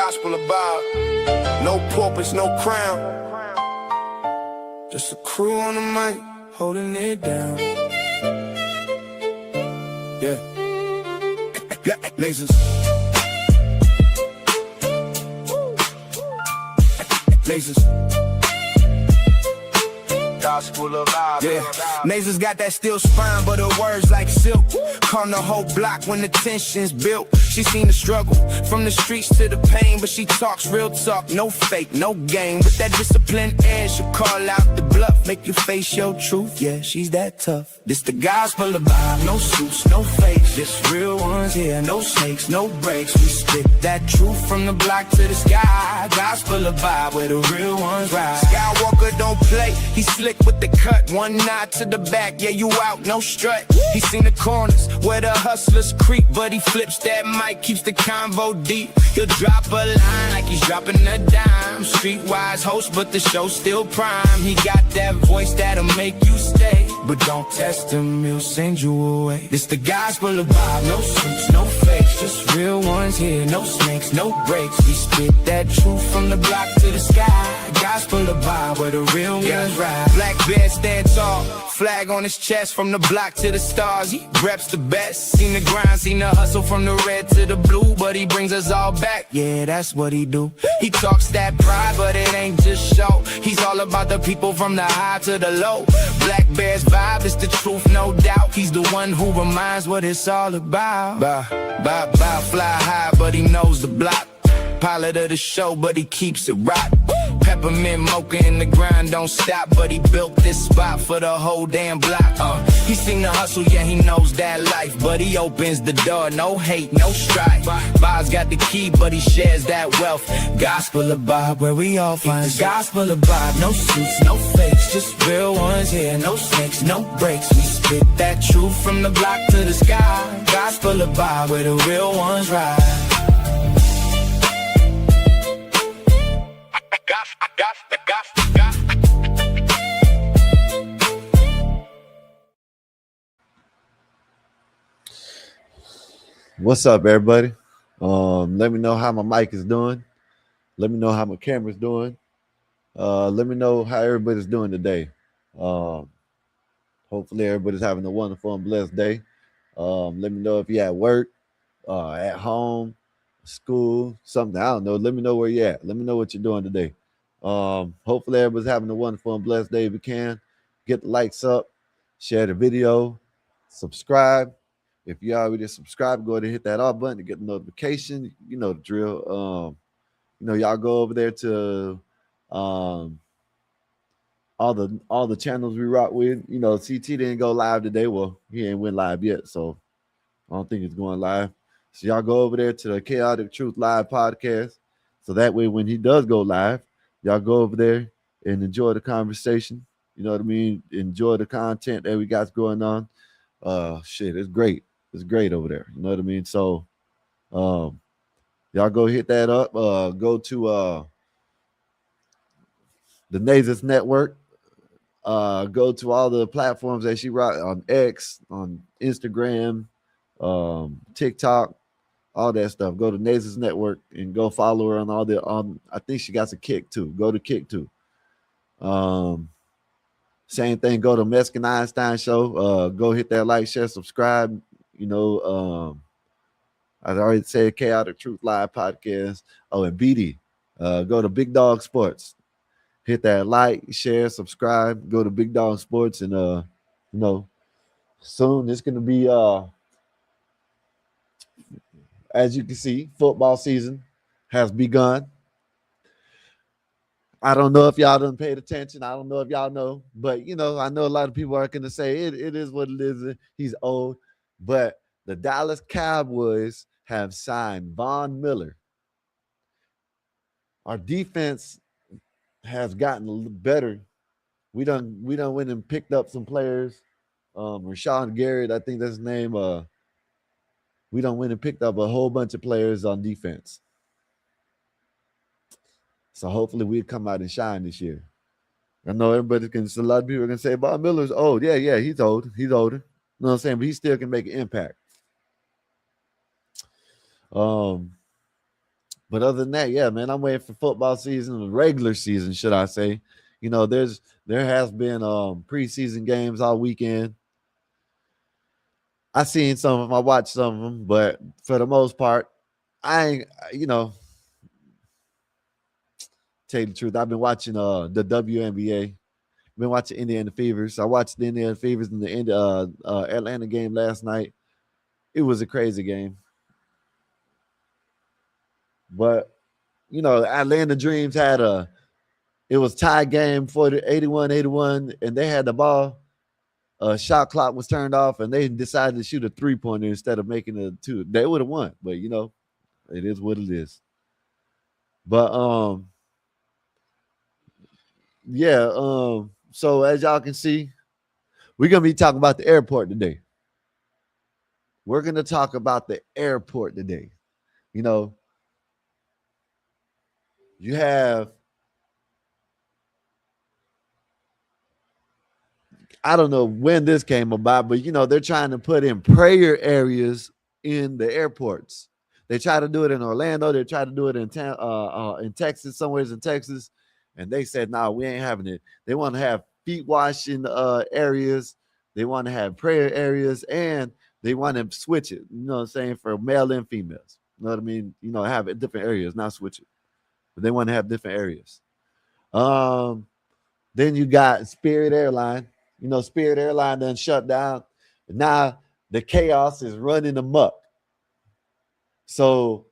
gospel about no purpose, no crown. Just a crew on the mic, holding it down. Yeah. Lasers. Lasers. Gospel of God. Yeah, Nasers got that steel spine, but her words like silk. Calm the whole block when the tension's built. She seen the struggle from the streets to the pain, but she talks real talk, no fake, no game. With that disciplined air, she'll call out the bluff, make you face your truth. Yeah, she's that tough. This the gospel of vibe, no suits, no fakes. Just real ones here, no snakes, no breaks. We spit that truth from the block to the sky. Gospel of vibe, where the real ones ride. Skywalker don't play, he slick with the cut, one nod to the back, yeah, you out, no strut. He seen the corners where the hustlers creep, but he flips that mic, keeps the convo deep. He'll drop a line like he's dropping a dime. Streetwise host, but the show's still prime. He got that voice that'll make you stay, but don't test him, he'll send you away. This the gospel of vibe, no suits, no fakes. Just real ones here, no snakes, no breaks. We spit that truth from the block to the sky. Gospel of vibe, where the real ones ride. Black bear stand tall, flag on his chest. From the block to the stars, he reps the best. Seen the grind, seen the hustle from the red to the blue, but he brings us all back, yeah, that's what he do. He talks that pride, but it ain't just show. He's all about the people from the high to the low. Black Bear's vibe is the truth, no doubt. He's the one who reminds what it's all about. Fly high, but he knows the block. Pilot of the show, but he keeps it rock. Peppermint mocha in the grind, don't stop. But he built this spot for the whole damn block. He seen the hustle, yeah, he knows that life. But he opens the door, no hate, no strife. Bob's got the key, but he shares that wealth. Gospel of Bob, where we all find the gospel of Bob. No suits, no fakes, just real ones here. No snakes, no breaks. We spit that truth from the block to the sky. Gospel of Bob, where the real ones ride. What's up, everybody? Let me know how my mic is doing. Let me know how my camera's doing. Let me know how everybody's doing today. Hopefully everybody's having a wonderful and blessed day. Let me know if you're at work, at home, school, something. I don't know. Let me know where you're at. Let me know what you're doing today. Hopefully everybody's having a wonderful and blessed day. If you can, get the likes up, share the video, subscribe. If you already subscribed, go ahead and hit that all button to get the notification. You know the drill. Y'all go over there to all the channels we rock with. CT didn't go live today. Well, he ain't went live yet, so I don't think it's going live. So y'all go over there to the Chaotic Truth Live podcast. So that way, when he does go live, y'all go over there and enjoy the conversation. You know what I mean? Enjoy the content that we got going on. It's great. It's great over there. You know what I mean? So y'all go hit that up. Go to the Nasers Network. Go to all the platforms that she rock on X, on Instagram, TikTok, all that stuff. Go to Nasers Network and go follow her on all the I think she got a Kick too. Go to Kick too. Same thing, go to Mexican Einstein Show. Go hit that like, share, subscribe. I already said Chaotic Truth Live podcast. Oh, and BD. Go to Big Dog Sports. Hit that like, share, subscribe. Go to Big Dog Sports, and soon it's gonna be as you can see, football season has begun. I don't know if y'all done paid attention. I don't know if y'all know, but I know a lot of people are going to say it is what it is. He's old, but the Dallas Cowboys have signed Von Miller. Our defense has gotten a little better. We done went and picked up some players. Rashawn Garrett, I think that's his name. We done went and picked up a whole bunch of players on defense. So hopefully we'll come out and shine this year. I know a lot of people are gonna say Von Miller's old. Yeah, he's old. He's older. You know what I'm saying? But he still can make an impact. But other than that, yeah, man, I'm waiting for football season, the regular season, should I say. There has been preseason games all weekend. I seen some of them, I watched some of them, but for the most part, I ain't, tell you the truth, I've been watching the WNBA. Been watching Indiana Fevers. I watched the Indiana Fevers in the Atlanta game last night. It was a crazy game. But, Atlanta Dreams it was tie game for the 81-81, and they had the ball. Shot clock was turned off, and they decided to shoot a 3-pointer instead of making a 2. They would have won, but, it is what it is. But, yeah, so as y'all can see, we're going to be talking about the airport today. We're going to talk about the airport today. You have, I don't know when this came about, but they're trying to put in prayer areas in the airports. They try to do it in Orlando. They try to do it in Texas, somewhere in Texas, and they said, "No, we ain't having it." They want to have feet washing areas. They want to have prayer areas, and they want to switch it. You know what I'm saying, for male and females. You know what I mean? Have it different areas, not switch it, but they want to have different areas. Then you got Spirit Airline. Spirit Airline done shut down. Now the chaos is running amok. So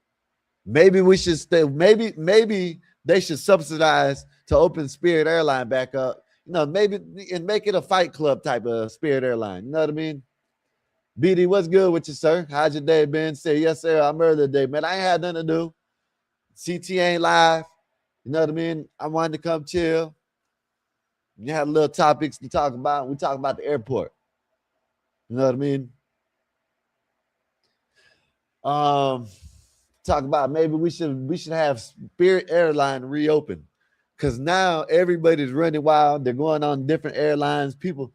maybe we should stay. Maybe they should subsidize to open Spirit Airline back up. Maybe and make it a Fight Club type of Spirit Airline. You know what I mean? BD, what's good with you, sir? How's your day been? Say yes, sir. I'm early today, man. I ain't had nothing to do. CT ain't live. You know what I mean? I wanted to come chill. You had little topics to talk about. We talk about the airport. You know what I mean? Talk about maybe we should have Spirit Airline reopen, because now everybody's running wild. They're going on different airlines. People,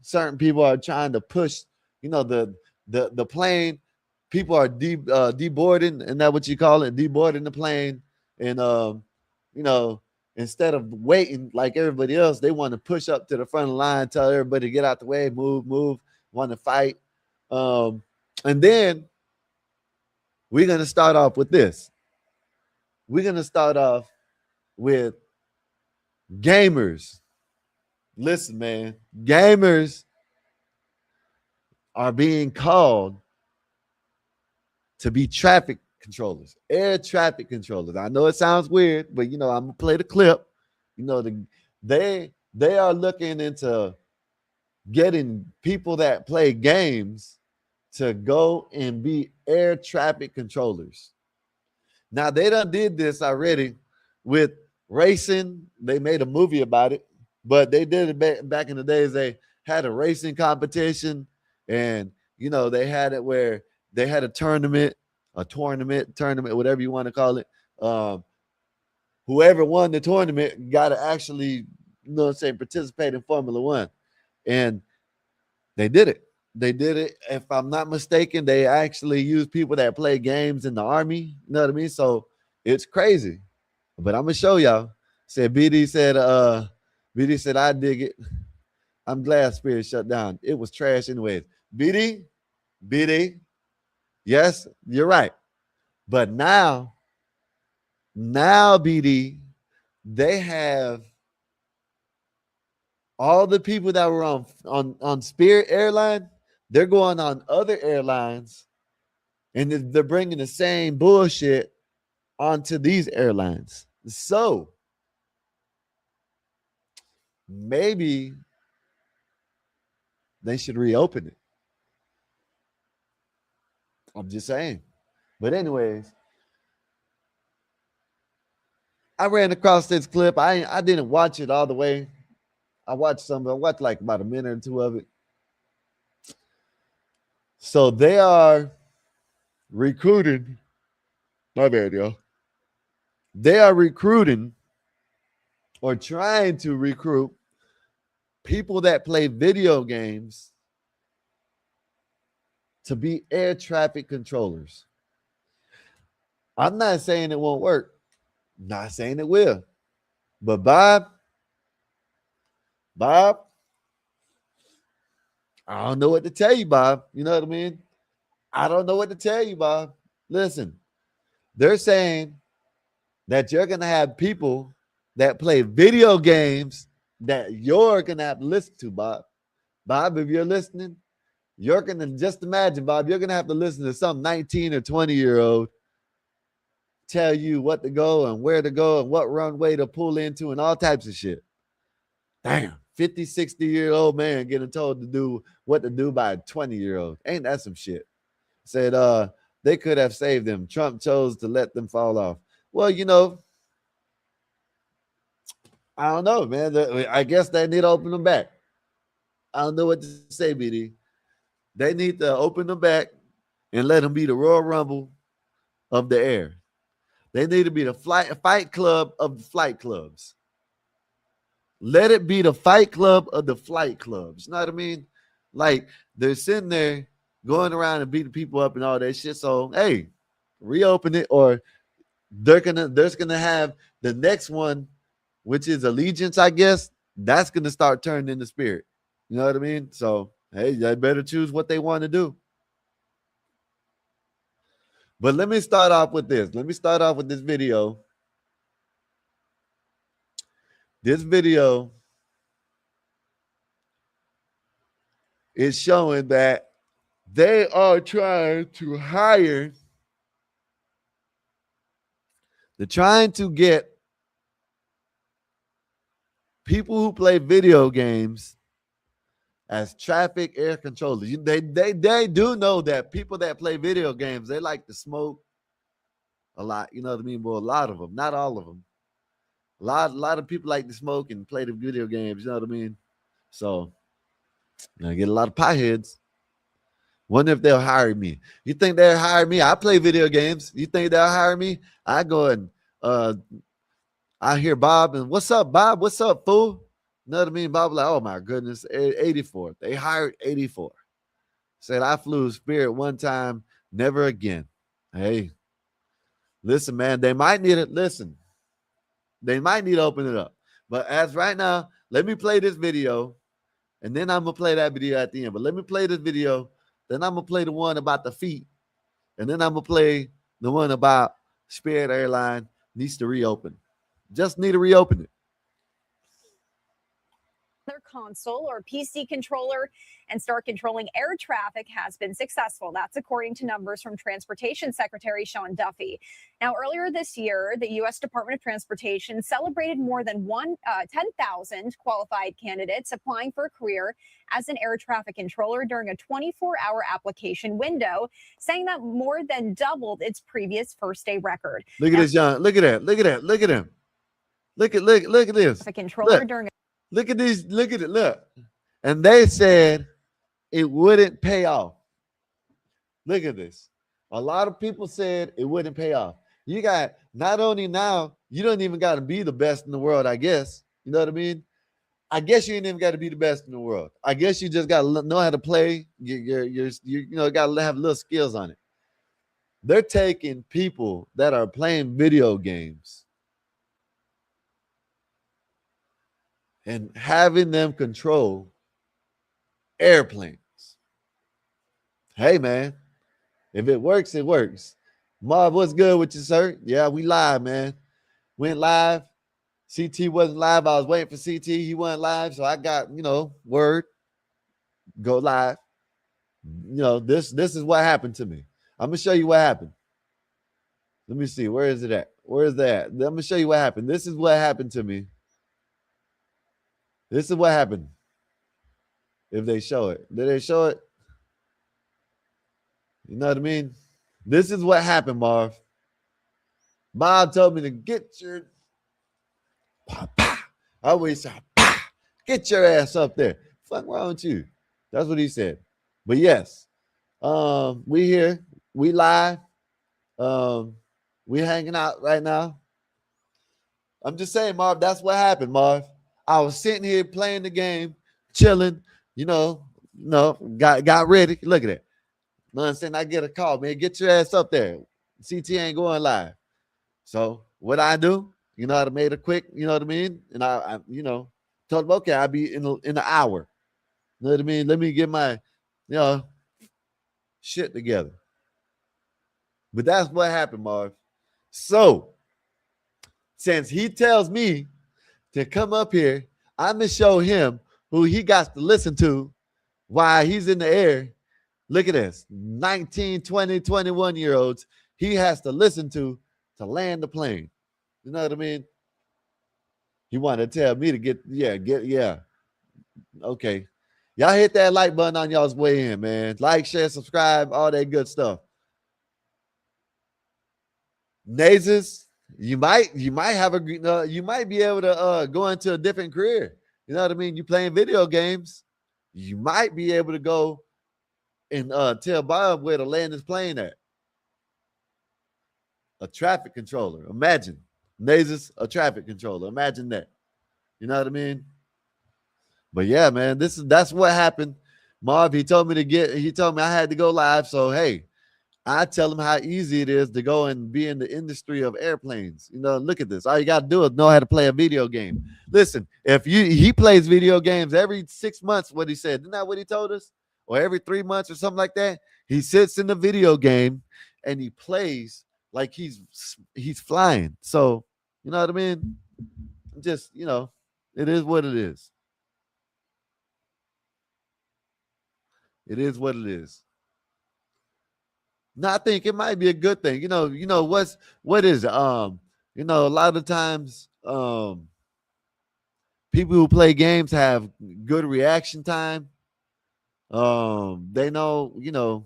certain people are trying to push, the plane. People are deboarding, and that what you call it, deboarding the plane, and instead of waiting like everybody else, they want to push up to the front of the line, tell everybody to get out the way, move, want to fight. And then we're going to start off with this. We're going to start off with gamers. Listen, man, gamers are being called to be traffic controllers, air traffic controllers. I know it sounds weird, but I'm gonna play the clip. They are looking into getting people that play games to go and be air traffic controllers. Now they done did this already with racing. They made a movie about it, but they did it back in the days. They had a racing competition, and they had it where they had a tournament, whatever you want to call it. Whoever won the tournament got to actually, participate in Formula One. And they did it. If I'm not mistaken, they actually use people that play games in the Army. You know what I mean? So it's crazy. But I'm going to show y'all. BD said, I dig it. I'm glad Spirit shut down. It was trash anyways. BD, yes, you're right. But now, BD, they have all the people that were on Spirit Airline. They're going on other airlines, and they're bringing the same bullshit onto these airlines. So maybe they should reopen it. I'm just saying. But anyways, I ran across this clip. I didn't watch it all the way. I watched some. I watched like about a minute or two of it. So they are recruiting. My bad, y'all. They are recruiting or trying to recruit people that play video games to be air traffic controllers. I'm not saying it won't work. Not saying it will. But Bob, I don't know what to tell you, Bob. You know what I mean? I don't know what to tell you, Bob. Listen, they're saying that you're gonna have people that play video games that you're gonna have to listen to, Bob. Bob, if you're listening, you're gonna just imagine, Bob, you're gonna have to listen to some 19 or 20-year-old tell you what to go and where to go and what runway to pull into and all types of shit. Damn, 50, 60-year-old man getting told to do what to do by a 20-year-old. Ain't that some shit? Said they could have saved them. Trump chose to let them fall off. Well, you know, I don't know, man. I guess they need to open them back. I don't know what to say, BD. They need to open them back and let them be the Royal Rumble of the air. They need to be the fight club of the flight clubs. Let it be the fight club of the flight clubs. You know what I mean? Like they're sitting there going around and beating people up and all that shit. So hey, reopen it, or they're gonna have the next one, which is Allegiance, I guess. That's gonna start turning into Spirit. You know what I mean? So hey, they better choose what they want to do. But let me start off with this. Let me start off with this video. This video is showing that they are trying to hire, they're trying to get people who play video games as traffic air controllers. They do know that people that play video games, they like to smoke a lot. You know what I mean? Well, a lot of them, not all of them. A lot of people like to smoke and play the video games. You know what I mean? So I get a lot of potheads. Wonder if they'll hire me. You think they'll hire me? I play video games. You think they'll hire me? I go and I hear Bob and what's up, Bob? What's up, fool? You know what I mean? Bob like, oh my goodness, 84. They hired 84. Said I flew Spirit one time, never again. Hey, listen, man, they might need it. Listen, they might need to open it up. But as right now, let me play this video, and then I'm gonna play that video at the end. But let me play this video, then I'm gonna play the one about the feet, and then I'm gonna play the one about Spirit Airline needs to reopen. Just need to reopen it. Their console or PC controller and start controlling air traffic has been successful. That's according to numbers from Transportation Secretary Sean Duffy. Now, earlier this year, the U.S. Department of Transportation celebrated more than 10,000 qualified candidates applying for a career as an air traffic controller during a 24-hour application window, saying that more than doubled its previous first-day record. Look at this, John. Look at that. Look at that. Look at him. Look at this. A controller Look. during Look at these. Look at it. Look. And they said it wouldn't pay off. Look at this. A lot of people said it wouldn't pay off. You got not only now, you don't even got to be the best in the world, I guess. You know what I mean? I guess you ain't even got to be the best in the world. I guess you just got to know how to play. You got to have little skills on it. They're taking people that are playing video games and having them control airplanes. Hey, man, if it works, it works. Marv, what's good with you, sir? Yeah, we live, man. Went live. CT wasn't live. I was waiting for CT. He wasn't live, so I got, word. Go live. This is what happened to me. I'm going to show you what happened. Let me see. Where is it at? Where is that? I'm going to show you what happened. This is what happened to me. This is what happened. If they show it. Did they show it? You know what I mean? This is what happened, Marv. Bob told me to get your... I always say, get your ass up there. Fuck wrong with you? That's what he said. But yes, we here. We live. We hanging out right now. I'm just saying, Marv, that's what happened, Marv. I was sitting here playing the game, chilling, got ready. Look at it. You know what I'm saying? I get a call, man. Get your ass up there. CT ain't going live. So what I do, I made it quick, you know what I mean? And I told him, okay, I'll be in an hour. You know what I mean? Let me get my, shit together. But that's what happened, Marv. So since he tells me to come up here, I'm going to show him who he got to listen to while he's in the air. Look at this. 19, 20, 21-year-olds he has to listen to land the plane. You know what I mean? He wanted to tell me to get. Okay. Y'all hit that like button on y'all's way in, man. Like, share, subscribe, all that good stuff. Nazes, you might have you might be able to go into a different career. You know what I mean? You playing video games, you might be able to go and tell Bob where to land his plane at. A traffic controller. Imagine. Nazes, a traffic controller. Imagine that. You know what I mean? But yeah, man, that's what happened. Marv, he told me I had to go live. So hey, I tell him how easy it is to go and be in the industry of airplanes. Look at this. All you got to do is know how to play a video game. Listen, he plays video games every 6 months, what he said. Isn't that what he told us? Or every 3 months or something like that. He sits in the video game and he plays like he's flying. So, you know what I mean? Just, it is what it is. It is what it is. No, I think it might be a good thing. What is it? A lot of times people who play games have good reaction time. They know,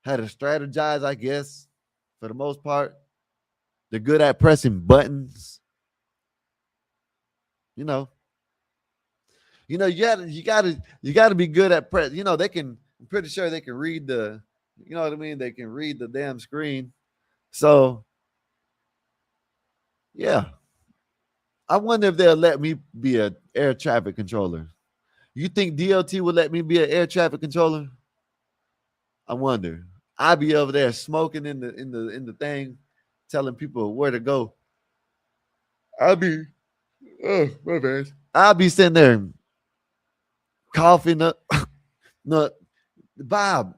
how to strategize, I guess, for the most part. They're good at pressing buttons. You gotta be good at press. I'm pretty sure they can read the, you know what I mean? They can read the damn screen. So yeah. I wonder if they'll let me be an air traffic controller. You think DOT would let me be an air traffic controller? I wonder. I'd be over there smoking in the thing, telling people where to go. I'll be sitting there coughing up. No, Bob.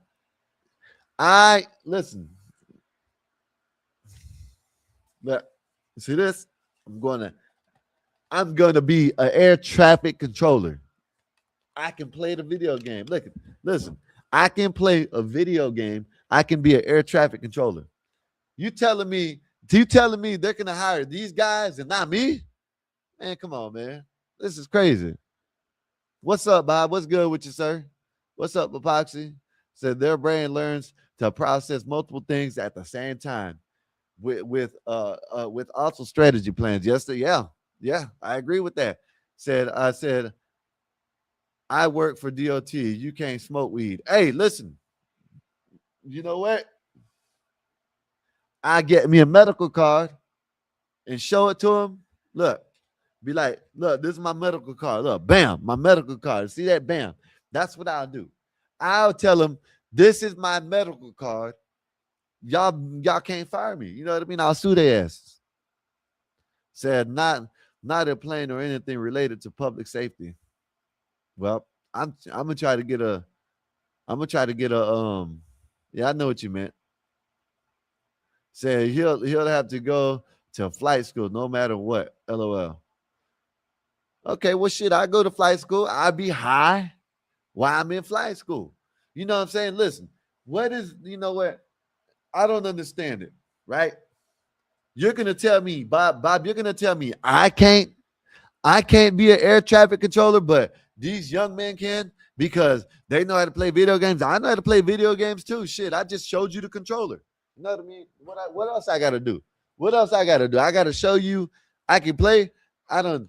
Listen. Look, see this? I'm gonna be an air traffic controller. I can play the video game. Listen. I can play a video game. I can be an air traffic controller. You telling me they're gonna hire these guys and not me? Man, come on, man. This is crazy. What's up, Bob? What's good with you, sir? What's up, Epoxy? Said their brain learns to process multiple things at the same time with also strategy plans. Yes, yeah, I agree with that. I said, I work for DOT. You can't smoke weed. Hey, listen. You know what? I get me a medical card and show it to him. Look, be like, look, this is my medical card. Look, bam, my medical card. See that? Bam. That's what I'll do. I'll tell him, this is my medical card. Y'all can't fire me. You know what I mean? I'll sue their asses. Said not a plane or anything related to public safety. Well, I'm gonna try to get a yeah, I know what you meant. Said he'll have to go to flight school no matter what. LOL. Okay, well shit, I go to flight school. I'll be high while I'm in flight school. You know what I'm saying? Listen, you know what? I don't understand it, right? You're gonna tell me, Bob, you're gonna tell me I can't be an air traffic controller, but these young men can because they know how to play video games. I know how to play video games too. Shit, I just showed you the controller. You know what I mean? What else I got to do? What else I got to do? I got to show you I can play. I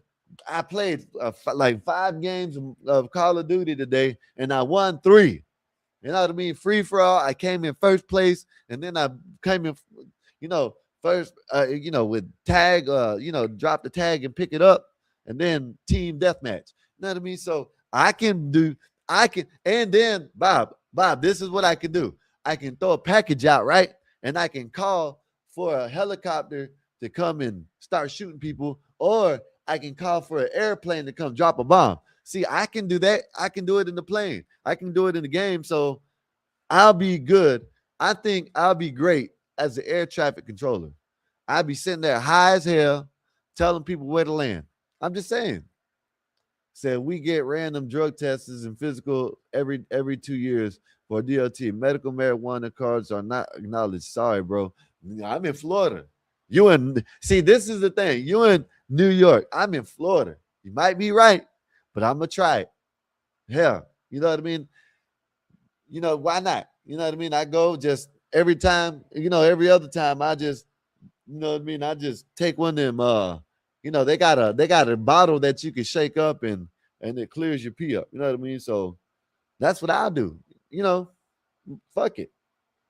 played like 5 games of Call of Duty today, and I won 3. You know what I mean? Free for all. I came in first place, and then I came in, first, with tag, drop the tag and pick it up, and then team deathmatch. You know what I mean? So and then Bob, this is what I can do. I can throw a package out, right? and I can call for a helicopter to come and start shooting people, or I can call for an airplane to come drop a bomb. See, I can do that. I can do it in the plane. I can do it in the game. So I'll be good. I think I'll be great as an air traffic controller. I'll be sitting there high as hell, telling people where to land. I'm just saying. Said we get random drug tests and physical every 2 years for DOT. Medical marijuana cards are not acknowledged. Sorry, bro. I'm in Florida. You in see, this is the thing. You in New York. I'm in Florida. You might be right, but I'm gonna try it. Hell, you know what I mean? You know, why not? You know what I mean? I go just every time, every other time I just, you know what I mean? I just take one of them, they got a bottle that you can shake up and it clears your pee up. You know what I mean? So that's what I'll do. Fuck it.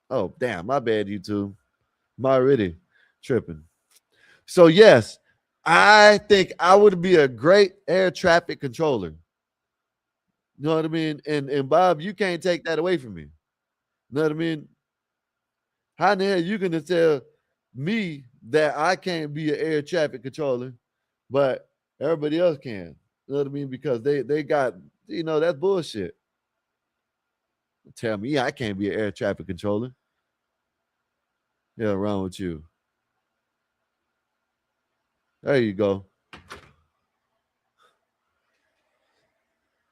Oh, damn, my bad, YouTube. I'm already tripping. So yes, I think I would be a great air traffic controller. You know what I mean? And Bob, you can't take that away from me. You know what I mean? How in the hell you gonna tell me that I can't be an air traffic controller, but everybody else can? You know what I mean? Because they got, that's bullshit. Tell me I can't be an air traffic controller. Yeah, wrong with you. There you go.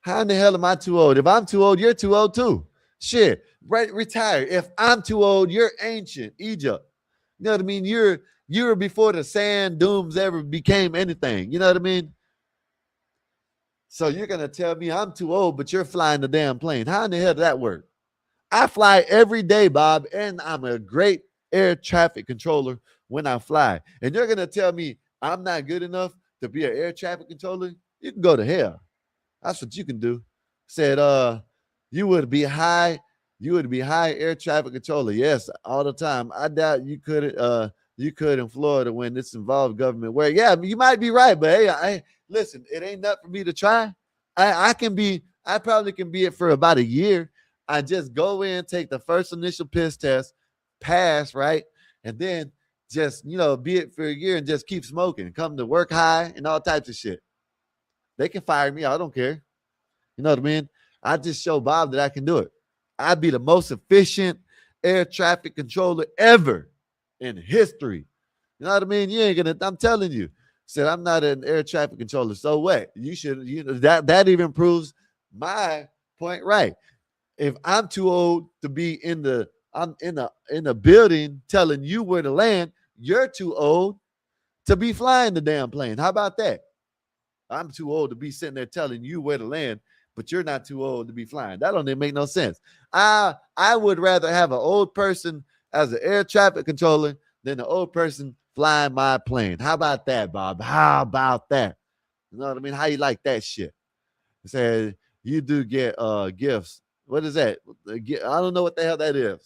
How in the hell am I too old? If I'm too old, you're too old too. Shit, right? Retire. If I'm too old, you're ancient Egypt. You know what I mean? You're before the sand dunes ever became anything. You know what I mean? So you're gonna tell me I'm too old, but you're flying the damn plane. How in the hell did that work? I fly every day, Bob, and I'm a great air traffic controller when I fly. And you're gonna tell me I'm not good enough to be an air traffic controller? You can go to hell. That's what you can do. Said, you would be high air traffic controller. Yes, all the time. I doubt you could in Florida when this involved government work. Yeah, you might be right, but hey, listen, it ain't nothing for me to try. I probably can be it for about a year. I just go in, take the first initial piss test, pass, right? And then just, be it for a year and just keep smoking, come to work high and all types of shit. They can fire me. I don't care. You know what I mean? I just show Bob that I can do it. I'd be the most efficient air traffic controller ever in history. You know what I mean? You ain't gonna, I'm telling you. Said I'm not an air traffic controller. So what? You should, that even proves my point right. If I'm too old to be I'm in a building telling you where to land, you're too old to be flying the damn plane. How about that? I'm too old to be sitting there telling you where to land, but you're not too old to be flying. That don't even make no sense. I would rather have an old person as an air traffic controller than an old person flying my plane. How about that, Bob? How about that? You know what I mean? How you like that shit? It said you do get gifts. What is that? I don't know what the hell that is.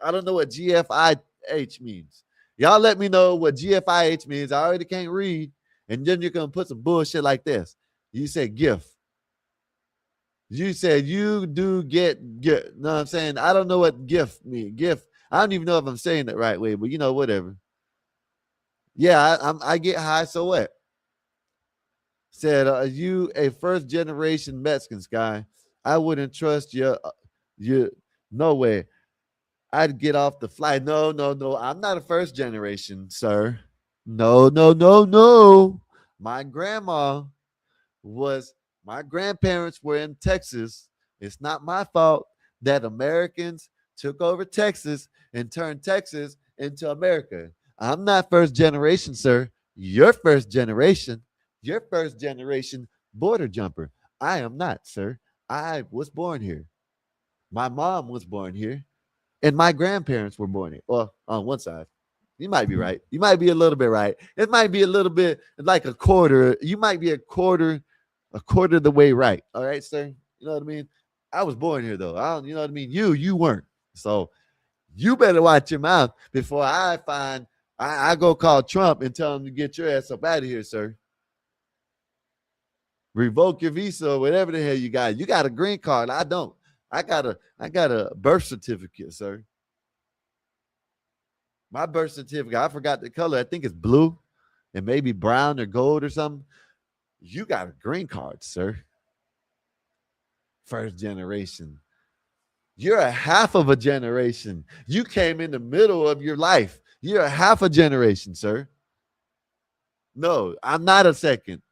I don't know what GFIH means. Y'all let me know what GFIH means. I already can't read. And then you're going to put some bullshit like this. You said gift. You said you do get gift. No, I'm saying I don't know what gift means. Gift. I don't even know if I'm saying it right way, but whatever. Yeah, I get high, so what? Said, are you a first generation Mexican guy? I wouldn't trust you. No way. I'd get off the flight. No. I'm not a first generation, sir. No. My grandparents were in Texas. It's not my fault that Americans took over Texas and turned Texas into America. I'm not first generation, sir. You're first generation. You're first generation border jumper. I am not, sir. I was born here. My mom was born here. And my grandparents were born here. Well, on one side. You might be right. You might be a little bit right. It might be a little bit like a quarter. You might be a quarter of the way right. All right, sir? You know what I mean? I was born here, though. You know what I mean? You weren't. So you better watch your mouth before I go call Trump and tell him to get your ass up out of here, sir. Revoke your visa or whatever the hell you got. You got a green card. I don't. I got a birth certificate, sir. My birth certificate, I forgot the color. I think it's blue and maybe brown or gold or something. You got a green card, sir. First generation. You're a half of a generation. You came in the middle of your life. You're a half a generation, sir. No, I'm not a second.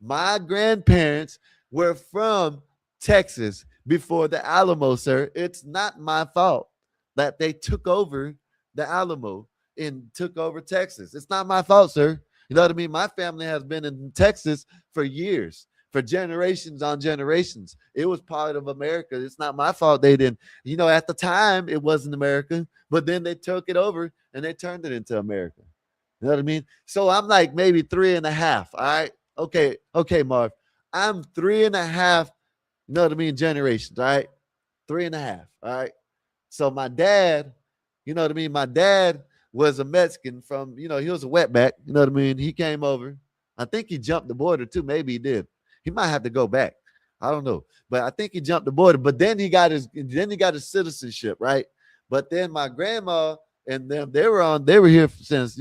My grandparents were from Texas before the Alamo, sir. It's not my fault that they took over the Alamo and took over Texas. It's not my fault, sir. You know what I mean? My family has been in Texas for years, for generations on generations. It was part of America. It's not my fault they didn't. At the time, it wasn't America, but then they took it over and they turned it into America. You know what I mean? So I'm like maybe 3.5. All right. Okay, Marv. I'm 3.5, you know what I mean, generations, all right? 3.5. All right. So my dad, you know what I mean? My dad was a Mexican from, he was a wetback, you know what I mean? He came over. I think he jumped the border too. Maybe he did. He might have to go back. I don't know. But I think he jumped the border. But then he got his citizenship, right? But then my grandma and them, they were here since,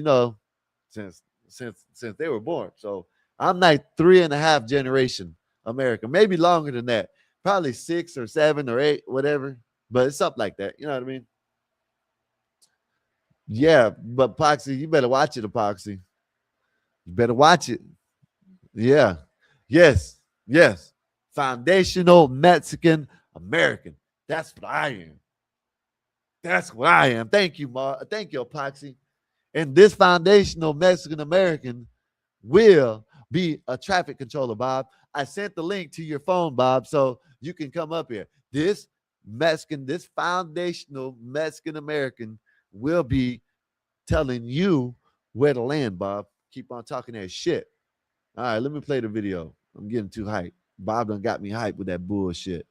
since they were born. So I'm like 3.5 generation American, maybe longer than that, probably 6 or 7 or 8, whatever. But it's something like that. You know what I mean? Yeah, but Epoxy, you better watch it, Epoxy. You better watch it. Yeah. Yes. Foundational Mexican American. That's what I am. Thank you, Thank you, Epoxy. And this foundational Mexican American will be a traffic controller, Bob. I sent the link to your phone, Bob, so you can come up here. This foundational Mexican American will be telling you where to land, Bob. Keep on talking that shit. All right, let me play the video. I'm getting too hyped. Bob done got me hyped with that bullshit.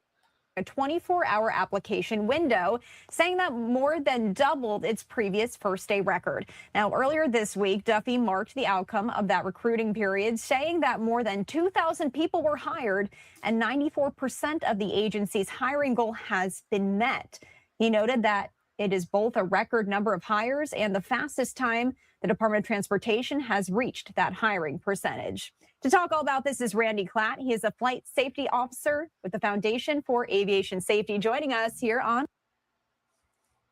A 24-hour application window, saying that more than doubled its previous first-day record. Now, earlier this week, Duffy marked the outcome of that recruiting period, saying that more than 2,000 people were hired and 94% of the agency's hiring goal has been met. He noted that it is both a record number of hires and the fastest time the Department of Transportation has reached that hiring percentage. To talk all about this is Randy Klatt. He is a flight safety officer with the Foundation for Aviation Safety, joining us here on.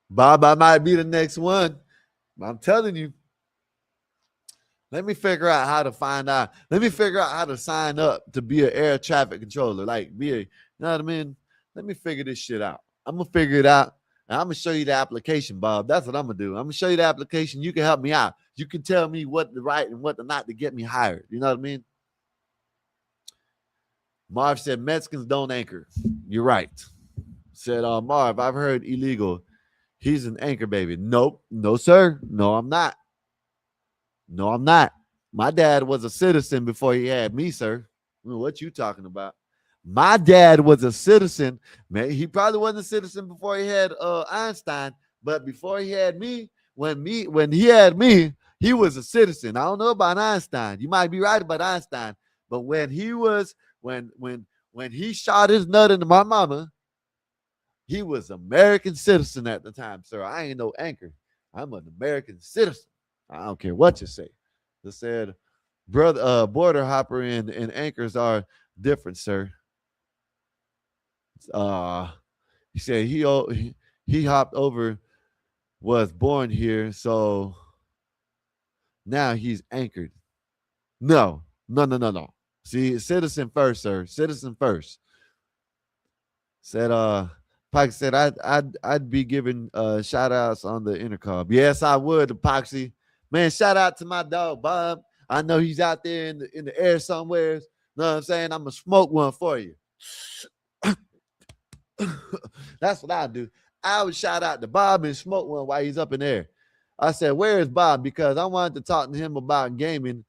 Bob, I might be the next one. I'm telling you. Let me figure out how to find out. Let me figure out how to sign up to be an air traffic controller. You know what I mean? Let me figure this shit out. I'm going to figure it out. And I'm going to show you the application, Bob. That's what I'm going to do. I'm going to show you the application. You can help me out. You can tell me what to write and what to not to get me hired. You know what I mean? Marv said, Mexicans don't anchor. You're right. Said, Marv, I've heard illegal. He's an anchor baby. Nope. No, sir. No, I'm not. My dad was a citizen before he had me, sir. What you talking about? My dad was a citizen. Man, he probably wasn't a citizen before he had Einstein, but before he had me, when he had me, he was a citizen. I don't know about Einstein. You might be right about Einstein, but when he was when he shot his nut into my mama, he was American citizen at the time, sir. I ain't no anchor. I'm an American citizen. I don't care what you say. They said, brother, border hopper and anchors are different, sir. He said he hopped over, was born here, so now he's anchored. No. See, citizen first, sir. Citizen first. Said Pike said I'd be giving shout outs on the intercom. Yes, I would, Epoxy. Man, shout out to my dog Bob. I know he's out there in the air somewhere. You know what I'm saying? I'm gonna smoke one for you. That's what I do. I would shout out to Bob and smoke one while he's up in there. I said, where is Bob? Because I wanted to talk to him about gaming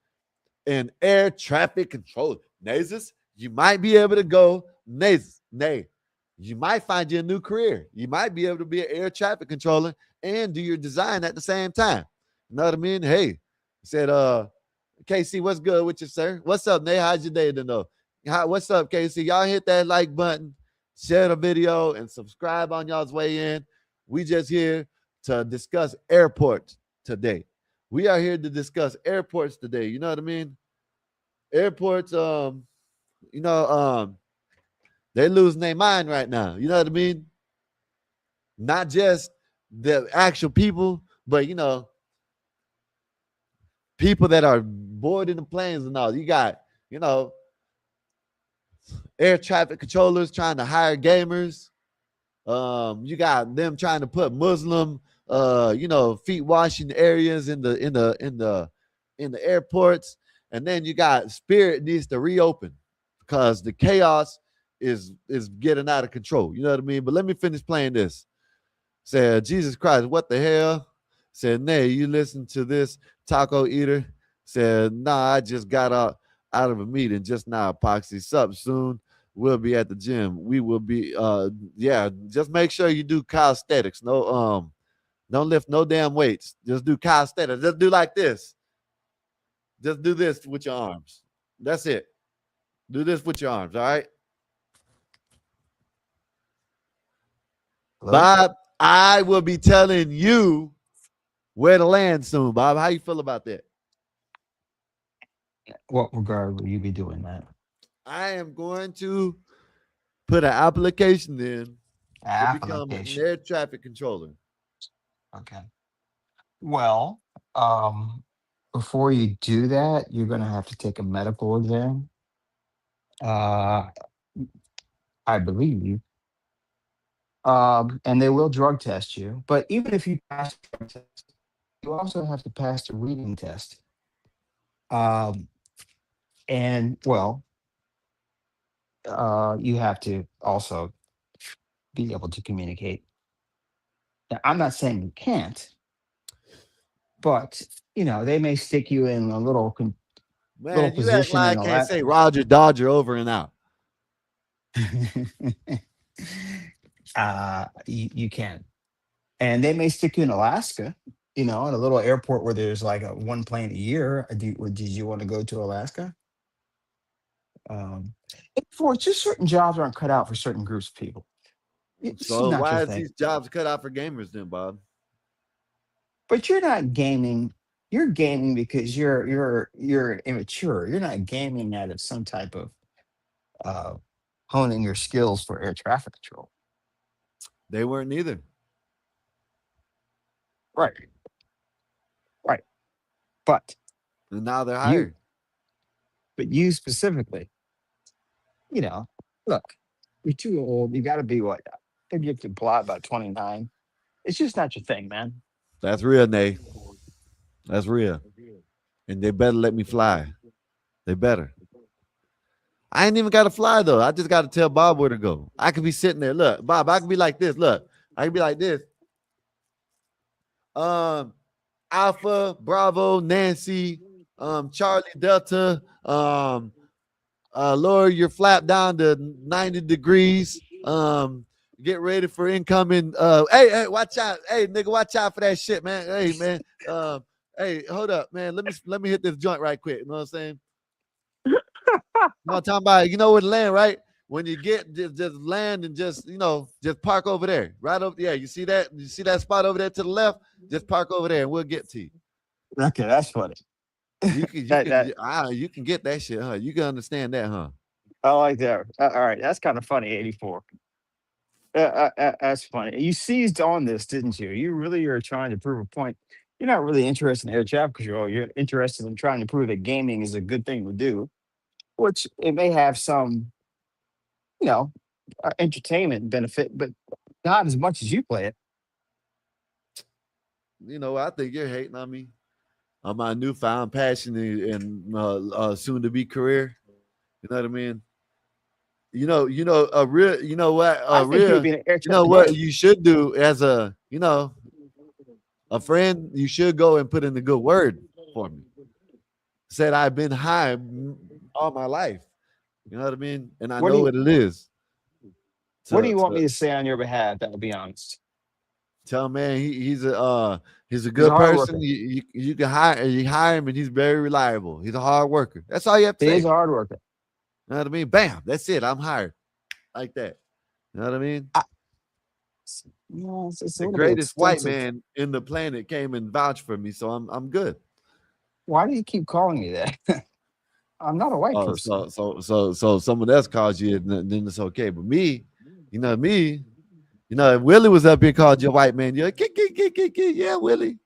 and air traffic control. Nazis, you might be able to go. You might find you a new career. You might be able to be an air traffic controller and do your design at the same time. You know what I mean? Hey, said, KC, what's good with you, sir? What's up, Nate? How's your day today? What's up, KC? Y'all hit that like button, share the video, and subscribe on y'all's way in. We just here to discuss airports today. We are here to discuss airports today. You know what I mean? Airports, they losing their mind right now. You know what I mean? Not just the actual people, but people that are boarding the planes and all. You got, air traffic controllers trying to hire gamers. You got them trying to put Muslim, feet washing areas in the airports, and then you got Spirit needs to reopen because the chaos is getting out of control. You know what I mean? But let me finish playing this. Said, Jesus Christ, what the hell? Said, Nay, you listen to this taco eater? Said, nah, I just got out of a meeting just now, Epoxy. Sup soon. We'll be at the gym. We will be, just make sure you do calisthenics. No, don't lift no damn weights. Just do calisthenics. Just do like this. Just do this with your arms. That's it. Do this with your arms, all right? Hello? Bob, I will be telling you where to land soon, Bob. How you feel about that? What regard will you be doing that? I am going to put an application in to become an air traffic controller. Okay. Well, before you do that, you're going to have to take a medical exam. I believe. And they will drug test you. But even if you pass the drug test, you also have to pass the reading test. And well, you have to also be able to communicate. Now, I'm not saying you can't, but they may stick you in a little Man, you act position like in I a can't say Roger Dodger over and out. You can. And they may stick you in Alaska, in a little airport where there's like one plane a year. Did you want to go to Alaska? For just certain jobs aren't cut out for certain groups of people. It's So not why your is thing. these jobs cut out for gamers then, Bob? But you're not gaming. You're gaming because you're immature. You're not gaming out of some type of honing your skills for air traffic control. They weren't either. Right. But And now they're hired. You specifically, look, you're too old. You got to be what? I think you have to apply about 29. It's just not your thing, man. That's real, Nay. That's real. And they better let me fly. They better. I ain't even got to fly, though. I just got to tell Bob where to go. I could be sitting there. Look, Bob, I could be like this. Look, I could be like this. Alpha, Bravo, Nancy, Charlie, Delta, lower your flap down to 90 degrees. Get ready for incoming. Hey, watch out. Hey, nigga, watch out for that shit, man. Hey, man. Hey, hold up, man. Let me hit this joint right quick. You know what I'm saying? I'm talking about, where to land, right? When you get just land and just park over there. Right over. Yeah, you see that? You see that spot over there to the left? Just park over there and we'll get to you. Okay, that's funny. You can get that shit, huh? You can understand that, huh? I like that. All right, that's kind of funny, 84. That's funny. You seized on this, didn't you? You really are trying to prove a point. You're not really interested in air traffic control. You're interested in trying to prove that gaming is a good thing to do, which it may have some, entertainment benefit, but not as much as you play it. I think you're hating on me, on my newfound passion and soon-to-be career. You know what I mean? What you should do as a friend, you should go and put in a good word for me. Said I've been high all my life. You know what I mean? And I know what it is. What do you want me to say on your behalf? That will be honest. Tell him, man, he's a good person. You can hire him, and he's very reliable. He's a hard worker. That's all you have to say. He's a hard worker. You know what I mean? Bam, that's it. I'm hired like that. You know what I mean? Yeah, it's a The little bit greatest white extensive. man in the planet came and vouched for me, so I'm good. Why do you keep calling me that? I'm not a white Oh, person. so someone else calls you, then it's okay. But me, if Willie was up here called you a white man, you're like, yeah, Willie.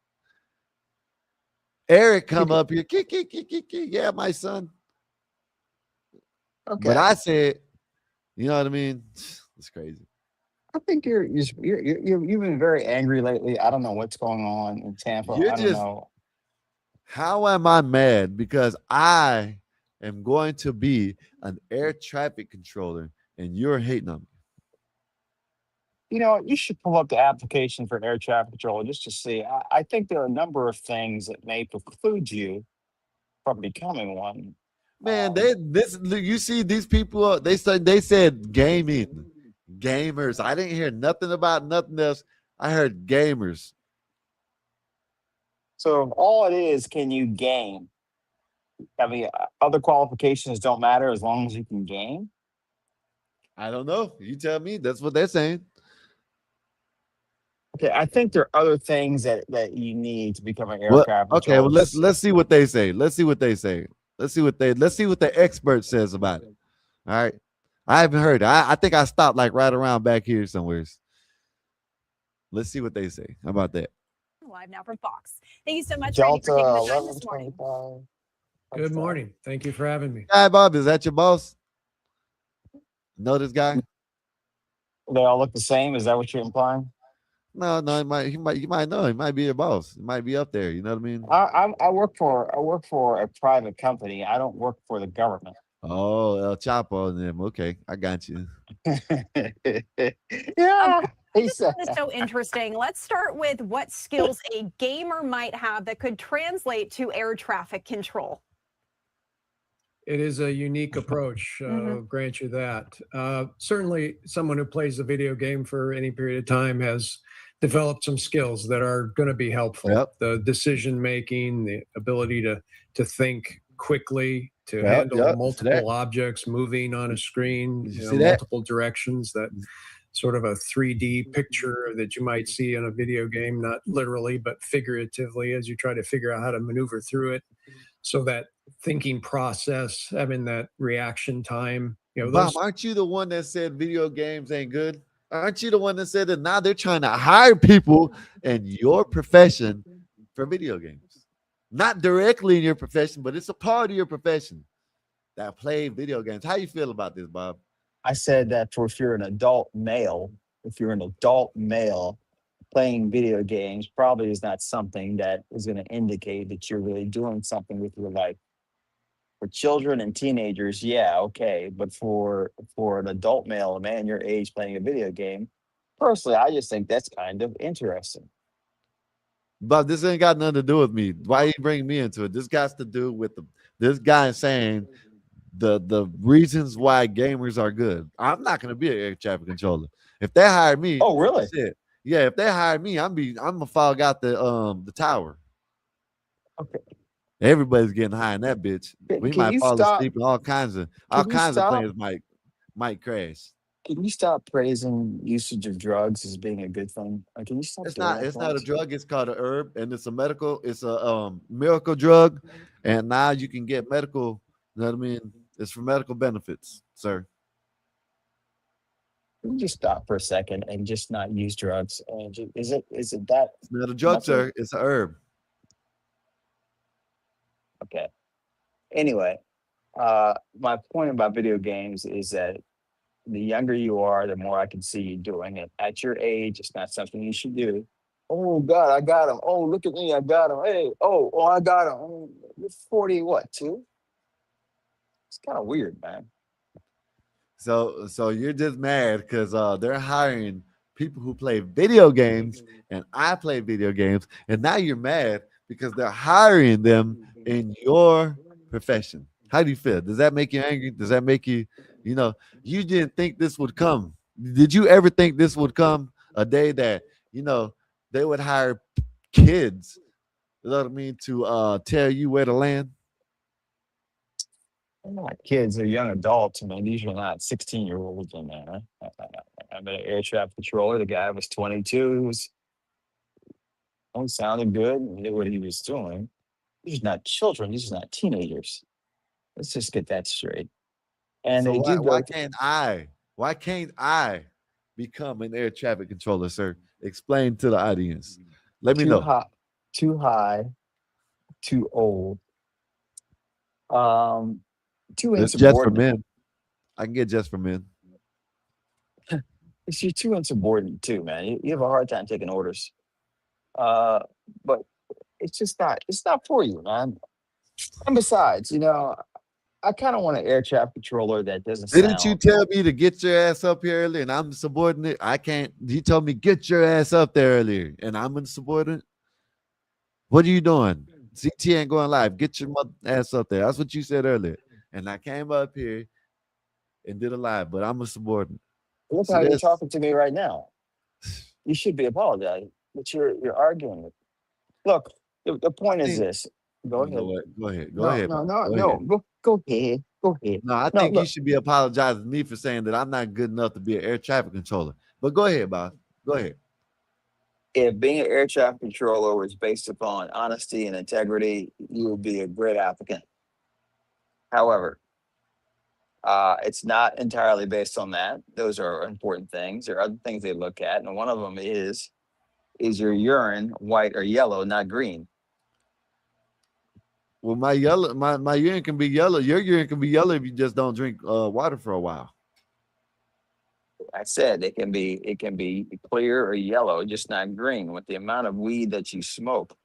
Eric come up here, yeah, my son. Okay. But I said, you know what I mean? It's crazy. I think you've been very angry lately. I don't know what's going on in Tampa. You're I don't just, know. how am I mad? Because I am going to be an air traffic controller and you're hating on me. You know, you should pull up the application for air traffic control just to see. I think there are a number of things that may preclude you from becoming one. Man, Um, you see these people, they said gaming, gamers. I didn't hear nothing about nothing else. I heard gamers. so if all it is, can you game? I mean, other qualifications don't matter as long as you can game. I don't know. You tell me. That's what they're saying. Okay, I think there are other things that you need to become an air Well, traffic okay. Well, controller. let's see what they say. Let's see what the expert says about it. All right. I haven't heard. I think I stopped like right around back here somewhere. Let's see what they say. How about that? Live now from Fox. Thank you so much, Randy, Delta for taking the time this morning. 1125. Good morning. Thank you for having me. Guy Bob, is that your boss? Know this guy? They all look the same. Is that what you're implying? No, you might know. He might be your boss. He might be up there. You know what I mean? I work for a private company. I don't work for the government. Oh, El Chapo and them. Okay, I got you. Yeah. He This said, one is so interesting. Let's start with what skills a gamer might have that could translate to air traffic control. It is a unique approach. I'll grant you that. Certainly, someone who plays a video game for any period of time has developed some skills that are going to be helpful. Yep. The decision making, the ability to think quickly, to Yep, handle yep. See that? multiple objects moving on a screen, Did you you know, see that? multiple directions. That sort of a 3D picture that you might see in a video game, not literally, but figuratively, as you try to figure out how to maneuver through it. So that thinking process, having that reaction time, you know, Bob, those aren't you the one that said video games ain't good? Aren't you the one that said that now they're trying to hire people in your profession for video games? Not directly in your profession, but it's a part of your profession that play video games. How you feel about this, Bob? I said that if you're an adult male, playing video games probably is not something that is going to indicate that you're really doing something with your life. For children and teenagers, yeah, okay, but for an adult male, a man your age playing a video game, personally, I just think that's kind of interesting. But this ain't got nothing to do with me. Why you bring me into it? This got to do with this guy saying the reasons why gamers are good. I'm not gonna be an air traffic controller. If they hire me, Oh, really? shit. Yeah, if they hire me, I'm gonna fog out the tower. Okay. Everybody's getting high in that bitch. Can We can might you fall stop? asleep and all kinds of Can you stop? planes might crash. Can you stop praising usage of drugs as being a good thing? Can you stop doing that It's for not a once? drug, it's called a herb, and it's a miracle drug, and now you can get medical, you know what I mean? It's for medical benefits, sir. Can you just stop for a second and just not use drugs? Is it that It's not a drug, nothing? sir. It's a herb. Okay. Anyway, my point about video games is that the younger you are, the more I can see you doing it. At your age, it's not something you should do. Oh God, I got him. Oh, look at me, I got him. Hey, I got him. Oh, you're 40, what, two? It's kind of weird, man. So you're just mad because they're hiring people who play video games, and I play video games, and now you're mad because they're hiring them in your profession. How do you feel? Does that make you angry? Does that make you, you didn't think this would come? Did you ever think this would come a day that they would hire kids, you know what I mean, to tell you where to land? They're not kids, they're young adults. I mean, these are not 16-year-olds in there. I'm an air traffic controller. The guy was 22. He was sounded good. He knew what he was doing. These are not children. These are not teenagers. Let's just get that straight. And So they why, did why go. can't I? Why can't I become an air traffic controller, sir? Explain to the audience. Let me Too know. hot, too high, too old. Too It's just for insubordinate. men. I can get just for men. You're too insubordinate too, man. You have a hard time taking orders. But it's just not. It's not for you, man. And besides, I kind of want an air traffic controller that doesn't Didn't you sound. tell me to get your ass up here earlier and I'm subordinate? I can't. You told me get your ass up there earlier and I'm insubordinate. What are you doing? CT ain't going live. Get your ass up there. That's what you said earlier. And I came up here and did a live, but I'm a subordinate. Look So how you're that's- talking to me right now. You should be apologizing, but you're arguing with. Look, the point is Hey, this. Go You know ahead. what? Go ahead. Go No, ahead. no, Bob. no, Go no. ahead. Go ahead. Go ahead. No, I No, think you look. should be apologizing to me for saying that I'm not good enough to be an air traffic controller. But go ahead, boss. Go ahead. If being an air traffic controller was based upon honesty and integrity, you would be a great applicant. However, it's not entirely based on that. Those are important things. There are other things they look at, and one of them is your urine white or yellow, not green? Well, my urine can be yellow. Your urine can be yellow if you just don't drink water for a while. I said it can be clear or yellow, just not green. With the amount of weed that you smoke,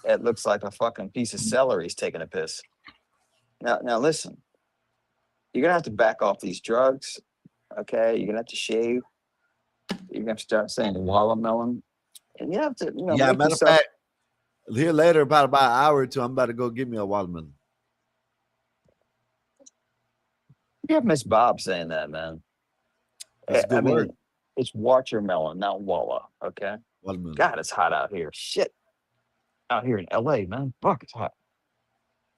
it looks like a fucking piece of celery's taking a piss. Now listen, you're gonna have to back off these drugs. Okay, you're gonna have to shave. You're gonna have to start saying watermelon, and you have to, Yeah, make matter of yourself. fact, here later, about an hour or two, I'm about to go get me a watermelon. You have Miss Bob saying that, man. That's a good word. It's watermelon, not Walla. Okay. Watermelon. God, it's hot out here. Shit. Out here in LA, man. Fuck, it's hot.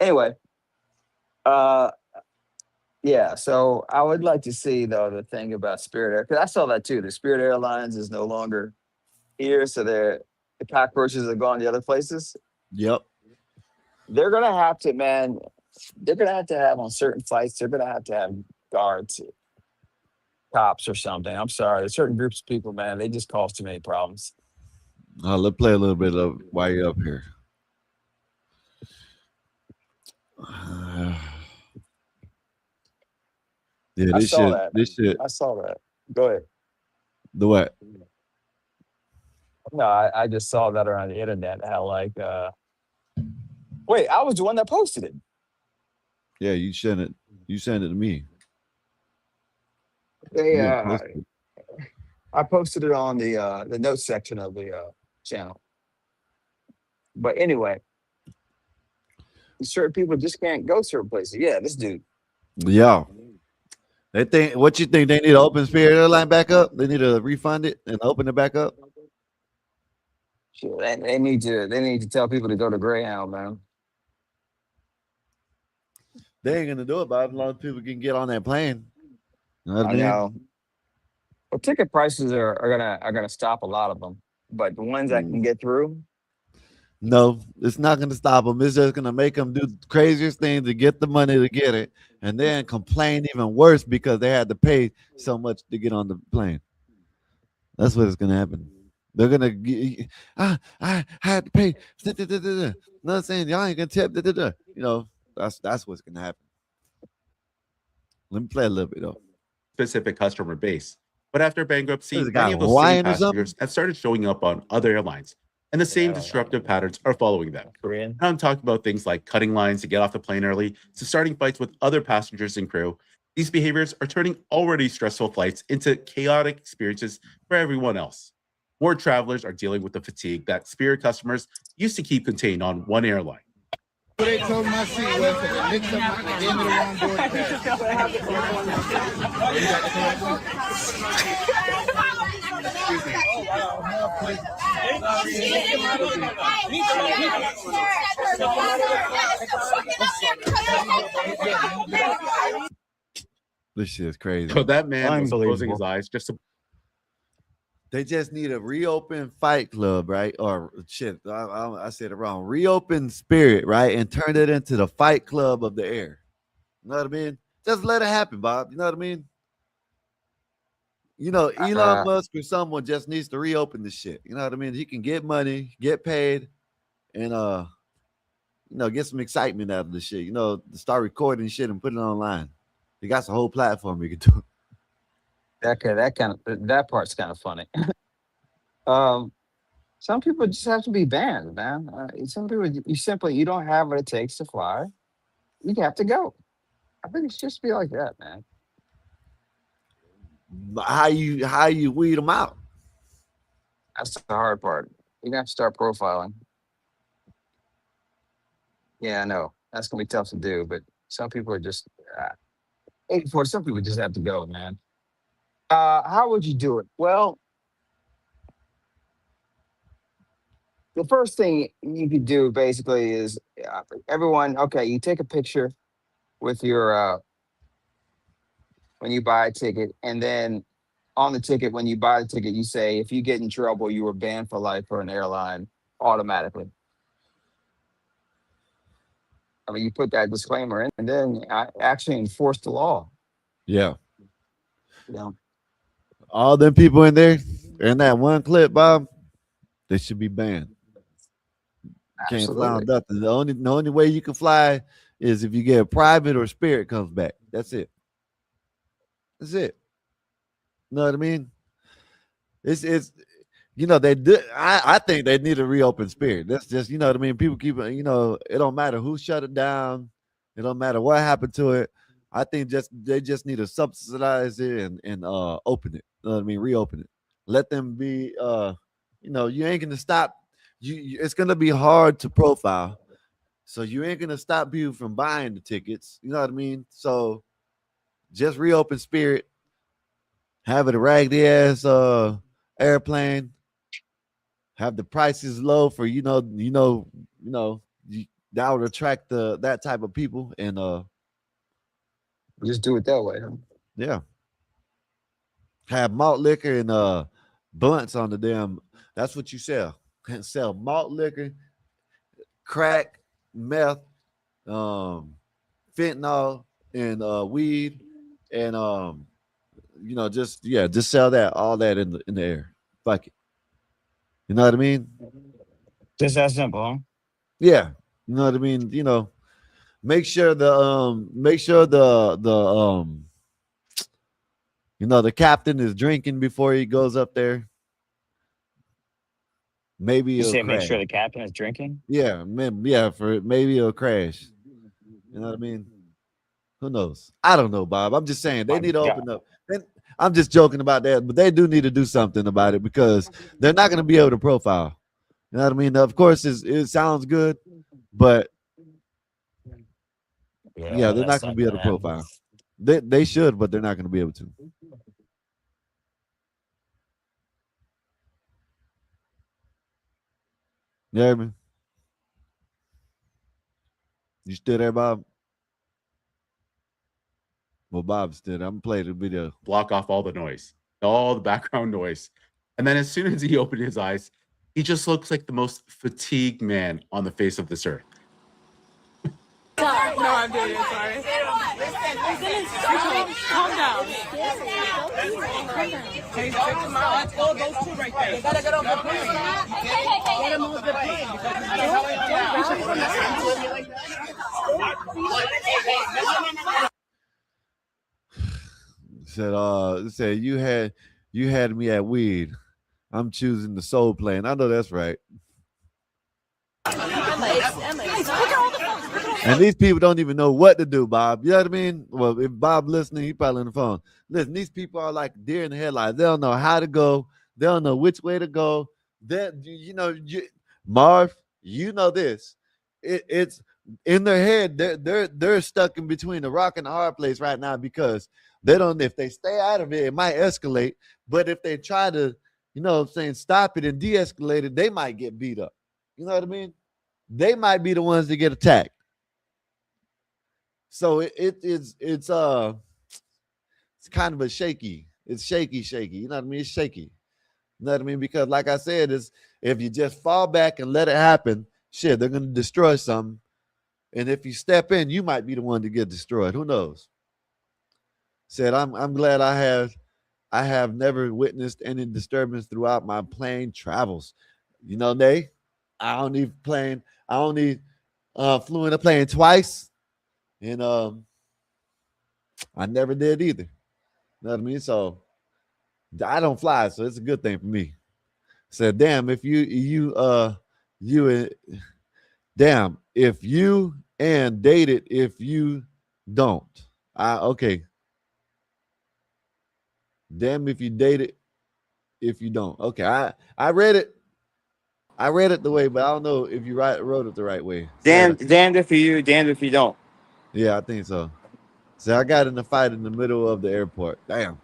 Anyway, yeah, so I would like to see though the thing about Spirit Air, because I saw that too. The Spirit Airlines is no longer here, so the cockroaches are gone to other places. Yep. They're gonna have to, man. They're gonna have on certain flights. They're gonna have to have guards, cops, or something. I'm sorry, there's certain groups of people, man. They just cause too many problems. Let's play a little bit of while you're up here. Yeah, I this saw shit. that. This shit. I saw that. Go ahead. The what? No, I just saw that around the internet. How wait, I was the one that posted it. Yeah, you sent it. You sent it to me. They, You didn't post it. I posted it on the notes section of the channel. But anyway, certain people just can't go certain places. Yeah, this dude. Yeah. They think. What you think? They need to open Spirit Airline back up. They need to refund it and open it back up. Shit, they need to tell people to go to Greyhound, man. They ain't gonna do it, but a lot of people can get on that plane. You know what I I mean? know. Well, ticket prices are gonna stop a lot of them, but the ones that can get through, No, it's not gonna stop them. It's just gonna make them do the craziest things to get the money to get it, and then complain even worse because they had to pay so much to get on the plane. That's what is gonna happen. They're gonna get, I had to pay. Not saying y'all ain't gonna tip. You know, that's what's gonna happen. Let me play a little bit though. Specific customer base. But after bankruptcy, Is the guy many of those Hawaiian same or something? passengers have started showing up on other airlines, and the same disruptive patterns are following them. Korean. And I'm talking about things like cutting lines to get off the plane early, to starting fights with other passengers and crew. These behaviors are turning already stressful flights into chaotic experiences for everyone else. More travelers are dealing with the fatigue that Spirit customers used to keep contained on one airline. They told my seat was because they mixed up my gave me the wrong board This shit is crazy. So that man was closing Unbelievable. his eyes just to They just need a reopen Fight Club, right? Or shit, I said it wrong. Reopen Spirit, right? And turn it into the Fight Club of the air. You know what I mean? Just let it happen, Bob. You know what I mean? You know, Elon Musk or someone just needs to reopen this shit. You know what I mean? He can get money, get paid, and get some excitement out of the shit. You know, start recording shit and put it online. He got the whole platform you can do. That part's kind of funny. Some people just have to be banned, man. Some people you don't have what it takes to fly. You have to go. I think it should just be like that, man. How you weed them out? That's the hard part. You're gonna have to start profiling. Yeah, I know. That's gonna be tough to do, but some people are just 84. Some people just have to go, man. How would you do it? Well, the first thing you could do basically is everyone. Okay, you take a picture with your when you buy a ticket, and then on the ticket, when you buy the ticket, you say if you get in trouble, you were banned for life for an airline automatically. I mean, you put that disclaimer in, and then actually enforce the law. Yeah. You know, all them people in there in that one clip, Bob, they should be banned. You can't fly on nothing. The only way you can fly is if you get a private or Spirit comes back. That's it. That's it. You know what I mean? It's they do. I think they need to reopen Spirit. That's just what I mean. People keep it. It don't matter who shut it down. It don't matter what happened to it. I think they just need to subsidize it and open it. You know what I mean? Reopen it. Let them be. You ain't gonna stop. It's gonna be hard to profile, so you ain't gonna stop people from buying the tickets. You know what I mean? So just reopen Spirit. Have it a raggedy ass airplane. Have the prices low for that would attract that type of people and just do it that way. Huh? Yeah. Have malt liquor and blunts on the damn. That's what you sell. Sell malt liquor, crack, meth, fentanyl, and weed, and just sell that, all that in the air. Fuck it. You know what I mean? Just that simple, huh? Yeah. You know what I mean? Make sure the captain is drinking before he goes up there. Maybe you say crash. Make sure the captain is drinking. Yeah, maybe it'll crash. You know what I mean? Who knows? I don't know, Bob. I'm just saying they need to open up. I'm just joking about that, but they do need to do something about it because they're not going to be able to profile. You know what I mean? Of course, it sounds good, but they're not going to be able to profile. They should, but they're not going to be able to. You hear me? You still there, Bob? Well, Bob's still there. I'm going to play the video. Block off all the noise, all the background noise. And then as soon as he opened his eyes, he just looks like the most fatigued man on the face of this earth. Sorry. No, I'm doing it. Sorry. Calm down. Hey, those two right there. You gotta get off the plane. Get him off the plane. Said you had me at weed. I'm choosing the soul plane. I know that's right. And these people don't even know what to do, Bob. You know what I mean? Well, if Bob listening, he probably on the phone. Listen, these people are like deer in the headlights. They don't know how to go. They don't know which way to go. Marv, you know this. It's in their head. They're stuck in between a rock and a hard place right now because they don't. If they stay out of it, it might escalate. But if they try to, stop it and de-escalate it, they might get beat up. You know what I mean? They might be the ones that get attacked. So it's kind of a shaky. It's shaky. You know what I mean? It's shaky. You know what I mean? Because like I said, is if you just fall back and let it happen, shit, they're gonna destroy something. And if you step in, you might be the one to get destroyed. Who knows? Said I'm glad I have never witnessed any disturbance throughout my plane travels. You know, I only flew in a plane twice, and I never did either. You know what I mean? So I don't fly, so it's a good thing for me. Said, damn, if damn, if you and date it, if you don't. Okay. Damn, if you date it, if you don't. Okay, I read it. I read it the way, but I don't know if you wrote it the right way. Damned if you, damned if you don't. Yeah, I think so. So I got in a fight in the middle of the airport. Damn.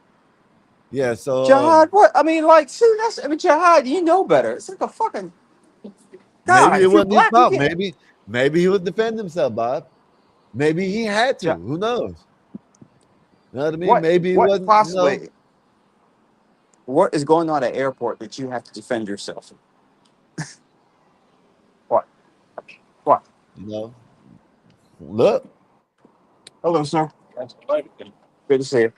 Yeah, so Jihad, what? I mean, like, see, Jihad, you know better. It's like a fucking God. maybe it If you're wasn't his black, you fault. can't. Maybe he was defending himself, Bob. Maybe he had to. Ja- Who knows? You know what I mean? Maybe it What wasn't, possibly? What is going on at airport that you have to defend yourself? What? What? Look. Hello, sir. Good to see you.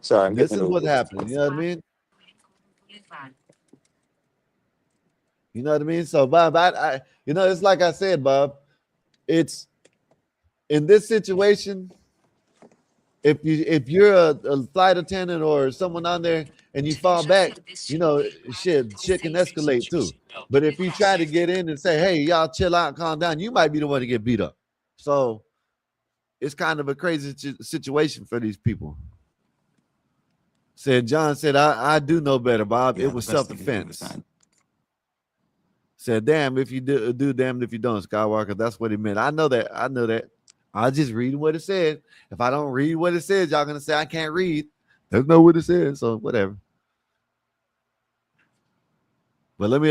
Sorry, I'm This getting is what happened. You know what I mean? You know what I mean? So, Bob, I it's like I said, Bob. It's in this situation. If you're a flight attendant or someone on there and you fall back, shit can escalate too. But if you try to get in and say, "Hey, y'all, chill out, calm down," you might be the one to get beat up. So it's kind of a crazy situation for these people. John said, I do know better, Bob. Yeah, it was the best thing to do self-defense. is not- Said, damn, if you do, damned if you don't, Skywalker. That's what he meant. I know that. I just read what it said. If I don't read what it says, y'all gonna say I can't read. There's no what it says, so whatever. But let me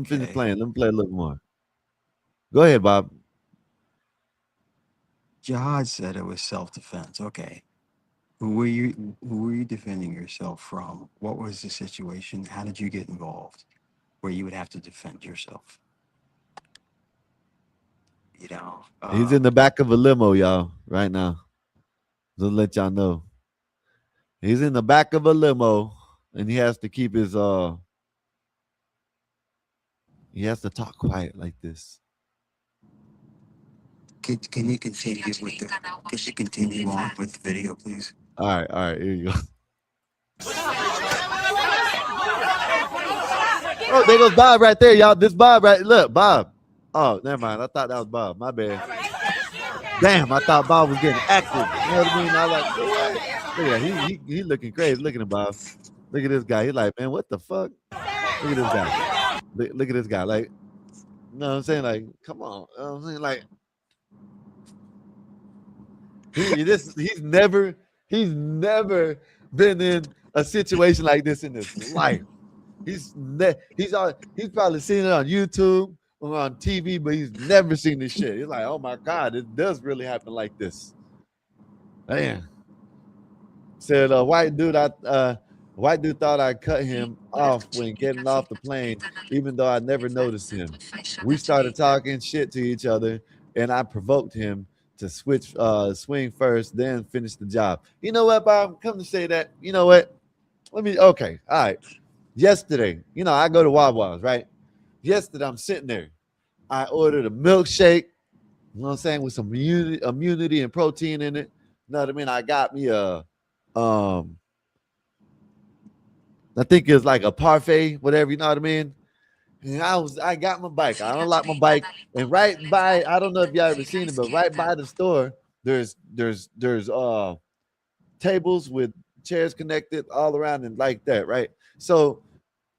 finish okay. playing. Let me play a little more. Go ahead, Bob. Jihad said it was self-defense. Okay. Who were you defending yourself from? What was the situation? How did you get involved where you would have to defend yourself? He's in the back of a limo, y'all, right now. Just let y'all know. He's in the back of a limo, and he has to keep his he has to talk quiet like this. Can you continue on with the video, please? All right, here you go. Oh, there goes Bob right there, y'all. This Bob right, look, Bob. Oh, never mind. I thought that was Bob. My bad. Damn, I thought Bob was getting active. You know what I mean? I was like, what? Look at that. He looking crazy. Looking at Bob. Look at this guy. He's like, man, what the fuck? Look at this guy. Look at this guy. Like, you know what I'm saying? Like, come on. You know what I'm saying? Like, he's never been in a situation like this in his life. He's probably seen it on YouTube or on TV, but he's never seen this shit. He's like, oh my God, it does really happen like this. Man. Said white dude thought I cut him off when getting off the plane, even though I never noticed him. We started talking shit to each other, and I provoked him to swing first, then finish the job. You know what, Bob? Come to say that. You know what? Okay. All right. Yesterday, I go to Wawa's, right? Yesterday, I'm sitting there. I ordered a milkshake, you know what I'm saying, with some immunity and protein in it. You know what I mean? I got me I think it's like a parfait, whatever, you know what I mean? And I got my bike. I unlocked my bike, and right by, I don't know if y'all ever seen it, but right by the store, there's tables with chairs connected all around and like that, right? So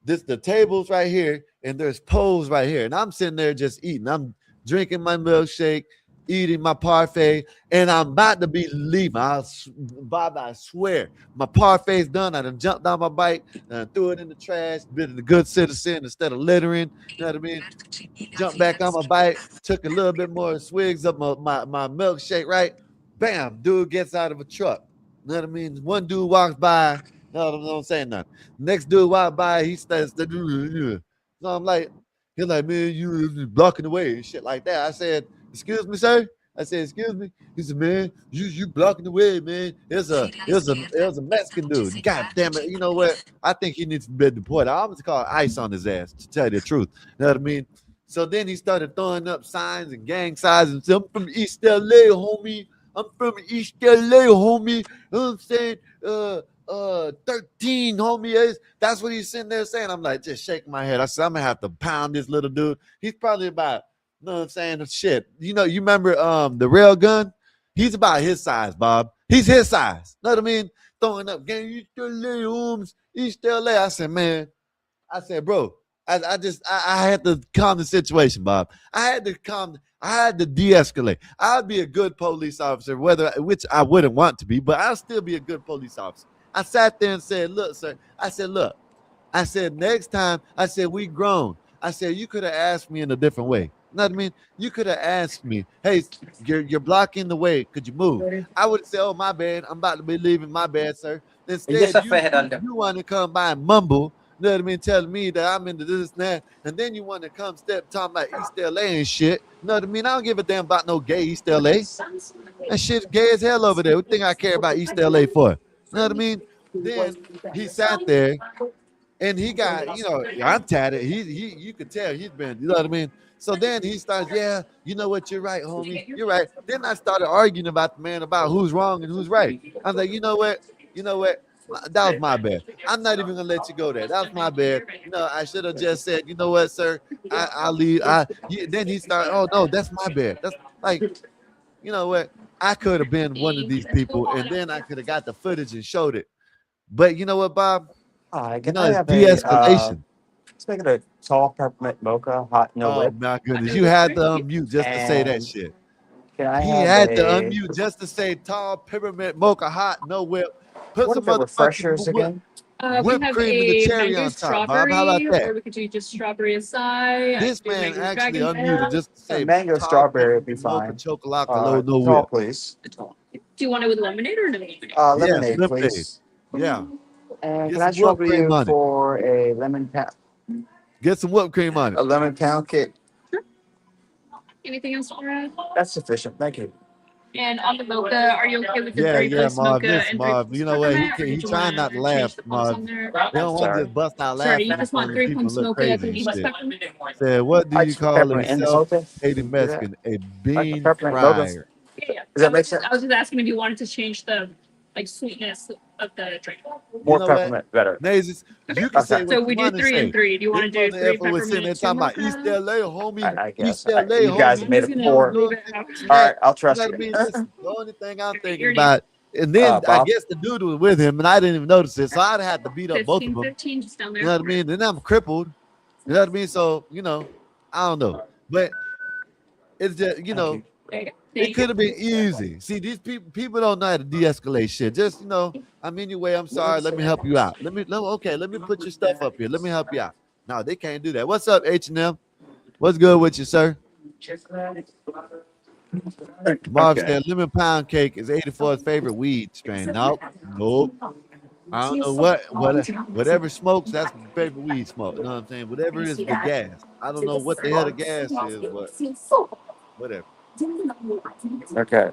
the tables right here, and there's poles right here, and I'm sitting there just eating. I'm drinking my milkshake, eating my parfait, and I'm about to be leaving. Bob, I swear, my parfait's done. I done jumped on my bike and threw it in the trash, been a good citizen instead of littering. You know what I mean? Jumped back on my bike, took a little bit more swigs of my milkshake, right? Bam, dude gets out of a truck. You know what I mean? One dude walks by, No, I'm saying nothing. Next dude walk by, he starts to do. So I'm like, he's like, man, you blocking the way and shit like that. I said, excuse me, sir. I said, excuse me. He said, man, you blocking the way, man. There's a Mexican dude. God damn it. You know what? I think he needs to be deported. I almost call ice on his ass, to tell you the truth. You know what I mean? So then he started throwing up signs and gang signs and said, I'm from East LA, homie. I'm from East LA, homie. You know what I'm saying? 13, homie. That's what he's sitting there saying. I'm like, just shaking my head. I said, I'm gonna have to pound this little dude. He's probably about, you know what I'm saying? Shit. You remember the rail gun? He's about his size, Bob. He's his size. Know what I mean? Throwing up gang, East LA, homes, East LA. I said, man, bro, I had to calm the situation, Bob. I had to de-escalate. I'd be a good police officer, which I wouldn't want to be, but I'll still be a good police officer. I sat there and said, look, sir. I said, next time, I said, we grown. I said, you could have asked me in a different way. You know what I mean? You could have asked me, hey, you're blocking the way. Could you move? I would say, oh, my bad. I'm about to be leaving. My bad, sir. Instead, you want to come by and mumble. You know what I mean? Telling me that I'm into this and that. And then you want to come talking about East LA and shit. You know what I mean? I don't give a damn about no gay East LA. That shit's gay as hell over there. What thing I care about East LA for? You know what I mean? Then he sat there and he got, I'm tatted. You could tell he's been, you know what I mean? So then he starts, yeah, you know what? You're right, homie. You're right. Then I started arguing about the man about who's wrong and who's right. I was like, you know what? That was my bad. I'm not even gonna let you go there. That was my bad. I should have just said, you know what, sir? I'll leave. Then he started, oh no, that's my bad. That's like, you know what? I could have been one of these people, and then I could have got the footage and showed it. But you know what, Bob? Can No, I it's have de-escalation. let's make it a tall peppermint mocha, hot, no Oh whip. my goodness, you had to unmute just to say that And shit. can I He have had to a unmute just to say tall peppermint mocha, hot, no whip. Put what some are the refreshers motherfucking again? We whipped have cream and the a cherry mango on top, Bob. How about strawberry, that? or we could do just strawberry acai. I This could do man mango actually dragon unmuted fruit. just to say Mango tall strawberry would be peppermint mocha fine. chocolate low no Tall, whip. please. Do you want it with lemonade or no lemonade? Yes, Lemonade, lemonade. please. Yeah. And Get can I some whipped trouble cream you on it. for a lemon pound cake. a lemon pound cake? Anything else for us? That's sufficient. Thank you. And on the mocha, are you okay with the Yeah, three yeah, place Marv. mocha Listen, and three Marv. place You know what? peppermint, or He did you trying want not to to laugh, change the pumps Marv. on there? They don't want to just bust out Sorry, laughing you in just front want of the three people pumps look mocha, crazy three and plus shit. peppermint. Said, what do I you just call peppermint in the mocha. self-hating Mexican? A bean Peppermint mocha. fryer. Yeah. Does that make sense? I was just asking if you wanted to change the sweetness of the drink. You More know what? peppermint, better. Nazes, you can say Okay. what So you we do want to 3 say. and 3. Do you want to This do mother 3 effer was sitting there peppermint, 2 talking about East mocha? LA, homie. I guess. East LA, You guys homie. have made it I'm just before. gonna leave it out. All right, I'll You trust know what I you. mean? Listen, the only thing I'm thinking Your name. about, and then I Bob. guess the dude was with him, and I didn't even notice it, so I'd have to beat up both of 15, them. 15, just down there. You know what I mean? Then I'm crippled. You know what I mean? So, I don't know. But it's just, There you go. it could have been easy. See, these people don't know how to de-escalate shit. Just, I'm in your way. I'm sorry. Let me help you out. Let me put your stuff up here. Let me help you out. No, they can't do that. What's up, H&M? What's good with you, sir? Marv said lemon pound cake is 84's favorite weed strain. Nope. I don't know whatever smokes, that's my favorite weed smoke. You know what I'm saying? Whatever is the gas. I don't know what the hell the gas is, but whatever. Okay.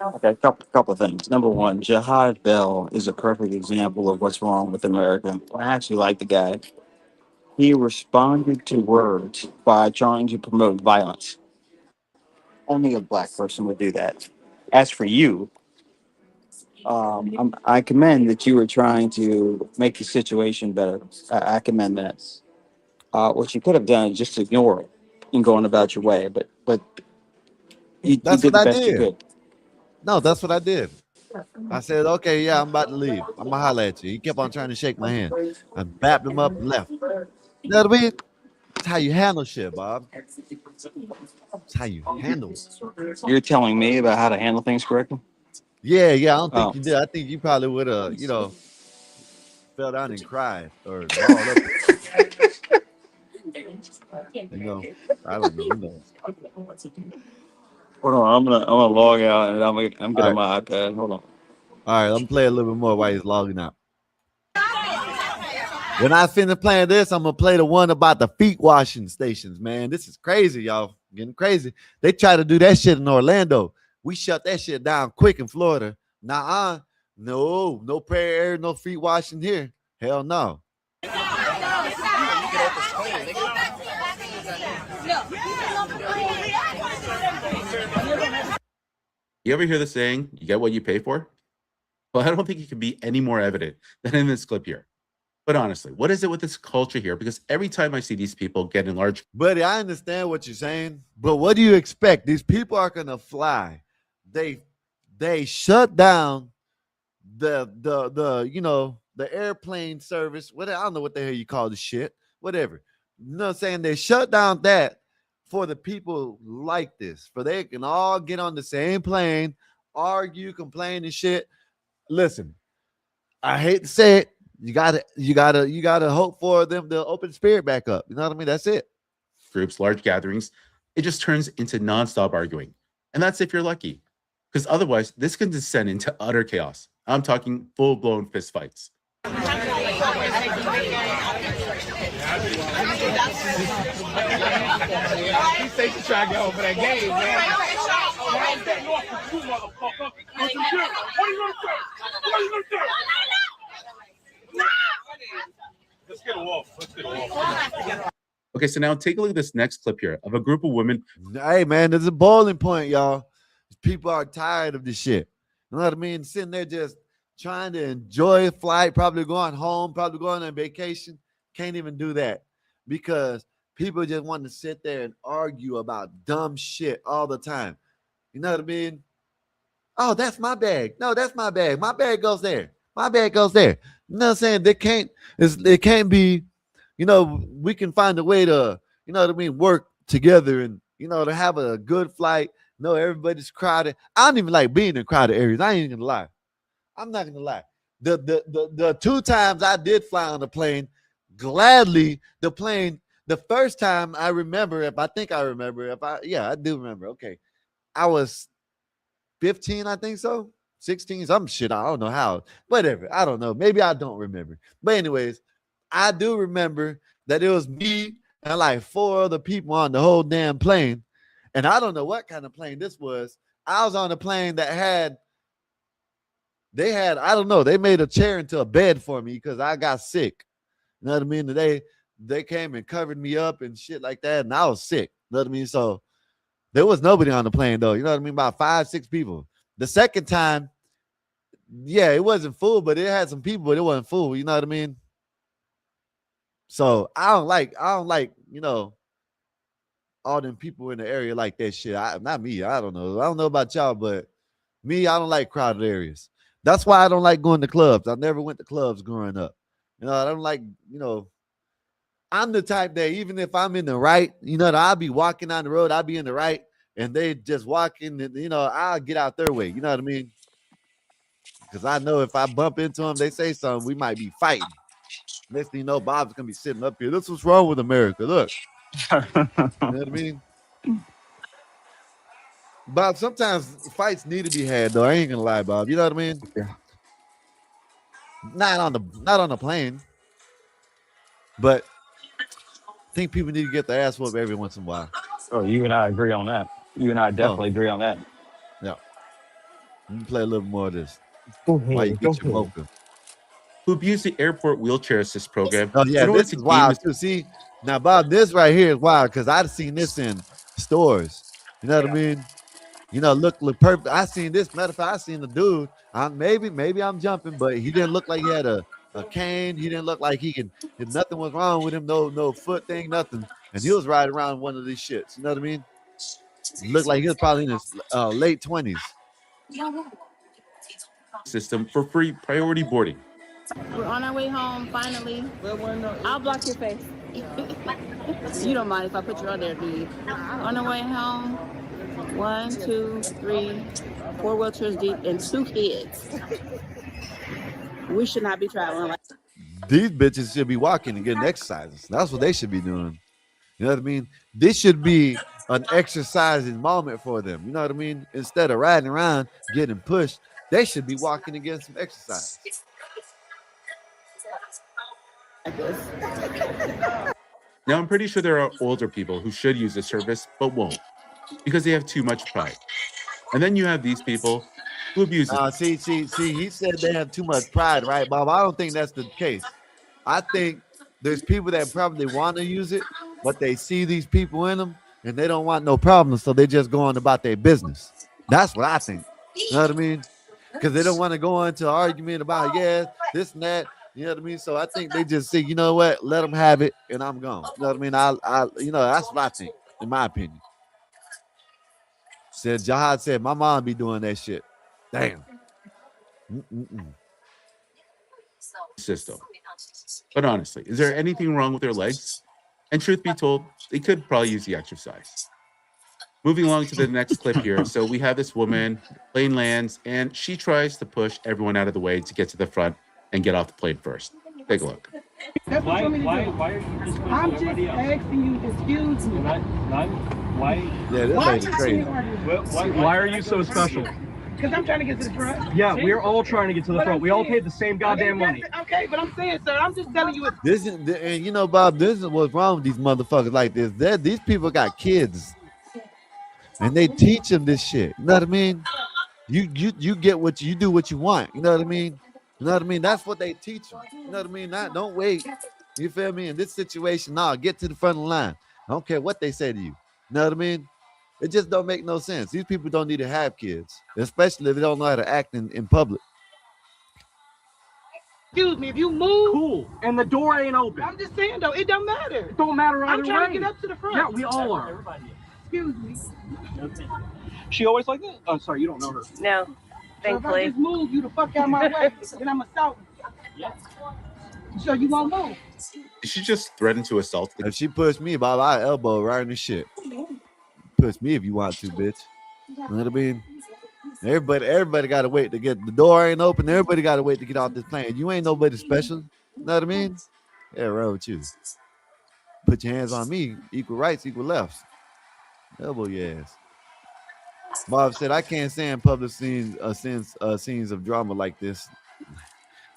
Okay, couple of things. Number one, Jihad Bell is a perfect example of what's wrong with America. I actually like the guy. He responded to words by trying to promote violence. Only a black person would do that. As for you, I commend that you were trying to make the situation better. I commend that. What you could have done is just ignore it and going about your way. But you That's did what the I best you did. could. No, that's what I did. I said, okay, yeah, I'm about to leave. I'm going to holler at you. He kept on trying to shake my hand. I bapped him up and left. You know what I mean? That's how you handle shit, Bob. That's how you handle it. You're telling me about how to handle things correctly? Yeah, I don't think you did. I think you probably would have, fell down and cried or balled up. I don't know. Hold on, I'm gonna log out and I'm getting my iPad. Hold on. All All right, I'm gonna play a little bit more while he's logging out. When I finish playing this, I'm gonna play the one about the feet washing stations, man. This is crazy, y'all. Getting crazy. They try to do that shit in Orlando. We shut that shit down quick in Florida. No prayer, no feet washing here. Hell no. You ever hear the saying, you get what you pay for? Well, I don't think it can be any more evident than in this clip here. But honestly, what is it with this culture here? Because every time I see these people get in large... Buddy, I understand what you're saying, but what do you expect? These people are gonna fly. They shut down the airplane service. I don't know what the hell you call the shit. Whatever. You know what I'm saying? They shut down that for the people like this, for they can all get on the same plane, argue, complain, and shit. Listen, I hate to say it. You gotta hope for them to open spirit back up. You know what I mean? That's it. Groups, large gatherings, it just turns into nonstop arguing. And that's if you're lucky. Because otherwise, this can descend into utter chaos. I'm talking full-blown fist fights. Okay, so now take a look at this next clip here of a group of women. Hey, man, there's a boiling point, y'all. People are tired of this shit. You know what I mean? Sitting there just trying to enjoy a flight, probably going home, probably going on vacation. Can't even do that because people just want to sit there and argue about dumb shit all the time. You know what I mean? Oh, that's my bag. No, that's my bag. My bag goes there. My bag goes there. You know what I'm saying? It can't be, we can find a way to, work together and, to have a good flight. No, everybody's crowded. I don't even like being in crowded areas. I ain't even gonna lie. I'm not gonna lie. The 2 times I did fly on the plane, gladly the first time I remember, I do remember. Okay. I was 15, I think so. 16, some shit. I don't know how. Whatever. I don't know. Maybe I don't remember. But anyways, I do remember that it was me and like 4 other people on the whole damn plane. And I don't know what kind of plane this was. I was on a plane that I don't know, they made a chair into a bed for me because I got sick. You know what I mean? They came and covered me up and shit like that, and I was sick. You know what I mean? So there was nobody on the plane though. You know what I mean? About 5, 6 people. The second time, yeah, it wasn't full, but it had some people, but it wasn't full. You know what I mean? So I don't like, all them people in the area like that shit. Not me. I don't know. I don't know about y'all, but me, I don't like crowded areas. That's why I don't like going to clubs. I never went to clubs growing up. I don't like, I'm the type that even if I'm in the right, I'll be walking down the road, I'll be in the right, and they just walking, and, I'll get out their way. You know what I mean? Because I know if I bump into them, they say something, we might be fighting. Next thing you know, Bob's going to be sitting up here. This is what's wrong with America. Look. You know what I mean? Bob, sometimes fights need to be had, though. I ain't gonna lie, Bob. You know what I mean? Yeah. Not on the plane. But I think people need to get their ass whooped every once in a while. Oh, you and I agree on that. You and I definitely agree on that. Yeah. Let me play a little more of this. Go While you ahead. get your mocha. Who abused the airport wheelchair assist program. Oh, yeah, this is wild, too. See, now, Bob, this right here is wild because I've seen this in stores. You know what I mean? Look perfect. I seen this. Matter of fact, I seen the dude. Maybe I'm jumping, but he didn't look like he had a cane. He didn't look like nothing was wrong with him. No foot thing, nothing. And he was riding around one of these shits. You know what I mean? He looked like he was probably in his late 20s. System for free priority boarding. We're on our way home, finally. I'll block your face. You don't mind if I put you on there, do you? On our way home, 1, 2, 3, 4 wheelchairs deep and 2 kids. We should not be traveling like These bitches should be walking and getting exercises. That's what they should be doing. You know what I mean? This should be an exercising moment for them. You know what I mean? Instead of riding around, getting pushed, They should be walking and getting some exercise. Now, I'm pretty sure there are older people who should use the service but won't because they have too much pride. And then you have these people who abuse it. See, he said they have too much pride, right, Bob? I don't think that's the case. I think there's people that probably want to use it, but they see these people in them and they don't want no problems, so they just go on about their business. That's what I think. You know what I mean? Because they don't want to go into an argument about, this and that. You know what I mean? So I think they just say, you know what, let them have it, and I'm gone. You know what I mean? That's what I think, in my opinion. Jihad said, my mom be doing that shit. Damn. System. But honestly, is there anything wrong with their legs? And truth be told, they could probably use the exercise. Moving along to the next clip here. So we have this woman, plane lands, and she tries to push everyone out of the way to get to the front and get off the plane first. Take a look. Why are you just I'm just asking you, excuse me. Why? Yeah, this lady's crazy. Why are you so special? Because I'm trying to get to the front. Yeah, we're all trying to get to the front. We all paid the same goddamn money. Okay, but I'm saying, sir, I'm just telling you. This is, and you know, Bob, this is what's wrong with these motherfuckers like this. These people got kids, and they teach them this shit. You know what I mean? You get what you do, what you want. You know what I mean? You know what I mean? That's what they teach them. You know what I mean? Don't wait. You feel me? In this situation, get to the front of the line. I don't care what they say to you. You know what I mean? It just don't make no sense. These people don't need to have kids, especially if they don't know how to act in public. Excuse me, if you move, cool, and the door ain't open. I'm just saying though, it don't matter. It don't matter either way. I'm trying to get up to the front. Yeah, we all are. Everybody. Excuse me. She always like that? Oh, sorry, you don't know her. No, thankfully. So if I just move you the fuck out of my way, then I'm assaulting. Yeah. So you won't move. Did she just threaten to assault? If she pushed me, Bob, I elbow right in the shit. Push me if you want to, bitch. You know what I mean? Everybody got to wait to get the door ain't open. Everybody got to wait to get off this plane. You ain't nobody special. You know what I mean? Yeah, right with you. Put your hands on me. Equal rights, equal lefts. Elbow your ass. Bob said, I can't stand public scenes of drama like this.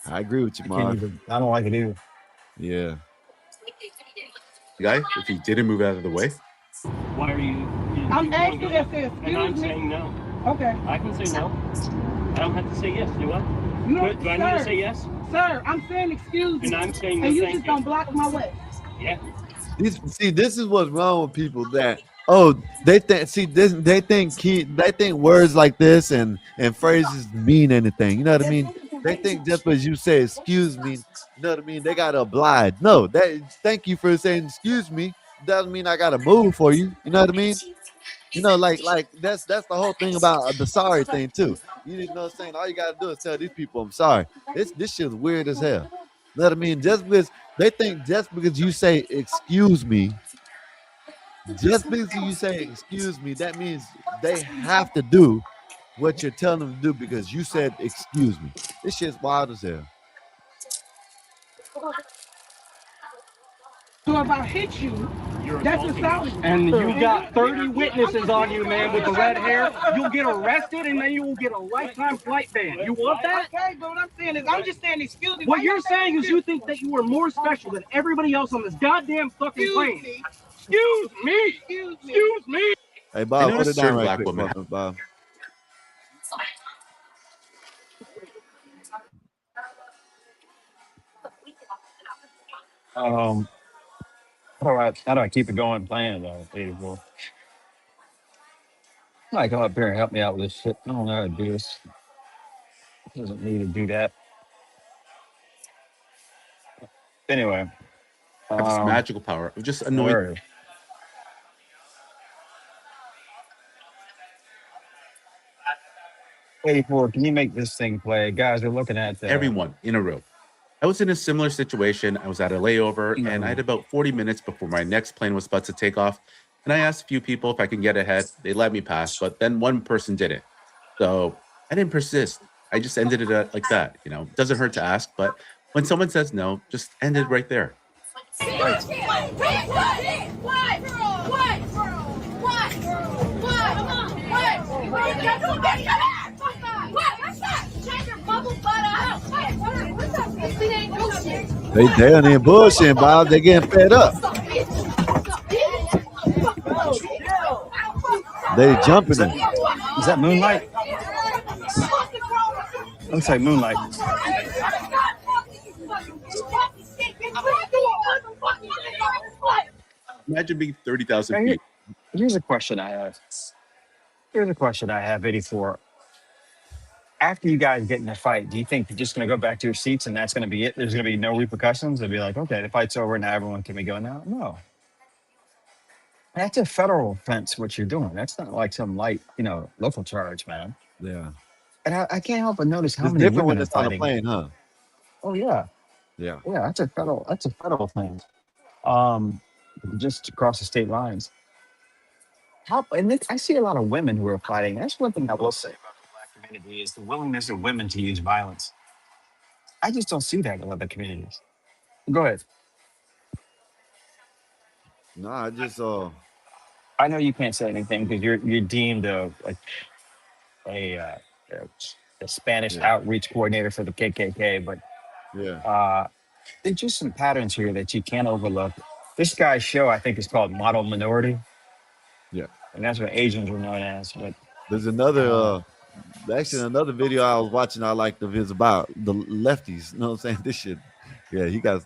I agree with you, Marv. I don't like it either. Yeah. Guy, if he didn't move out of the way. Why are you? I'm asking that says, excuse me. And I'm saying no. Okay. I can say no. I don't have to say yes, do I? You don't, do I need to say yes? Sir, I'm saying excuse me. And I'm saying the same thing. And you just don't block my way. Yeah. This is what's wrong with people that they think words like this and phrases mean anything. You know what I mean? They think just because you say excuse me, you know what I mean? They gotta oblige. No, thank you for saying excuse me. Doesn't mean I gotta move for you. You know what I mean? You know, like that's the whole thing about the sorry thing too. You know what I'm saying? All you gotta do is tell these people I'm sorry. This shit's weird as hell. You know what I mean? Just because they think just because you say excuse me, that means they have to do what you're telling them to do because you said excuse me. This shit's wild as hell. So if I hit you, that's assault. And you got 30 witnesses on you, man, with the red hair. You'll get arrested and then you will get a lifetime flight ban. You want that? Okay, but what I'm saying is, I'm just saying excuse me. What you're saying is you think that you are more special than everybody else on this goddamn fucking plane. Excuse me. Excuse me. Hey, Bob, put it down right quick, Bob. How do I keep it going playing though? 84. Like, come up here and help me out with this shit. I don't know how to do this. Doesn't need to do that. Anyway, Have this magical power of just annoying. 84, can you make this thing play? Guys, we're looking at everyone in a row. I was in a similar situation. I was at a layover and I had about 40 minutes before my next plane was about to take off. And I asked a few people if I can get ahead. They let me pass, but then one person didn't. So I didn't persist. I just ended it like that. You know, it doesn't hurt to ask, but when someone says no, just end it right there. What? They on there bullshitting, Bob. They getting fed up. They jumping it. Is that Moonlight? Looks like Moonlight. Imagine being 30,000 Hey, feet. here's a question I have. Here's a question I have, 84. After you guys get in a fight, do you think you're just going to go back to your seats and that's going to be it? There's going to be no repercussions? They'll be like, okay, the fight's over. Now everyone can we go now? No. That's a federal offense, what you're doing. That's not like some light, local charge, man. Yeah. And I can't help but notice how It's many different women when are it's on a fighting. plane, huh? Oh, yeah. Yeah. Yeah, that's a federal thing. Just across the state lines. I see a lot of women who are fighting. That's one thing I will say about the Black community is the willingness of women to use violence. I just don't see that in other communities. Go ahead. No, I just I know you can't say anything because you're deemed a Spanish yeah. outreach coordinator for the KKK, but Yeah. there's just some patterns here that you can't overlook. This guy's show, I think, is called Model Minority, Yeah. and that's what Asians are known as. But There's another actually another video I was watching I liked of his about the lefties. You know what I'm saying? This shit. Yeah, he got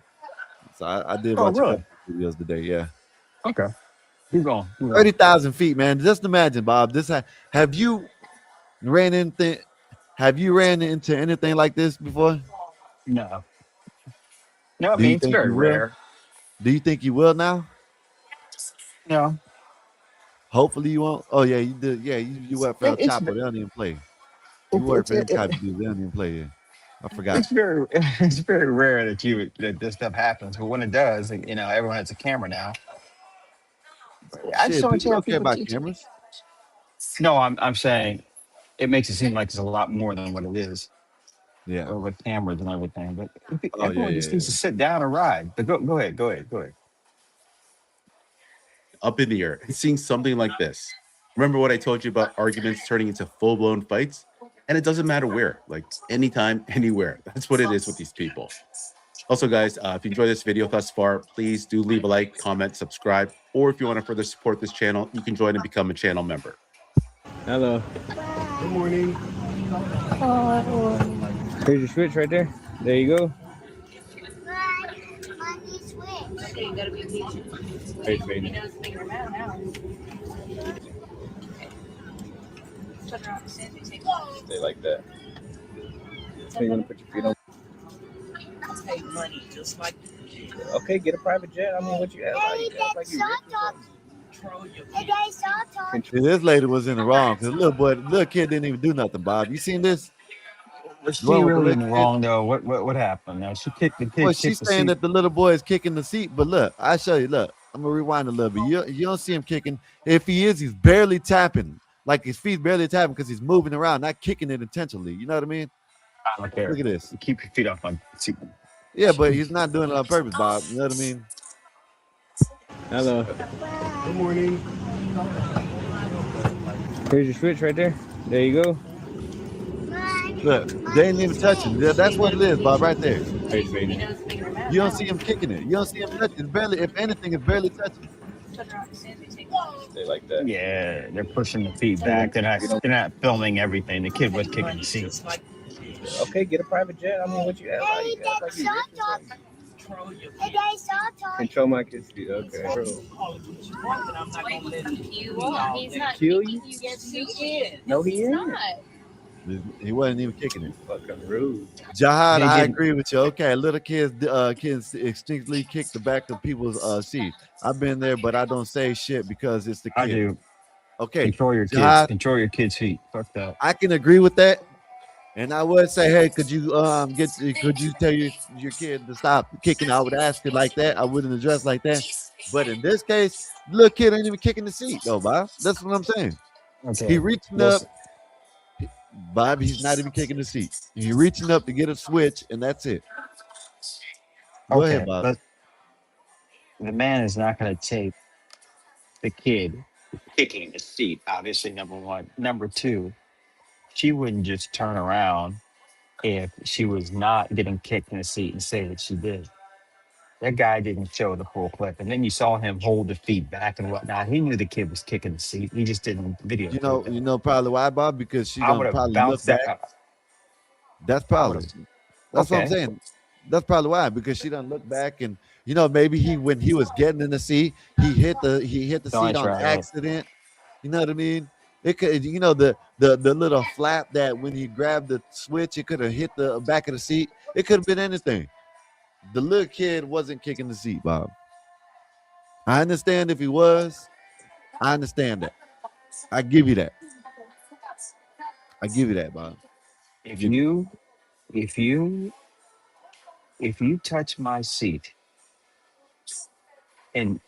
so I did oh, watch a really? couple videos today. Yeah. Okay, keep going. 30,000 feet, man. Just imagine, Bob. Have you ran into anything like this before? No, I Do mean you it's think very you will? rare. Do you think you will now? No, Hopefully you won't. Oh yeah, you did. Yeah, you work for El it's Chapo. They don't even play. You work for them type of dudes. They don't even play. Yeah. I forgot. it's very rare that this stuff happens, but when it does, everyone has a camera now. I just Shit, don't people don't care people about teach. cameras. No, I'm saying it makes it seem like it's a lot more than what it is. Yeah. With cameras and everything, but Oh everyone just needs to sit down and ride. But go ahead. Up in the air and seeing something like this. Remember what I told you about arguments turning into full-blown fights? And it doesn't matter where, like anytime, anywhere. That's what it is with these people. Also, guys, if you enjoyed this video thus far, please do leave a like, comment, subscribe, or if you want to further support this channel, you can join and become a channel member. Hello. Good morning. Here's your switch right there. There you go. Wait, baby. Stay like that. So you want to put your feet on? Take money, just like. Okay, get a private jet. I mean, what you act like you See, this lady was in the wrong because little kid didn't even do nothing. Bob, you seen this? Was she really in the wrong though? What happened? Now she kicked the kid. Well, she's saying that the little boy is kicking the seat, but look, I show you. Look, I'm gonna rewind a little bit. You don't see him kicking. If he is, he's barely tapping, like his feet barely tapping because he's moving around, not kicking it intentionally. You know what I mean? I don't care. Look at this. Keep your feet off my seat. Yeah, but he's not doing it on purpose, Bob. You know what I mean? Hello. Good morning. Here's your switch right there. There you go. Look, they ain't even touching. That's what it is, Bob, right there. Wait, baby. You don't see him kicking it. You don't see him touching. It's barely, if anything, it's barely touching. Stay like that. Yeah, they're pushing the feet back. They're not filming everything. The kid was kicking the seat. Okay, get a private jet. I mean, what you act like you control my kid's feet. Okay. Kill you? No, he ain't. He wasn't even kicking it. Fucking rude. Jihad, I agree with you. Okay, little kids instinctively kick the back of people's seat. I've been there, but I don't say shit because it's the kid. I do. Okay, Control your kids. Jihad, Control your kids' feet. Fuck that. I can agree with that. And I would say, hey, could you tell your kid to stop kicking? I would ask it like that. I wouldn't address like that. But in this case, the little kid ain't even kicking the seat, though, Bob. That's what I'm saying. Okay. He reaching up, Bob. He's not even kicking the seat. He's reaching up to get a switch, and that's it. Go ahead, Bob. But the man is not going to take the kid kicking the seat. Obviously, number one. Number two, she wouldn't just turn around if she was not getting kicked in the seat and say that she did. That guy didn't show the full clip, and then you saw him hold the feet back and whatnot. He knew the kid was kicking the seat. He just didn't videotape that. You know probably why, Bob? Because she I don't would have probably look bounced that. back. That's I probably. would've- That's what I'm Okay. saying. That's probably why, because she doesn't look back, and maybe when he was getting in the seat, he hit the Don't seat on try it. accident. You know what I mean? It could, the little flap that when he grabbed the switch, it could have hit the back of the seat. It could have been anything. The little kid wasn't kicking the seat, Bob. I understand if he was. I understand that. I give you that. I give you that, Bob. If you touch my seat and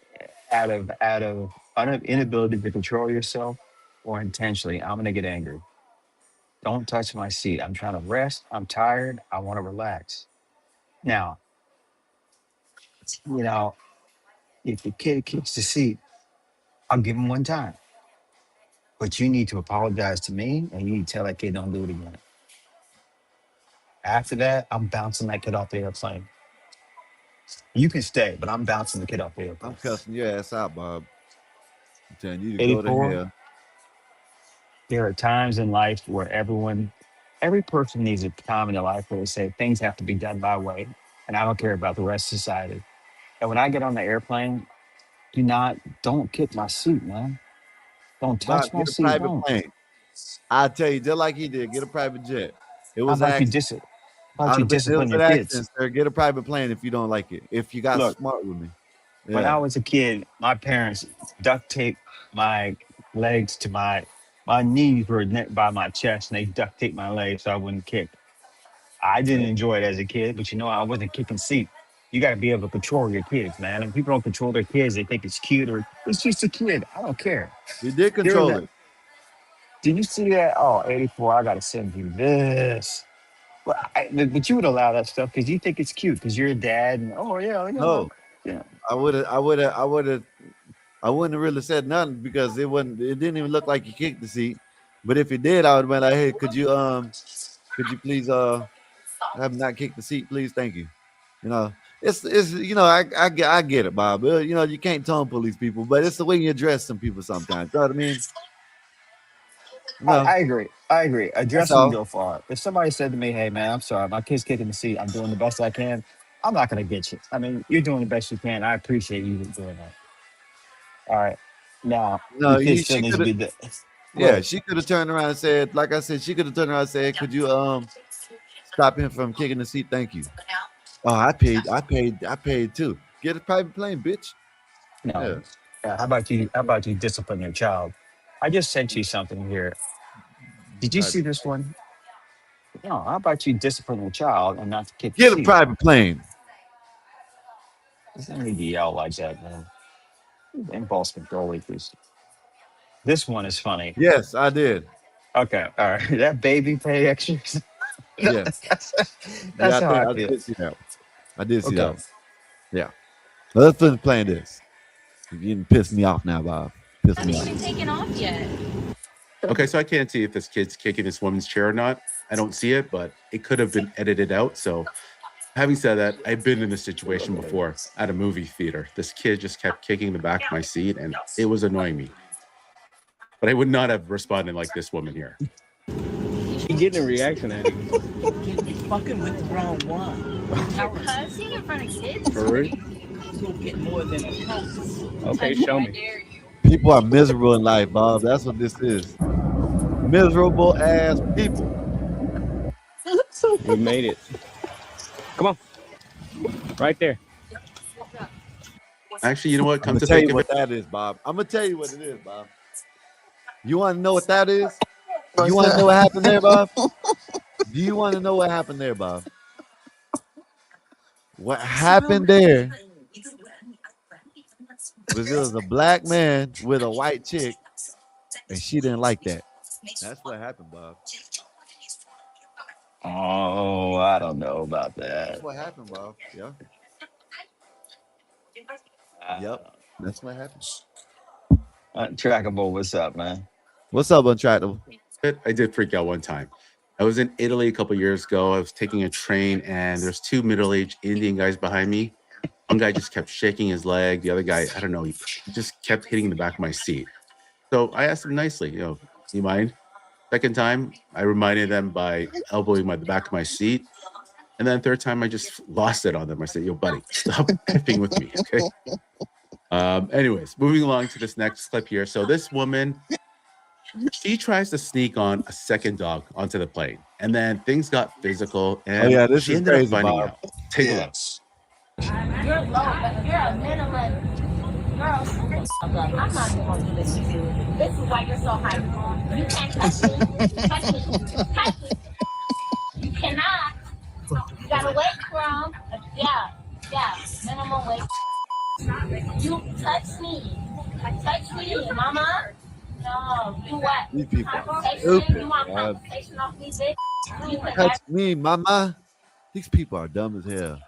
out of inability to control yourself or intentionally, I'm gonna get angry. Don't touch my seat. I'm trying to rest. I'm tired. I want to relax. Now, if the kid kicks the seat, I'll give him one time. But you need to apologize to me and you need to tell that kid don't do it again. After that, I'm bouncing that kid off the airplane. You can stay, but I'm bouncing the kid off the airplane. I'm cussing your ass out, Bob. I'm telling you to go to 84. hell. There are times in life where every person needs a time in their life where they say things have to be done my way, and I don't care about the rest of society. And when I get on the airplane, don't kick my seat, man. Don't Bob, touch my get a seat. private Don't. plane. I tell you, just like he did, get a private jet. It How was about you accident. discipline It your was an kids? accident, sir. Get a private plane if you don't like it. If you got Look, smart with me. when I was a kid, my parents duct taped my legs to my knees were by my chest, and they duct taped my legs so I wouldn't kick. I didn't enjoy it as a kid, but I wasn't kicking seat. You got to be able to control your kids, man. And people don't control their kids. They think it's cute or it's just a kid. I don't care. He did control it. Did you see that? Oh, 84, I got to send you this. But you would allow that stuff because you think it's cute because you're a dad. And, No, yeah. I wouldn't have really said nothing because it didn't even look like he kicked the seat. But if he did, I would have been like, hey, could you please have him not kick the seat, please? Thank you. It's I get it, Bob. You can't tone police people, but it's the way you address some people sometimes. You know what I mean? No, I agree. Addressing all. you go far. If somebody said to me, hey, man, I'm sorry, my kid's kicking the seat. I'm doing the best I can. I'm not going to get you. I mean, you're doing the best you can. I appreciate you doing that. All right. Now, No, your kid she still needs to coulda- be there. Yeah, she could have turned around and said, like I said, she could have turned around and said, could you stop him from kicking the seat? Thank you. Oh, I paid too. Get a private plane, bitch. No. Yeah, how about you discipline your child? I just sent you something here. Did you see this one? No, how about you discipline your child and not to kick the Get a seat? private plane. Doesn't need to yell like that, man. Impulse control issues. This one is funny. Yes, I did. Okay, all right. That baby pay extras. Yes. That's how I I feel. did see that. I did see Okay. that. Yeah. Let's finish playing this. You're getting pissed me off now, Bob. Piss me off. Taken off yet? Okay, so I can't see if this kid's kicking this woman's chair or not. I don't see it, but it could have been edited out. So, having said that, I've been in this situation before at a movie theater. This kid just kept kicking the back of my seat, and it was annoying me. But I would not have responded like this woman here. You getting a reaction out of you. Fucking with the wrong one. Our cussing in front of kids? For real? You'll get more than a cuss. Okay, show me. People are miserable in life, Bob. That's what this is. Miserable ass people. We made it. Come on. Right there. Actually, you know what? I'm Come gonna to tell think you of what it, that is, Bob. I'm gonna tell you what it is, Bob. You want to know what that is? You want to know what happened there, Bob? Do you want to know what happened there, Bob? What happened there was it was a black man with a white chick, and she didn't like that. That's what happened, Bob. Oh, I don't know about That's that. what happened, Bob. Yeah. Yep. That's what happened. Trackable, what's up, man? What's up, Untractable? I did freak out one time. I was in Italy a couple years ago. I was taking a train, and there's two middle-aged Indian guys behind me. One guy just kept shaking his leg. The other guy, I don't know, he just kept hitting the back of my seat. So I asked him nicely, do you mind? Second time, I reminded them by elbowing the back of my seat. And then third time, I just lost it on them. I said, yo, buddy, stop effing with me, okay? Anyways, moving along to this next clip here. So this woman, she tries to sneak on a second dog onto the plane. And then things got physical. And this she is ended crazy, up finding Bob. out. Take a look. You're low, but you're a minimalist. Girl, I'm not even gonna do this to you. This is why you're so hyper. You can't touch me. Touch me. Touch me. You cannot. You gotta wait from. Yeah. Minimum weight. You touch me. Touch me, mama. No, you what? These people are Conversation? stupid. You want God. conversation off me, bitch? You put Touch that- me, mama. These people are dumb as hell.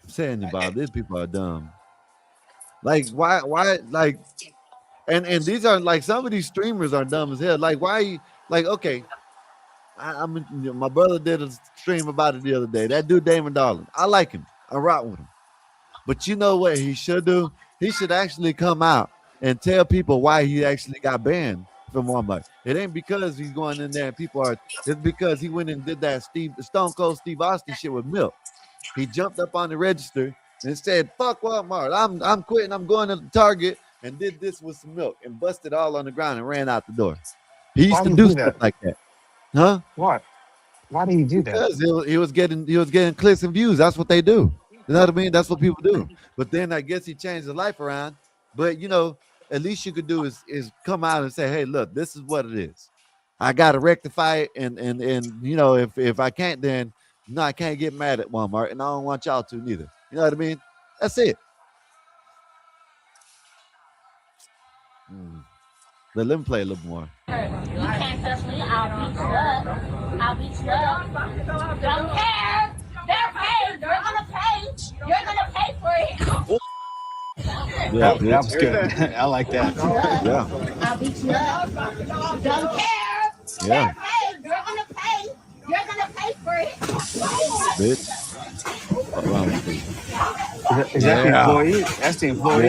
I'm saying you, Bob, these people are dumb. Like, why, like, and these are like some of these streamers are dumb as hell. Like, why, like, okay, my brother did a stream about it the other day. That dude, Damon Darling, I like him. I rock with him. But you know what he should do? He should actually come out and tell people why he actually got banned from Walmart. It ain't because he's going in there and people are. It's because he went and did that Stone Cold Steve Austin shit with Milk. He jumped up on the register and said, "Fuck Walmart. I'm quitting. I'm going to Target," and did this with some milk and busted all on the ground and ran out the door. He used to do stuff like that, huh? What? Why did he do that? Because he was getting clicks and views. That's what they do. You know what I mean? That's what people do. But then I guess he changed his life around. But at least you could do is come out and say, "Hey, look, this is what it is. I gotta rectify it." And if I can't, then no, I can't get mad at Walmart, and I don't want y'all to neither. You know what I mean? That's it. Let me play a little more. You can't touch me. I'll beat you up. Don't care. They're paid. You're gonna pay. You're gonna pay for it. Yeah, that was good. I like that. Yeah. I'll beat you up. Don't care. Yeah. They're paid. You're gonna pay. You're gonna pay for it. Bitch. What's wrong with you? Is that the employee? That's the employee.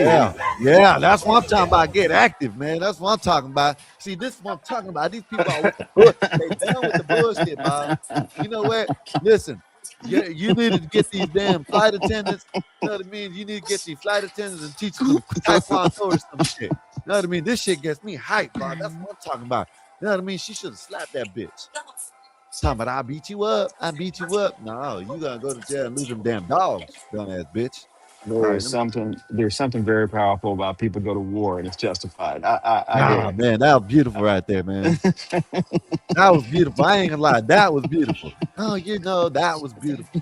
Yeah, that's what I'm talking about. Get active, man. That's what I'm talking about. See, this is what I'm talking about. These people are with the bullshit. They done with the bullshit, Bob. You know what? Listen, you need to get these damn flight attendants. You know what I mean? You need to get these flight attendants and teach them taekwondo or some shit. You know what I mean? This shit gets me hyped, Bob. That's what I'm talking about. You know what I mean? She should have slapped that bitch. Talking about, I beat you up. No, you gotta go to jail and lose them damn dogs, dumbass bitch. There's something very powerful about people go to war and it's justified. Oh man, that was beautiful right there, man. That was beautiful. I ain't gonna lie, that was beautiful. Oh, that was beautiful.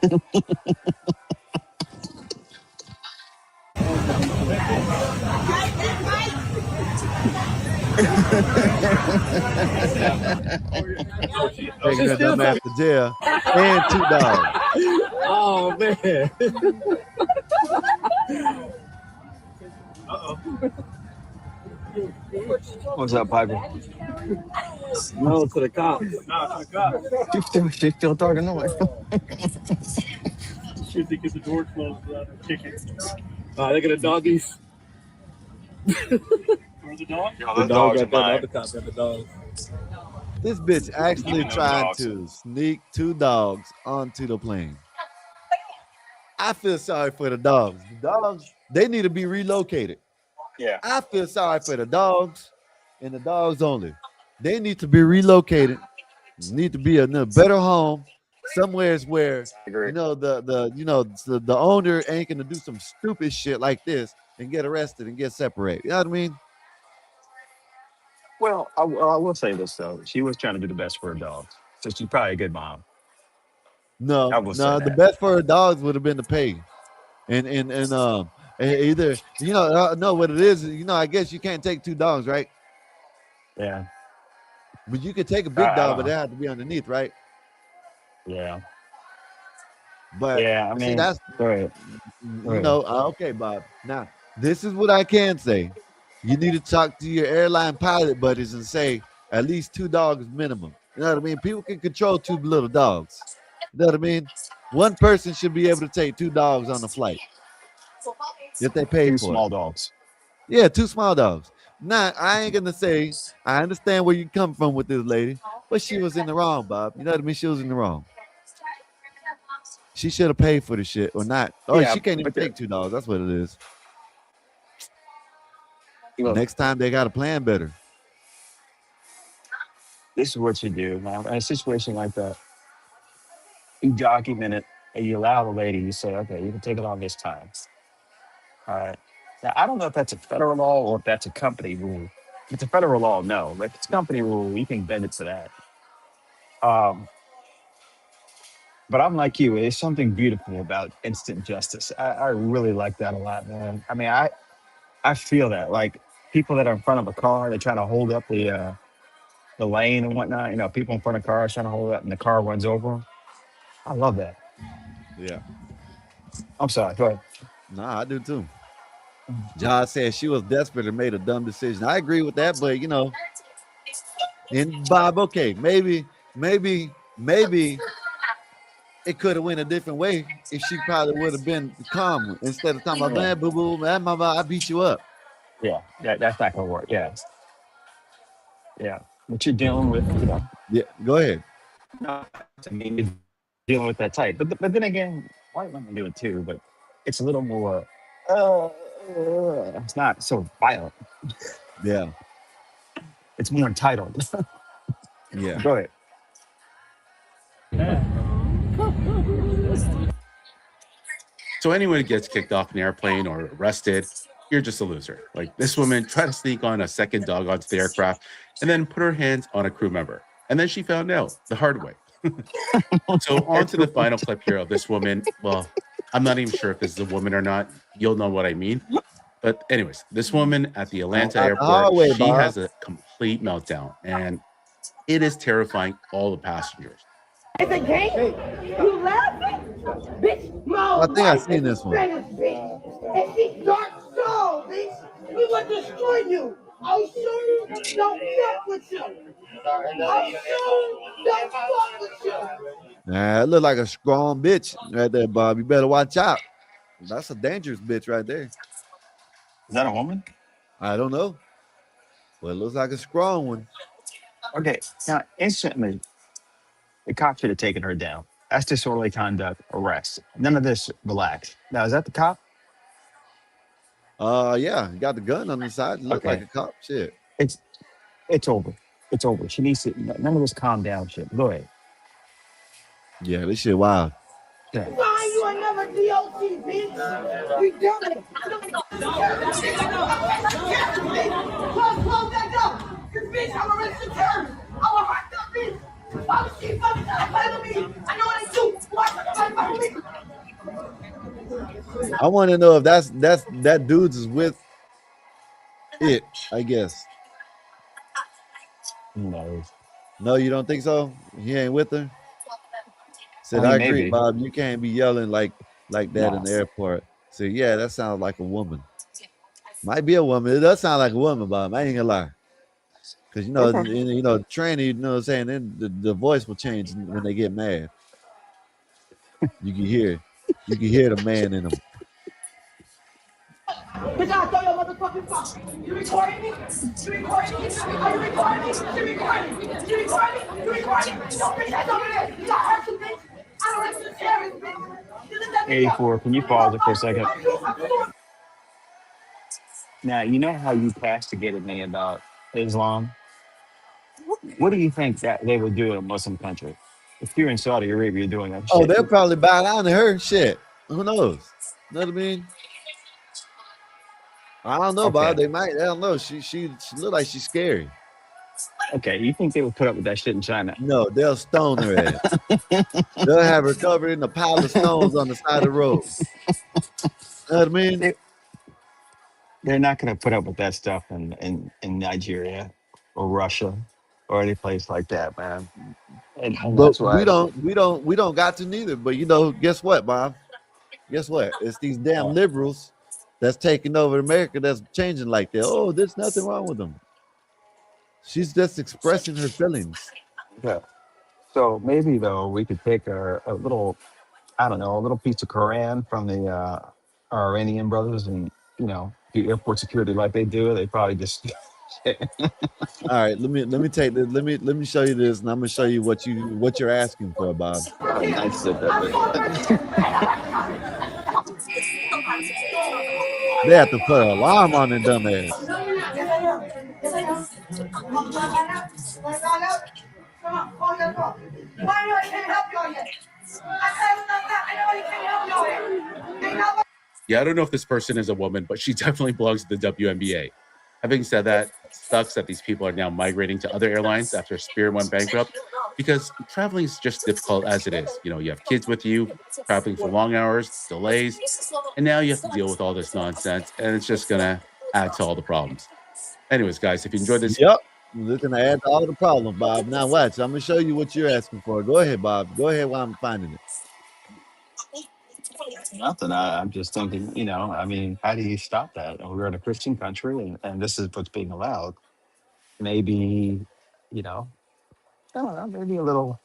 Taking her dumb ass to jail and 2 dogs. Oh man. What's up, Piper? No, to the cops. She's still talking noise. Should they get the door closed without her kicking? Look at the doggies. Where the dog? The dogs got that. The cops got the dogs. This bitch actually tried to sneak 2 dogs onto the plane. I feel sorry for the dogs. The dogs, they need to be relocated. Yeah. I feel sorry for the dogs and the dogs only. They need to be relocated. Need to be in a better home, somewhere where the owner ain't gonna do some stupid shit like this and get arrested and get separated. You know what I mean? Well, I will say this though. She was trying to do the best for her dogs. So she's probably a good mom. No, I will say the that. best for her dogs would have been to pay, and either no, what it is, I guess you can't take 2 dogs, right? Yeah. But you could take a big dog, but they have to be underneath, right? Yeah. But yeah, I mean, see, that's right. Okay, Bob. Now, this is what I can say. You need to talk to your airline pilot buddies and say at least 2 dogs minimum. You know what I mean? People can control 2 little dogs. You know what I mean? One person should be able to take 2 dogs on the flight if they pay Two for small it. dogs. Yeah, 2 small dogs. Now, I ain't gonna say I understand where you come from with this lady, but she was in the wrong, Bob. You know what I mean? She was in the wrong. She should have paid for the shit or not. Oh, Yeah, she can't even but take 2 dogs. That's what it is. look, Next time they got to plan better. this is what you do, man. In a situation like that, you document it and you allow the lady, you say, okay, you can take it on this time. All right. Now, I don't know if that's a federal law or if that's a company rule. If it's a federal law, no. But if it's a company rule, you can bend it to that. But I'm like you. There's something beautiful about instant justice. I really like that a lot, man. I mean, I feel that. Like people that are in front of a car, they're trying to hold up the lane and whatnot. You know, people in front of cars trying to hold it up and the car runs over them. I love that. Yeah. I'm sorry. Go ahead. Nah, I do too. Josh said she was desperate and made a dumb decision. I agree with that, but you know, and Bob, okay, maybe it could have went a different way if she probably would have been calm instead of talking about Yeah. man, boo boo, man, mama, I beat you up. Yeah, that's not gonna work. Yeah, yeah. What you're dealing with, you know. Yeah, go ahead. No, I mean, it's dealing with that type. But then again, white women do it too. But it's a little more. It's not so violent. Yeah, It's more entitled. yeah. Go ahead. So anyone who gets kicked off an airplane or arrested, you're just a loser. Like this woman tried to sneak on a second dog onto the aircraft and then put her hands on a crew member. And then she found out the hard way. So on to the final clip here of this woman. Well, I'm not even sure if this is a woman or not. You'll know what I mean. But anyways, this woman at the Atlanta airport, she has a complete meltdown. And it is terrifying all the passengers. It's a game? You laughing? Bitch, no. I think I've seen this one. And she's dark soul, bitch. We will destroy you. I'll show you don't fuck with you. I'll show you don't fuck with you. Nah, it look like a strong bitch right there, Bob. You better watch out. That's a dangerous bitch right there. Is that a woman? I don't know. Well, it looks like a strong one. Okay. Now, instantly, the cop should have taken her down. That's disorderly conduct, arrest. None of this, relax. Now, is that the cop? Yeah, he got the gun on the side. Look Okay. like a cop. Shit. It's over. It's over. She needs to, none of this calm down shit. Go ahead. Yeah, this shit wild. Yeah. Why you another DOC, bitch? We done it. Close that door. Cause bitch, I'm a registered terrorist. I'm a hot up bitch. Why was she fucking trying to play with me? I know what I do. Why somebody fight with me? I want to know if that dude's is with it, I guess. No. No, you don't think so? He ain't with her? Said, I I mean, agree, maybe. Bob. You can't be yelling like that No. in the airport. So yeah, that sounds like a woman. Might be a woman. It does sound like a woman, Bob. I ain't gonna lie. Because you know, Okay. training, you know what I'm saying? Then the voice will change when they get mad. You can hear the man in them. Bitch, I'll throw your motherfucking phone. You recording me? You recording me? Are you recording me? You recording me? You recording me? You recording me? Don't bitch, that's over there. You got hurt, you bitch. I don't listen to terrorists, bitch. You let that bitch 84, can you pause it for a second? Now, you know how you castigated me about Islam? What do you think that they would do in a Muslim country? If you're in Saudi Arabia doing that Oh, shit. they'll probably bow down to her. Shit. Who knows? Know what I mean? I don't know, Bob. Okay. They might. I don't know. She look like she's scary. Okay, you think they would put up with that shit in China? No, they'll stone her ass. They'll have her covered in a pile of stones on the side of the road. Know what I mean? They're not going to put up with that stuff in Nigeria or Russia or any place like that, man. And But that's why. we don't got to neither. But you know, guess what, Bob? Guess what? It's these damn liberals that's taking over America that's changing like that. Oh, there's nothing wrong with them. She's just expressing her feelings. Yeah. So maybe though we could take a little I don't know, a little piece of Quran from the Iranian brothers, and do airport security like they do. They probably just. All right, let me take this. Let me show you this, and I'm gonna show you what you're asking for, Bob. Nice sit there. They have to put an alarm on their dumb ass. Yeah, I don't know if this person is a woman, but she definitely belongs to the WNBA. Having said that, it sucks that these people are now migrating to other airlines after Spirit went bankrupt, because traveling is just difficult as it is. You have kids with you, traveling for long hours, delays, and now you have to deal with all this nonsense, and it's just going to add to all the problems. Anyways, guys, if you enjoyed this. Yep, it's going to add to all the problems, Bob. Now watch, I'm going to show you what you're asking for. Go ahead, Bob. Go ahead while I'm finding it. Nothing. I'm just thinking, how do you stop that? We're in a Christian country, and this is what's being allowed. Maybe, I don't know, maybe a little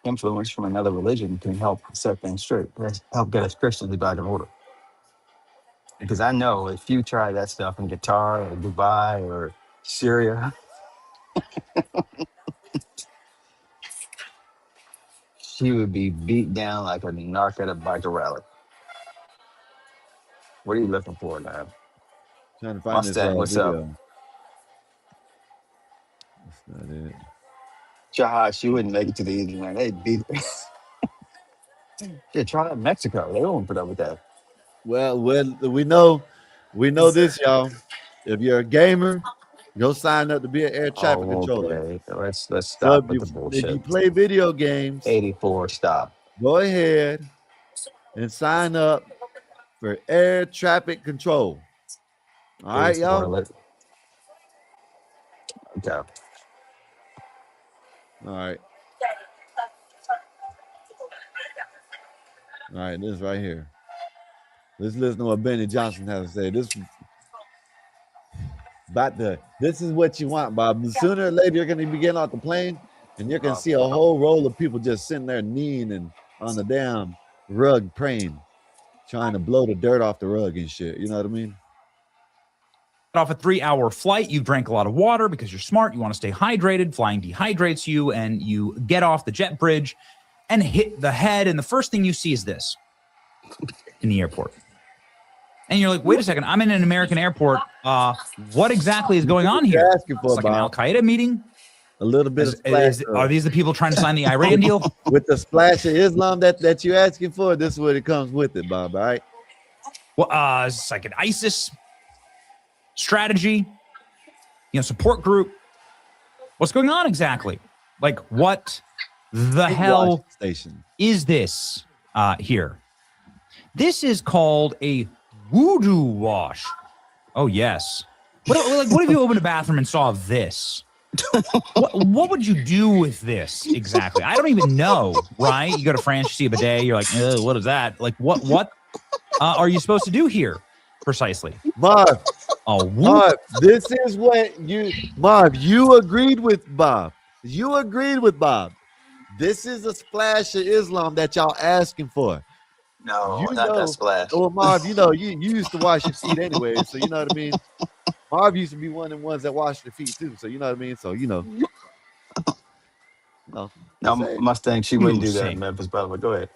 influence from another religion can help set things straight, help get us Christians back in order. Because I know if you try that stuff in Qatar or Dubai or Syria, she would be beat down like a narc at a biker rally. What are you looking for, man? Trying to find Mustang, this what's video. up? That's not it. Jahaj, she wouldn't make it to the easy, man. They beat her. Yeah, try that in Mexico. They won't put up with that. Well, we know this, y'all. If you're a gamer, go sign up to be an air traffic controller. Okay. Let's stop with the If bullshit. you play video games, 84, stop. go ahead and sign up for air traffic control. All right, y'all. Okay. All right. All right, this right here. Let's listen to what Benny Johnson has to say. This is what you want, Bob. Sooner or later, you're going to be getting off the plane, and you're going to see a whole row of people just sitting there kneeling and on the damn rug praying, trying to blow the dirt off the rug and shit. You know what I mean? Off a 3-hour flight, you've drank a lot of water because you're smart. You want to stay hydrated. Flying dehydrates you, and you get off the jet bridge and hit the head. And the first thing you see is this in the airport. And you're like, wait a second, I'm in an American airport. What exactly is going on here? Asking for, it's like an Al Qaeda meeting. A little bit of splash. Are these the people trying to sign the Iran deal? With the splash of Islam that you're asking for, this is what it comes with it, Bob. All right. Well, it's like an ISIS strategy, support group. What's going on exactly? Like, what the hell is this here? This is called a voodoo wash. Oh, yes. What if you opened a bathroom and saw this? What would you do with this exactly? I don't even know, right? You go to France, you see a bidet, you're like, what is that? Like, what are you supposed to do here precisely? Marv, Marv, this is what you agreed with Bob. You agreed with Bob. This is a splash of Islam that y'all asking for. No, not that splash. Well, Marv, you used to wash your feet anyway, so you know what I mean? Marv used to be one of the ones that washed their feet too, so you know what I mean? So, No, Mustang, she wouldn't do that in Memphis, by the way. Go ahead.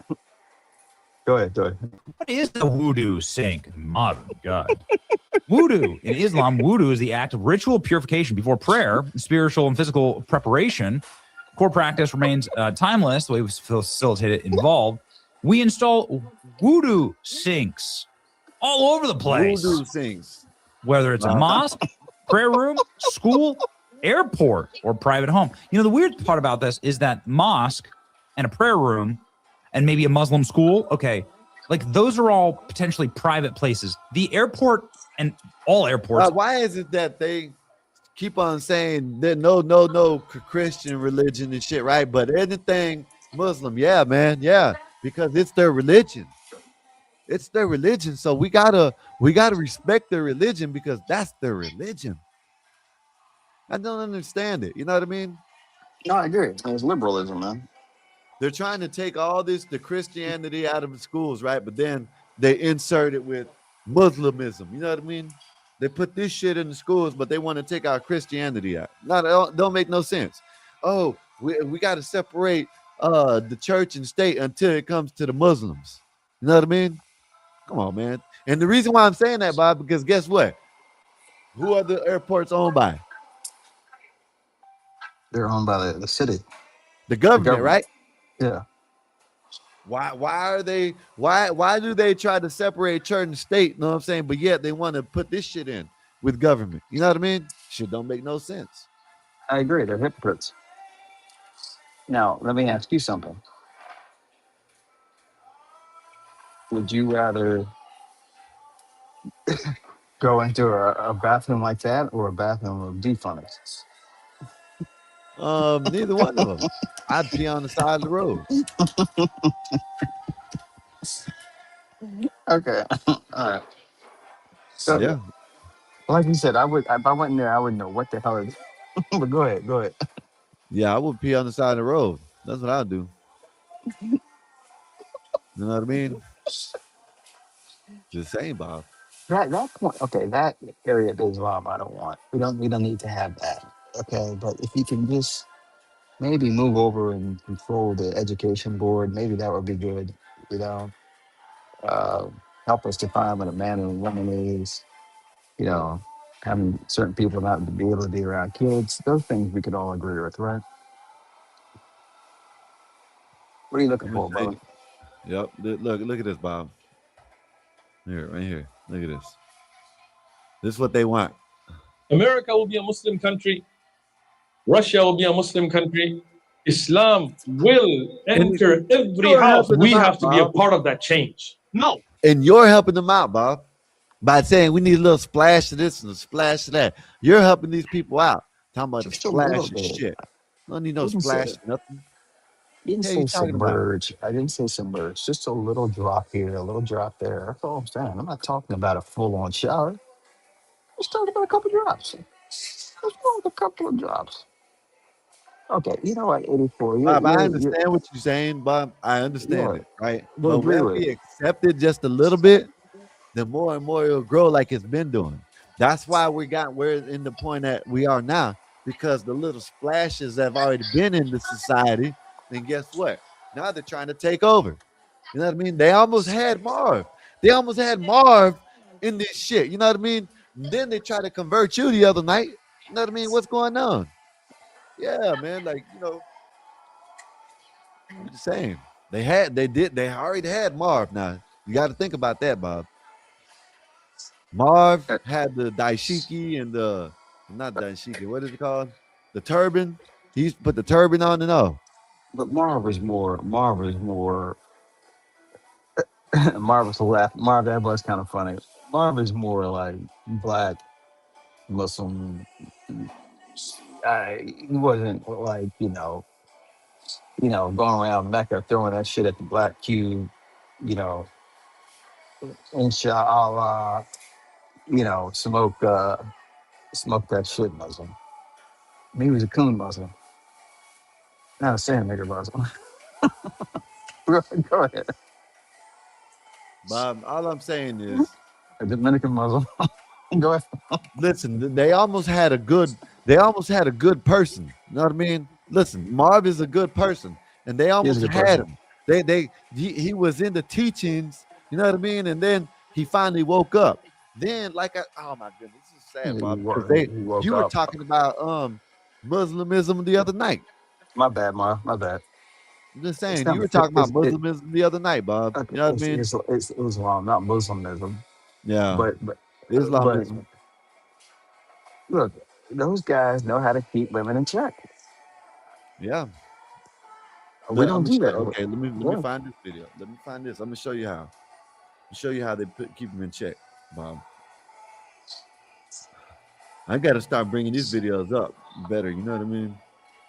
Go ahead. What is the voodoo sink? My God. Voodoo. In Islam, voodoo is the act of ritual purification before prayer, spiritual and physical preparation. Core practice remains timeless, the way we facilitate it involved. We install voodoo sinks all over the place. Voodoo sinks. Whether it's a mosque, prayer room, school, airport, or private home. The weird part about this is that mosque and a prayer room and maybe a Muslim school, okay, like those are all potentially private places. The airport and all airports. Why is it that they keep on saying that no Christian religion and shit, right? But anything Muslim, yeah, man, yeah, because it's their religion. It's their religion, so we gotta respect their religion because that's their religion. I don't understand it. You know what I mean? No, I agree. It's liberalism, man. They're trying to take all the Christianity out of the schools, right? But then they insert it with Muslimism. You know what I mean? They put this shit in the schools, but they want to take our Christianity out. Don't make no sense. Oh, we got to separate the church and state until it comes to the Muslims. You know what I mean? Come on, man. And the reason why I'm saying that, Bob, because guess what? Who are the airports owned by? They're owned by the city. The government, right? Yeah. Why do they try to separate church and state? You know what I'm saying? But yet they want to put this shit in with government. You know what I mean? Shit don't make no sense. I agree. They're hypocrites. Now, let me ask you something. Would you rather go into a bathroom like that or a bathroom of defunct? Neither one of them. I'd be on the side of the road. Okay. All right. So, Yeah. like you said, I would if I went in there, I wouldn't know what the hell it is. But go ahead. Yeah, I would pee on the side of the road. That's what I'd do. You know what I mean? Just saying, Bob. That point, okay, that area of Islam I don't want. We don't need to have that. Okay, but if you can just maybe move over and control the education board, maybe that would be good. You know, help us define what a man and a woman is. You know, having certain people not to be able to be around kids. Those things we could all agree with, right? What are you looking for, brother? Yep. Look at this, Bob. Here, right here. Look at this. This is what they want. America will be a Muslim country. Russia will be a Muslim country. Islam will enter every house. We have to be a part of that change. No. And you're helping them out, Bob, by saying we need a little splash of this and a splash of that. You're helping these people out. Talking about the splash of shit. Don't need no splash, nothing. I didn't say submerge. I didn't say submerge. Just a little drop here, a little drop there. That's all I'm saying. I'm not talking about a full-on shower. I'm just talking about a couple drops. What's wrong with a couple of drops? Okay, you know what, 84. Bob, I understand what you're saying, Bob. I understand it, right? We'll But when we accept it just a little bit, the more and more it'll grow like it's been doing. That's why we're in the point that we are now, because the little splashes have already been in the society. And guess what? Now they're trying to take over. You know what I mean? They almost had Marv. They almost had Marv in this shit. You know what I mean? And then they tried to convert you the other night. You know what I mean? What's going on? Yeah, man. Like, you know, I'm just saying. They already had Marv. Now you got to think about that, Bob. Marv had the daishiki and not daishiki. What is it called? The turban. He used to put the turban on and all. But Marv is more. Marv was laugh. Marv, that was kind of funny. Marv is more like black Muslim. He wasn't like going around Mecca throwing that shit at the black cube. Inshallah. Smoke that shit Muslim. He was a coon Muslim. Not a sand nigger Muslim. Go ahead. Bob, all I'm saying is a Dominican Muslim. Go ahead. Listen, they almost had a good person. You know what I mean? Listen, Marv is a good person, and they almost had him. He was in the teachings, you know what I mean? And then he finally woke up. Then, oh my goodness, this is sad, Bob. You were talking about Muslimism the other night. My bad, Marv. My bad. I'm just saying, you were talking about Muslimism the other night, Bob. You know what I mean? It's Islam, not Muslimism. Yeah. But Islamism. Look, those guys know how to keep women in check. Yeah. We don't do that. Okay, let me find this video. Let me find this. I'm gonna show you how. Show you how they keep them in check, Bob. I got to start bringing these videos up better. You know what I mean?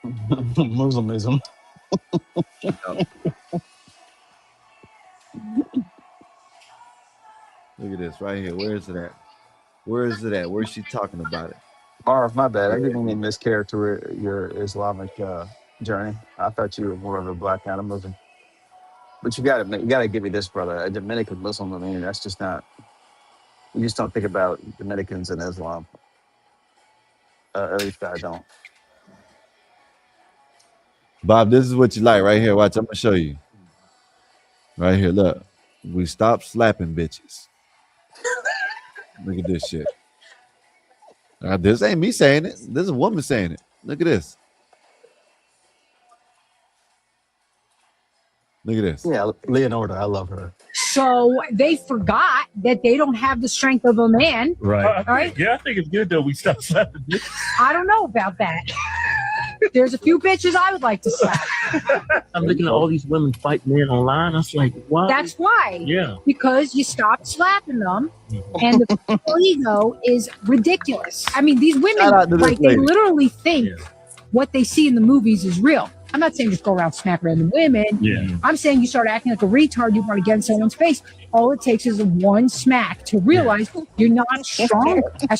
Muslimism. Look at this right here. Where is it at? Where's she talking about it? Marv, my bad. I didn't mean to mischaracterize your Islamic Journey. I thought you were more of a Black Adam Muslim. But you gotta give me this, brother. A Dominican Muslim, I mean, that's just not. You just don't think about Dominicans and Islam. At least I don't. Bob, this is what you like right here. Watch, I'm gonna show you. Right here, look. We stop slapping bitches. Look at this shit. This ain't me saying it. This is a woman saying it. Look at this. Look at this. Yeah, Leonardo, I love her. So they forgot that they don't have the strength of a man. Right. Right? Yeah, I think it's good that we stop slapping bitches. I don't know about that. There's a few bitches I would like to slap. I'm looking at all these women fight men online. I was like, why? That's why. Yeah. Because you stopped slapping them, and the ego is ridiculous. I mean, these women, Shout out to this like, they lady. literally think what they see in the movies is real. I'm not saying just go around smacking random women. Yeah. I'm saying you start acting like a retard, you want to get in someone's face. All it takes is one smack to realize you're not as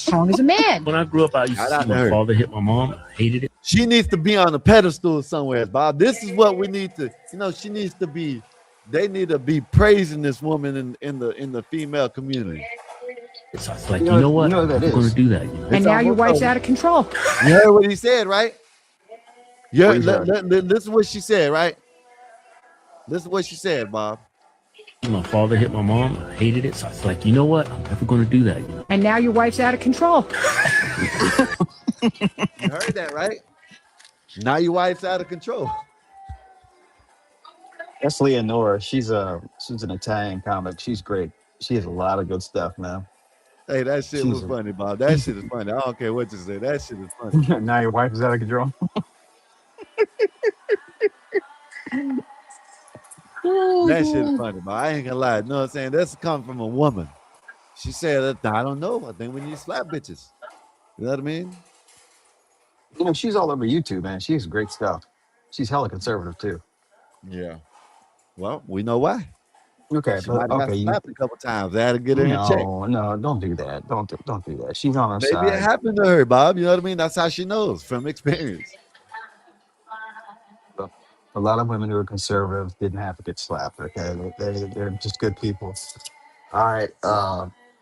strong as a man. When I grew up, I used to see my father hit my mom. I hated it. She needs to be on a pedestal somewhere, Bob. This is what we need to, she needs to be, they need to be praising this woman in the female community. It's like, you know what? I'm going to do that. And now your wife's out of control. You heard what he said, right? Yeah, What he said? this is what she said, right? This is what she said, Bob. My father hit my mom. I hated it. So I was like, you know what? I'm never going to do that. And now your wife's out of control. You heard that, right? Now your wife's out of control. That's Leonora. She's an Italian comic. She's great. She has a lot of good stuff, man. Hey, that shit was funny, Bob. That shit is funny. I don't care what you say. That shit is funny. Now your wife is out of control. That shit is funny, but I ain't gonna lie. You know what I'm saying? That's coming from a woman. She said, I don't know. I think we need to slap bitches. You know what I mean? She's all over YouTube, man. She has great stuff. She's hella conservative too. Yeah. Well, we know why. Okay, She but might have okay, slapped a couple times. They had to get her in check. No, don't do that. Don't do that. She's on her Maybe side. it happened to her, Bob. You know what I mean? That's how she knows from experience. A lot of women who are conservative didn't have to get slapped. Okay, they're just good people. All right,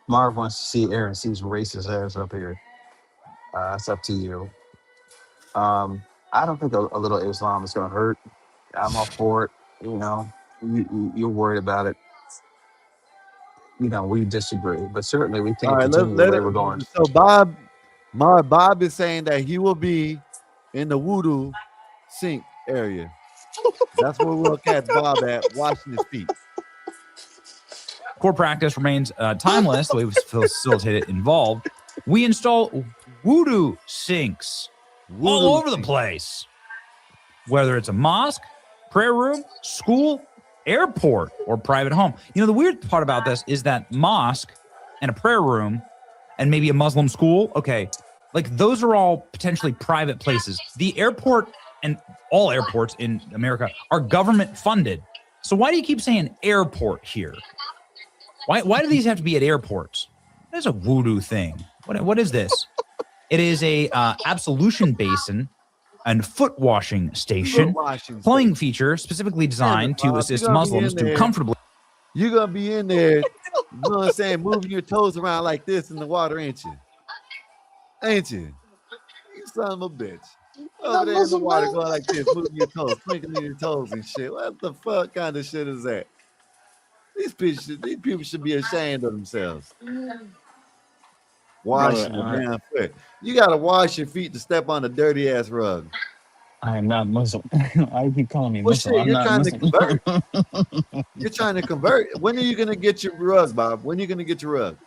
Marv wants to see Aaron C's racist ass up here. It's up to you. I don't think a little Islam is going to hurt. I'm all for it. You're worried about it. We disagree, but certainly we All can't right, continue the way we're going. So Bob is saying that he will be in the voodoo sink area. That's where we'll catch Bob at, washing his feet. Core practice remains timeless. The way we facilitate it involved. We install voodoo sinks all over the place. Whether it's a mosque, prayer room, school, airport, or private home. The weird part about this is that mosque and a prayer room and maybe a Muslim school, okay, like those are all potentially private places. The airport and all airports in America are government funded. So why do you keep saying airport here? Why do these have to be at airports? That's a voodoo thing. What is this? It is a absolution basin and foot washing station. Plumbing feature specifically designed to assist Muslims to comfortably. You're gonna be in there, you know what I'm saying, moving your toes around like this in the water, ain't you? Ain't you? You son of a bitch. Over there in the water going like this, moving your toes, twinkling your toes and shit. What the fuck kind of shit is that? These people should be ashamed of themselves. Washing the damn foot. You gotta wash your feet to step on a dirty ass rug. I am not Muslim. I keep calling me Well, Muslim. shit, I'm you're not trying Muslim. to convert. You're trying to convert. When are you gonna get your rug, Bob? When are you gonna get your rug?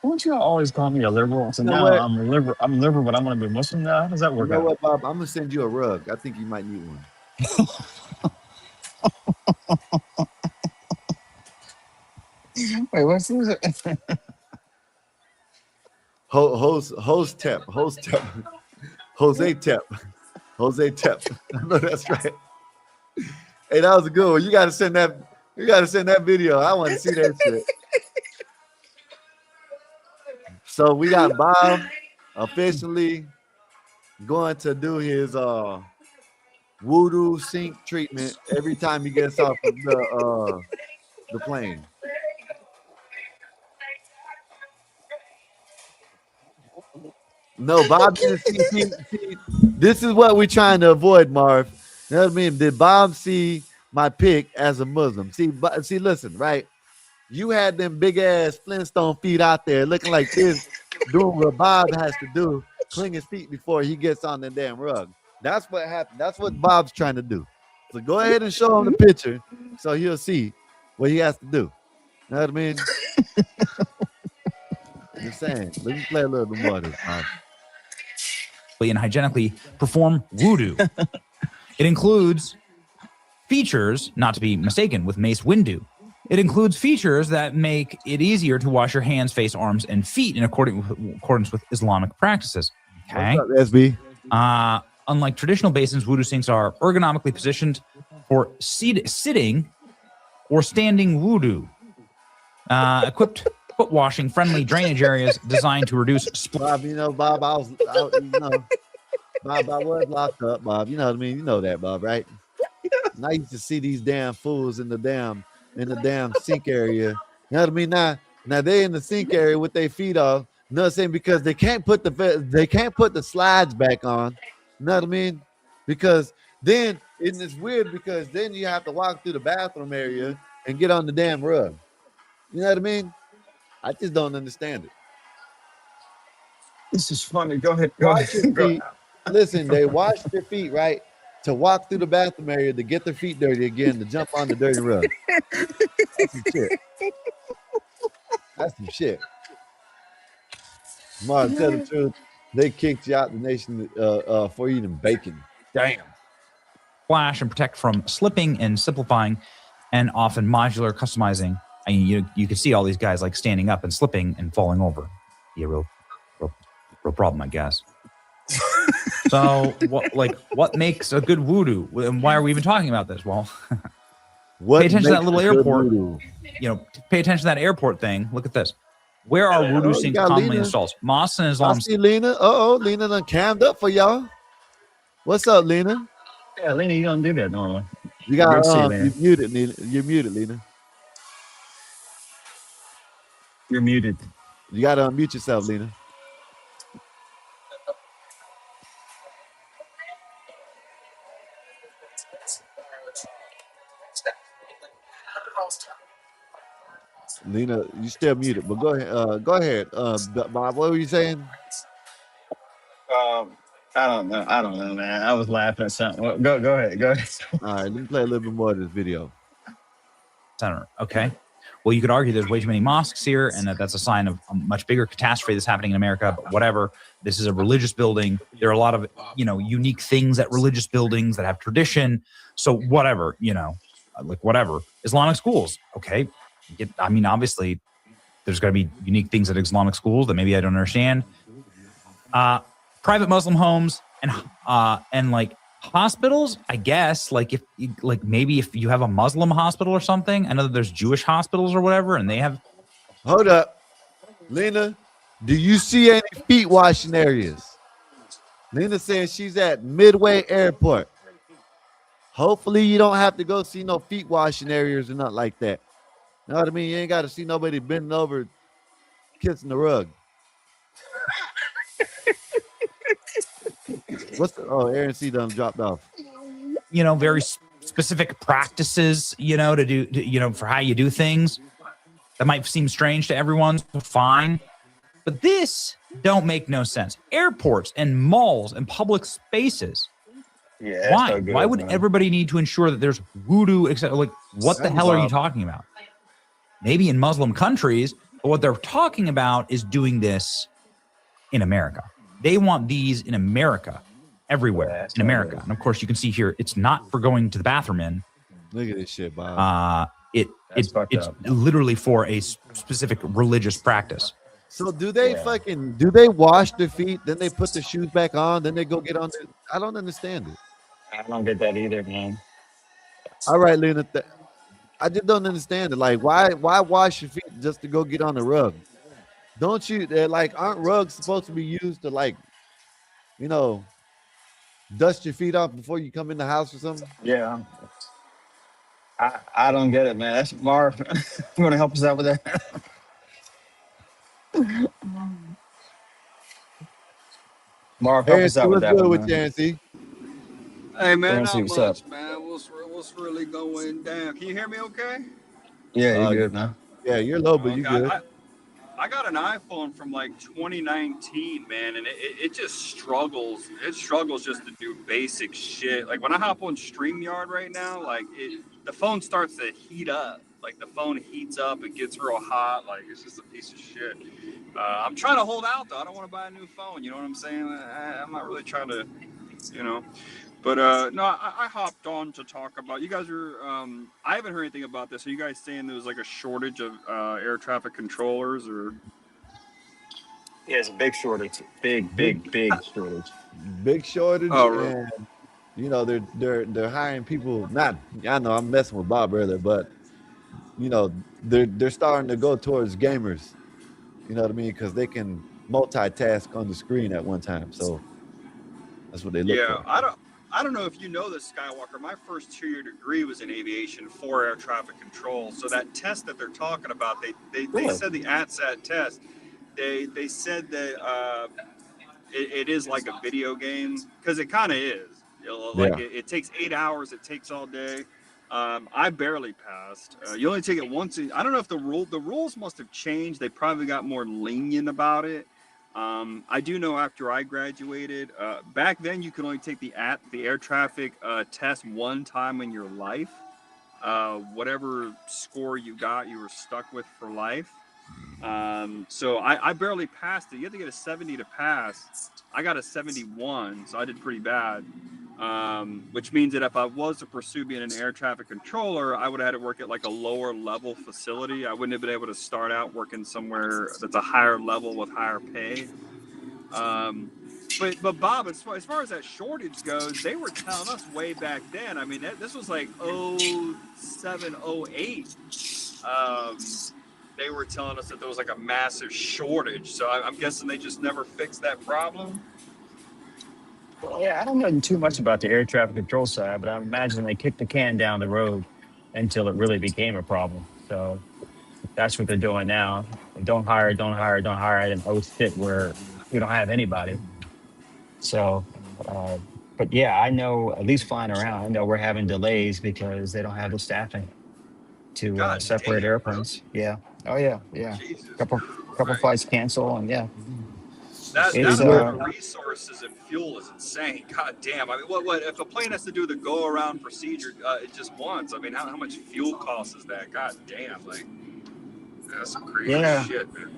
Won't you always call me a liberal? So You know now what? I'm a liberal. I'm liberal, but I'm gonna be Muslim now. How does that work You know out? what, Bob? I'm gonna send you a rug. I think you might need one. Wait, what's this? Host Tep. Jose Tep. I know that's right. Hey, that was a good one. You gotta send that video. I want to see that shit. So we got Bob officially going to do his voodoo sink treatment every time he gets off of the plane. No, Bob didn't see, this is what we're trying to avoid, Marv. You know what I mean? Did Bob see my pick as a Muslim? See, listen, right? You had them big ass Flintstone feet out there looking like this, doing what Bob has to do, clean his feet before he gets on the damn rug. That's what happened. That's what Bob's trying to do. So go ahead and show him the picture so he'll see what he has to do. You know what I mean? Just saying. Let me play a little bit more of this, Bob. And hygienically perform voodoo. It includes features, not to be mistaken with Mace Windu. It includes features that make it easier to wash your hands, face, arms, and feet in accordance with Islamic practices. Okay. What's up, SB? Unlike traditional basins, voodoo sinks are ergonomically positioned for sitting or standing voodoo. Equipped foot washing friendly drainage areas designed to reduce Bob, Bob, I was locked up, Bob. You know what I mean? You know that, Bob, right? And I used to see these damn fools in the damn sink area. You know what I mean? Now they in the sink area with their feet off. You know what I'm saying? Because they can't put the slides back on. You know what I mean? Because then it's weird because then you have to walk through the bathroom area and get on the damn rug. You know what I mean? I just don't understand it. This is funny. Go ahead. Wash your feet. Listen, they wash their feet, right? To walk through the bathroom area to get their feet dirty again, to jump on the dirty rug. That's some shit. That's some shit. Mark, tell the truth. They kicked you out the nation for eating bacon. Damn. Flash and protect from slipping and simplifying and often modular customizing. I mean, you can see all these guys like standing up and slipping and falling over. Yeah, real problem, I guess. So, what makes a good voodoo? And why are we even talking about this? Well, pay attention to that little airport. Pay attention to that airport thing. Look at this. Where are voodoo sinks commonly installed? Mosques and Islam. I see Lena. Lena done cammed up for y'all. What's up, Lena? Yeah, Lena, you don't do that normally. You got you're muted, Lena. You're muted, Lena. You're muted. You got to unmute yourself, Lena. Lena, you still muted, but go ahead. Go ahead, Bob. What were you saying? I don't know, man. I was laughing at something. Go ahead. Go ahead. All right, let me play a little bit more of this video. Center. Okay. Well, you could argue there's way too many mosques here, and that's a sign of a much bigger catastrophe that's happening in America. But whatever. This is a religious building. There are a lot of unique things at religious buildings that have tradition. So whatever, whatever. Islamic schools. Okay. Obviously, there's got to be unique things at Islamic schools that maybe I don't understand. Private Muslim homes and like hospitals, I guess. Maybe if you have a Muslim hospital or something. I know that there's Jewish hospitals or whatever, and they have. Hold up, Lena. Do you see any feet washing areas? Lena says she's at Midway Airport. Hopefully, you don't have to go see no feet washing areas or nothing like that. You know what I mean? You ain't got to see nobody bending over, kissing the rug. Aaron C. done dropped off. Very specific practices, to do, for how you do things. That might seem strange to everyone. So fine. But this don't make no sense. Airports and malls and public spaces. Yeah. Why? Why would everybody need to ensure that there's voodoo? What the hell are you talking about? Maybe in Muslim countries, but what they're talking about is doing this in America. They want these in America, everywhere in America. And of course, you can see here, it's not for going to the bathroom in. Look at this shit, Bob. It's literally for a specific religious practice. So do they do they wash their feet, then they put the shoes back on, then they go get on their, I don't understand it. I don't get that either, man. All right, Lena. I just don't understand it. Like, why wash your feet just to go get on the rug? Don't you? Aren't rugs supposed to be used to dust your feet off before you come in the house or something? Yeah. I don't get it, man. That's Marv. You want to help us out with that? Marv, help us Hey, out with what's that good one, with you, man. NC? Hey man, Nancy, not what's up? much, man. What's really going down? Can you hear me okay? Yeah, you Uh, good, man? yeah, you're low, but you Okay. good. I got an iPhone from like 2019, man, and it just struggles. It struggles just to do basic shit. Like when I hop on StreamYard right now, like the phone starts to heat up. Like the phone heats up, it gets real hot. Like it's just a piece of shit. I'm trying to hold out though. I don't want to buy a new phone. You know what I'm saying? I'm not really trying to, you know. But no, I hopped on to talk about. You guys are. I haven't heard anything about this. Are you guys saying there was like a shortage of air traffic controllers, or? Yeah, it's a big shortage. Big shortage. Big shortage, Oh, really? and you know they're hiring people. Not, I know I'm messing with Bob earlier, but you know they're starting to go towards gamers. You know what I mean? Because they can multitask on the screen at one time. So that's what they look Yeah, for. I don't know if you know this, Skywalker. My first 2-year degree was in aviation for air traffic control. So that test that they're talking about, they Really? said the ATSAT test. They said that it is like a video game, because it kind of is. You know, like Yeah. it takes 8 hours. It takes all day. I barely passed. You only take it once. I don't know if the rules must have changed. They probably got more lenient about it. I do know after I graduated, back then you could only take the air traffic test one time in your life. Whatever score you got, you were stuck with for life. So I barely passed it. You have to get a 70 to pass. I got a 71, so I did pretty bad. Which means that if I was to pursue being an air traffic controller, I would have had to work at like a lower level facility. I wouldn't have been able to start out working somewhere that's a higher level with higher pay. But Bob, as far as that shortage goes, they were telling us way back then. I mean, this was like 07, 08. They were telling us that there was like a massive shortage. So I'm guessing they just never fixed that problem. Well, yeah, I don't know too much about the air traffic control side, but I imagine they kicked the can down the road until it really became a problem. So that's what they're doing now. Don't hire, and oh shit, where we don't have anybody. So, but yeah, I know at least flying around, I know we're having delays because they don't have the staffing to separate airplanes. Yeah. Oh yeah. Yeah. Couple flights cancel, and yeah. That amount of resources and fuel is insane. God damn. I mean, what if a plane has to do the go around procedure just once? I mean, how much fuel costs is that? God damn. Like, that's some crazy shit, man.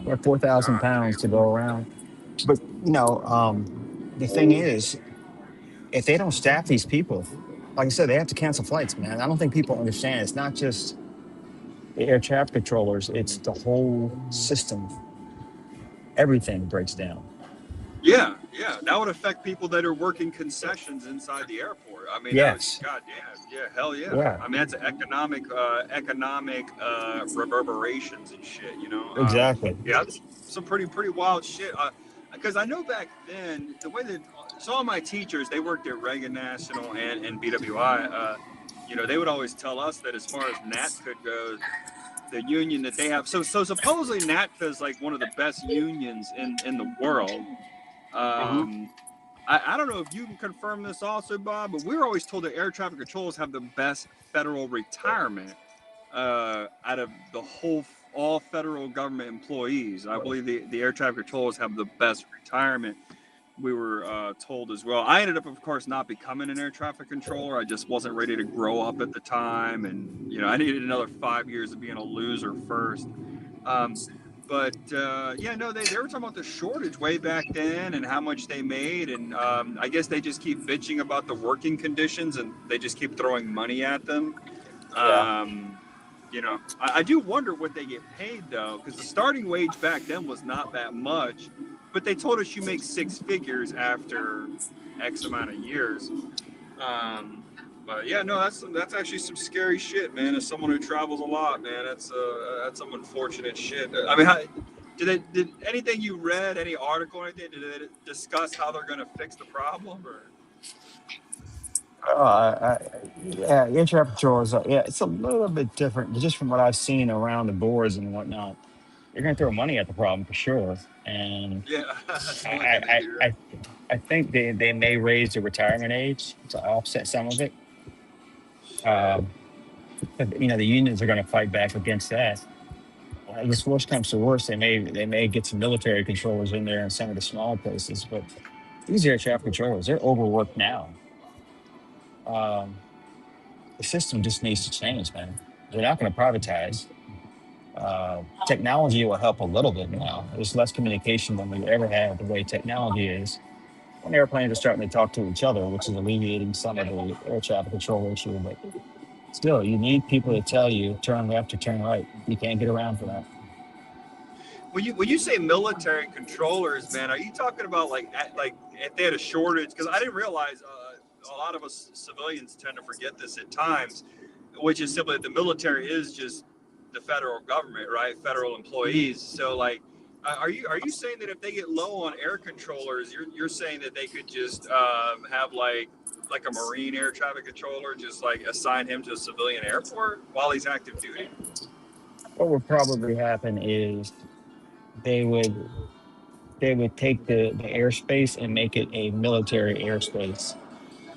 We're 4,000 pounds to go around. But you know, the thing is, if they don't staff these people, like I said, they have to cancel flights, man. I don't think people understand. It's not just the air traffic controllers; it's the whole system. Everything breaks down. Yeah. That would affect people that are working concessions inside the airport. I mean, yes. God damn. Yeah, hell yeah. Yeah. I mean, that's economic reverberations and shit, you know? Exactly. Yeah, that's some pretty wild shit. Because I know back then, the way that some of my teachers, they worked at Reagan National and BWI, you know, they would always tell us that as far as NATCA goes, the union that they have. So supposedly NATCA is like one of the best unions in the world. I don't know if you can confirm this also, Bob, but we were always told that air traffic controllers have the best federal retirement out of all federal government employees. I believe the air traffic controllers have the best retirement. We were told as well. I ended up, of course, not becoming an air traffic controller. I just wasn't ready to grow up at the time, and you know, I needed another 5 years of being a loser first. But yeah, no, they were talking about the shortage way back then and how much they made, and I guess they just keep bitching about the working conditions, and they just keep throwing money at them. You know, I do wonder what they get paid though, because the starting wage back then was not that much. But they told us you make 6 figures after X amount of years. But yeah, no, that's actually some scary shit, man. As someone who travels a lot, man, that's some unfortunate shit. I mean, Did anything you read, any article, or anything, did it discuss how they're going to fix the problem? Or Yeah, air traffic control is yeah, it's a little bit different, just from what I've seen around the boards and whatnot. They're going to throw money at the problem for sure, and yeah, that's the I only thing I, they do. I, I think they may raise the retirement age to offset some of it. Um, but, the unions are going to fight back against that. I guess worst comes to worst, they may get some military controllers in there in some of the small places, but these air traffic controllers, they're overworked now. Um, the system just needs to change, man. They're not going to privatize. Technology will help a little bit now. There's less communication than we ever had the way technology is. When airplanes are starting to talk to each other, which is alleviating some of the air traffic control issue, but still, you need people to tell you turn left or turn right. You can't get around for that. When you say military controllers, man, are you talking about like if they had a shortage? Because I didn't realize a lot of us civilians tend to forget this at times, which is simply that the military is just the federal government, right? Federal employees. So like, are you saying that if they get low on air controllers, you're saying that they could just have like a Marine air traffic controller, just like assign him to a civilian airport while he's active duty? What would probably happen is they would take the airspace and make it a military airspace.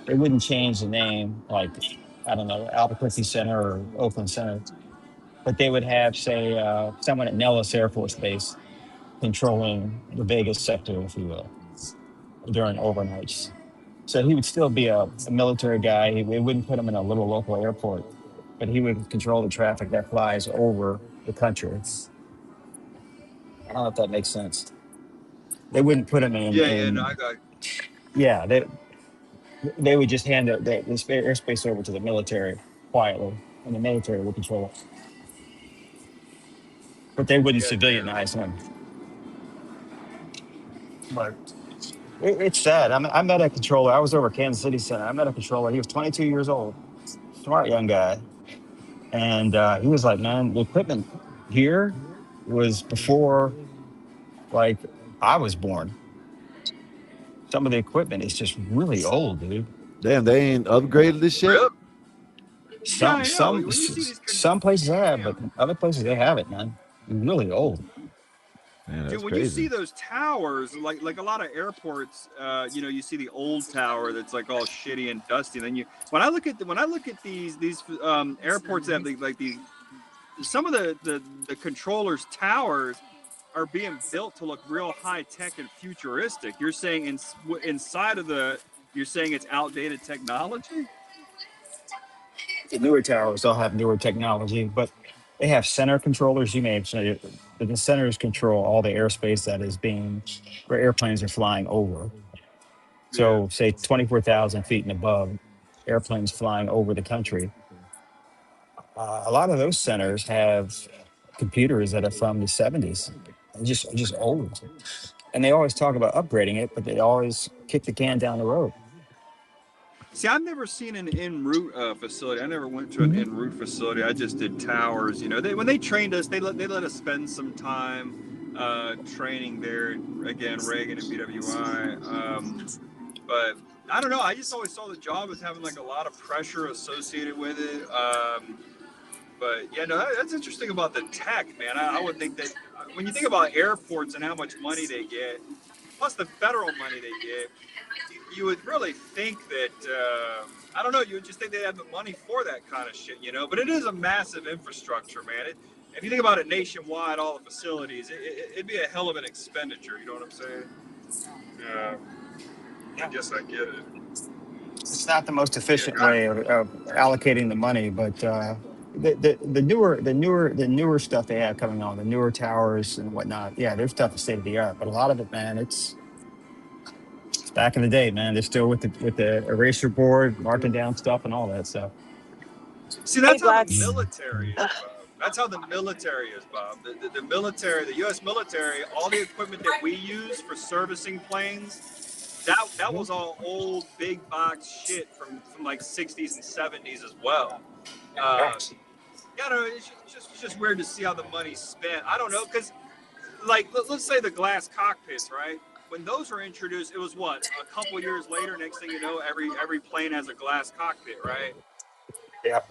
They wouldn't change the name, like, I don't know, Albuquerque Center or Oakland Center, but they would have, say, someone at Nellis Air Force Base controlling the Vegas sector, if you will, during overnights. So he would still be a military guy. We wouldn't put him in a little local airport, but he would control the traffic that flies over the country. I don't know if that makes sense. They wouldn't put him in. No, I got. Yeah, they would just hand the airspace over to the military quietly, and the military would control it. But they wouldn't civilianize him. But it's sad. I met a controller. I was over at Kansas City Center. I met a controller. He was 22 years old, smart young guy. And he was like, man, the equipment here was before, like, I was born. Some of the equipment is just really old, dude. Damn, they ain't upgraded this shit. Really? Some places have, but other places they haven't, man. It's really old. Man, Dude, when you see those towers, like a lot of airports, you see the old tower that's like all shitty and dusty. And then when I look at these airports that have like these, some of the controllers' towers are being built to look real high tech and futuristic. You're saying inside of you're saying it's outdated technology? The newer towers all have newer technology, but they have center controllers. You may have said it. The centers control all the airspace that is where airplanes are flying over. So, say 24,000 feet and above, airplanes flying over the country. A lot of those centers have computers that are from the 70s, just old. And they always talk about upgrading it, but they always kick the can down the road. See, I've never seen an en route facility. I never went to an en route facility. I just did towers. When they trained us, they let us spend some time training there. Again, Reagan and BWI. But I don't know. I just always saw the job as having like a lot of pressure associated with it. But yeah, no, that's interesting about the tech, man. I would think that when you think about airports and how much money they get, plus the federal money they get, you would really think that, I don't know, you would just think they have the money for that kind of shit, But it is a massive infrastructure, man. If you think about it nationwide, all the facilities, it'd be a hell of an expenditure, you know what I'm saying? I guess I get it. It's not the most efficient way of allocating the money, but the newer stuff they have coming on, the newer towers and whatnot, yeah, their stuff is state of the art. But a lot of it, man, it's back in the day, man. They're still with the eraser board, marking down stuff and all that stuff. See, that's how the military is, Bob. That's how the military is, Bob. The military, the U.S. military, all the equipment that we use for servicing planes, that was all old big box shit from like 60s and 70s as well. It's just weird to see how the money's spent. I don't know, because like let's say the glass cockpits, right? When those were introduced, it was what, a couple years later. Next thing you know, every plane has a glass cockpit, right? Yeah.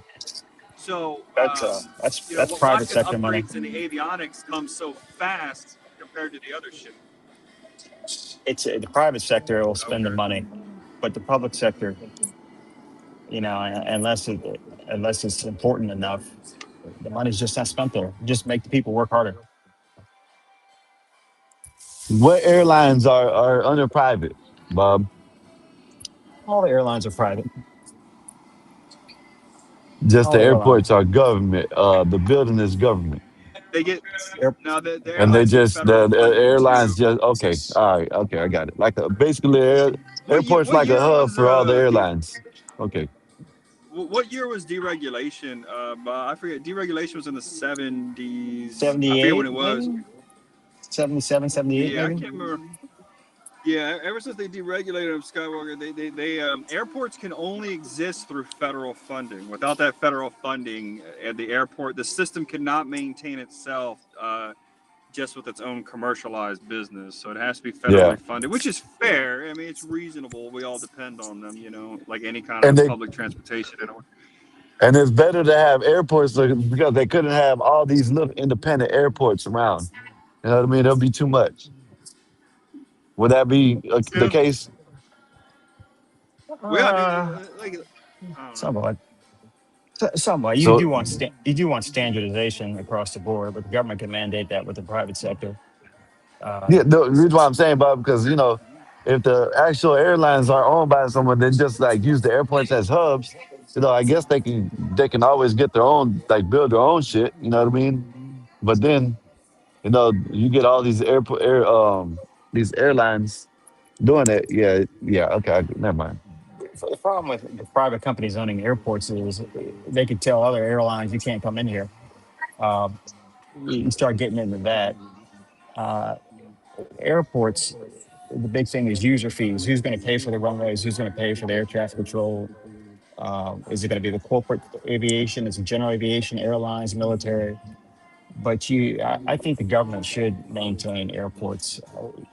So That's you know, that's why private can sector money. upgrades in the avionics come so fast compared to the other shit? It's the private sector will spend the money, but the public sector, you know, unless it's important enough, the money's just not spent there. Just make the people work harder. What airlines are under private, Bob? All the airlines are private. Just All the the airlines. airports are government. The building is government, They get now the and they airlines get just federal the funding airlines too. just okay. All right, okay, I got it. Like basically, airports What like a year hub was for all the airlines. Okay. what year was deregulation? I forget. Deregulation was in the 70s. I forget 78, when it was. maybe? 77, 78, Yeah, I maybe? can't remember. Yeah, ever since they deregulated them, Skywalker, they airports can only exist through federal funding. Without that federal funding, at the airport, the system cannot maintain itself just with its own commercialized business. So it has to be Yeah, federally funded, which is fair. I mean, it's reasonable. We all depend on them, you know, like any kind and of they public transportation. and it's better to have airports because they couldn't have all these little independent airports around. You know what I mean? It'll be too much. Would that be the Yeah. case? Well, I mean, like, I don't know. Somewhat. Somewhat. You So do want standardization across the board, but the government can mandate that with the private sector. yeah, the reason why I'm saying, Bob, because if the actual airlines are owned by someone, then just like use the airports as hubs. I guess they can always get their own like build their own shit. You know what I mean? But then you get all these these airlines doing it. Yeah, yeah. Okay, never mind. The problem with the private companies owning airports is they could tell other airlines you can't come in here. Um, you start getting into that. Uh, Airports, the big thing is user fees. Who's going to pay for the runways? Who's going to pay for the air traffic control? Is it going to be the corporate aviation? Is it general aviation, airlines, military? But I think the government should maintain airports.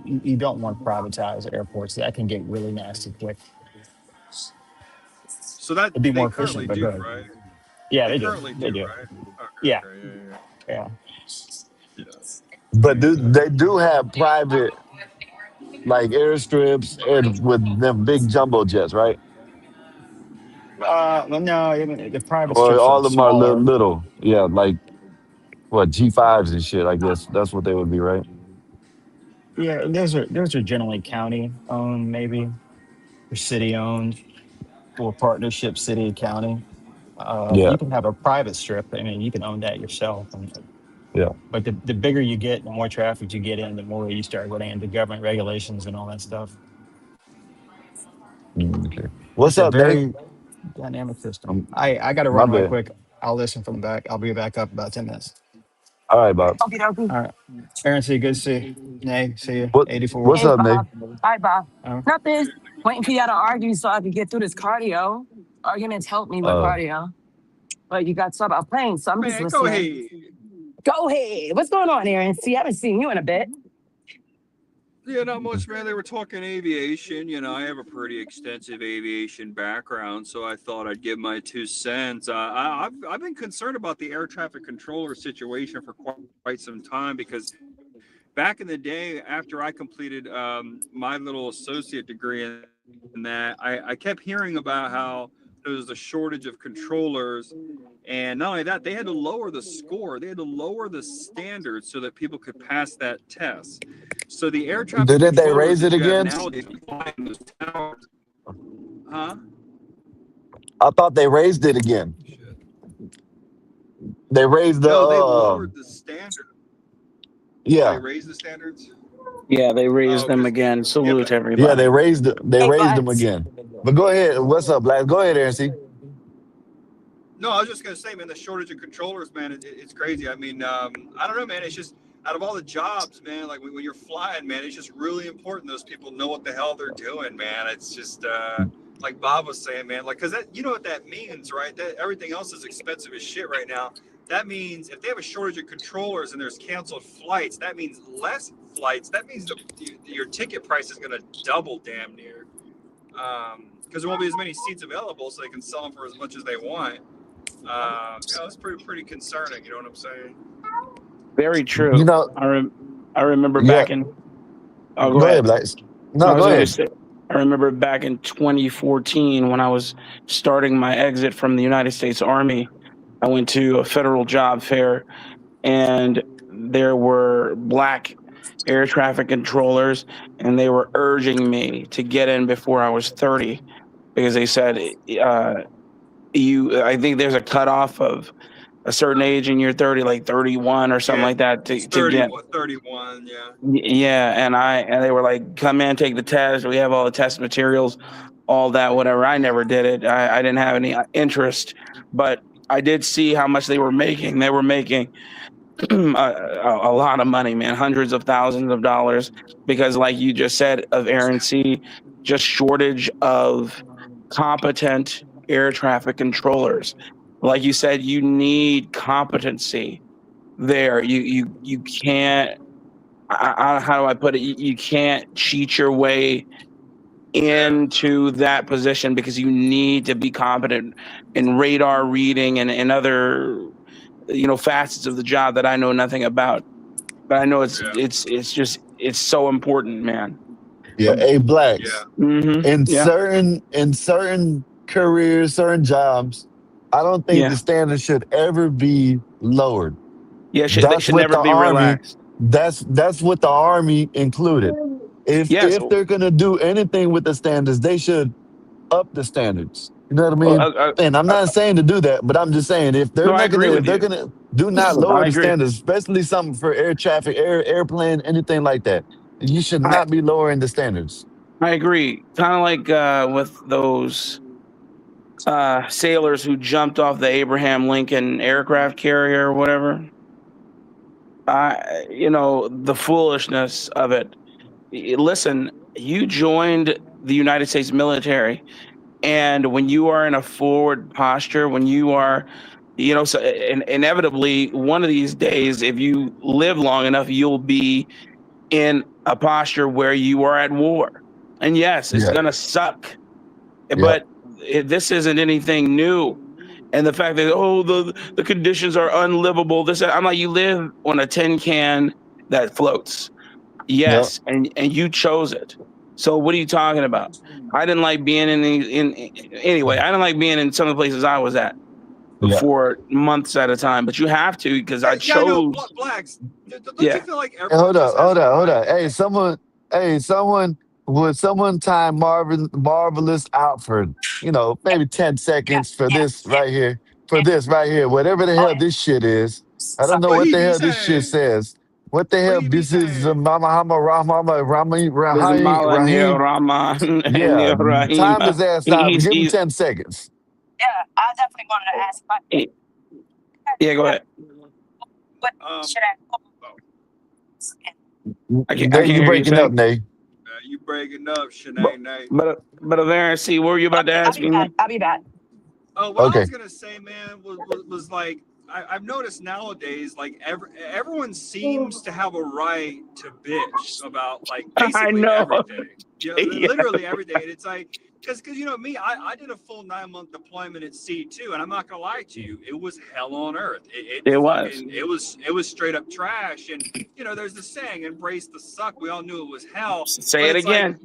You don't want to privatize airports. That can get really nasty quick. So that It'd be they more currently efficient, but do, go ahead. right? Yeah, They they do. currently They do, do. right? Okay, Yeah, yeah. yeah. But they do have private like airstrips and with them big jumbo jets, right? Well, no, even the private Or strips all are of them are smaller. little. Yeah, like what G5s and shit. I guess that's what they would be, right? Yeah, those are generally county owned, maybe or city owned, or partnership city county. Yeah, You can have a private strip. I mean, you can own that yourself. yeah. But the bigger you get, the more traffic you get in, the more you start running into government regulations and all that stuff. Okay. What's It's a up, Nate? very dynamic system. Um, I got to my run right bad. quick. I'll listen from the back. I'll be back up about 10 minutes. All right, Bob. Okie dokie. All right. Aaron, see you. Good to see you. Nay, see you. What 84. What's Hey, up, Nate? Bob. Hi, Bob. Uh, Nothing. Waiting for y'all to argue so I can get through this cardio. Arguments help me with Uh, cardio. But you got to talk about planes, so I'm just Man, go listening. ahead. Go ahead. What's going on, Aaron? See, I haven't seen you in a bit. Yeah, not much, man. They were talking aviation. You know, I have a pretty extensive aviation background, so I thought I'd give my 2 cents. I've been concerned about the air traffic controller situation for quite some time because back in the day, after I completed my little associate degree in that, I kept hearing about how there was a shortage of controllers. And not only that, they had to lower the score. They had to lower the standards so that people could pass that test. So the air traffic didn't they controllers raise it that you have again? nowadays fly in those towers. Huh? I thought they raised it again. They raised the No, they lowered the standard. They yeah. raised the standards. Yeah, they Oh, raised them because again. Salute Yeah, everybody. they raised Hey, them Buds. again. But go ahead. What's up, Black? Go ahead, Aaron. No, I was just gonna say, man, the shortage of controllers, man, it's crazy. I mean, I don't know, man. It's just out of all the jobs, man, like when you're flying, man, it's just really important those people know what the hell they're doing, man. It's just like Bob was saying, man, like, cause that, you know what that means, right? That everything else is expensive as shit right now. that means if they have a shortage of controllers and there's canceled flights, that means less flights. That means your ticket price is going to double damn near, because there won't be as many seats available, so they can sell them for as much as they want. It's pretty concerning. You know what I'm saying? Very true. You know, I remember yeah. back in. Oh, Go ahead, Blaze. No, I was go gonna ahead. say, I remember back in 2014 when I was starting my exit from the United States Army. I went to a federal job fair, and there were black air traffic controllers, and they were urging me to get in before I was 30, because they said, I think there's a cutoff of a certain age and you're 30, like 31 or something like that to get. 31, yeah. Yeah, and they were like, come in, take the test. We have all the test materials, all that, whatever. I never did it. I didn't have any interest, but I did see how much they were making. They were making a lot of money, man, hundreds of thousands of dollars, because like you just said, of Aaron C., just shortage of competent air traffic controllers. Like you said, you need competency there. You can't, how do I put it? You can't cheat your way into that position, because you need to be competent in radar reading and other, facets of the job that I know nothing about. But I know it's so important, man. Yeah, hey, Blacks. Mm-hmm. In certain careers, certain jobs, I don't think the standards should ever be lowered. Yeah, they should never be relaxed. That's what the Army included. If they're gonna do anything with the standards, they should up the standards. You know what I mean? And I'm not saying to do that, but I'm just saying if they're gonna do not lower the standards, especially something for air traffic, airplane, anything like that. You should not be lowering the standards. I agree. Kind of like with those sailors who jumped off the Abraham Lincoln aircraft carrier or whatever. The foolishness of it. Listen, you joined the United States military, and when you are in a forward posture, when you are, inevitably one of these days, if you live long enough, you'll be in a posture where you are at war. And yes, it's going to suck, but this isn't anything new. And the fact that, the conditions are unlivable. I'm like, you live on a tin can that floats. Yes, and you chose it. So what are you talking about? I didn't like being I didn't like being in some of the places I was at for months at a time. But you have to, because I chose. Blacks, don't you feel like hold up. Hey, someone would time Marvelous out for, maybe 10 seconds for this right here. Whatever the hell this shit is. I don't know what the hell this shit says. What the hell? This is Mama Rahim. Yeah, time his ass out. Give him 10 seconds. Yeah, I definitely wanted to ask about Yeah, go ahead. What should I can't you breaking up, Nate. You breaking up, Shanae. But Aaron C., what were you about to ask me? I'll be back. Oh, what I was gonna say, man, was like, I've noticed nowadays, like everyone seems to have a right to bitch about like basically everything. Literally everything. And it's like, because me, I did a full 9-month deployment at sea too, and I'm not gonna lie to you, it was hell on earth. It was straight up trash. And there's the saying, embrace the suck. We all knew it was hell. Say it again.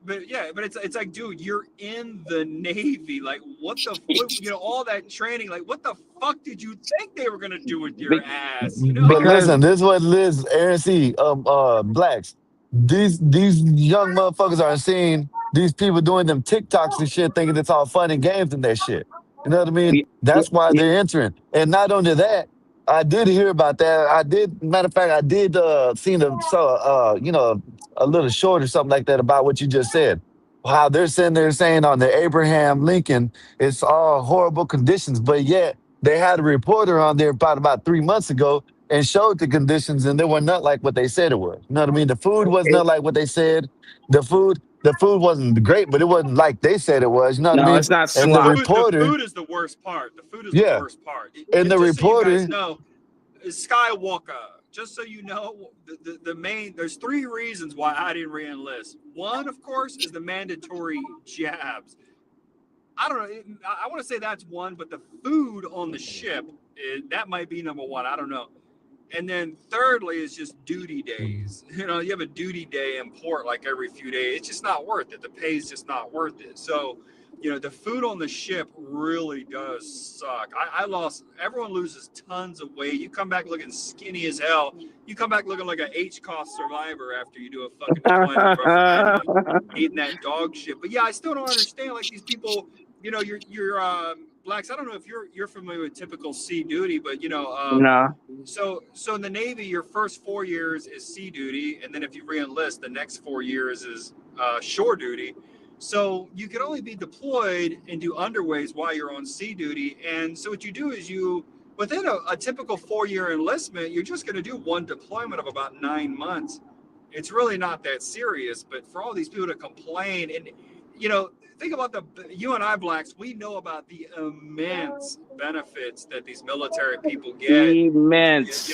But it's like, dude, you're in the Navy. Like, what the fuck, all that training. Like, what the fuck did you think they were gonna do with your ass? But listen, this is what Liz, Aaron C, Blacks. These young motherfuckers are seeing these people doing them TikToks and shit, thinking it's all fun and games and that shit. You know what I mean? That's why they're entering. And not only that, I did hear about that. Matter of fact, I did a little short or something like that about what you just said. How they're sitting there saying on the Abraham Lincoln, it's all horrible conditions, but yet they had a reporter on there about 3 months ago and showed the conditions, and they were not like what they said it was. You know what I mean? The food was not like what they said. The food, the food wasn't great, but it wasn't like they said it was. You know what I No, mean? it's not And the slop. The reporter, food is the worst part. The food is the yeah, worst part. and the Just so you guys reporter, know, Skywalker. Just so you know, the main there's 3 reasons why I didn't re-enlist. One, of course, is the mandatory jabs. I don't know. I want to say that's one, but the food on the ship that might be number 1. I don't know. And then thirdly is just duty days. You know, you have a duty day in port like every few days. It's just not worth it. The pay is just not worth it. So, you know, the food on the ship really does suck. Everyone loses tons of weight. You come back looking skinny as hell. You come back looking like an HCOS survivor after you do a fucking deployment, bro, eating that dog shit. But yeah, I still don't understand, like, these people, you know, you're Blacks, I don't know if you're familiar with typical sea duty, but, you know, No. so in the Navy, your first 4 years is sea duty, and then if you re-enlist, the next 4 years is shore duty. So you can only be deployed and do underways while you're on sea duty. And so what you do is within a typical 4-year enlistment, you're just going to do one deployment of about 9 months. It's really not that serious, but for all these people to complain, and, you know, think about you and I, Blacks, we know about the immense benefits that these military people get. Immense.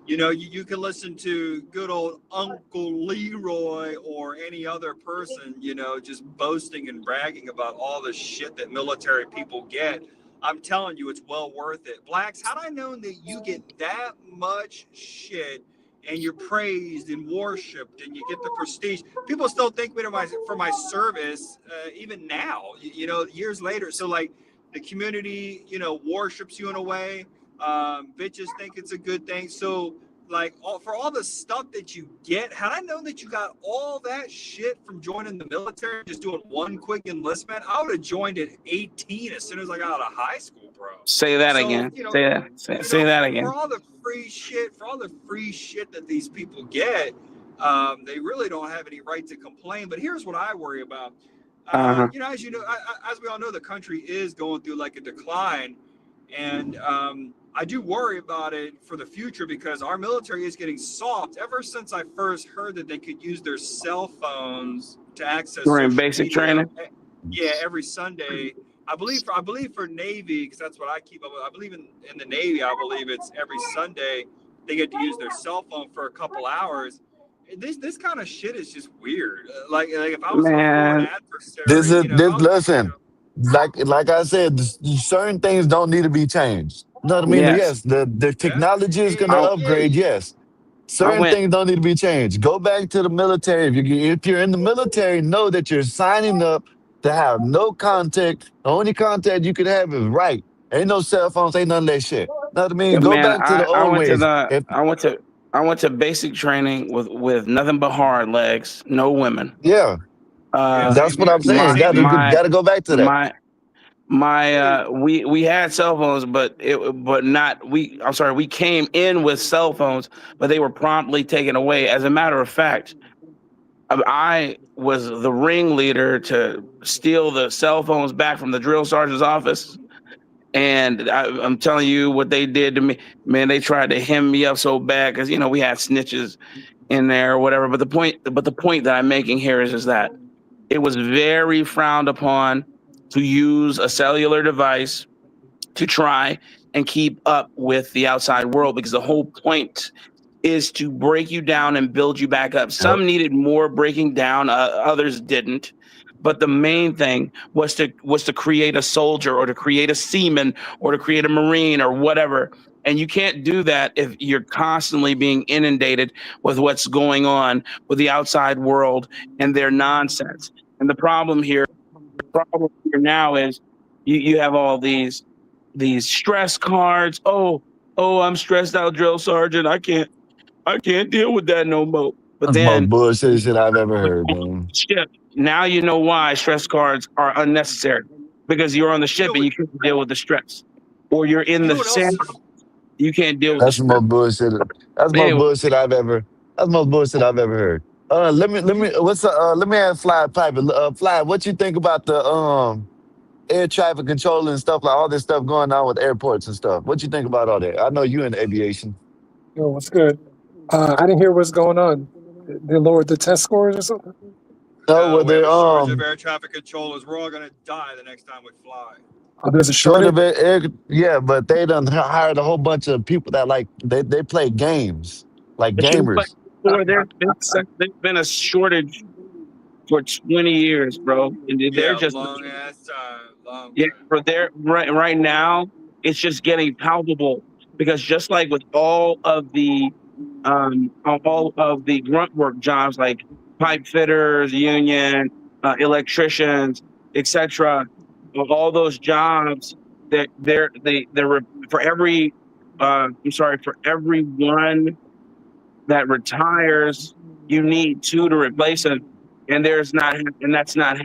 You can listen to good old Uncle Leroy or any other person, you know, just boasting and bragging about all the shit that military people get. I'm telling you, it's well worth it. Blacks, had I known that you get that much shit and you're praised and worshipped and you get the prestige, people still thank me for my service, even now, you know, years later. So, like, the community, you know, worships you in a way. Bitches think it's a good thing. So, like, for all the stuff that you get, had I known that you got all that shit from joining the military, just doing one quick enlistment, I would have joined at 18 as soon as I got out of high school, bro. Say that So, again. you know, Say that. Say that again. For all the free shit that these people get, they really don't have any right to complain. But here's what I worry about. You know, as we all know, the country is going through like a decline, and I do worry about it for the future because our military is getting soft. Ever since I first heard that they could use their cell phones to access During social basic media, training. yeah, every Sunday. I believe for Navy, because that's what I keep up with. I believe in the Navy. I believe it's every Sunday they get to use their cell phone for a couple hours. This kind of shit is just weird. Like if I was a foreign adversary, listen, like I said, certain things don't need to be changed. You know what I mean? Yes, the technology is going to upgrade. Yes, certain things don't need to be changed. Go back to the military. If you're in the military, know that you're signing up to have no contact. The only contact you could have is right. Ain't no cell phones. Ain't none of that shit. You know what I mean? Go back to the old ways. I went to basic training with nothing but hard legs, no women. Yeah, that's what I'm saying. Got to go back to that. We had cell phones, we came in with cell phones, but they were promptly taken away. As a matter of fact, I was the ringleader to steal the cell phones back from the drill sergeant's office. And I'm telling you what they did to me, man. They tried to hem me up so bad because, you know, we had snitches in there or whatever. But the point that I'm making here is that it was very frowned upon to use a cellular device to try and keep up with the outside world, because the whole point is to break you down and build you back up. Some needed more breaking down, others didn't. But the main thing was to create a soldier or to create a seaman or to create a Marine or whatever. And you can't do that if you're constantly being inundated with what's going on with the outside world and their nonsense. And the problem here now is you have all these stress cards. Oh, I'm stressed out, drill sergeant. I can't deal with that no more. But That's the then most bullshit shit I've ever heard, man. ship. Now you know why stress cards are unnecessary, because you're on the ship and you can't deal with the stress, or you're in the sand. You can't deal with That's the most bullshit. That's the most bullshit I've ever. That's the most bullshit I've ever heard. Let me ask Fly Piper. Fly, what you think about the air traffic control and stuff, like all this stuff going on with airports and stuff? What you think about all that? I know you in aviation. Yo, what's good? I didn't hear what's going on. They lowered the test scores or something? No, we have whether a shortage of air traffic controllers. We're all gonna die the next time we fly. there's a short of it, yeah, but they done hired a whole bunch of people that like they play games, like But you know what? gamers. There's been a shortage for 20 years, bro. And they're Yeah, just long ass time. Long yeah, for there right now, it's just getting palpable because just like with all of the grunt work jobs like pipe fitters, union, electricians, etc. All those jobs that they're for every for every one that retires, you need two to replace them, and that's not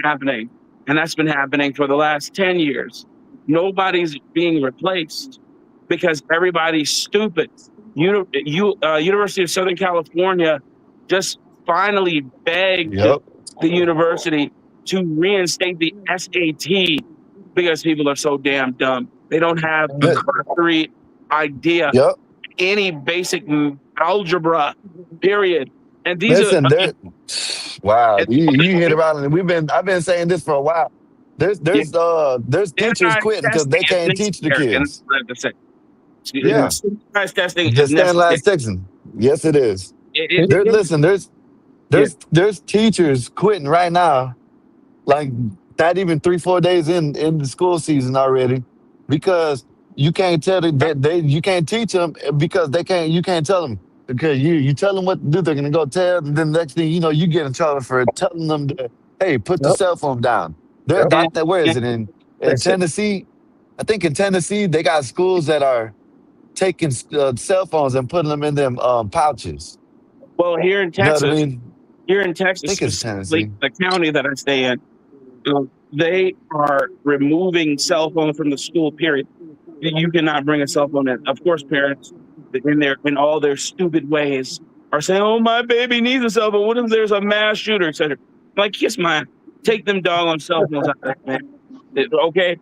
happening, and that's been happening for the last 10 years. Nobody's being replaced because everybody's stupid. University of Southern California just finally begged Yep. the university to reinstate the SAT because people are so damn dumb. They don't have a cursory idea, Yep. any basic algebra, period. And these Listen, are wow, you hit around, and I've been saying this for a while. There's teachers quitting because they can't teach the kids. Yeah. Standardized testing The is standardized testing. Yes, it is. Listen, there's teachers quitting right now, like not even 3-4 days in the school season already, because you can't tell them that you can't teach them because you can't tell them because you tell them what to do, they're gonna go tell, and then the next thing you know, you get in trouble for telling them to, hey, put the cell phone down. Where is it in Tennessee? I think in Tennessee they got schools that are taking cell phones and putting them in them pouches. Well, here in You know what Texas, I mean? specifically the county that I stay in, they are removing cell phone from the school. Period. You cannot bring a cell phone in. Of course, parents in all their stupid ways are saying, "Oh, my baby needs a cell phone. What if there's a mass shooter, etc." Like, kiss my, take them doggone cell phones out of that, man. Okay,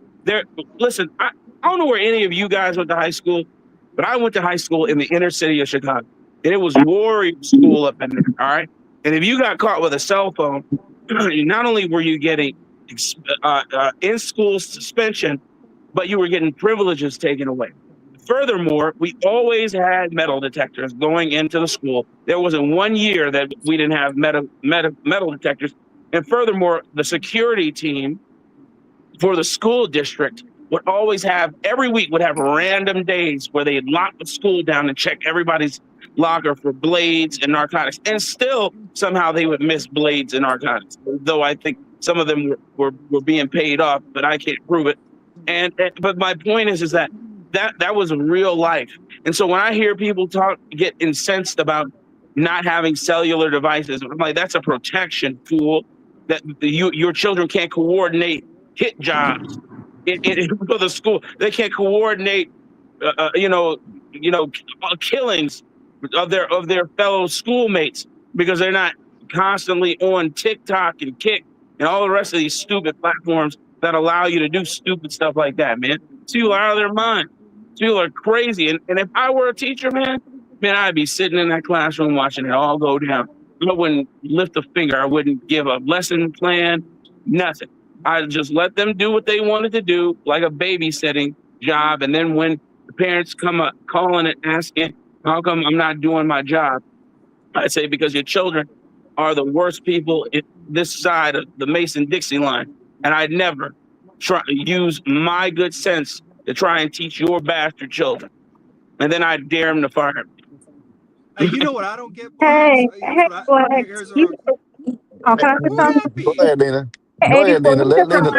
listen. I don't know where any of you guys went to high school, but I went to high school in the inner city of Chicago, and it was warrior school up in there. All right, and if you got caught with a cell phone, not only were you getting in-school suspension, but you were getting privileges taken away. Furthermore, we always had metal detectors going into the school. There wasn't 1 year that we didn't have metal detectors. And furthermore, the security team for the school district would always have, every week would have random days where they'd lock the school down and check everybody's locker for blades and narcotics. And still, somehow they would miss blades and narcotics, though I think some of them were being paid off, but I can't prove it. But my point is that was real life. And so when I hear people get incensed about not having cellular devices, I'm like, that's a protection, fool. That your children can't coordinate hit jobs for the school. They can't coordinate, killings of their fellow schoolmates because they're not constantly on TikTok and Kick and all the rest of these stupid platforms that allow you to do stupid stuff like that, man. People are out of their mind. People are crazy. And if I were a teacher, man, I'd be sitting in that classroom watching it all go down. I wouldn't lift a finger. I wouldn't give a lesson plan, nothing. I'd just let them do what they wanted to do, like a babysitting job. And then when the parents come up calling and asking, how come I'm not doing my job? I'd say, because your children are the worst people in this side of the Mason-Dixie line. And I'd never use my good sense to try and teach your bastard children. And then I'd dare them to fire me. Hey, you know what I don't get? Hey, Flex. Oh, can I say something? Go ahead, Lena. Go ahead, Lena. Let Lena.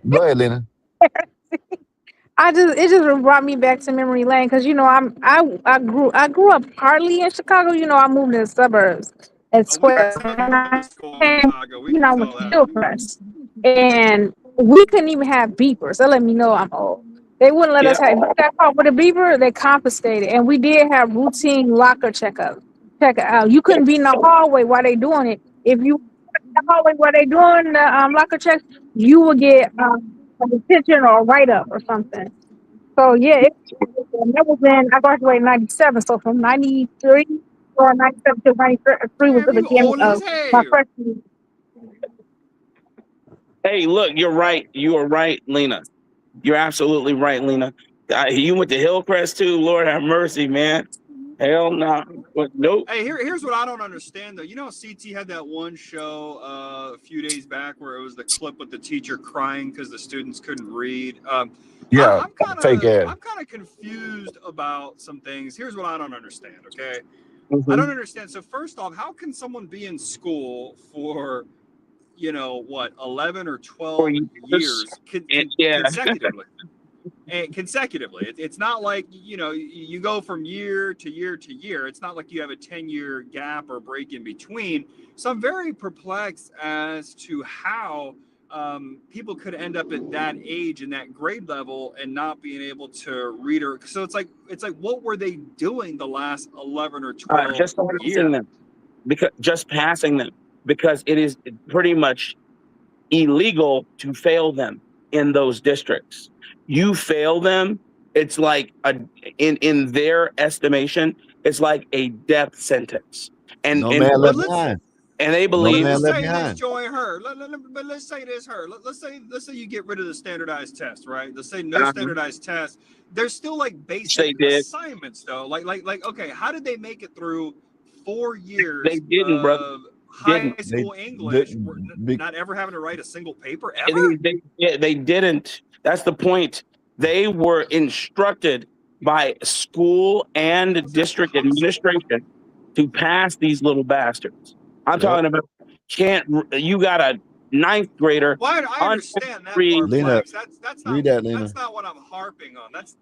Go ahead, Lena. It just brought me back to memory lane because I grew up partly in Chicago. I moved in the suburbs at Square, and I went to Hillcrest, and we couldn't even have beepers. That let me know I'm old. They wouldn't let us have. If we got caught with a beeper, they confiscated, and we did have routine locker checkup. Check it out. You couldn't be in the hallway while they doing it. If you in the hallway while they doing the locker checks, you will get a detention or a write-up or something. So yeah, that was I graduated in 97. So from 93 94, 97, 93 was at the beginning of my freshman. Hey, look, you're right. You are right, Lena. You're absolutely right, Lena. You went to Hillcrest too. Lord have mercy, man. Hell no. Nope. Hey, here's what I don't understand though. You know, CT had that one show a few days back where it was the clip with the teacher crying because the students couldn't read. Yeah, fake ass. I'm kind of confused about some things. Here's what I don't understand. Okay, Mm-hmm. I don't understand. So first off, how can someone be in school for, 11 or 12 years consecutively? And consecutively, it's not like you go from year to year to year. It's not like you have a 10-year gap or break in between. So I'm very perplexed as to how people could end up at that age and that grade level and not being able to read or. So it's like what were they doing the last 11 or 12 just passing them, because it is pretty much illegal to fail them in those districts. You fail them, it's like in their estimation, it's like a death sentence. And man left behind. And they believe. Let's say this, Joy, her. But let's say this, her. Let's say you get rid of the standardized test, right? Let's say no standardized test. There's still like basic assignments though. Like okay, how did they make it through 4 years? They didn't, brother. High school English, not ever having to write a single paper ever. They didn't. That's the point. They were instructed by school and district administration to pass these little bastards. I'm talking about you got a 9th grader. Well, I understand that part, Lena, that's not read that, Lena. That's not what I'm harping on. That's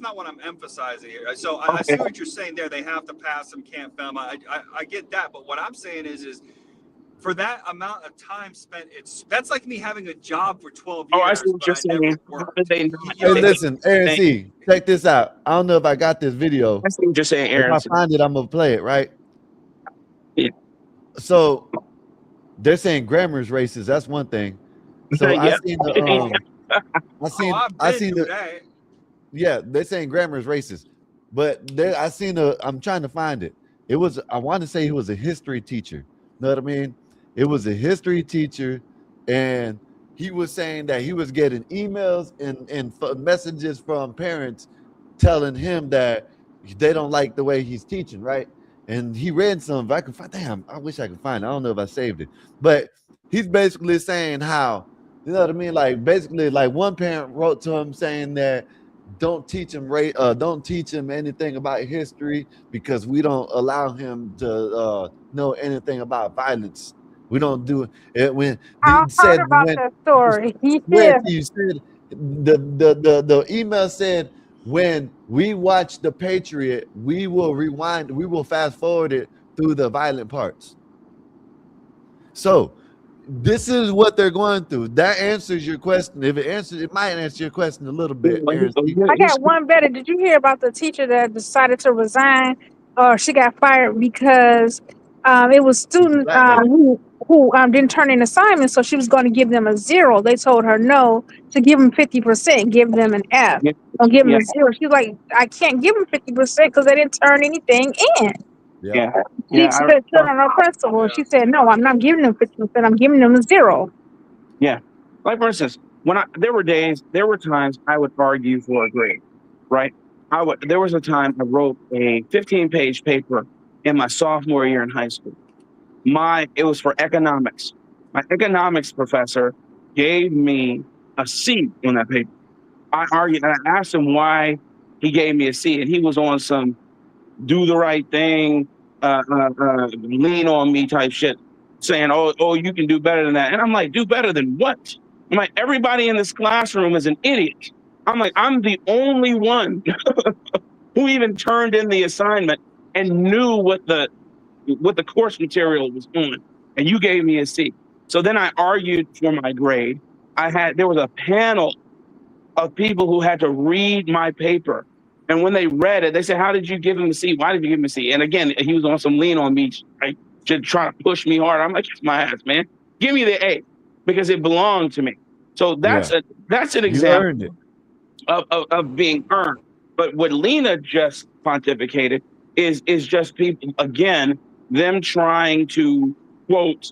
not what I'm emphasizing here. So I see what you're saying there. They have to pass them, can't fail them. I get that, but what I'm saying is for that amount of time spent, that's like me having a job for 12 years. Oh, I see what you're saying. Hey, listen, Aaron C, check this out. I don't know if I got this video. I see what you're saying, Aaron. If I find it, I'm gonna play it, right? Yeah. So they're saying grammar is racist. That's one thing. So I seen the yeah, they're saying grammar is racist, but I'm trying to find it. I want to say he was a history teacher. Know what I mean? It was a history teacher, and he was saying that he was getting emails and messages from parents telling him that they don't like the way he's teaching, right? And he read some. If I can find, damn, I wish I could find it. I don't know if I saved it, but he's basically saying how, you know what I mean? Like basically, like one parent wrote to him saying that don't teach him anything about history because we don't allow him to know anything about violence. We don't do it when I heard about that story. Yeah. You said the email said when we watch The Patriot, we will fast forward it through the violent parts. So this is what they're going through. That answers your question. If it might answer your question a little bit. I got one better. Did you hear about the teacher that decided to resign, or she got fired because it was students who didn't turn in assignments, so she was going to give them a 0. They told her no, to give them 50%, give them an F. Don't give them a 0. She's like, I can't give them 50% because they didn't turn anything in. She said on her principal. She said, no, I'm not giving them 50%. I'm giving them a 0. Yeah. Like for instance, there were times I would argue for a grade, right? There was a time I wrote a 15-page paper in my sophomore year in high school. It was for economics. My economics professor gave me a C on that paper. I argued and I asked him why he gave me a C, and he was on some do the right thing, lean on me type shit, saying, oh, you can do better than that. And I'm like, do better than what? I'm like, everybody in this classroom is an idiot. I'm like, I'm the only one who even turned in the assignment and knew what the course material was on, and you gave me a C. So then I argued for my grade. There was a panel of people who had to read my paper. And when they read it, they said, how did you give him a C? Why did you give him a C? And again, he was on some lean on me, right? Just trying to push me hard. I'm like, kiss my ass, man. Give me the A because it belonged to me. So that's an example of being earned. But what Lena just pontificated is just people, again, them trying to, quote,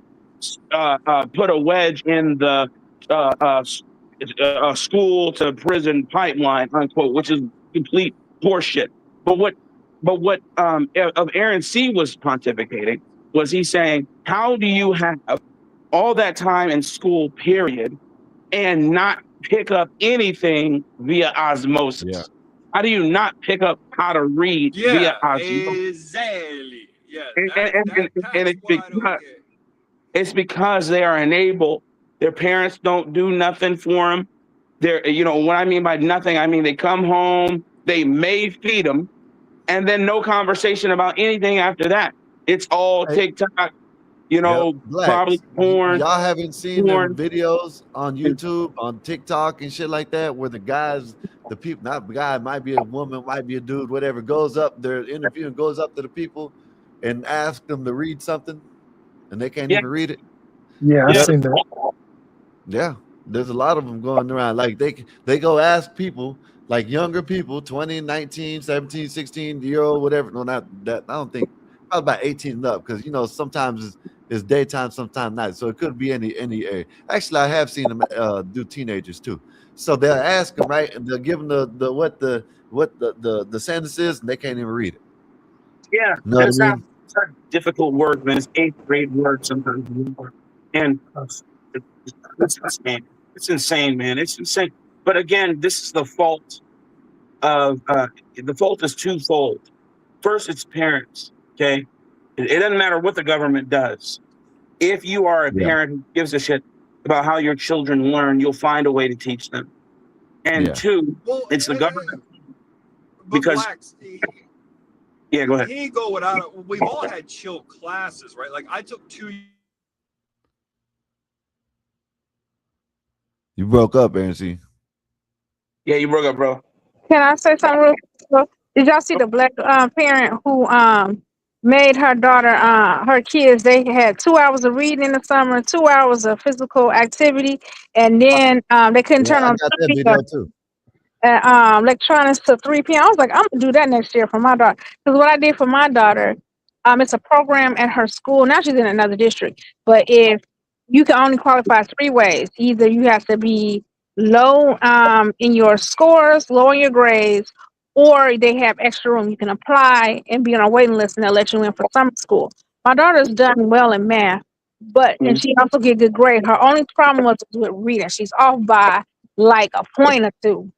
put a wedge in the school to prison pipeline, unquote, which is complete horseshit. But what Aaron C. was pontificating was he saying, how do you have all that time in school, period, and not pick up anything via osmosis? Yeah. How do you not pick up how to read via osmosis? Exactly. Yeah. And it's because they are enabled. Their parents don't do nothing for them. They're, you know, what I mean by nothing, I mean they come home, they may feed them, and then no conversation about anything after that. It's all TikTok, you know, probably porn. Y'all haven't seen them videos on YouTube, on TikTok and shit like that, where the guys, the people, not the guy, might be a woman, might be a dude, whatever, goes up, they're interviewing, goes up to the people and asks them to read something, and they can't even read it. Yeah, I've seen that. Yeah, there's a lot of them going around. Like they go ask people, like younger people, 20, 19, 17, 16-year-old, whatever. No, not that. I don't think, probably about 18 and up, because, you know, sometimes it's daytime, sometimes night. So it could be any area. Actually, I have seen them do teenagers too. So they'll ask them, right, and they'll give them what the sentence is, and they can't even read it. Yeah, know what it's I not mean? it's not difficult word, man. It's 8th grade word sometimes. And it's insane. It's insane, man. It's insane. But again, this is the fault of the fault is twofold. First, it's parents. Okay, it doesn't matter what the government does. If you are a parent who gives a shit about how your children learn, you'll find a way to teach them. And two, it's the government. Because go ahead. He go without. We've all had chill classes, right? Like I took 2. You broke up, Aaron C. Yeah, you broke up, bro. Can I say something real quick? Did y'all see the black parent who made her daughter, her kids, they had 2 hours of reading in the summer, 2 hours of physical activity, and then they couldn't turn on that video too. Electronics till 3 p.m. I was like, I'm gonna do that next year for my daughter. Because what I did for my daughter, it's a program at her school. Now she's in another district, but if you can only qualify 3 ways. Either you have to be low in your scores, low in your grades, or they have extra room. You can apply and be on a waiting list, and they'll let you in for summer school. My daughter's done well in math, and she also get good grades. Her only problem was with reading. She's off by like a point or 2.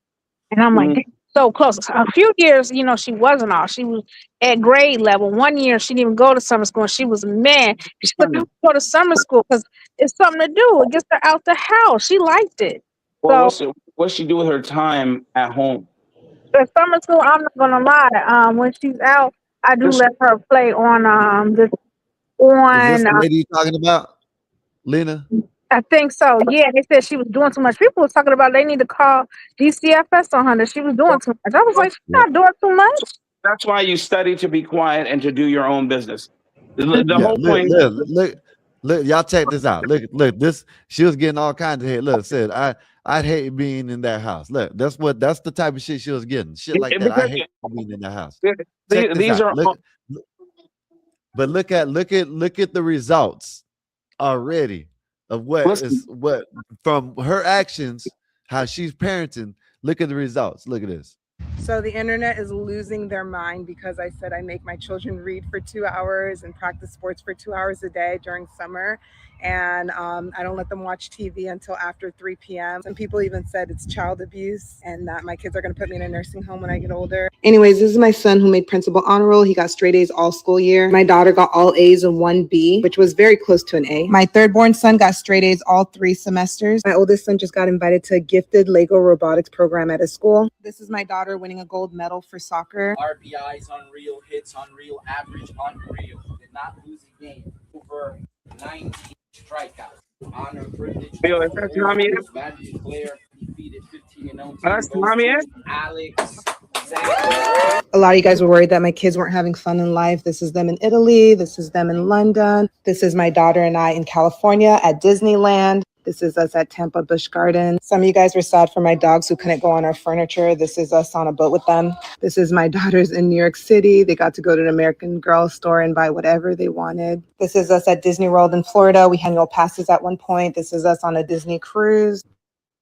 And I'm like, so close. A few years, you know, she wasn't off. She was at grade level. 1 year, she didn't even go to summer school. And she was mad. She said, "I'm go to summer school because it's something to do. It gets her out the house." She liked it. Well, what's she do with her time at home? At summer school, I'm not gonna lie. When she's out, I do let her play on this Is this the lady you talking about, Lena? I think so. Yeah, they said she was doing too much. People was talking about they need to call DCFS on her that she was doing too much. I was like, she's not doing too much. That's why you study to be quiet and to do your own business. The whole point. Look, y'all check this out. Look, this, she was getting all kinds of hate. Look, said I'd hate being in that house. Look, that's the type of shit she was getting. Shit like that. I hate being in that house. These are but look at the results already of what from her actions, how she's parenting. Look at the results. Look at this. So the internet is losing their mind because I said I make my children read for 2 hours and practice sports for 2 hours a day during summer. And I don't let them watch TV until after 3 p.m. Some people even said it's child abuse and that my kids are going to put me in a nursing home when I get older. Anyways, this is my son who made principal honor roll. He got straight A's all school year. My daughter got all A's and 1 B, which was very close to an A. My third born son got straight A's all 3 semesters. My oldest son just got invited to a gifted Lego robotics program at his school. This is my daughter winning a gold medal for soccer. RBIs unreal, hits unreal, average unreal. Did not lose a game. Over 19 strikeouts. Honor, privilege. Yo, is that Tommy? That's Tommy. Alex. A lot of you guys were worried that my kids weren't having fun in life. This is them in Italy. This is them in London. This is my daughter and I in California at Disneyland. This is us at Tampa Busch Gardens. Some of you guys were sad for my dogs who couldn't go on our furniture. This is us on a boat with them. This is my daughters in New York City. They got to go to an American Girl store and buy whatever they wanted. This is us at Disney World in Florida. We had annual passes at one point. This is us on a Disney cruise.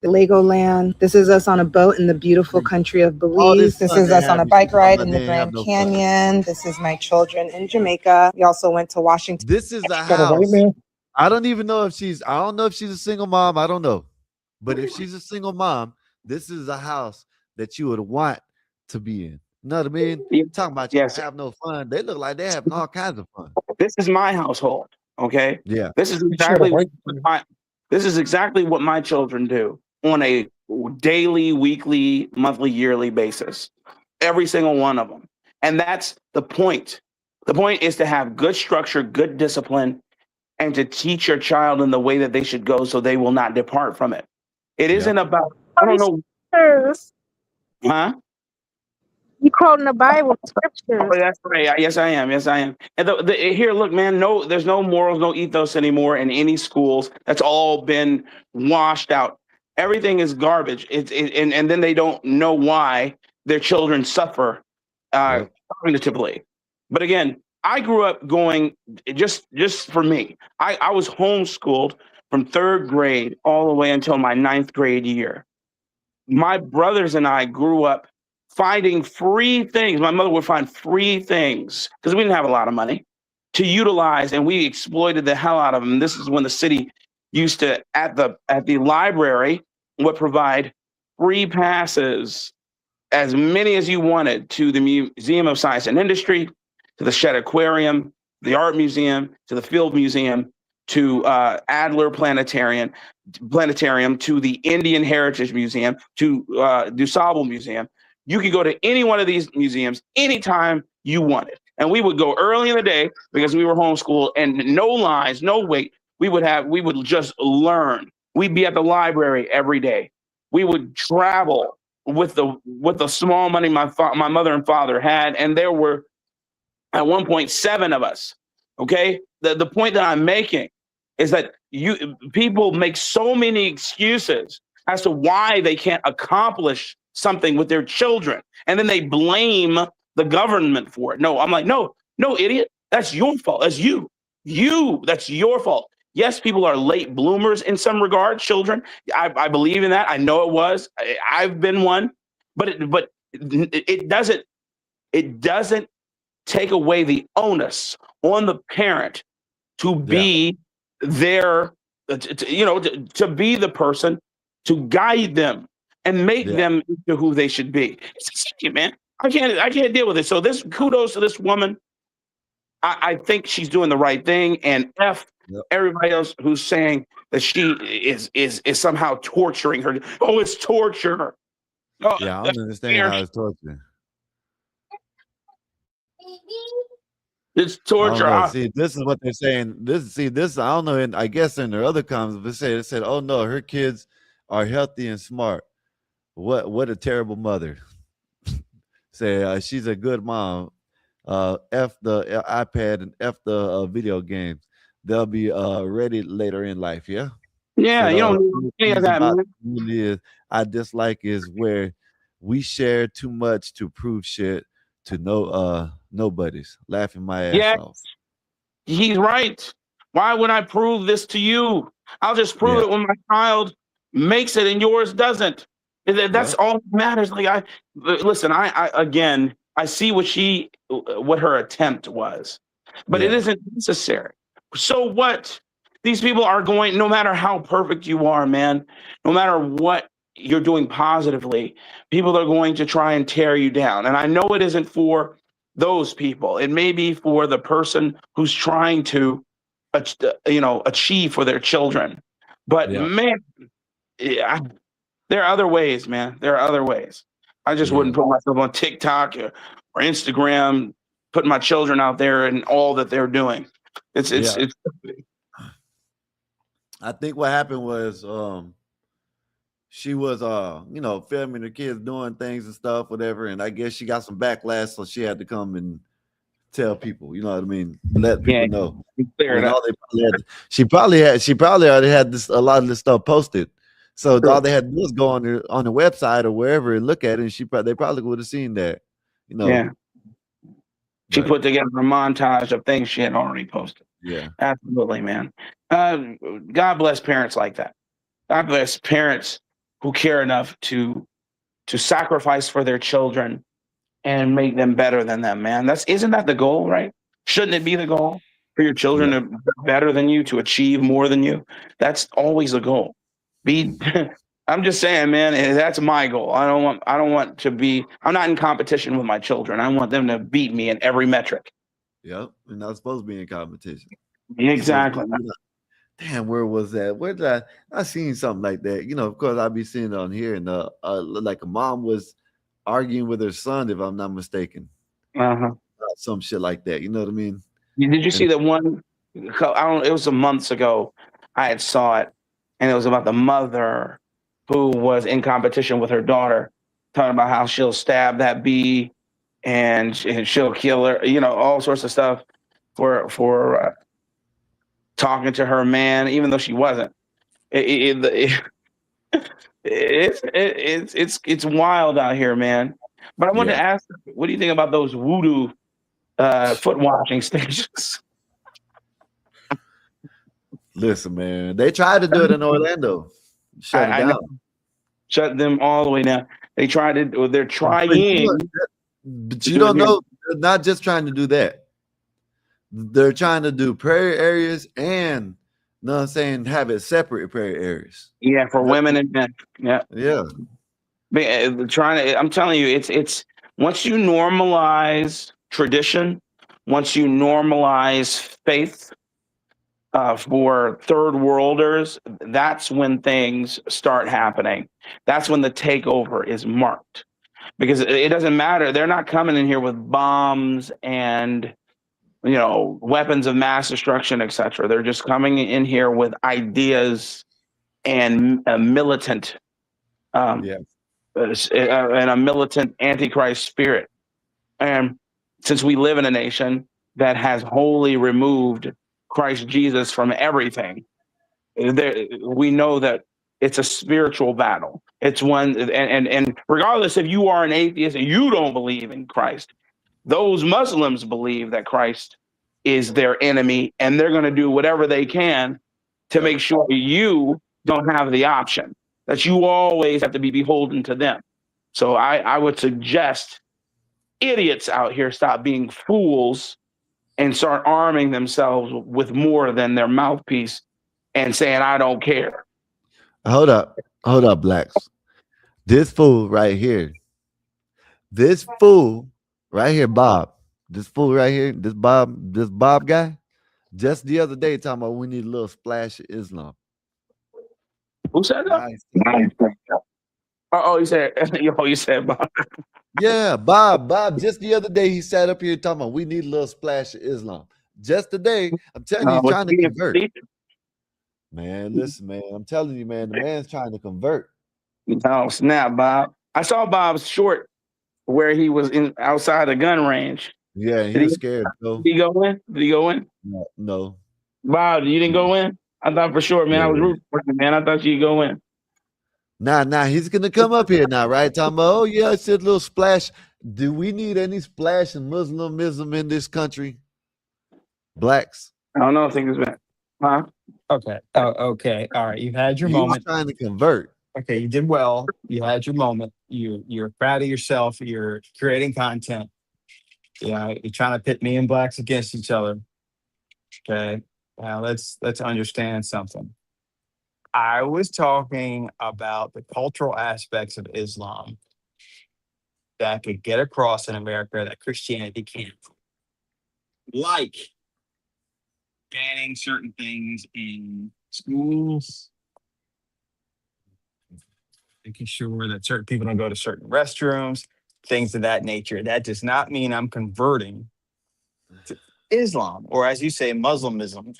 Legoland. This is us on a boat in the beautiful country of Belize. This is us on a bike ride in the Grand Canyon. This is my children in Jamaica. We also went to Washington. This is a house. I don't even know if she's a single mom. I don't know. But if she's a single mom, this is a house that you would want to be in. You know what I mean? You're talking about you have no fun. They look like they're having all kinds of fun. This is my household. Okay. Yeah. This is exactly what my children do on a daily, weekly, monthly, yearly basis. Every single one of them. And that's the point. The point is to have good structure, good discipline, and to teach your child in the way that they should go so they will not depart from it. It isn't about, I don't know. Huh? You quoting the Bible scriptures. Oh, that's right. Yes, I am. Yes, I am. And here, look, man, there's no morals, no ethos anymore in any schools. That's all been washed out. Everything is garbage. And then they don't know why their children suffer cognitively. But again, I grew up going just for me. I was homeschooled from 3rd grade all the way until my 9th grade year. My brothers and I grew up finding free things. My mother would find free things because we didn't have a lot of money to utilize, and we exploited the hell out of them. This is when the city used to, at the library, would provide free passes, as many as you wanted, to the Museum of Science and Industry, to the Shedd Aquarium, the Art Museum, to the Field Museum, to Adler Planetarium, to the Indian Heritage Museum, to DuSable Museum. You could go to any one of these museums anytime you wanted. And we would go early in the day because we were homeschooled, and no lines, no wait. We would just learn. We'd be at the library every day. We would travel with the small money my mother and father had, and there were at one point 7 of us. Okay, the point that I'm making is that people make so many excuses as to why they can't accomplish something with their children, and then they blame the government for it. No, I'm like, no, idiot, that's your fault. That's you, that's your fault. Yes, people are late bloomers in some regard, children. I believe in that. I know it was. I've been one, but it doesn't take away the onus on the parent to be there, to be the person to guide them and make them into who they should be. It's a man. I can't deal with it. So this kudos to this woman. I think she's doing the right thing, and everybody else who's saying that she is somehow torturing her. Oh, it's torture. Oh, yeah, I don't understand how it's torture. It's torture. See, this is what they're saying. This I don't know. And I guess in their other comments, they said, oh no, her kids are healthy and smart. What a terrible mother. Say she's a good mom. F the iPad and F the video games. They'll be ready later in life. Yeah. Yeah, you don't need any of that, man. I dislike is where we share too much to prove shit to nobody's. Laughing my ass off. He's right. Why would I prove this to you? I'll just prove it when my child makes it and yours doesn't. That's all that matters. Like listen, I see what her attempt was, but it isn't necessary. So what? These people are going, no matter how perfect you are, man, no matter what you're doing positively, people are going to try and tear you down. And I know it isn't for those people. It may be for the person who's trying to, achieve for their children. But man, there are other ways, man. There are other ways. I just wouldn't put myself on TikTok or Instagram, putting my children out there and all that they're doing. It's I think what happened was she was filming her kids doing things and stuff, whatever, and I guess she got some backlash, so she had to come and tell people. You know what I mean? Let people know. Clear it When up. all they probably she probably already had a lot of this stuff posted. So all they had to do was go on the website or wherever and look at it, and they probably would have seen that. You know. Yeah. She put together a montage of things she had already posted. Yeah. Absolutely, man. God bless parents like that. God bless parents who care enough to sacrifice for their children and make them better than them, man. Isn't that the goal, right? Shouldn't it be the goal for your children to be better than you, to achieve more than you? That's always the goal. I'm just saying, man, that's my goal. I don't want to be, I'm not in competition with my children. I want them to beat me in every metric. Yep. You're not supposed to be in competition. Exactly. Damn, where was that? Where did I seen something like that? You know, of course, I'll be seeing it on here, and like a mom was arguing with her son, if I'm not mistaken. Some shit like that. You know what I mean? Did you see the one? It was some months ago. I had saw it, and it was about the mother who was in competition with her daughter, talking about how she'll stab that bee, and she'll kill her. You know, all sorts of stuff for talking to her man, even though she wasn't. It's wild out here, man. But I wanted to ask, what do you think about those voodoo foot washing stations? Listen, man, they tried to do it in Orlando. Shut it down. Shut them all the way down. They're trying. But you don't know, they're not just trying to do that. They're trying to do prayer areas and, you know what I'm saying, have it separate prayer areas. Yeah, for women and men. Yeah. Yeah. I'm telling you, it's once you normalize tradition, once you normalize faith for third worlders, that's when things start happening. That's when the takeover is marked. Because it doesn't matter. They're not coming in here with bombs and, you know, weapons of mass destruction, etc. They're just coming in here with ideas and a militant and a militant antichrist spirit. And since we live in a nation that has wholly removed Christ Jesus from everything, we know that it's a spiritual battle. It's one, and regardless if you are an atheist and you don't believe in Christ, those Muslims believe that Christ is their enemy, and they're going to do whatever they can to make sure you don't have the option, that you always have to be beholden to them. So I would suggest idiots out here stop being fools and start arming themselves with more than their mouthpiece and saying, I don't care. Hold up, blacks. This fool right here, Bob. This fool right here, this Bob guy, just the other day talking about we need a little splash of Islam. Who said that? Oh, you said Bob. Yeah, Bob. Just the other day he sat up here talking about we need a little splash of Islam. Just today, I'm telling you, he's trying to convert. Man, listen, man. I'm telling you, man, the man's trying to convert. Oh, snap, Bob. I saw Bob's short where he was outside the gun range. Yeah, he was scared. Did he go in? No. Bob, you didn't go in? I thought for sure, man. I was rooting for you, man. I thought you'd go in. Nah, he's gonna come up here now, right? Talking about, oh yeah, it's a little splash. Do we need any splash in Muslimism in this country? Blacks. I don't know. I think it's been, huh? Okay. Oh, okay. All right. You've had your He moment. was trying to convert. Okay, you did well. You had your moment. You're proud of yourself. You're creating content. Yeah, you're trying to pit me and blacks against each other. Okay. Now let's understand something. I was talking about the cultural aspects of Islam that could get across in America that Christianity can't. Like banning certain things in schools, making sure that certain people don't go to certain restrooms, things of that nature. That does not mean I'm converting to Islam, or as you say, Muslimism.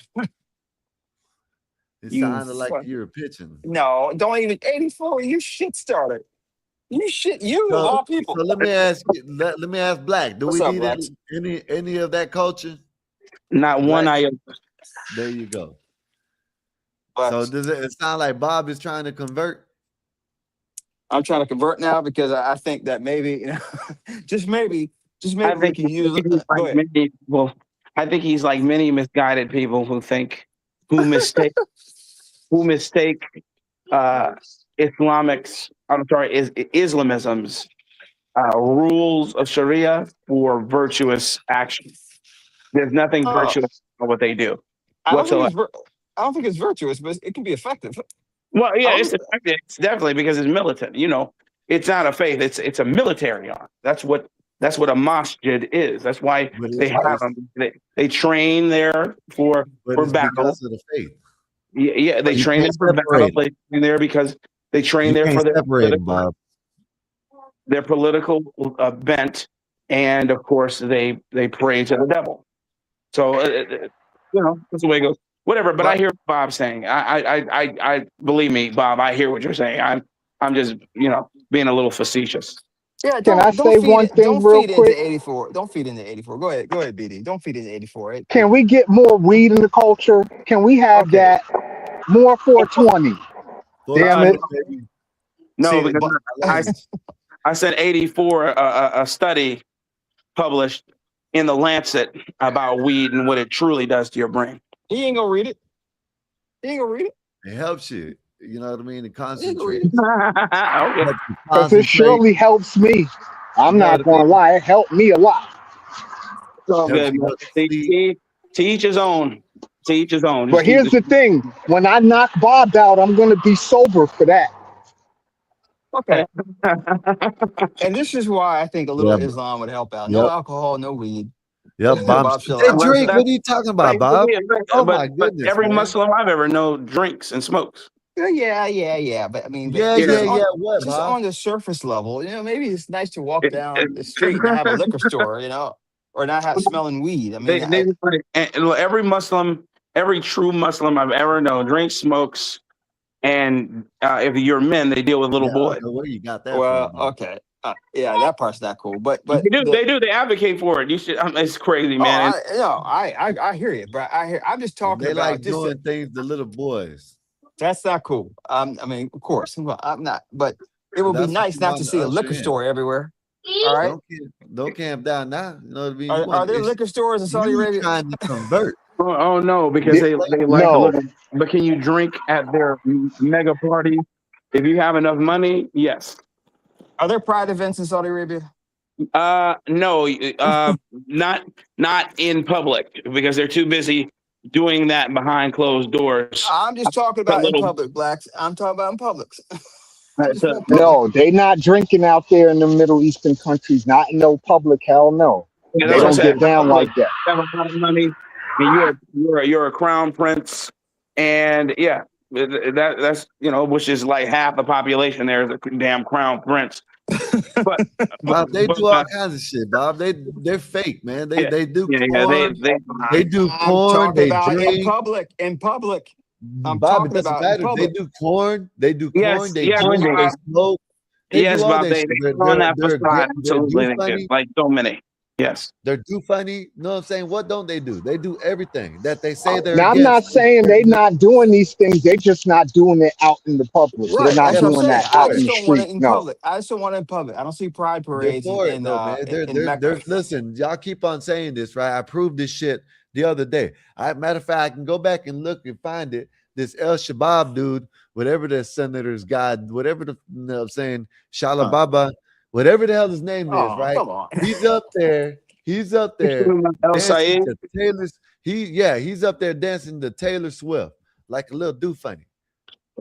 It sounded like you were pitching. No, don't even 84. You shit started. You of So, all people. so let me ask you. Let me ask Black. Do What's we up, need Blacks? any of that culture? Not one Black. iota. There you go. But So does it sound like Bob is trying to convert? I'm trying to convert now because I think that maybe, just maybe I we think can use. he's Go like ahead. many people. I think he's like many misguided people who mistake Islamism's rules of Sharia for virtuous action. There's nothing virtuous about what they do I don't think whatsoever. I don't think it's virtuous, but it can be effective. Well, yeah, I it's don't- effective. It's definitely because it's militant. It's not a faith. It's a military arm. That's what a masjid is. That's why But they have them. They train there for it's battle. because of the faith. Yeah, they You train there can't for battle. separate it. They train there because they train You there can't for separate them, Bob. their political bent, and of course they pray to the devil. So that's the way it goes. Whatever. But I hear what Bob's saying. I believe me, Bob. I hear what you're saying. I'm just being a little facetious. Yeah, Can I say one thing real quick? Into 84. Don't feed into 84. Go ahead, BD. Don't feed into 84. Can we get more weed in the culture? Can we have that more 420? Damn it. No, because I said 84, a study published in the Lancet about weed and what it truly does to your brain. He ain't gonna read it. It helps you. You know what I mean? To concentrate. Because it surely helps me. I'm not going to lie. It helped me a lot. So good. To each his own. To each his own. But here's the thing. When I knock Bob out, I'm going to be sober for that. Okay. And this is why I think a little Islam would help out. No alcohol, no weed. Yep, Bob. Hey, Drake, what are you talking about, Bob? Oh my goodness. Every man. Muslim I've ever known drinks and smokes. Yeah. But I mean, What, just Bob? on the surface level, maybe it's nice to walk down the street and have a liquor store, or not have smelling weed. I mean, every Muslim, every true Muslim I've ever known drinks, smokes, and if you're men, they deal with little boys. Where you got that well, from? okay. Yeah, that part's not cool. But they do. They advocate for it. You should. It's crazy, man. I hear you, but I'm just talking They about like doing things to little boys. That's not cool. I mean, of course, I'm not. But it would be That's nice what not you to see a want to liquor usher in. store everywhere. All right. Don't camp down now. You know what I mean? Are there liquor stores in Saudi Arabia? Trying to convert. Oh no, because they like No. but can you drink at their mega parties? If you have enough money, yes. Are there pride events in Saudi Arabia? No, not in public because they're too busy doing that behind closed doors. I'm just talking about in public, Blacks. I'm talking about in public. No, they not drinking out there in the Middle Eastern countries. Not in no public. Hell no. Yeah, They don't get down like that. You have a lot of money, and you're a crown prince, and yeah, that's which is like half the population there is a damn crown prince. But Bob, they do all kinds of shit, Bob. They're fake, man. They do porn. They do I'm porn. talking They about drink. in public. I'm Bob, it talking doesn't about matter. in public. They do corn. They do corn. Yes, They yes, drink. Bob. They smoke. They Yes, do all Bob, that they shit. on that facade. They're Absolutely, do they do. funny. Like so many. Yes. They're do funny. You know what I'm saying? What don't they do? They do everything that they say they're Now, I'm against. not saying they not doing these things. They just not doing it out in the public. Right, They're not that's what I'm doing saying. that I out in just the don't want it street. in No. public. I just don't want it in public. I don't see pride They're parades for it in though, man. in Mecca. Listen, y'all keep on saying this, right? I proved this shit the other day. Matter of fact, I can go back and look and find it. This El Shabab dude, whatever the senator's god, whatever the I'm saying, Shalababa, whatever the hell his name is, right? Come on. He's up there. He's up there. El dancing Sayed. to Taylor's. He's up there dancing to Taylor Swift like a little do funny.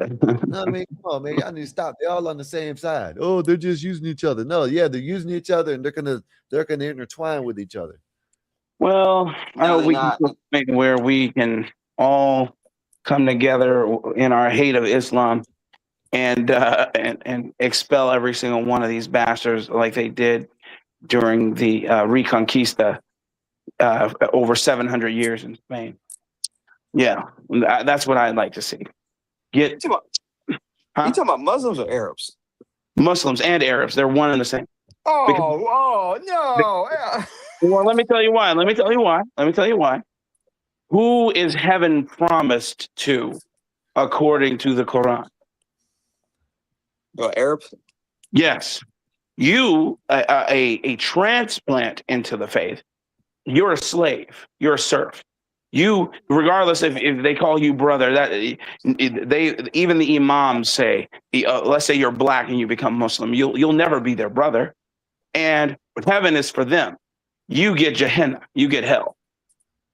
You know what I mean? Come on, man. Y'all need to stop. They're all on the same side. Oh, they're just using each other. No, yeah, they're using each other and they're gonna intertwine with each other. Well, I hope we can make it where we can all come together in our hate of Islam and expel every single one of these bastards like they did during the Reconquista over 700 years in Spain. Yeah, that's what I'd like to see. You talking about Muslims or Arabs? Muslims and Arabs, they're one and the same. Oh no! Well, let me tell you why. Let me tell you why. Who is heaven promised to, according to the Quran? Arabs. Yes, you a transplant into the faith. You're a slave. You're a serf. You, regardless if they call you brother, that they even the imams say, let's say you're black and you become Muslim, you'll never be their brother, and heaven is for them. You get Gehenna, you get hell,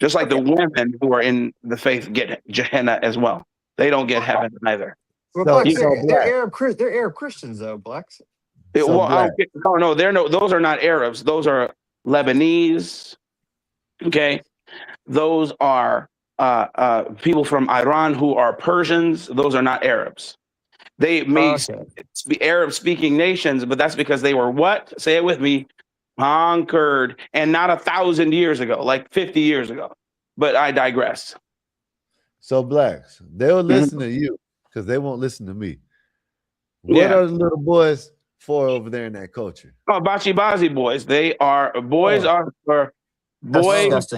just like the women who are in the faith get Gehenna as well. They don't get heaven either. Well, blacks, they're Arab Christians though, blacks. No, those are not Arabs. Those are Lebanese. Okay. Those are people from Iran who are Persians. Those are not Arabs. They may be Arab-speaking nations, but that's because they were what? Say it with me. Conquered, and not 1,000 years ago, like 50 years ago. But I digress. So blacks, they'll listen to you because they won't listen to me. What are the little boys for over there in that culture? Oh, Bachi Bazi boys. They are boys are for boys.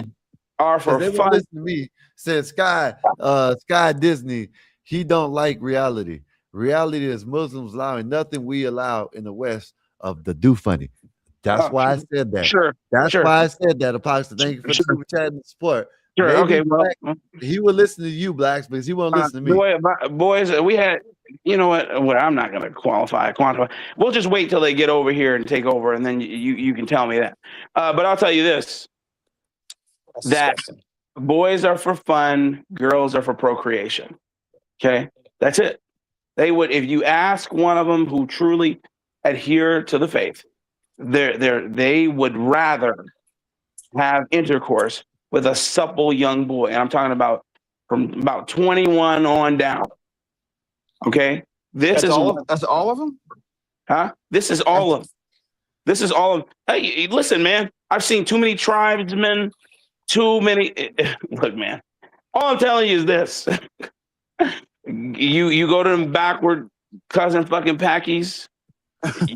Are for they fun. Listen to me. Said Sky Disney, he don't like reality. Reality is Muslims allowing nothing we allow in the West of the do funny. That's why I said that. Sure. That's why I said that, Apostle. Thank you for the super chat and support. Sure. Maybe Okay. Well, he will listen to you, blacks, but he won't listen to me. Boys, we had. You know what? I'm not going to quantify. We'll just wait till they get over here and take over, and then you can tell me that. But I'll tell you this: that boys are for fun, girls are for procreation. Okay, that's it. They would, if you ask one of them who truly adhere to the faith, they would rather have intercourse with a supple young boy, and I'm talking about from about 21 on down. Okay, that's all of them. Huh? This is all of them. This is all of. Hey, listen, man. I've seen too many tribesmen. Too many. Look, man. All I'm telling you is this: you go to them backward cousin fucking packies. You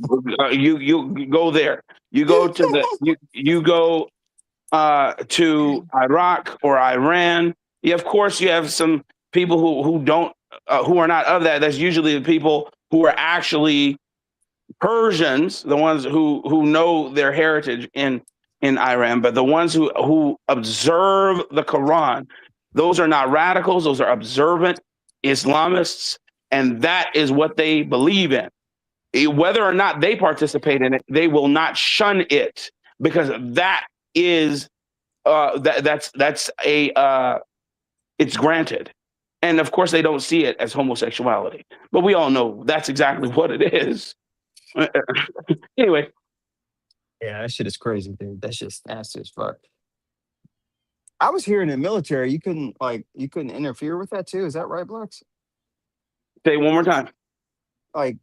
go there. You go to you go to Iraq or Iran. Yeah, of course you have some people who don't who are not of that. That's usually the people who are actually Persians, the ones who know their heritage in Iran, but the ones who observe the Quran, those are not radicals, those are observant Islamists, and that is what they believe in. Whether or not they participate in it, they will not shun it, because that is that's it's granted. And of course they don't see it as homosexuality, but we all know that's exactly what it is. Anyway. Yeah, that shit is crazy, dude. That's just nasty as fuck. I was hearing in the military, you couldn't interfere with that too. Is that right, Blacks? Say it one more time. Like,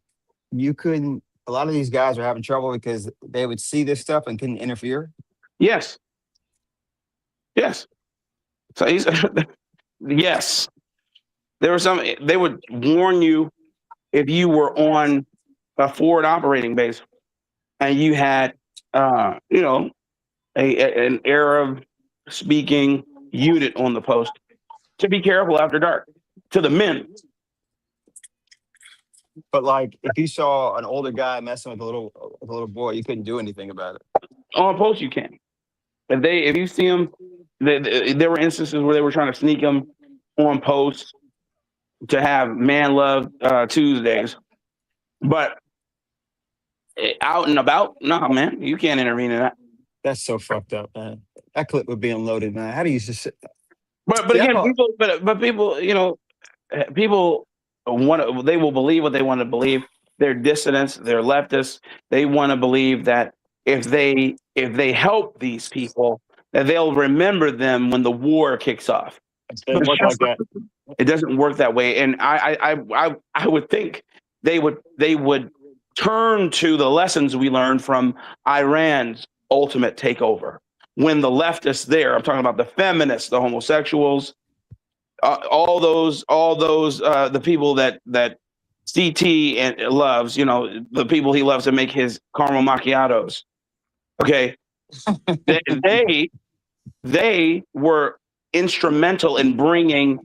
you couldn't. A lot of these guys are having trouble because they would see this stuff and couldn't interfere. Yes. Yes. So yes. There was some. They would warn you if you were on a forward operating base and you had, an Arab-speaking unit on the post, to be careful after dark. To the men. But like, if you saw an older guy messing with a little boy, you couldn't do anything about it. On post, you can. If you see them, there were instances where they were trying to sneak them on post to have man love Tuesdays, but out and about, no, man, you can't intervene in that. That's so fucked up, man. That clip would be unloaded, man. How do you just? But again, people, people they will believe what they want to believe. They're dissidents. They're leftists. They want to believe that if they help these people, that they'll remember them when the war kicks off. It work like that. It doesn't work that way. And I would think they would turn to the lessons we learned from Iran's ultimate takeover. When the leftists there, I'm talking about the feminists, the homosexuals, all those, the people that CT and loves, the people he loves to make his caramel macchiatos. Okay, they were instrumental in bringing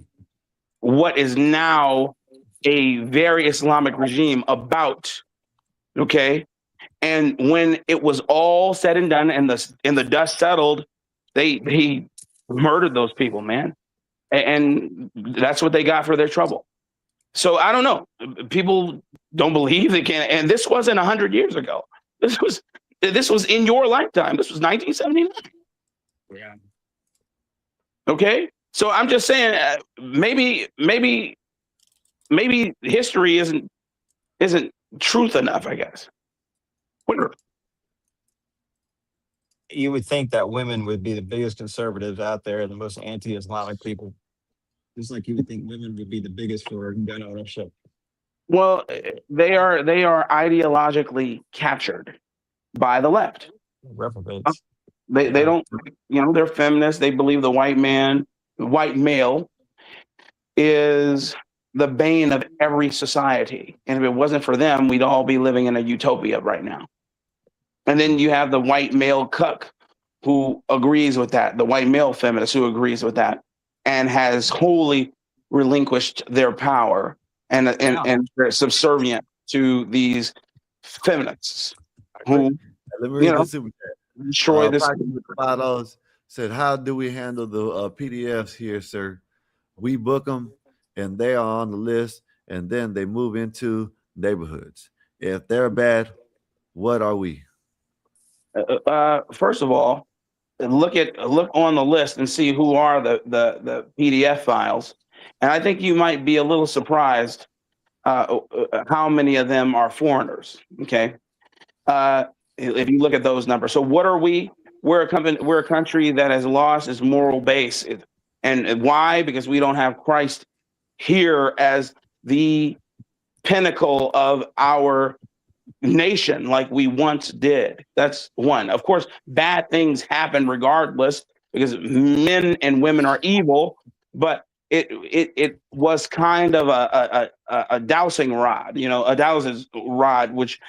what is now a very Islamic regime about. Okay, and when it was all said and done and the dust settled, he murdered those people, man, and that's what they got for their trouble. So I don't know. People don't believe they can. And this wasn't 100 years ago. This was in your lifetime. This was 1979. Yeah. Okay. So I'm just saying, maybe history isn't truth enough, I guess. Whatever. You would think that women would be the biggest conservatives out there, the most anti-Islamic people. Just like you would think women would be the biggest for gun ownership. Well, they are ideologically captured by the left. Reprobates. They don't, they're feminists. They believe the white male is the bane of every society. And if it wasn't for them, we'd all be living in a utopia right now. And then you have the white male cuck who agrees with that, the white male feminist who agrees with that and has wholly relinquished their power and they're subservient to these feminists who, Let me read this super chat. destroy this. $5 said, how do we handle the PDFs here, sir? We book them and they are on the list and then they move into neighborhoods. If they're bad, what are we? First of all, look on the list and see who are the PDF files. And I think you might be a little surprised how many of them are foreigners. Okay. If you look at those numbers. So what are we? We're a country that has lost its moral base. And why? Because we don't have Christ here as the pinnacle of our nation like we once did. That's one. Of course, bad things happen regardless because men and women are evil, but it was kind of a dowsing rod, a dowser's rod, which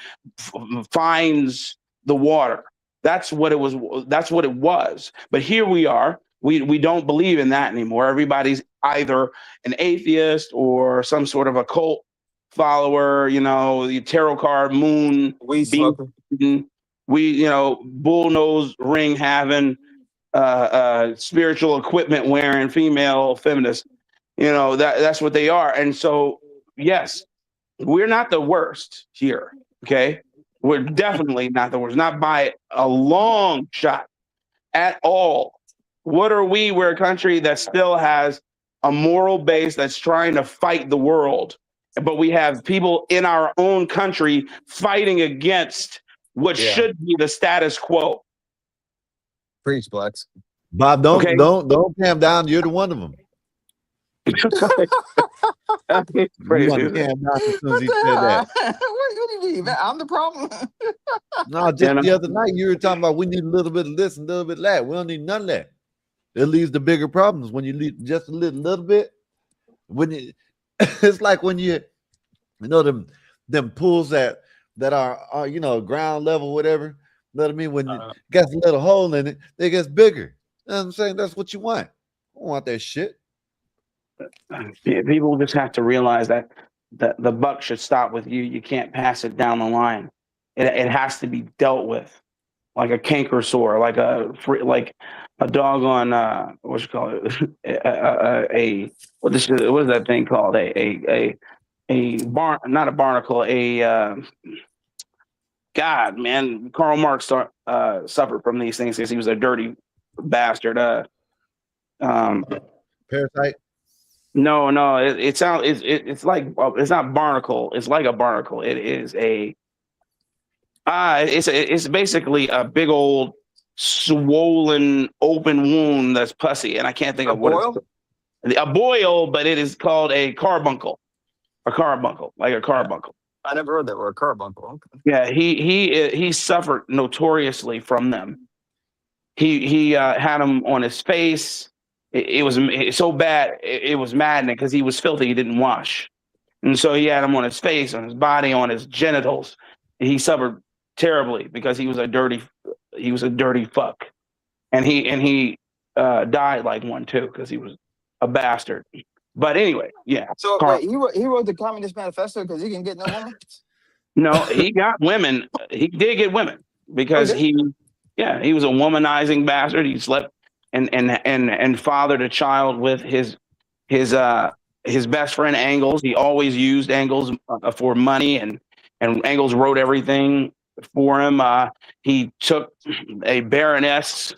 finds the water. That's what it was. But here we are. We don't believe in that anymore. Everybody's either an atheist or some sort of a cult follower, the tarot card moon, bull nose ring having, spiritual equipment wearing female feminists. That's what they are. And so, yes, we're not the worst here. Okay. We're definitely not the worst, not by a long shot at all. What are we? We're a country that still has a moral base that's trying to fight the world. But we have people in our own country fighting against what should be the status quo. Preach, Blacks. Bob, don't calm down. You're the one of them. You want to calm down as soon as he said that. What do you mean? I'm the problem. No, just the other night you were talking about we need a little bit of this and a little bit of that. We don't need none of that. It leaves the bigger problems when you leave just a little bit. When you, it's like when them pools that are ground level, whatever. You know what I mean? When it gets a little hole in it, it gets bigger. You know what I'm saying? That's what you want. I don't want that shit. People just have to realize that the buck should stop with you. You can't pass it down the line. It has to be dealt with like a canker sore, like a doggone what you call it? What is that thing called? Not a barnacle. God, man, Karl Marx suffered from these things because he was a dirty bastard. Parasite. No, it's like it's not barnacle. It's like a barnacle. It is it's basically a big old swollen open wound that's pussy, and I can't think of what it's a boil, but it is called a carbuncle. A carbuncle, like a carbuncle. I never heard that word, carbuncle. Okay. Yeah, he suffered notoriously from them. He had them on his face. It was so bad. It was maddening because he was filthy. He didn't wash. And so he had them on his face, on his body, on his genitals. He suffered terribly because he was a dirty fuck. And he died like one too, because he was a bastard. But anyway, yeah. So wait, he wrote the Communist Manifesto because he can get no woman? No, he got women. He did get women because he was a womanizing bastard. He slept and fathered a child with his best friend Engels. He always used Engels for money, and Engels wrote everything for him. He took a baroness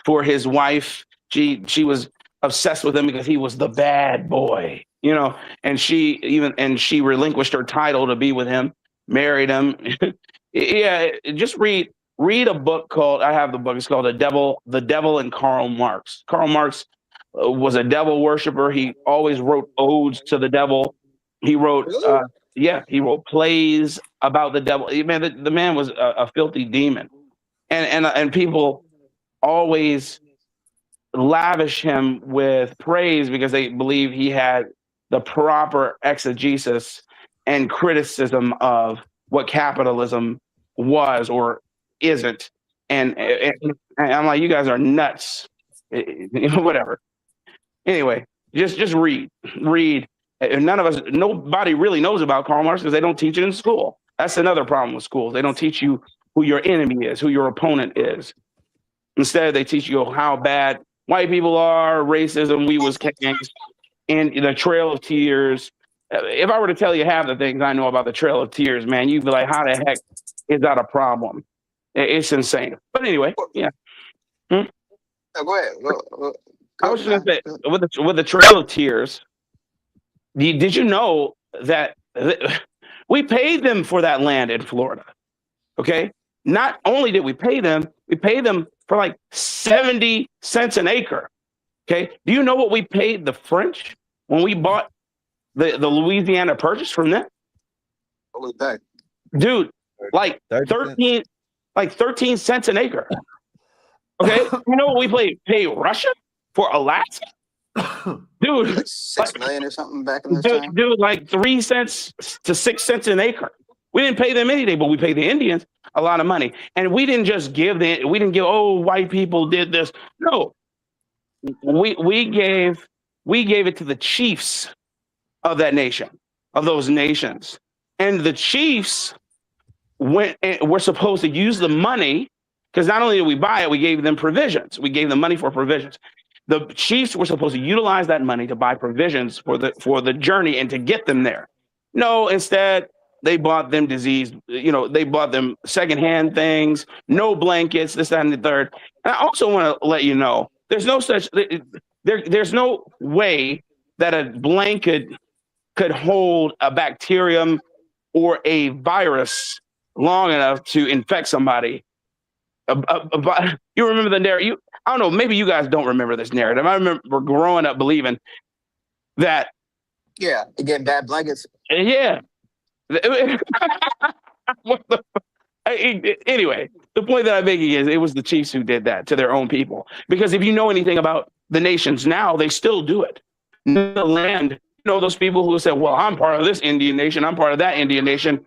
for his wife. She was obsessed with him because he was the bad boy, and she relinquished her title to be with him, married him. Yeah, just read a book called, I have the book, it's called The Devil and Karl Marx. Karl Marx was a devil worshiper. He always wrote odes to the devil. He wrote he wrote plays about the devil. Man, the man was a filthy demon. And people always lavish him with praise because they believe he had the proper exegesis and criticism of what capitalism was or isn't. And I'm like, you guys are nuts. Whatever. Anyway, just read. Nobody really knows about Karl Marx because they don't teach it in school. That's another problem with schools. They don't teach you who your enemy is, who your opponent is. Instead, they teach you how bad white people are, racism, we was gangs, and the Trail of Tears. If I were to tell you half the things I know about the Trail of Tears, man, you'd be like, how the heck is that a problem? It's insane. But anyway, yeah. Go ahead. I was just going to say, with the Trail of Tears, did you know that we paid them for that land in Florida? Okay? Not only did we pay them for like 70 cents an acre. Okay? Do you know what we paid the French when we bought the Louisiana Purchase from them? What was that? Dude, like 13 cents an acre. Okay? You know what we pay Russia for Alaska? Dude, like 6 million or something back in the time? Dude, like 3 cents to 6 cents an acre. We didn't pay them anything, but we paid the Indians a lot of money. And we didn't just give white people did this. No. We gave it to the chiefs of that nation, of those nations. And the chiefs were supposed to use the money, because not only did we buy it, we gave them provisions. We gave them money for provisions. The chiefs were supposed to utilize that money to buy provisions for the journey and to get them there. No, instead, they bought them disease. They bought them secondhand things, no blankets, this, that, and the third. And I also want to let you know, there's no way that a blanket could hold a bacterium or a virus long enough to infect somebody. You remember the narrative? I don't know, maybe you guys don't remember this narrative. I remember growing up believing that. Yeah, again, bad blankets. Yeah. Anyway, the point that I'm making is it was the chiefs who did that to their own people. Because if you know anything about the nations now, they still do it. The land, those people who say, well, I'm part of this Indian nation, I'm part of that Indian nation.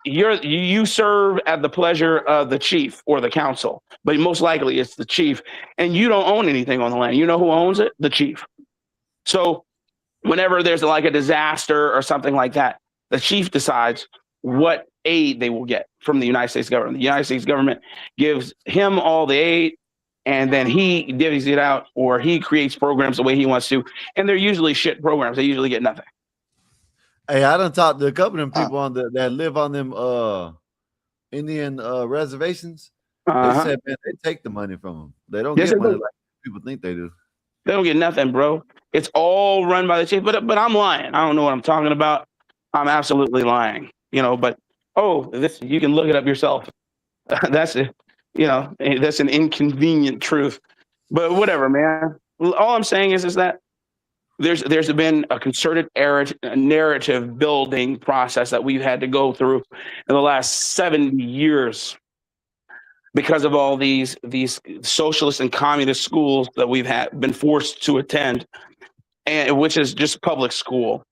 You serve at the pleasure of the chief or the council, but most likely it's the chief, and you don't own anything on the land. You know who owns it? The chief. So whenever there's like a disaster or something like that, the chief decides what aid they will get from the United States government. The United States government gives him all the aid, and then he divvies it out, or he creates programs the way he wants to. And they're usually shit programs. They usually get nothing. Hey, I done talked to a couple of them people that live on them Indian reservations. They said, man, they take the money from them. They don't get money like people think they do. They don't get nothing, bro. It's all run by the chief. But I'm lying. I don't know what I'm talking about. I'm absolutely lying. But this, you can look it up yourself. That's it. That's an inconvenient truth. But whatever, man. All I'm saying is that there's been a concerted narrative building process that we've had to go through in the last 70 years because of all these socialist and communist schools that we've been forced to attend, and which is just public school.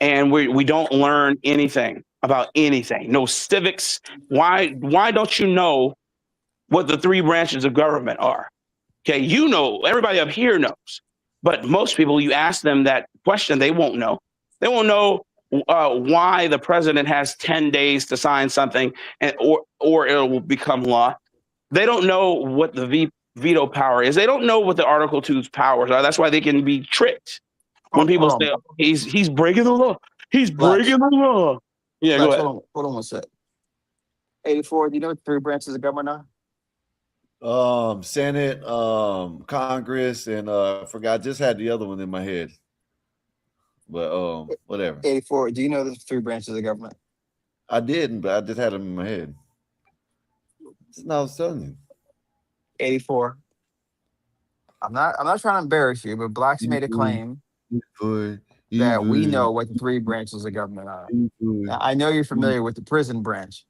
and we don't learn anything about anything. No civics. Why don't you know what the three branches of government are? Okay, you know, everybody up here knows, but most people, you ask them that question, they won't know. They won't know why the president has 10 days to sign something, or it will become law. They don't know what the veto power is. They don't know what the Article 2's powers are. That's why they can be tricked when people say, oh, he's breaking the law. He's breaking the law. Yeah, go ahead. Hold on one sec. 84, do you know what three branches of government are? Senate, Congress, and I forgot. I just had the other one in my head. But whatever. 84, do you know the three branches of government? I didn't, but I just had them in my head. It's not telling you. 84. I'm not trying to embarrass you, but Blacks made a claim that we know what the three branches of government are. Now, I know you're familiar with the prison branch,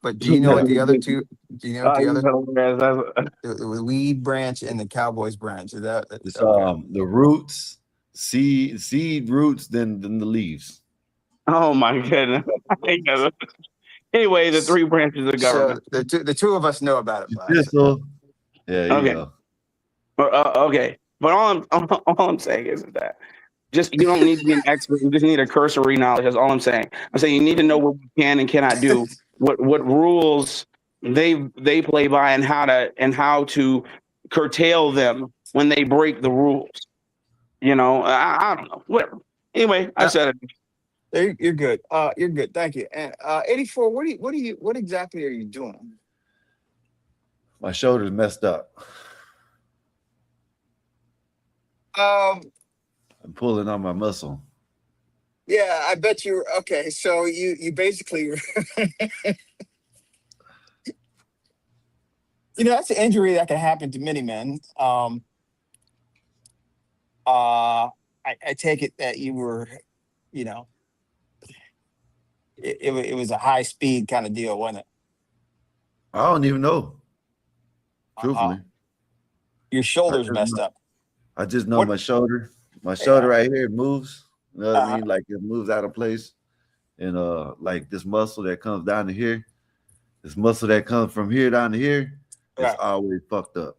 but do you know what the other two? Do you know what the weed branch and the Cowboys branch? Is that it's the roots, seed roots, then the leaves. Oh my goodness! Anyway, the three branches of government. So the two of us know about it. Yeah. Okay. Okay, but all I'm saying is that just you don't need to be an expert. You just need a cursory knowledge. That's all I'm saying. I'm saying you need to know what we can and cannot do, what rules they play by, and how to curtail them when they break the rules. You know, I don't know. Whatever. Anyway, I said it. You're good. You're good. Thank you. And 84. What exactly are you doing? My shoulder's messed up. I'm pulling on my muscle. Yeah, I bet you. Okay, so you basically, that's an injury that can happen to many men. I take it that you were, it was a high speed kind of deal, wasn't it? I don't even know. Truthfully, your shoulder's messed up. I just know my shoulder right here moves. You know what I mean? Like it moves out of place. And like this muscle that comes down to here, this muscle that comes from here down to here, it's always fucked up.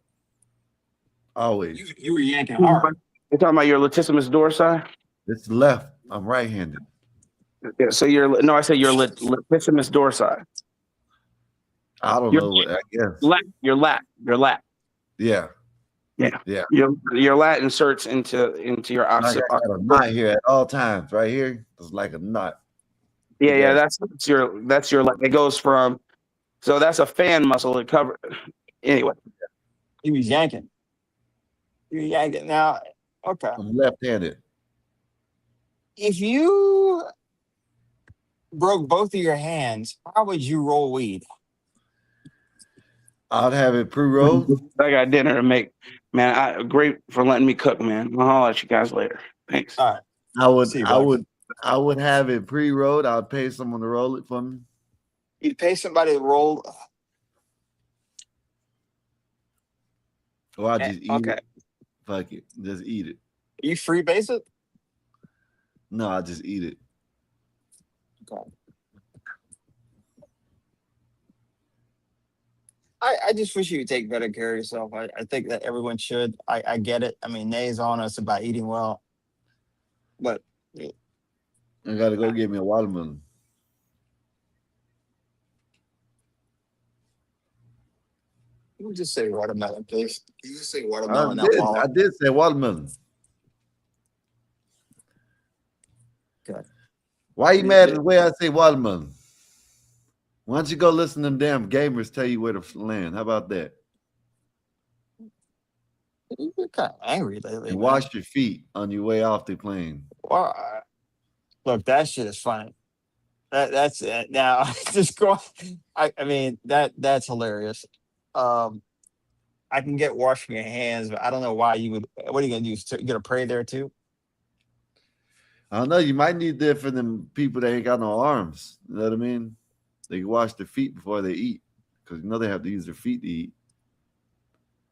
Always. You were yanking hard. You're talking about your latissimus dorsi? It's left. I'm right-handed. Yeah, so I said your latissimus dorsi. I don't know. I guess. Your lat. Yeah. Yeah. Your lat inserts into your oxygen. I got a knot here at all times. Right here, it's like a knot. Yeah. That's your lat. It goes from. So that's a fan muscle that cover. Anyway, he was yanking. You're yanking now. Okay. I'm left-handed. If you broke both of your hands, how would you roll weed? I'd have it pre-rolled. I got dinner to make. Man, great for letting me cook, man. I'll holler at you guys later. Thanks. All right. I would have it pre-rolled. I'd pay someone to roll it for me. You'd pay somebody to roll. Or I just eat it. Fuck it. Just eat it. You freebase it? No, I just eat it. Okay. I just wish you would take better care of yourself. I think that everyone should. I get it. I mean, Nay's on us about eating well. But I gotta go get me a watermelon. You just say watermelon, please. You just say watermelon. I did say watermelon. Okay. Why you mad at the way I say watermelon? Why don't you go listen to them damn gamers tell you where to land? How about that? You're kind of angry lately. And wash your feet on your way off the plane. Well, look, that shit is funny. That's it. Now, just go. I mean, that's hilarious. I can get washing your hands, but I don't know why you would. What are you gonna do? You gonna pray there too? I don't know. You might need that for them people that ain't got no arms. You know what I mean? They can wash their feet before they eat because they have to use their feet to eat.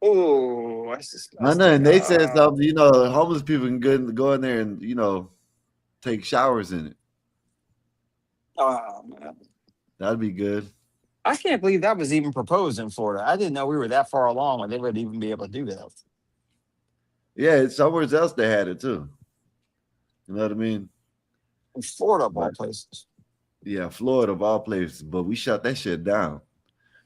Oh, that's disgusting. I know, and they said something. Homeless people can go in there and take showers in it. Oh man, That'd be good. I can't believe that was even proposed in Florida. I didn't know we were that far along when they would even be able to do that. Yeah, it's somewhere else they had it too. You know what I mean? In Florida, of all Right. places. Yeah, Florida of all places, but we shut that shit down.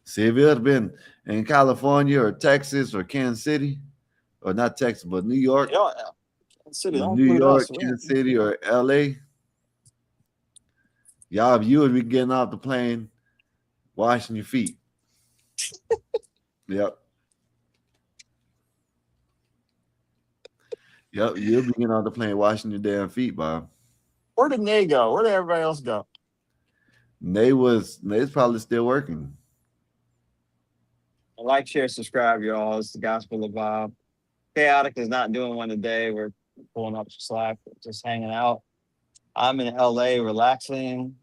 See, if it had been in California or Texas or Kansas City, or not Texas, but New York, Yeah, City, don't New include York, us. Kansas City, or LA, y'all, you would be getting off the plane, washing your feet. Yep. Yep, you'll be getting off the plane, washing your damn feet, Bob. Where did Nate go? Where did everybody else go? Nay's probably still working. Like, share, subscribe, y'all. It's the Gospel of Bob. Chaotic is not doing one today. We're pulling up Slack, just hanging out. I'm in LA relaxing.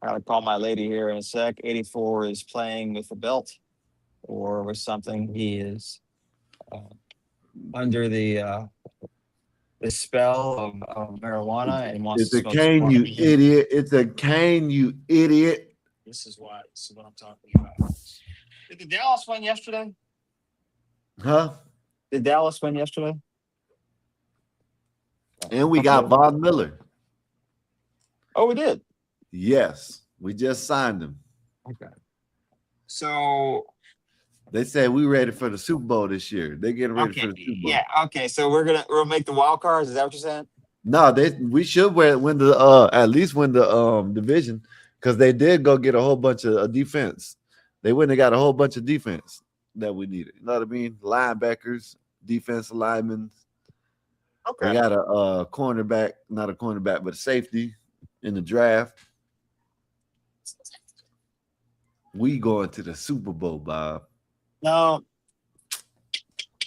I gotta call my lady here in a sec. 84 is playing with the belt or with something. He is under the spell of marijuana and wants It's to a smoke cane, some you pot. idiot. It's a cane, you idiot. This is what I'm talking about. Did the Dallas win yesterday? Huh? Did Dallas win yesterday? And we got Von Miller. Oh, we did. Yes, we just signed him. Okay. So They said we ready for the Super Bowl this year. They getting ready okay, for the Super Bowl. yeah, okay. So we'll make the wild cards. Is that what you're saying? No, we should win the at least win the division, because they did go get a whole bunch of defense. They went and got a whole bunch of defense that we needed. You know what I mean? Linebackers, defensive linemen. Okay. They got a cornerback, not a cornerback, but a safety in the draft. We going to the Super Bowl, Bob. No.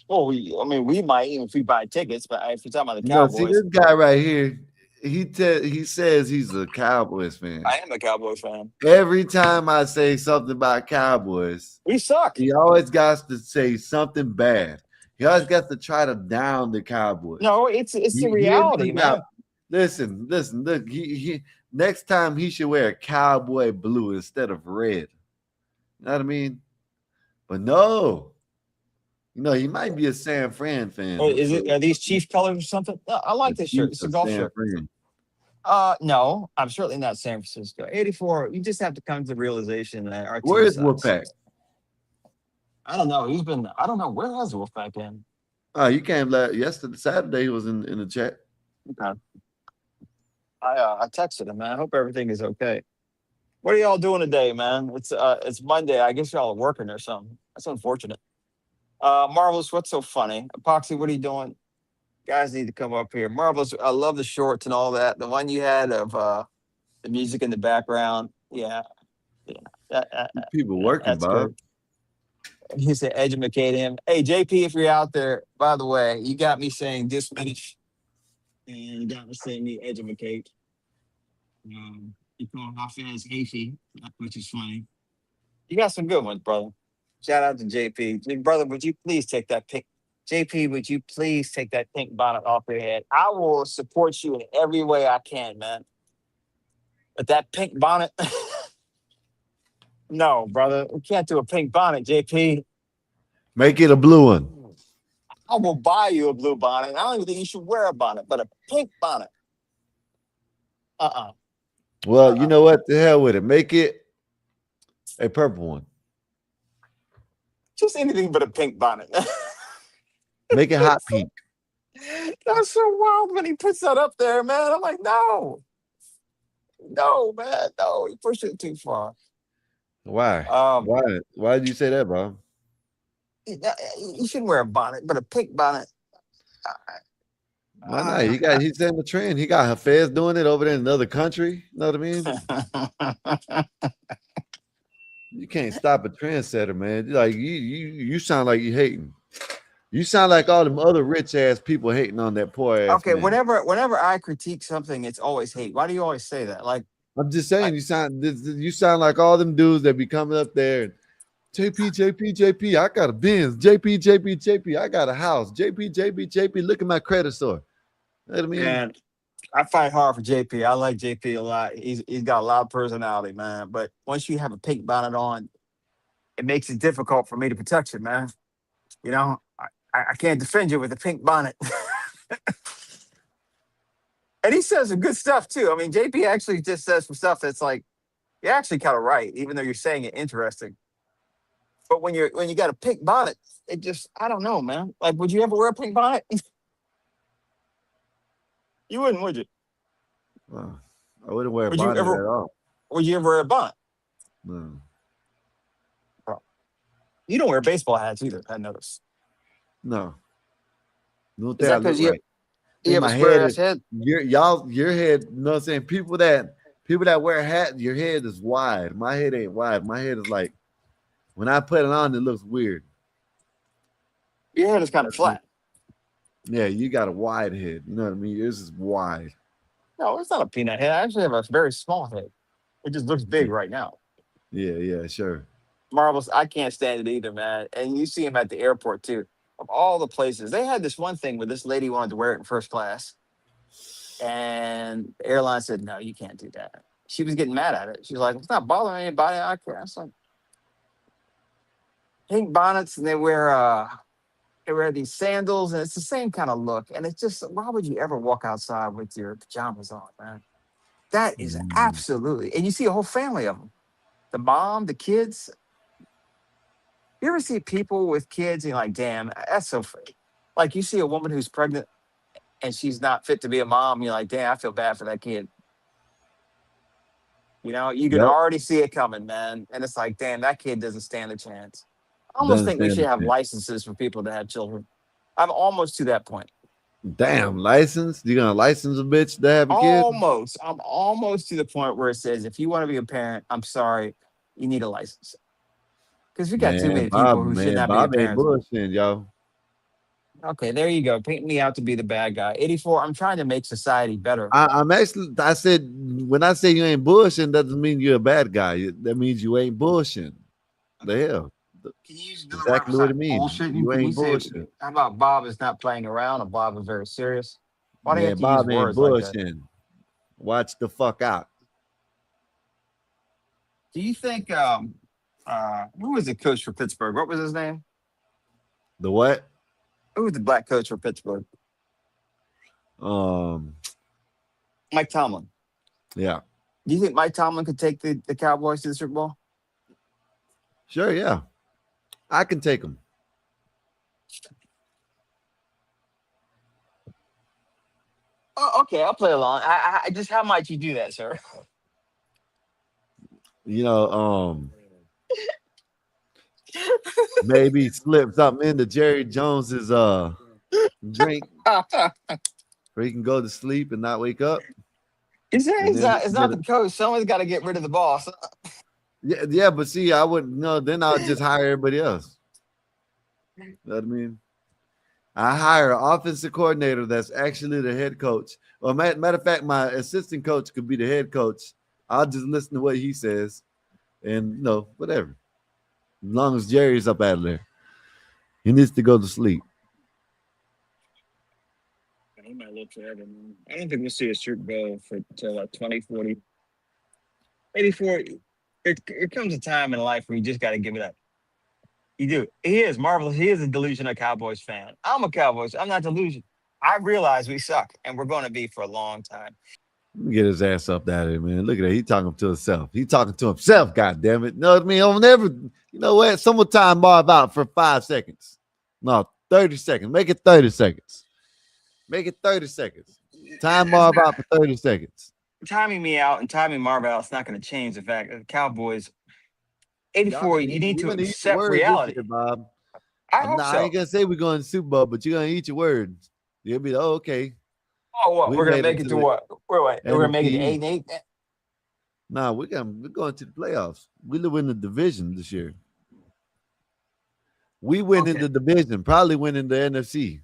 Well, we might even if we buy tickets, but if you're talking about the You know, Cowboys, see this guy right here. He says he's a Cowboys fan. I am a Cowboys fan. Every time I say something about Cowboys, we suck. He always got to say something bad. He always got to try to down the Cowboys. No, it's the reality, man. Listen. Look, he next time he should wear cowboy blue instead of red. You know what I mean? But no. You know, he might be a San Fran fan. Oh, are these Chief colors or something? No, I like this shirt. It's a golf shirt. No, I'm certainly not San Francisco. 84. You just have to come to the realization that our team Where is sucks. Wolfpack? I don't know. I don't know. Where has Wolfpack been? Oh, you came yesterday. Saturday he was in the chat. Okay. I texted him, man. I hope everything is okay. What are y'all doing today, man? It's Monday. I guess y'all are working or something. That's unfortunate. Marvelous, what's so funny? Epoxy, what are you doing? Guys need to come up here. Marvelous, I love the shorts and all that. The one you had of the music in the background. Yeah. People working, Bob. Good. He said educate him. Hey, JP, if you're out there, by the way, you got me saying diminish. And you got me saying me educate. You call Hafez Hafi, which is funny. You got some good ones, brother. Shout out to JP. Brother, would you please take that pink? JP, would you please take that pink bonnet off your head? I will support you in every way I can, man. But that pink bonnet, no, brother. We can't do a pink bonnet, JP. Make it a blue one. I will buy you a blue bonnet. I don't even think you should wear a bonnet, but a pink bonnet. Well, you know what? The hell with it. Make it a purple one. Just anything but a pink bonnet. Make it hot pink. That's so wild when he puts that up there, man. I'm like, no. No, man. No, he pushed it too far. Why? Why did you say that, Bob? You shouldn't wear a bonnet, but a pink bonnet. Why not? He's in the trend. He got Hafez doing it over there in another country. You know what I mean? You can't stop a trendsetter, man. Like you sound like you hating. You sound like all them other rich ass people hating on that poor ass. Okay, man. whenever I critique something, it's always hate. Why do you always say that? Like, I'm just saying, you sound like all them dudes that be coming up there and JP, I got a Benz. JP, I got a house. JP, look at my credit score. You know what I mean? man, I fight hard for JP. I like JP a lot. He's got a lot of personality, man. But once you have a pink bonnet on, it makes it difficult for me to protect you, man. You know, I can't defend you with a pink bonnet. And he says some good stuff too. I mean, JP actually just says some stuff that's like, you're actually kind of right, even though you're saying it interesting. But when you got a pink bonnet, it just, I don't know, man. Like, would you ever wear a pink bonnet? You wouldn't, would you? I wouldn't wear a Would bonnet you ever? at all. Would you ever wear a bonnet? No. You don't wear baseball hats either. I noticed. No. No, Is that because you have a my square head ass is, head? your head, you know what I'm saying? People that wear hats, your head is wide. My head ain't wide. My head is like, when I put it on, it looks weird. Your head is kind of flat. Yeah, you got a wide head. You know what I mean? Yours is wide. No, it's not a peanut head. I actually have a very small head. It just looks big right now. Yeah, sure. Marbles, I can't stand it either, man. And you see him at the airport too. Of all the places, they had this one thing where this lady wanted to wear it in first class, and the airline said, "No, you can't do that." She was getting mad at it. She's like, "It's not bothering anybody. I care." I was like, pink bonnets, and they wear these sandals, and it's the same kind of look. And it's just, why would you ever walk outside with your pajamas on, man? That is absolutely. And you see a whole family of them. The mom, the kids. You ever see people with kids and you're like, damn, that's so fake. Like you see a woman who's pregnant and she's not fit to be a mom. You're like, damn, I feel bad for that kid. You know, you can Yep. already see it coming, man. And it's like, damn, that kid doesn't stand a chance. I almost think we should have licenses for people to have children. I'm almost to that point. Damn, license? You gonna license a bitch to have a kid? Almost. I'm almost to the point where it says, if you want to be a parent, I'm sorry, you need a license. Because we got too many people who should not Bob be ain't parents. bullshitting, y'all. Okay, there you go. Paint me out to be the bad guy. 84, I'm trying to make society better. I said, when I say you ain't bullshitting, doesn't mean you're a bad guy. That means you ain't bullshitting. The hell? Can you use Exactly what it means. bullshitting? You Can ain't say, bullshitting. how about Bob is not playing around or Bob is very serious? Why do you have to Bob use ain't words like that? bullshitting. Watch the fuck out. Do you think who was the coach for Pittsburgh? What was his name? The what? Who was the black coach for Pittsburgh? Mike Tomlin. Yeah. Do you think Mike Tomlin could take the Cowboys to the Super Bowl? Sure, yeah. I can take them. Oh, okay, I'll play along. I just, how might you do that, sir? You know, maybe slip something into Jerry Jones's drink where he can go to sleep and not wake up. It's not the coach. Someone's got to get rid of the boss. Yeah, but see, I wouldn't know. Then I'll just hire everybody else. You know what I mean? I hire an offensive coordinator that's actually the head coach. Or matter of fact, my assistant coach could be the head coach. I'll just listen to what he says, and whatever. As long as Jerry's up out of there, he needs to go to sleep. He might live forever, man. I don't think we'll see a Super Bowl until like 2040. 84. There comes a time in life where you just got to give it up. You do. He is marvelous. He is a delusional Cowboys fan. I'm a Cowboys. I'm not delusional. I realize we suck, and we're going to be for a long time. Get his ass up out of here, man. Look at that. He talking to himself. He talking to himself, God damn it. You know what I mean? I'll never, you know what? Someone time Bob out for 5 seconds. No, 30 seconds. Make it 30 seconds. Make it 30 seconds. Time Bob out for 30 seconds. Timing me out and timing Marv out is not going to change the fact that the Cowboys, 84, you need to accept reality. Year, Bob. I hope so. I ain't going to say we're going to Super Bowl, but you're going to eat your words. You'll be like, oh, okay. Oh, what? We're going to make it to what? We're going to make it to 8-8? Nah, we're going to the playoffs. We live in the division this year. We win in the division, probably win in the NFC.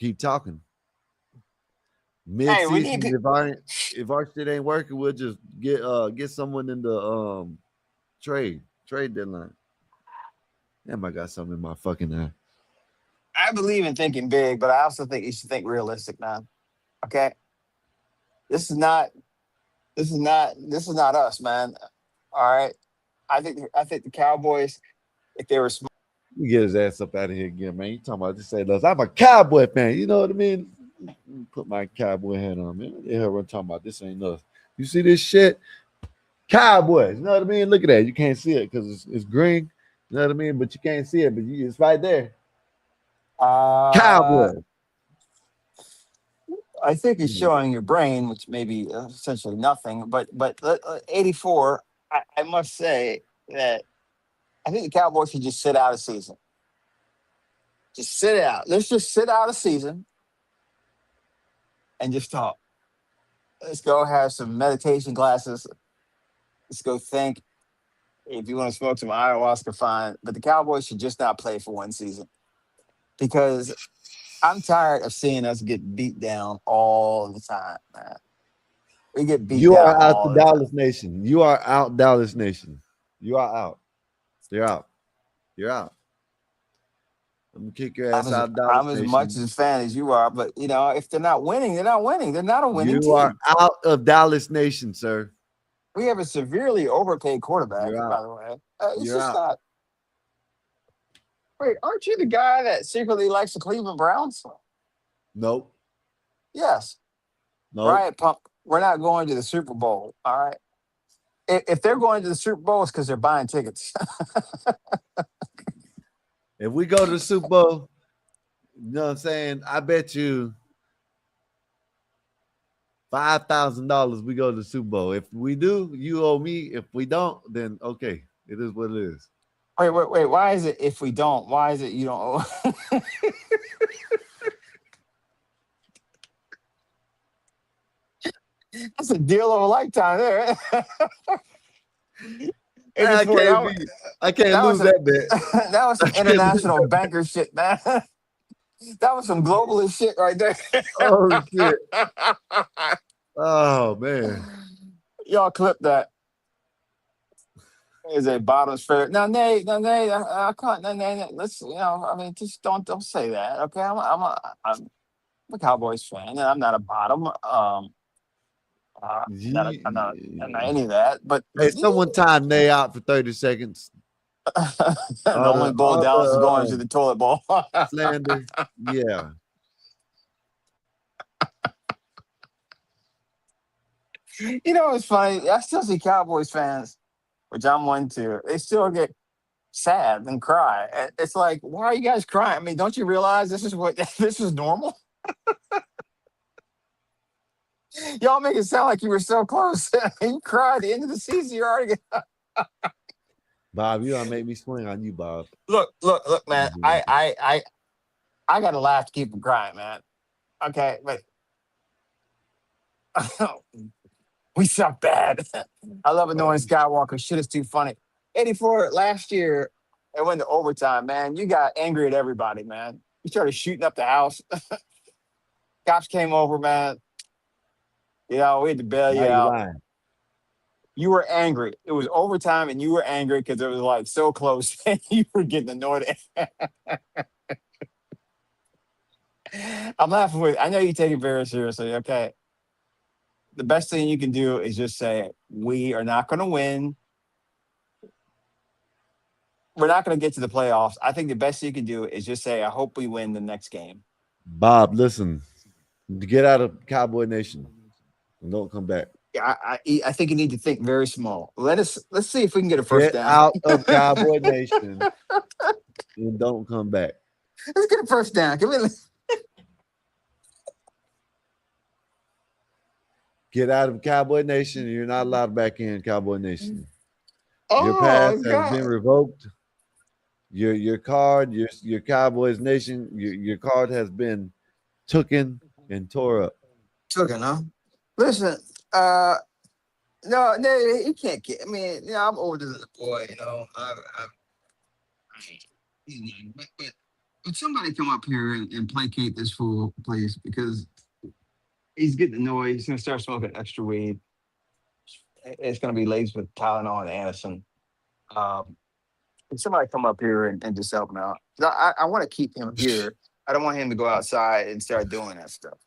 Keep talking. Mid-season, if our shit ain't working, we'll just get someone in the trade deadline. Damn, I got something in my fucking eye. I believe in thinking big, but I also think you should think realistic, man. Okay, this is not us, man. All right, I think the Cowboys, if they were smart. You get his ass up out of here again, man. You talking about this? Say, look, I'm a Cowboy fan. You know what I mean? Put my Cowboy hat on, man. They heard what I'm talking about. This ain't us. You see this shit? Cowboys. You know what I mean? Look at that. You can't see it because it's green. You know what I mean? But you can't see it, but it's right there. Cowboys. I think it's showing your brain, which may be essentially nothing. But 84. I must say that I think the Cowboys should just sit out a season. Just sit it out. Let's just sit out a season and just talk. Let's go have some meditation classes. Let's go think. If you want to smoke some ayahuasca, fine. But the Cowboys should just not play for one season because I'm tired of seeing us get beat down all the time, man. We get beat You down are out all the the time. Dallas Nation. You are out, Dallas Nation. You are out. You're out. You're out. I'm gonna kick your ass out, Dallas I'm as Nation. much as a fan as you are, but if they're not winning, they're not winning. They're not a winning You team. are out of Dallas Nation, sir. We have a severely overpaid quarterback, You're out. by the way. It's You're just out. not. Wait, aren't you the guy that secretly likes the Cleveland Browns? Nope. Yes. Nope. Riot Pump. We're not going to the Super Bowl. All right. If they're going to the Super Bowl, it's because they're buying tickets. If we go to the Super Bowl, you know what I'm saying? I bet you $5,000 we go to the Super Bowl. If we do, you owe me. If we don't, then okay. It is what it is. Wait. Why is it if we don't? Why is it you don't owe? That's a deal of a lifetime there. I can't lose that bet. That was some international banker shit, man. That was some globalist shit right there. Oh shit. Oh man. Y'all clip that. Is a bottom's fair. No, Nate, I can't. No, let's. I mean, just don't say that. Okay, I'm a Cowboys fan, and I'm not a bottom. I'm not any of that. But hey, someone time Nay out for 30 seconds. The only bowl Dallas is going to the toilet bowl. Slander. Yeah. It's funny. I still see Cowboys fans, which I'm one too. They still get sad and cry. It's like, why are you guys crying? I mean, don't you realize this is normal? Y'all make it sound like you were so close. You cried at the end of the season. You're already. Bob, you don't make me swing on you, Bob. Look, man. I got to laugh to keep from crying, man. Okay, but we suck bad. I love annoying Skywalker. Shit is too funny. 84 last year, it went to overtime, man. You got angry at everybody, man. You started shooting up the house. Cops came over, man. We had to bail you out. Lying. You were angry. It was overtime, and you were angry because it was like so close, and you were getting annoyed. I'm laughing with. I know you take it very seriously. Okay. The best thing you can do is just say, "We are not going to win. We're not going to get to the playoffs." I think the best thing you can do is just say, "I hope we win the next game." Bob, listen. Get out of Cowboy Nation and don't come back. Yeah, I think you need to think very small. Let's see if we can get a first down. Out of Cowboy Nation and don't come back. Let's get a first down. Get out of Cowboy Nation. And you're not allowed back in Cowboy Nation. Your pass has been revoked. Your card, your Cowboys Nation, your card has been taken and tore up. Taken, huh? Listen, no, you can't get. I mean, I'm older than the boy, but somebody come up here and placate this fool, please, because he's getting annoyed. He's gonna start smoking extra weed. It's gonna be laced with Tylenol and Anderson. Can somebody come up here and just help him out? I want to keep him here. I don't want him to go outside and start doing that stuff.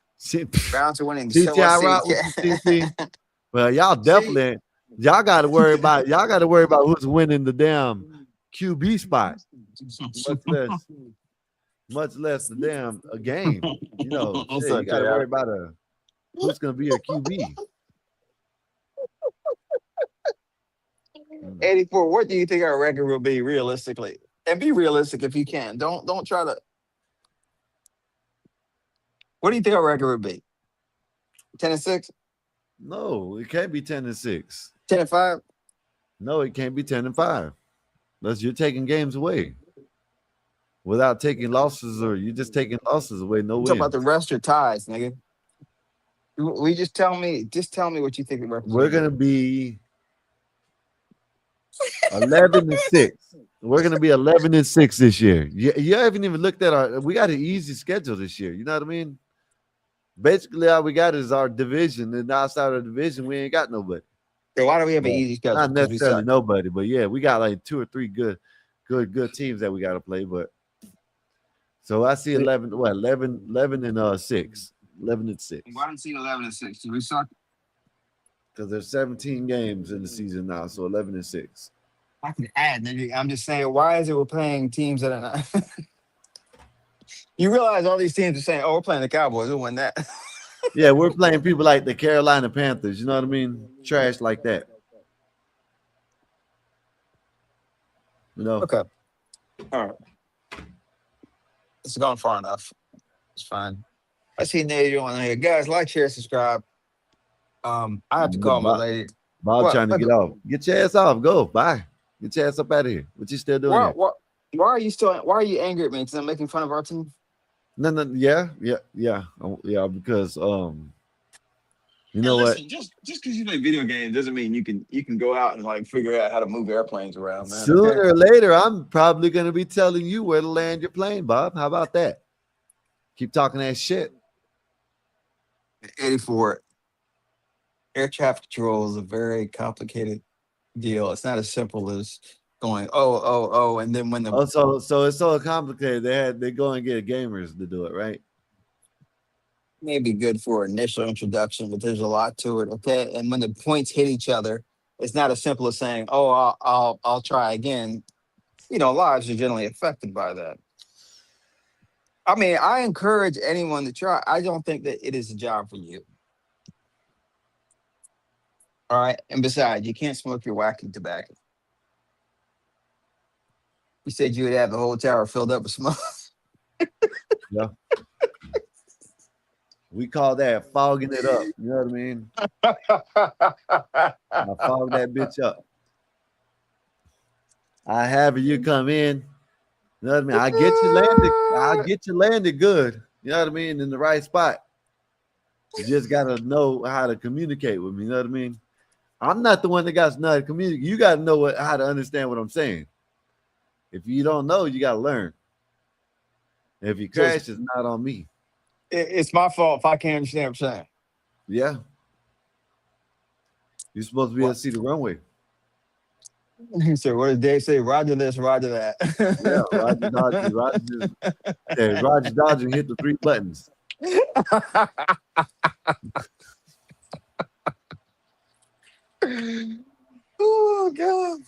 Browns are winning. CTI rock with the CC. Well, y'all definitely y'all got to worry about who's winning the damn QB spot. Much less the damn a game. You know, shit, you got to worry about who's going to be a QB. 84. What do you think our record will be realistically? And be realistic if you can. Don't try to. What do you think our record would be? 10-6? No, it can't be 10-6. 10-5? No, it can't be 10-5. Unless you're taking games away. Without taking losses, or you're just taking losses away. No way. Talk about the rest or ties, nigga. We just tell me what you think the record. We're gonna be 11-6. We're gonna be 11-6 this year. You haven't even looked at we got an easy schedule this year. You know what I mean? Basically, all we got is our division, and outside of the division, we ain't got nobody. So why do we have an easy schedule? Not necessarily nobody, but yeah, we got like 2 or 3 good teams that we got to play. But so I see 11 and 6. 11-6. Why don't you see 11-6? Do we suck? Because there's 17 games in the season now, so 11-6. I can add, nigga. I'm just saying, why is it we're playing teams that are not? You realize all these teams are saying, "Oh, we're playing the Cowboys. We'll win that." Yeah, we're playing people like the Carolina Panthers. You know what I mean? Trash like that. You know? Okay. All right. It's gone far enough. It's fine. I see Nate on here. Guys, like, share, subscribe. I have to call my lady. Bob trying to get off. Get your ass off. Go. Bye. Get your ass up out of here. What you still doing? Why are you angry at me? Because I'm making fun of our team? No, yeah. Because you know what? Just because you play video games doesn't mean you can go out and like figure out how to move airplanes around, man. Sooner or later, I'm probably gonna be telling you where to land your plane, Bob. How about that? Keep talking that shit. 84. Air traffic control is a very complicated deal. It's not as simple as going, oh, and then when the so it's so complicated. They go and get gamers to do it, right? Maybe good for initial introduction, but there's a lot to it. Okay, and when the points hit each other, it's not as simple as saying, "Oh, I'll try again." You know, lives are generally affected by that. I mean, I encourage anyone to try. I don't think that it is a job for you. All right, and besides, you can't smoke your wacky tobacco. You said you would have the whole tower filled up with smoke. Yeah. We call that fogging it up. You know what I mean? I fog that bitch up. I have you come in. You know what I mean? I'll get you landed good. You know what I mean? In the right spot. You just gotta know how to communicate with me. You know what I mean? I'm not the one that got to know how to communicate. You got to know how to understand what I'm saying. If you don't know, you got to learn. If you crash, it's not on me. It's my fault if I can't understand what I'm saying. Yeah. You're supposed to be able to see the runway. So what did Dave say? Roger this, Roger that. Yeah, Roger Dodge and hit the 3 buttons. Oh God!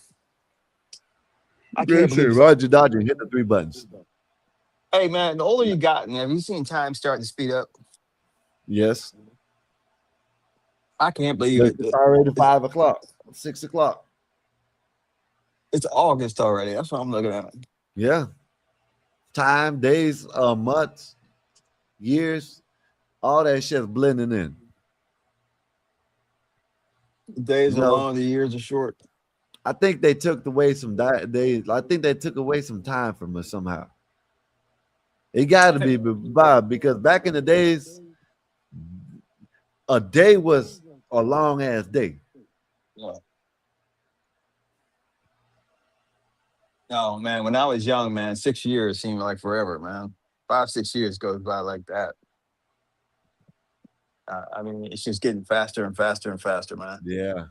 I can't believe Roger Dodge and hit the 3 buttons. Hey man, the older you gotten, have you seen time starting to speed up? Yes. I can't believe it. It's already 5 o'clock, 6 o'clock. It's August already. That's what I'm looking at. Yeah. Time, days, months, years, all that shit's blending in. The days are long, the years are short. I think they took away some days. I think they took away some time from us somehow. It got to be, Bob, because back in the days, a day was a long ass day. Yeah. No, man, when I was young, man, 6 years seemed like forever, man. 5-6 years goes by like that. I mean, it's just getting faster and faster and faster, man. Yeah.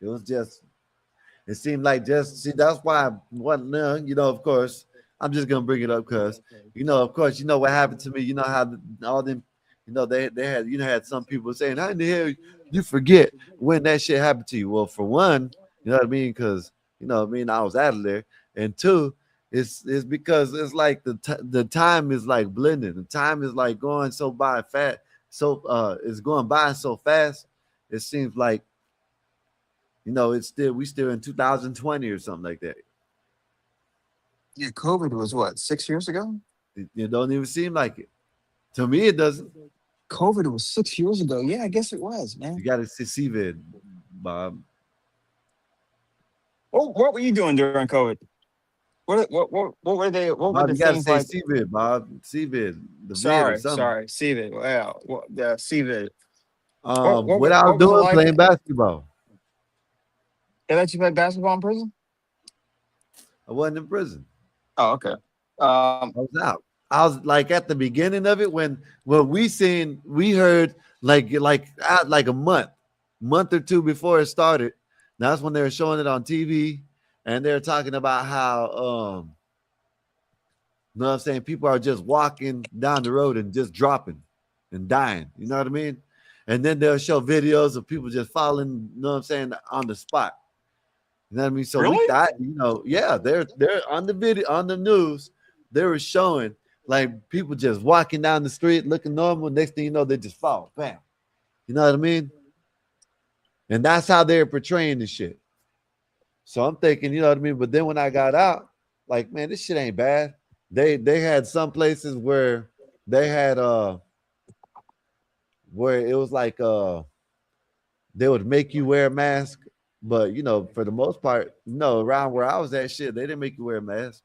It was just, it seemed like just, see, that's why, of course, I'm just gonna bring it up because of course, what happened to me. You know how all them, they had had some people saying, "How in the hell you forget when that shit happened to you?" Well, for one, you know what I mean, because I was out of there, and two, it's because it's like the time is like blending. The time is like going so by fast, it's going by so fast. It seems like we still in 2020 or something like that. Yeah, COVID was what, 6 years ago? It don't even seem like it. To me, it doesn't. COVID was 6 years ago. Yeah, I guess it was, man. You got to see CVID, Bob. What were you doing during COVID? What were they? What Bob, were the you got to things say like? CVID, Bob. CVID. The vid or Sorry, something. CVID. Wow, the CVID. What What I was was it doing, like? playing basketball. They let you play basketball in prison? I wasn't in prison. Oh, okay. I was out. I was like at the beginning of it when we heard like a month or two before it started. That's when they were showing it on TV, and they're talking about how you know what I'm saying, people are just walking down the road and just dropping and dying. You know what I mean? And then they'll show videos of people just falling, you know what I'm saying, on the spot. You know what I mean? So Really? we thought, yeah, they're on the video, on the news, they were showing like people just walking down the street looking normal. Next thing you know, they just fall. Bam. You know what I mean? And that's how they're portraying the shit. So I'm thinking, you know what I mean? But then when I got out, like, man, this shit ain't bad. They had some places where they had where it was like they would make you wear a mask, but for the most part, no, around where I was at, shit, they didn't make you wear a mask.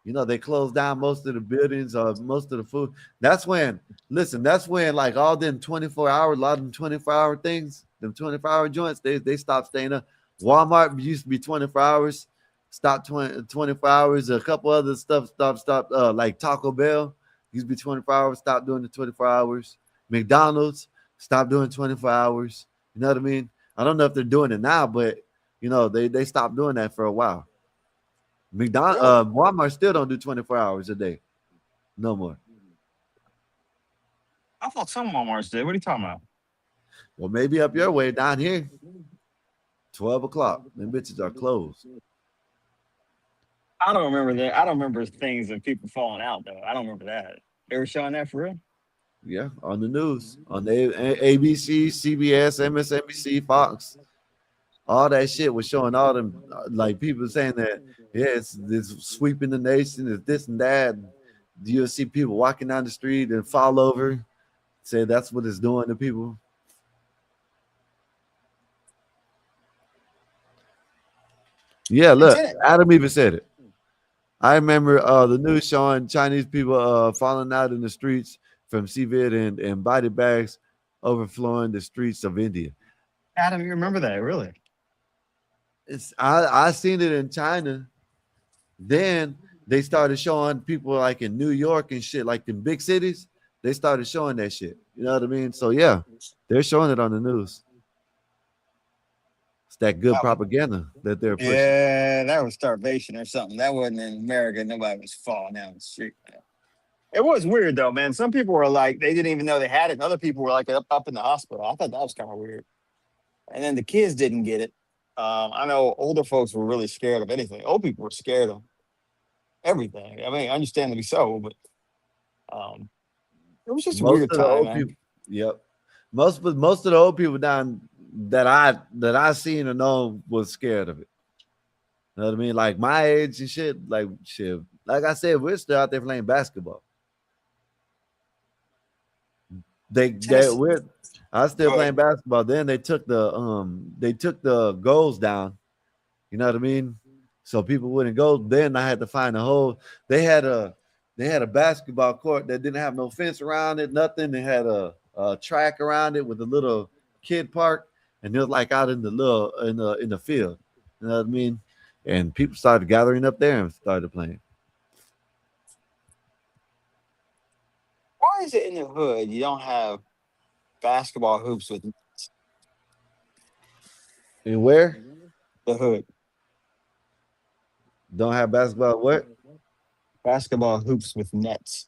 They closed down most of the buildings or most of the food. That's when like all them 24-hour, a lot of them 24-hour things, them 24-hour joints, they stopped staying up. Walmart used to be 24 hours, stopped 24 hours. A couple other stuff stopped. Like Taco Bell used to be 24 hours, stopped doing the 24 hours. McDonald's stopped doing 24 hours. You know what I mean? I don't know if they're doing it now, but they stopped doing that for a while. Walmart still don't do 24 hours a day. No more. I thought some Walmarts did. What are you talking about? Well, maybe up your way. Down here, 12 o'clock. Them bitches are closed. I don't remember that. I don't remember things of people falling out though. I don't remember that. They were showing that for real? Yeah, on the news, on the ABC, CBS, MSNBC, Fox. All that shit was showing all them like people saying that, yeah, it's sweeping the nation, it's this and that. You'll see people walking down the street and fall over, say that's what it's doing to people. Yeah, look, Adam even said it. I remember the news showing Chinese people falling out in the streets from CVID and body bags overflowing the streets of India. Adam, you remember that, really? I seen it in China. Then they started showing people like in New York and shit, like in big cities. They started showing that shit. You know what I mean? So yeah, they're showing it on the news. It's that good propaganda that they're pushing. Yeah, that was starvation or something. That wasn't in America. Nobody was falling down the street. It was weird though, man. Some people were like, they didn't even know they had it. And other people were like up in the hospital. I thought that was kind of weird. And then the kids didn't get it. I know older folks were really scared of anything. Old people were scared of everything. I mean, understandably so, but it was just a weird time, man. People, yep. Most of the old people down that I seen or know was scared of it. You know what I mean? Like my age and shit. Like I said, we're still out there playing basketball. I was still playing basketball. Then they took the goals down. You know what I mean? So people wouldn't go. Then I had to find a hole. They had a basketball court that didn't have no fence around it, nothing. They had a track around it with a little kid park, and it was like out in the field. You know what I mean? And people started gathering up there and started playing. Why is it in the hood you don't have basketball hoops with nets? And where? The hood. Don't have basketball. What? Basketball hoops with nets.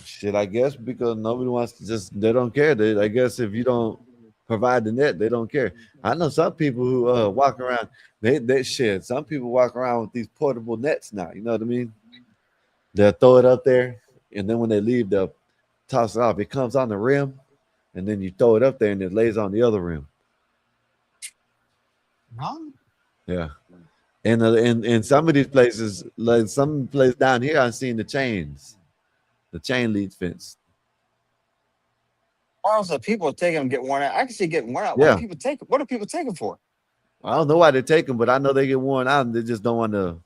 Shit, I guess because nobody wants to they don't care. I guess if you don't provide the net, they don't care. I know some people who walk around, they shit. Some people walk around with these portable nets now. You know what I mean? They'll throw it up there, and then when they leave, they'll toss it off. It comes on the rim, and then you throw it up there, and it lays on the other rim. Huh? Yeah. And in some of these places, like some place down here, I've seen the chains. The chain lead fence. Also, people take them get worn out. I can see getting worn out. Yeah. Why do people take? What do people take them for? I don't know why they take them, but I know they get worn out and they just don't want to.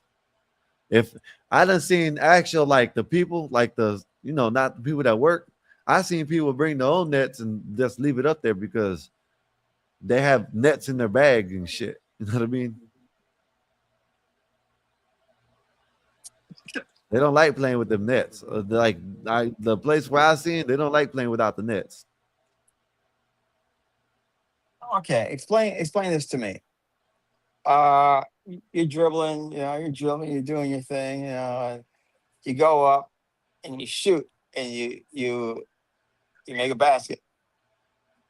If I done seen actual like the people, like not the people that work. I seen people bring their own nets and just leave it up there because they have nets in their bag and shit. You know what I mean? They don't like playing with them nets. The place where I seen, they don't like playing without the nets. Okay, explain this to me. You're dribbling, you're doing your thing, you go up and you shoot and you make a basket.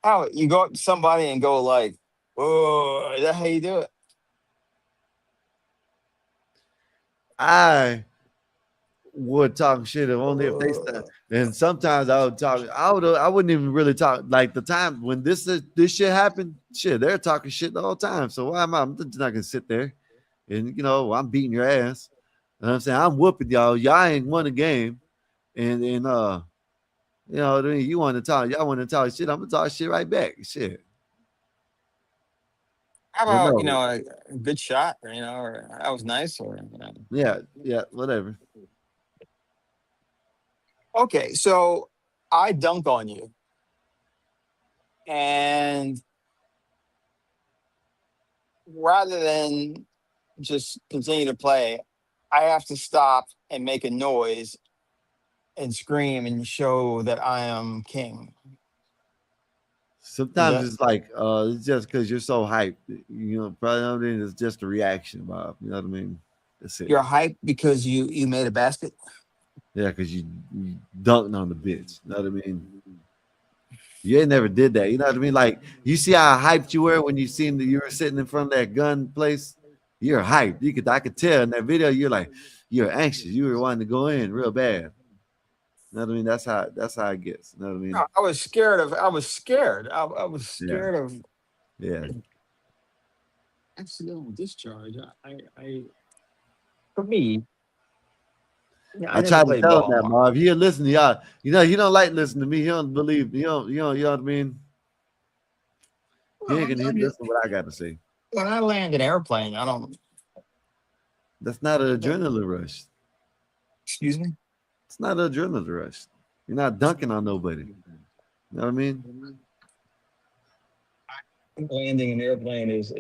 How you go up to somebody and go like, oh, is that how you do it? I would talk shit if only if they start. And sometimes I would talk. I wouldn't even really talk. Like the time when this shit happened, shit, they're talking shit the whole time. So why am I'm just not gonna sit there and I'm beating your ass. You know what I'm saying? I'm whooping y'all. Y'all ain't won a game, and you know what I mean? You want to talk? Y'all want to talk shit? I'm gonna talk shit right back. Shit. How about a good shot, or that was nice, or yeah, whatever. Okay, so I dunk on you, and rather than just continue to play, I have to stop and make a noise and scream and show that I am king. Sometimes it's like it's just because you're so hyped. Probably it's just a reaction, Bob. You know what I mean? That's it. You're hyped because you made a basket? Yeah, because you dunked on the bitch. You know what I mean? You ain't never did that. You know what I mean? Like, you see how hyped you were when you seen that you were sitting in front of that gun place? You're hyped. I could tell in that video you're anxious. You were wanting to go in real bad. You know what I mean? That's how it gets. You know what I mean? I was scared. I was scared of. Yeah. Accidental discharge. I for me. I tried to tell him that, Marv. He'll listen to y'all. He don't like listening to me. He don't believe. You know what I mean? He ain't gonna listen to what I got to say. When I land an airplane, I don't. That's not an adrenaline rush. Excuse me? It's not an adrenaline rush. You're not dunking on nobody. You know what I mean? Landing an airplane is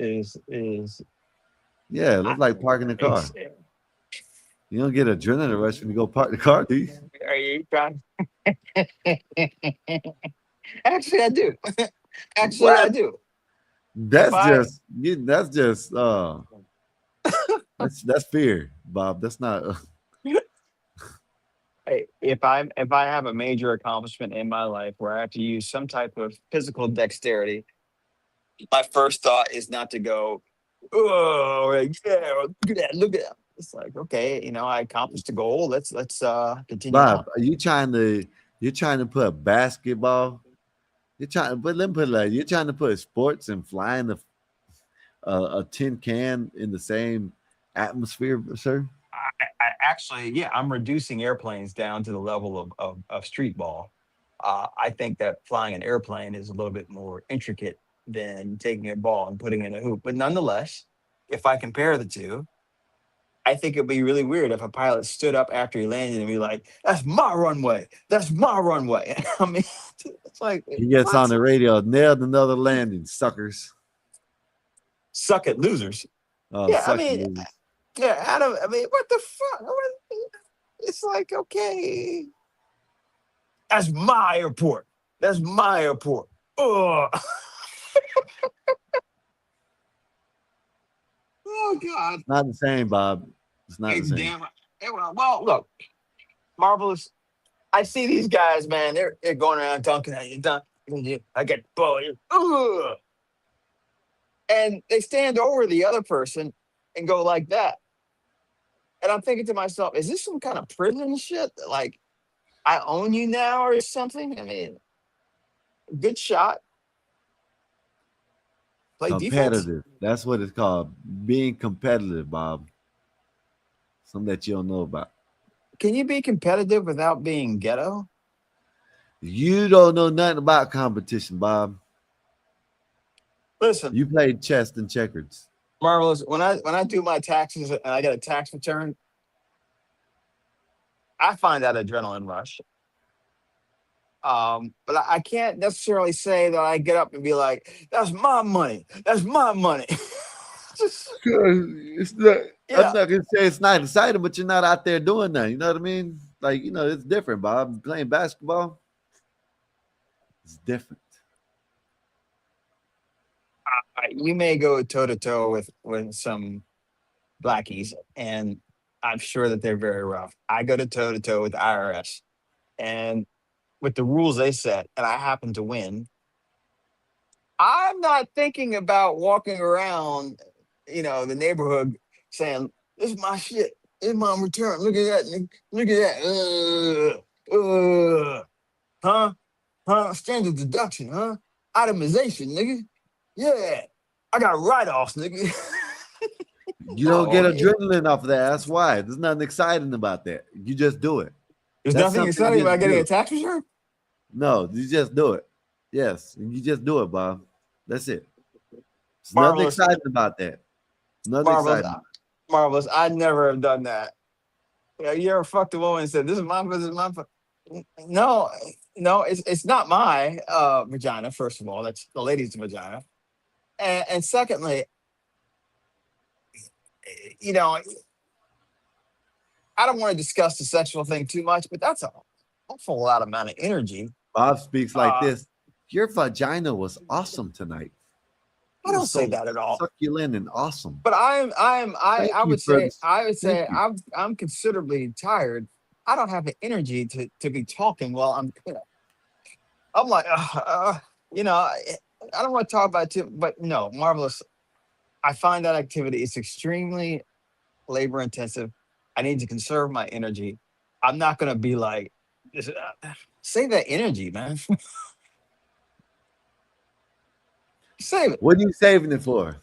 yeah, it looks like parking the car. You don't get adrenaline rush when you go park the car, do you? Are you trying? Actually, I do. Actually, What? I do. That's that's fear, Bob. That's not. If I have a major accomplishment in my life where I have to use some type of physical dexterity, my first thought is not to go, oh yeah, look at that. It's like, okay, I accomplished the goal. Let's continue. Bob, on. are you trying to put basketball? Let me put it like you're trying to put sports and flying a tin can in the same atmosphere, sir? I actually, I'm reducing airplanes down to the level of street ball. I think that flying an airplane is a little bit more intricate than taking a ball and putting it in a hoop. But nonetheless, if I compare the two, I think it'd be really weird if a pilot stood up after he landed and be like, "That's my runway. That's my runway." I mean, it's like he gets on the radio, nailed another landing, suckers. Suck it, losers. Oh, yeah, suck losers. Yeah, Adam. I mean, what the fuck? It's like, okay, that's my airport. That's my airport. Oh. Oh God. It's not the same, Bob. It's not the same. Damn. Well, look, Marvelous. I see these guys, man. They're going around dunking at you. I get bullied. Ugh. And they stand over the other person and go like that. And I'm thinking to myself, is this some kind of prison shit? Like, I own you now or something? I mean, good shot. Play defense. Competitive. That's what it's called. Being competitive, Bob. Something that you don't know about. Can you be competitive without being ghetto? You don't know nothing about competition, Bob. Listen, you played chess and checkers. Marvelous. When I do my taxes and I get a tax return, I find that adrenaline rush. But I can't necessarily say that I get up and be like, "That's my money. That's my money." It's not. I'm not gonna say it's not exciting, but you're not out there doing that. You know what I mean? Like, it's different, Bob. Playing basketball, it's different. You may go toe to toe with some blackies, and I'm sure that they're very rough. I go to toe with the IRS, and with the rules they set, and I happen to win. I'm not thinking about walking around, the neighborhood saying, "This is my shit. This is my return. Look at that. Nigga. Look at that. Huh? Standard deduction, huh? Itemization, nigga. Yeah. I got write-offs, nigga." You don't get adrenaline off of that. That's why. There's nothing exciting about that. You just do it. There's nothing exciting about getting a tax return? No, you just do it. Yes, you just do it, Bob. That's it. There's nothing Marvelous. exciting about that. Nothing exciting. Marvelous. I'd never have done that. You ever fucked a woman and said, "This is my business, No, it's not my vagina, first of all. That's the lady's vagina. And secondly, I don't want to discuss the sexual thing too much, but that's an awful lot amount of energy. Bob speaks like this. Your vagina was awesome tonight. I don't say that at all. Succulent and awesome. But I would say I'm considerably tired. I don't have the energy to be talking while I'm like I don't want to talk about it too, but no, Marvelous. I find that activity is extremely labor intensive. I need to conserve my energy. I'm not going to be like, save that energy, man. Save it. What are you saving it for?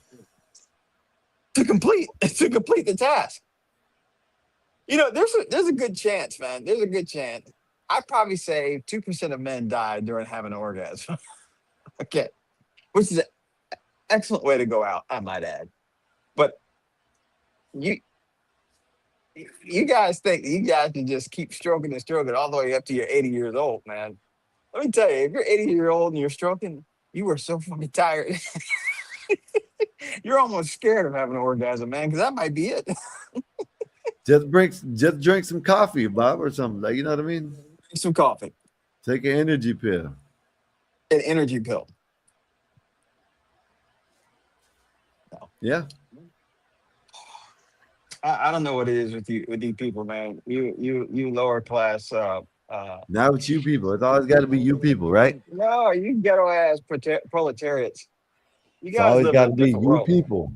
To complete the task. There's a good chance, man. There's a good chance. I'd probably say 2% of men die during having an orgasm. Okay. Which is an excellent way to go out, I might add. But you guys think you guys can just keep stroking and stroking all the way up to you're 80 years old, man. Let me tell you, if you're 80-year-old and you're stroking, you are so fucking tired. You're almost scared of having an orgasm, man, because that might be it. Just drink some coffee, Bob, or something. Like, you know what I mean? Some coffee. Take an energy pill. An energy pill. No. Yeah. I don't know what it is with you people, man. You lower class. Now it's you people. It's always got to be you people, right? No, you ghetto ass proletariats. You It's guys always live got in to a be different you world. people.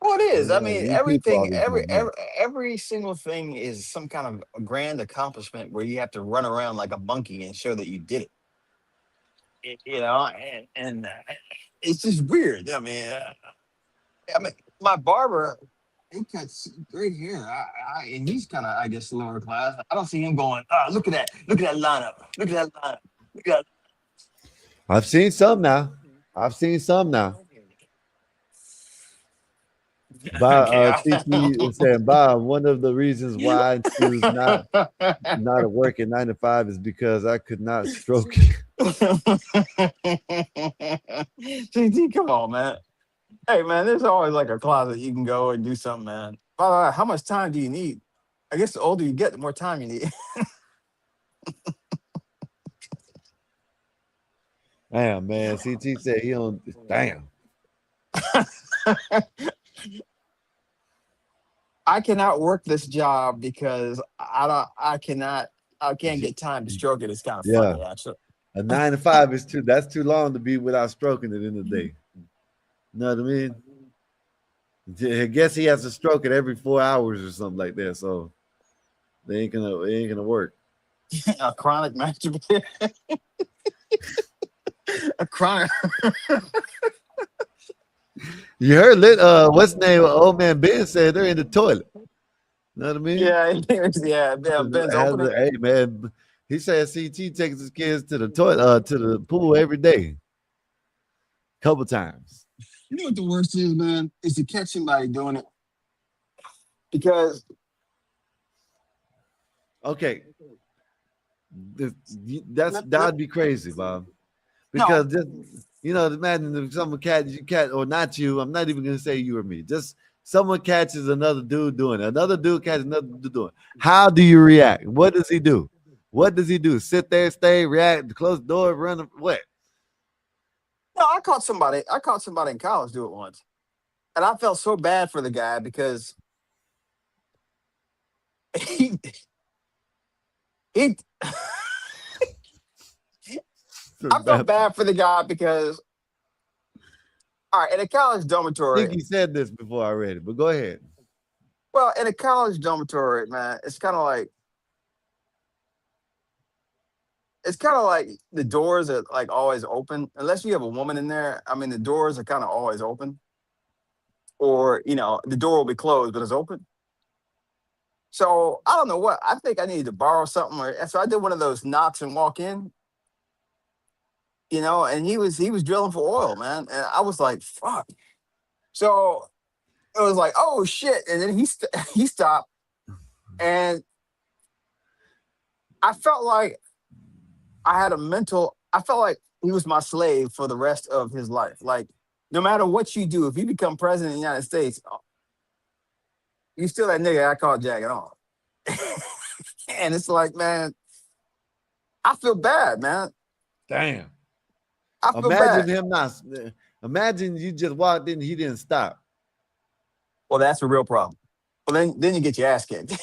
Well, it is. I Yeah, mean, you everything, people are the every single thing is some kind of a grand accomplishment where you have to run around like a monkey and show that you did it. And it's just weird. I mean, my barber, he cuts great hair, and he's kind of, I guess, lower class. I don't see him going, look at that lineup, look at that. I've seen some now. Bob, CT is saying, Bob, one of the reasons why I choose not to work at 9 to 5 is because I could not stroke it. CT, come on, man. Hey, man, there's always like a closet you can go and do something, man. By the way, how much time do you need? I guess the older you get, the more time you need. Damn, man. CT said he don't. Damn. I cannot work this job because I can't get time to stroke it. It's kind of Yeah. funny, actually. A 9 to 5 is that's too long to be without stroking it in the day. You know what I mean? I guess he has to stroke it every 4 hours or something like that. So it ain't gonna work. A chronic masturbation. A chronic. You heard what's the name? Old man Ben said they're in the toilet. You know what I mean? Yeah. Ben's opening. Hey man, he said CT takes his kids to the toilet, to the pool every day, couple times. You know what the worst is, man? Is to catch somebody doing it. Because okay, that'd be crazy, Bob. Because just, imagine if someone catches or not you. I'm not even gonna say you or me. Just someone catches another dude doing it. Another dude catches another dude doing it. How do you react? What does he do? What does he do? Sit there, stay, react, close the door, run? What? No, I caught somebody in college do it once, and I felt so bad for the guy because he I felt bad for the guy because, all right, in a college dormitory. I think he said this before already, but go ahead. Well, in a college dormitory, man, it's kind of like the doors are like always open, unless you have a woman in there. I mean, the doors are kind of always open, or the door will be closed, but it's open. So I don't know what. I think I needed to borrow something, so I did one of those knocks and walk in. And he was drilling for oil, man, and I was like, "Fuck!" So it was like, "Oh shit!" And then he stopped, and I felt like I felt like he was my slave for the rest of his life. Like, no matter what you do, if you become president of the United States, you still that nigga I call jacking off. And it's like, man, I feel bad, man. Damn. I feel Imagine bad. him not. Imagine you just walked in, he didn't stop. Well, that's a real problem. Well, then you get your ass kicked.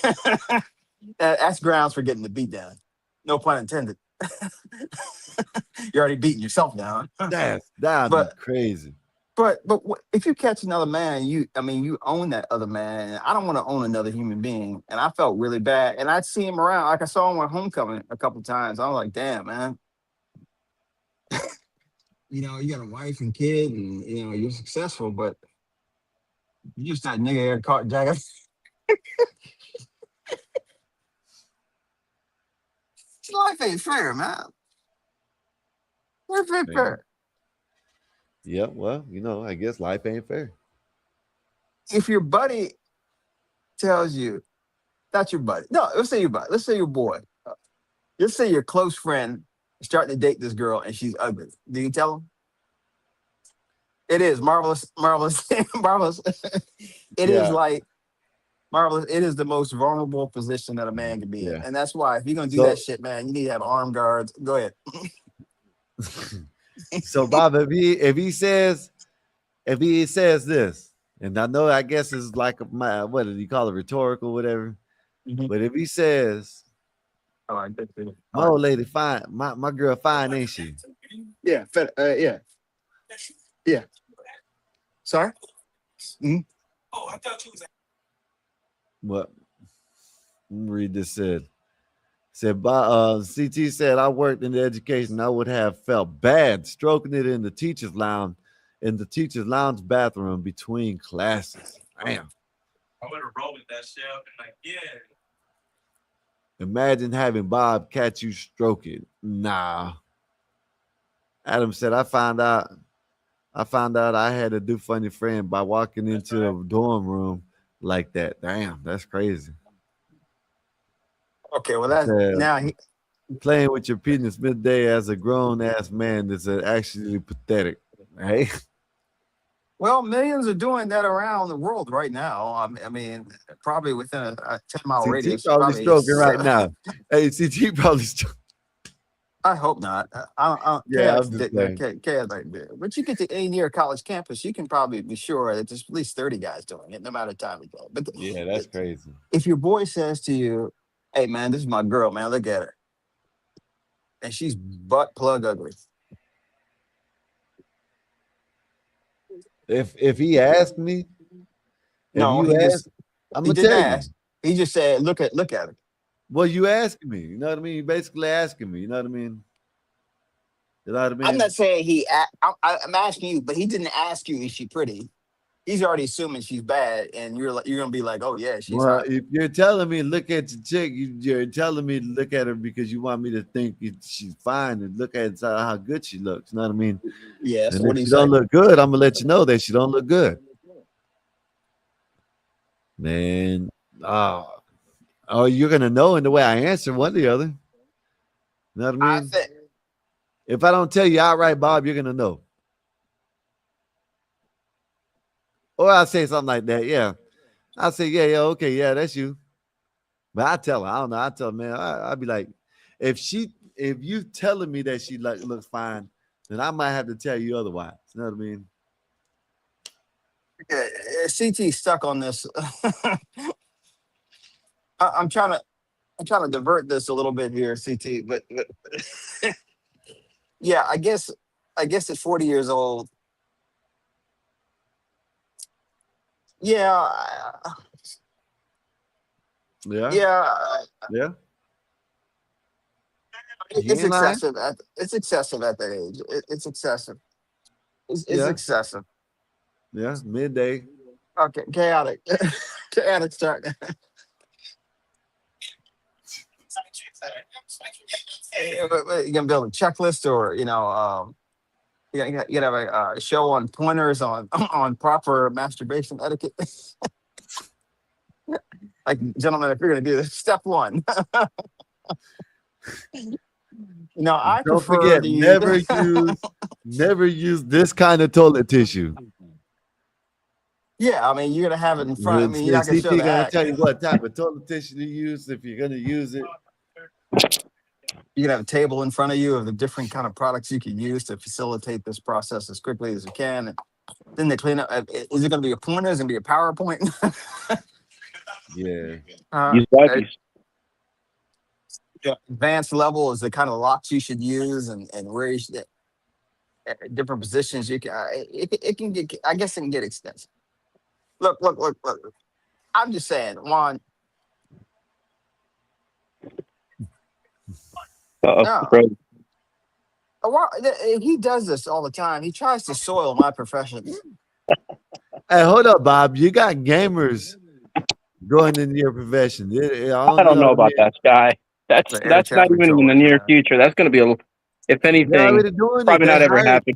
That's grounds for getting the beat down. No pun intended. You're already beating yourself down. That'd be crazy. But if you catch another man, you own that other man. And I don't want to own another human being. And I felt really bad. And I'd see him around. Like I saw him at homecoming a couple times. I was like, damn, man. You got a wife and kid, and you're successful, but you just that nigga here caught jacking. Life ain't fair, man. Life ain't fair. Yeah, well, I guess life ain't fair. If your buddy tells you, not your buddy. No, let's say your buddy. Let's say your boy. Let's say your close friend is starting to date this girl and she's ugly. Do you tell him? It is marvelous, marvelous, marvelous. It is like marvelous. It is the most vulnerable position that a man can be in. And that's why if you're going to do that shit, man, you need to have armed guards. Go ahead. So Bob, if he says this, and I guess it's like what did he call it, rhetorical, whatever. Mm-hmm. But if he says, "Oh, my old lady fine, my girl fine, ain't she?" Yeah, yeah. Sorry. Mm-hmm. Oh, I thought you was. What? Let me read this. Said CT said, I worked in the education. I would have felt bad stroking it in the teacher's lounge bathroom between classes. Damn. I would have rolled that shit up and like, yeah. Imagine having Bob catch you stroke it. Nah. Adam said, I found out I had a do funny friend by walking into a dorm room like that. Damn, that's crazy. Okay, well that's now he playing with your penis midday as a grown ass man is actually pathetic, right? Well, millions are doing that around the world right now. I mean, probably within a 10-mile radius. CT probably stroking right now. Hey, CT probably stroking. I hope not. Yeah, Chaos I'm just didn't. saying. Chaos like that. But you get to any near college campus, you can probably be sure that there's at least 30 guys doing it, no matter the time of day. But Yeah, that's crazy. if your boy says to you, "Hey man, this is my girl, man. Look at her," and she's butt plug ugly. If he asked me, if No, you ask, I'm he gonna didn't tell you. ask. He just said, "Look at her." Well, you asking me, you know what I mean? You basically asking me, you know what I mean? You know what I mean? I'm not saying I'm asking you, but he didn't ask you, "Is she pretty?" He's already assuming she's bad, and you're gonna be like, "Oh yeah, she's Well, hot." if you're telling me look at your chick, you're telling me to look at her because you want me to think she's fine and look at how good she looks. You know what I mean? Yeah. So And what if do you she say? don't look good, I'm gonna let you know that she don't look good. Man, you're gonna know in the way I answer one or the other. You know what I mean? If I don't tell you outright, Bob, you're gonna know. Or I'll say something like that. Yeah. I'll say, yeah, okay, yeah, that's you. But I tell her, I don't know. I tell her, man, I'll be like, if you telling me that she looks fine, then I might have to tell you otherwise. You know what I mean? Yeah, CT stuck on this. I'm trying to divert this a little bit here, CT. But yeah, I guess at 40 years old, yeah, Yeah. yeah, He it's ain't lying. excessive. It's excessive at that age. It's excessive. It's Yeah. excessive. Yeah, midday. Okay, chaotic. Chaotic start. You can build a checklist, or you can have a show on pointers on on proper masturbation etiquette. Like, gentlemen, if you're going to do this, step one. I Don't prefer forget, the never use this kind of toilet tissue. Yeah, I mean, you're gonna have it in front. I mean, you're not gonna CT show the gonna act. tell you what type of toilet tissue to use if you're gonna use it. You can have a table in front of you of the different kind of products you can use to facilitate this process as quickly as you can. And then they clean up. Is it gonna be a pointer? Is it gonna be a PowerPoint? Yeah. Use wipes. Advanced level is the kind of locks you should use, and where you should at different positions. You can it can get. I guess it can get extensive. Look. I'm just saying, Juan. No. He does this all the time. He tries to soil my profession. Hey, hold up, Bob. You got gamers going into your profession. I don't know about that, Sky. That's not even in the near future. That's going to be if anything, They're already doing it. probably They not ever hired- happen.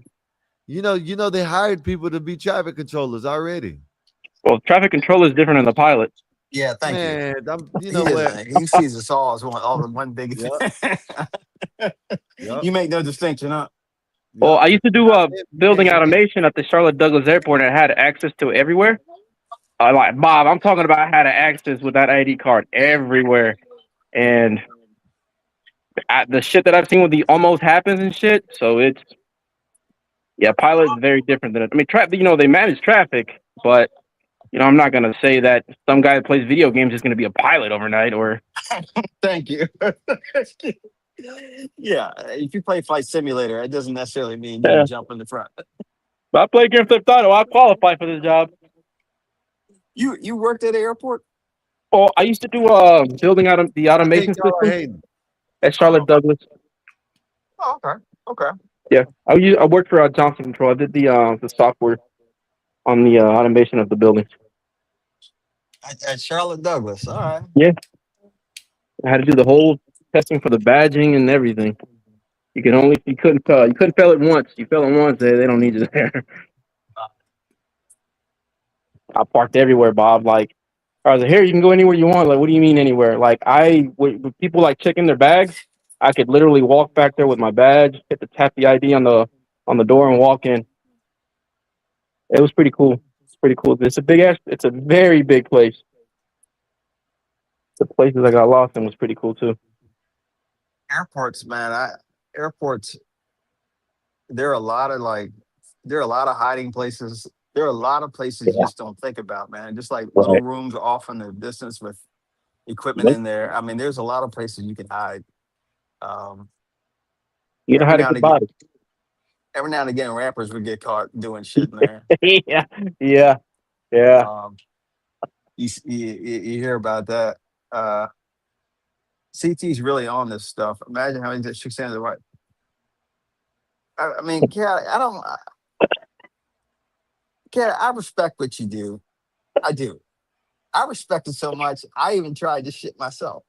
You know, they hired people to be traffic controllers already. Well, traffic control is different than the pilot. Yeah, thank Man, you. you know what? He sees us all as all in one big thing. You make no distinction, huh? Well, I used to do building automation at the Charlotte Douglas Airport, and I had access to it everywhere. Like Bob, I'm talking about I had access with that ID card everywhere, and the shit that I've seen with the almost happens and shit. So pilot is very different than it. I mean, they manage traffic, but I'm not gonna say that some guy that plays video games is gonna be a pilot overnight. Or thank you. Yeah, if you play Flight Simulator, it doesn't necessarily mean you jump in the front. But I play Grand Theft Auto. I qualify for this job. You worked at the airport? Well, I used to do building out the automation system at Charlotte Douglas. Oh, okay. Yeah, I worked for Johnson Control. I did the software on the automation of the building. At Charlotte Douglas, all right. Yeah, I had to do the whole testing for the badging and everything. You couldn't fail it once. You fail it once, they don't need you there. I parked everywhere, Bob. Like, I was like, here, you can go anywhere you want. Like, what do you mean anywhere? Like, with people like checking their bags, I could literally walk back there with my badge, tap the ID on the door, and walk in. It was pretty cool. It's pretty cool. It's a very big place. The places I got lost in was pretty cool too. Airports, man. airports, there are a lot of hiding places. There are a lot of places you just don't think about, man. Just like little Right. rooms off in the distance with equipment in there. I mean, there's a lot of places you can hide. Um, You know every how to now and get again, bodied. every now and again, rappers would get caught doing shit in there. Yeah, yeah, yeah. Um, you hear about that. CT's really on this stuff. Imagine how he just shooks hands right. I mean, Kat, I respect what you do. I do. I respect it so much. I even tried this shit myself.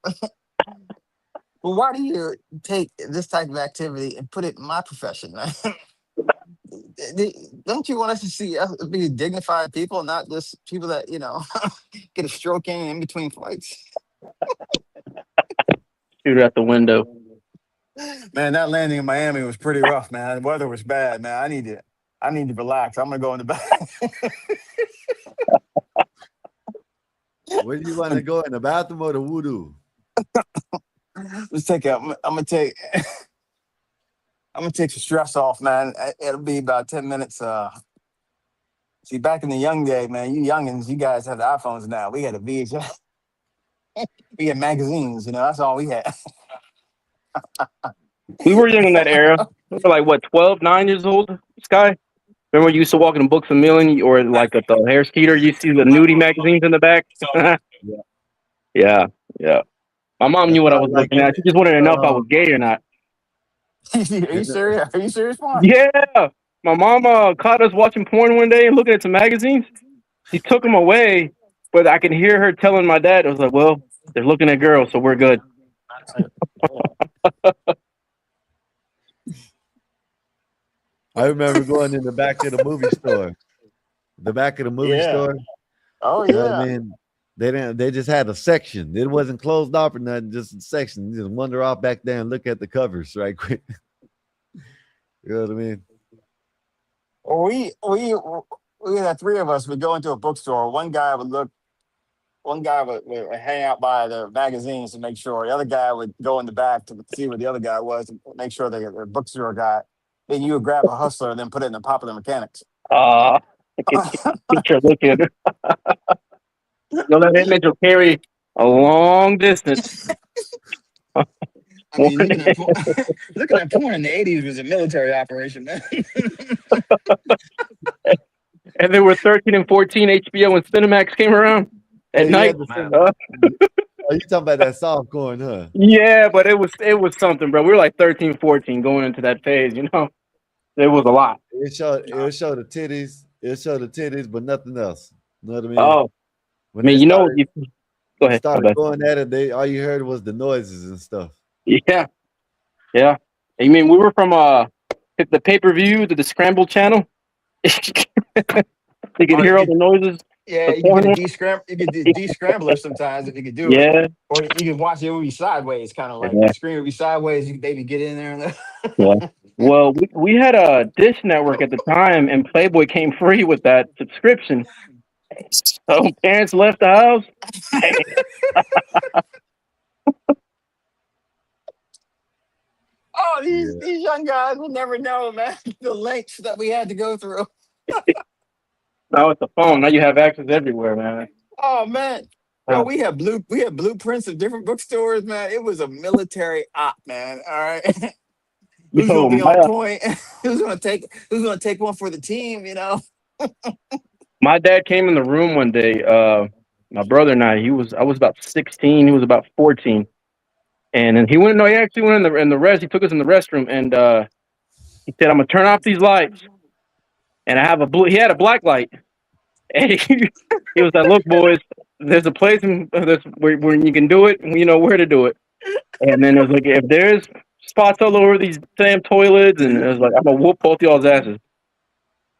Well, why do you take this type of activity and put it in my profession? Don't you want us to see us be dignified people, not just people that get a stroke in between flights? Shoot out the window. Man, that landing in Miami was pretty rough, man. The weather was bad, man. I need to relax. I'm gonna go in the back. Where do you want to go, in the bathroom or the voodoo? Let's take I'm gonna take some stress off, man. It'll be about 10 minutes. See, back in the young day, man, you youngins, you guys have the iPhones now. We had a VHS. We had magazines, that's all we had. We were young in that era. We were like, what, 12, 9 years old, Sky? Remember you used to walk in Books a Million or like at the hair skeeter, you see the nudie magazines in the back? Yeah. My mom knew what I was looking at. She just wanted to know if I was gay or not. Are you serious? Are you serious, Mark? Yeah. My mom caught us watching porn one day and looking at some magazines. She took them away, but I can hear her telling my dad, I was like, well, they're looking at girls, so we're good. I remember going in the back of the movie store. The back of the movie store. Oh, You know what I mean? They just had a section. It wasn't closed off or nothing, just a section. You just wander off back there and look at the covers right quick. You know what I mean? Well, we had three of us would go into a bookstore. One guy would hang out by the magazines to make sure. The other guy would go in the back to see where the other guy was and make sure they the bookstore guy. Then you would grab a Hustler and then put it in the Popular Mechanics. Picture looking. That image will carry a long distance. I mean, looking at porn in the 80s was a military operation, man. And there were 13 and 14 HBO and Cinemax came around at night. Oh, you talking about that soft corn, huh? Yeah, but it was something, bro. We were like 13, 14 going into that phase, It was a lot. It showed the titties. It showed the titties, but nothing else. You know what I mean? Oh, When I mean, they go ahead. started going at it, all you heard was the noises and stuff. Yeah. I mean, we were from the pay-per-view to the Scramble channel. You could hear all the noises. Yeah, you could descramble it sometimes if you could do it. Yeah. Or you can watch the movie sideways, kind of like the screen would be sideways. You could maybe get in there. And Yeah. Well, we had a Dish Network at the time, and Playboy came free with that subscription. So parents left the house. Oh, these young guys will never know, man, the lengths that we had to go through. Now it's the phone. Now you have access everywhere, man. Oh man. Bro, we had blueprints of different bookstores, man. It was a military op, man. All right. Who's gonna be on point? Who's gonna take one for the team, My dad came in the room one day. My brother and I was about 16, he was about 14. And then he actually went in the rest. He took us in the restroom and he said, I'm gonna turn off these lights. And he had a black light. And he was like, look, boys, there's a place where you can do it and you know where to do it. And then it was like, if there's spots all over these damn toilets, and it was like, I'm gonna whoop both y'all's asses.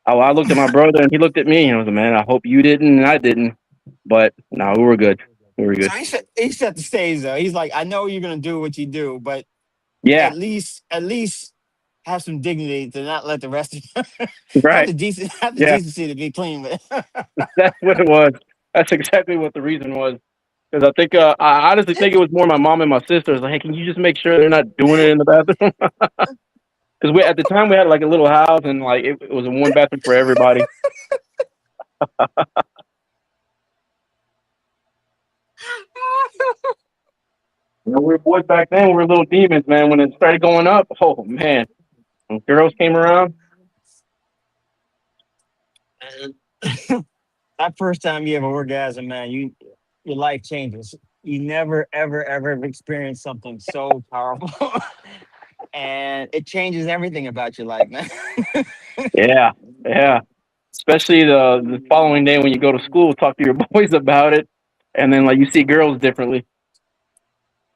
I looked at my brother and he looked at me and I was like, man, I hope you didn't and I didn't. But no, we were good. So he set the stage though. He's like, I know you're gonna do what you do, but yeah, at least have some dignity to not let the rest of right. have the decency to be clean with. That's what it was. That's exactly what the reason was. Because I honestly think it was more my mom and my sister. Like, hey, can you just make sure they're not doing it in the bathroom? Because at the time we had like a little house and like it was a one bathroom for everybody. You know, we were boys back then. We were little demons, man. When it started going up, oh man, when girls came around. That first time you have an orgasm, man, your life changes. You never, ever, ever experienced something so powerful, and it changes everything about your life, man. Yeah, yeah. Especially the following day when you go to school, talk to your boys about it, and then like you see girls differently.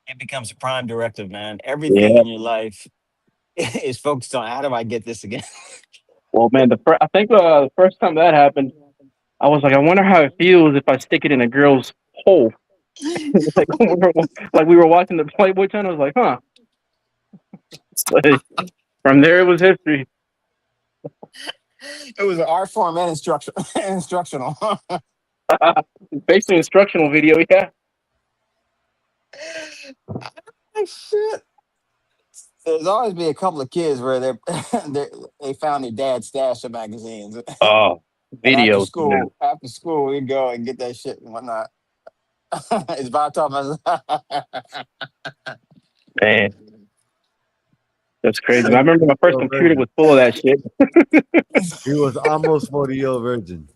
It becomes a prime directive, man. Yeah. Everything in your life is focused on how do I get this again. Well, man, I think the first time that happened, I was like, I wonder how it feels if I stick it in a girl's hole. like, we were watching the Playboy channel. I was like, huh. Like, from there, it was history. It was an art form and instructional. Basically, instructional video, yeah. Shit. There's always be a couple of kids where they found their dad's stash of magazines. Oh, videos. After school, we'd go and get that shit and whatnot. It's about time. Man, that's crazy. I remember my first computer was full of that shit. He was almost 40-year-old virgin.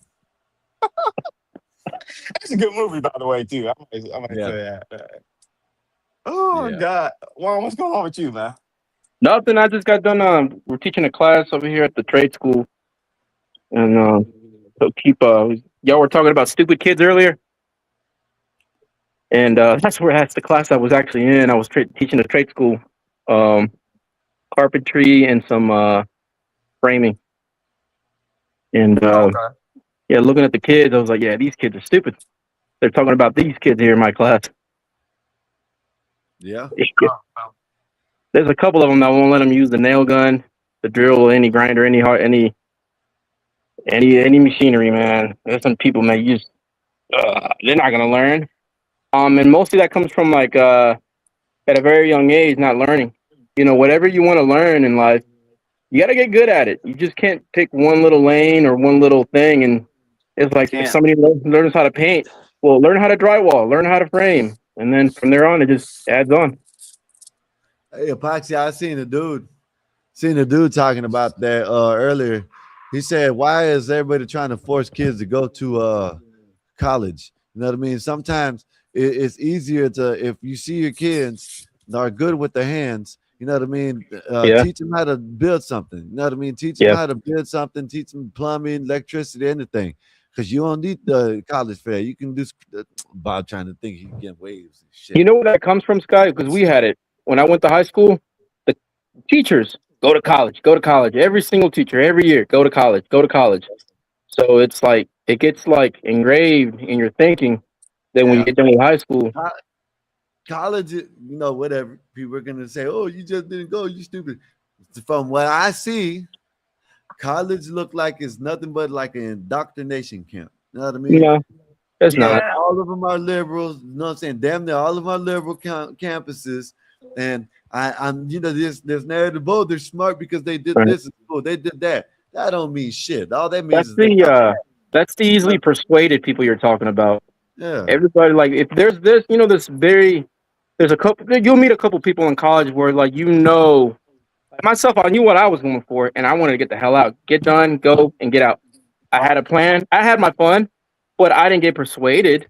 That's a good movie, by the way, too. I might say that. Oh, God. Well, what's going on with you, man? Nothing. I just got done. We're teaching a class over here at the trade school. And so y'all were talking about stupid kids earlier. And that's the class I was actually in. I was teaching a trade school, carpentry and some framing. And yeah, looking at the kids, I was like, yeah, these kids are stupid. They're talking about these kids here in my class. Yeah. There's a couple of them that won't let them use the nail gun, the drill, any grinder, any machinery, man. There's some people, man, you just they're not gonna learn. And mostly that comes from like at a very young age, not learning. You know, whatever you want to learn in life, you gotta get good at it. You just can't pick one little lane or one little thing. And it's like if somebody learns how to paint, well, learn how to drywall, learn how to frame, and then from there on, it just adds on. Hey, Epoxy, I seen a dude talking about that earlier. He said, why is everybody trying to force kids to go to college? You know what I mean? Sometimes it's easier if you see your kids that are good with their hands, you know what I mean? Teach them how to build something. You know what I mean? Teach them how to build something, teach them plumbing, electricity, anything. Because you don't need the college fair. You can do Bob trying to think he can get waves and shit. You know where that comes from, Sky? Because we had it. When I went to high school, the teachers go to college. Every single teacher, every year, go to college. So it's like, it gets like engraved in your thinking that when you get done with high school. College, you know, whatever. People are going to say, oh, you just didn't go, you stupid. From what I see, college look like it's nothing but like an indoctrination camp. You know what I mean? No, it's not. All of them are liberals. You know what I'm saying? Damn near all of our liberal campuses. And I'm, you know, there's narrative. Oh, they're smart because they did this in school. They did that. That don't mean shit. All that means that's the easily persuaded people you're talking about. Yeah. Everybody, like, if there's this, you know, there's a couple, you'll meet a couple people in college where, like, you know, myself, I knew what I was going for, and I wanted to get the hell out, get done, go, and get out. I had a plan. I had my fun, but I didn't get persuaded.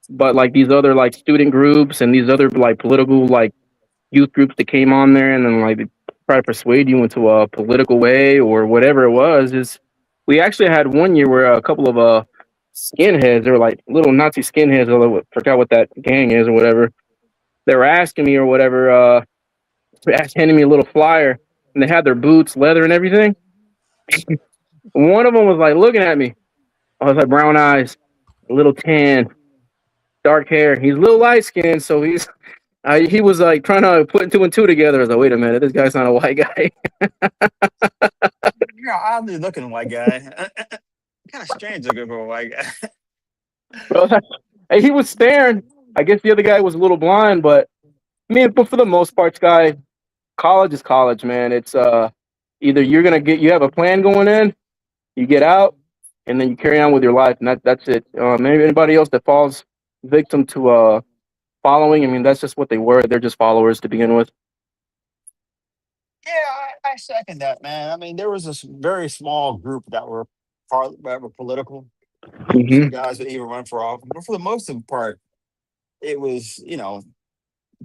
But like these other like student groups and these other like political like youth groups that came on there and then like they try to persuade you into a political way or whatever it was. We actually had one year where a couple of skinheads, they were like little Nazi skinheads, I forgot what that gang is or whatever. They were asking me or whatever, handing me a little flyer, and they had their boots, leather and everything. One of them was like looking at me. I was like brown eyes, a little tan, dark hair. He's a little light skinned, so he was like trying to put two and two together. I was like, wait a minute, this guy's not a white guy. You're an oddly looking white guy. Kind of strange looking for a white guy. Bro, he was staring, I guess the other guy was a little blind, but I mean, but for the most part, Sky, college is college, man. It's either you have a plan going in, you get out, and then you carry on with your life, and that's it. Maybe anybody else that falls victim to following, I mean, that's just what they were. They're just followers to begin with. Yeah, I second that, man. I mean, there was this very small group that were political. Some guys that even run for office, but for the most part, it was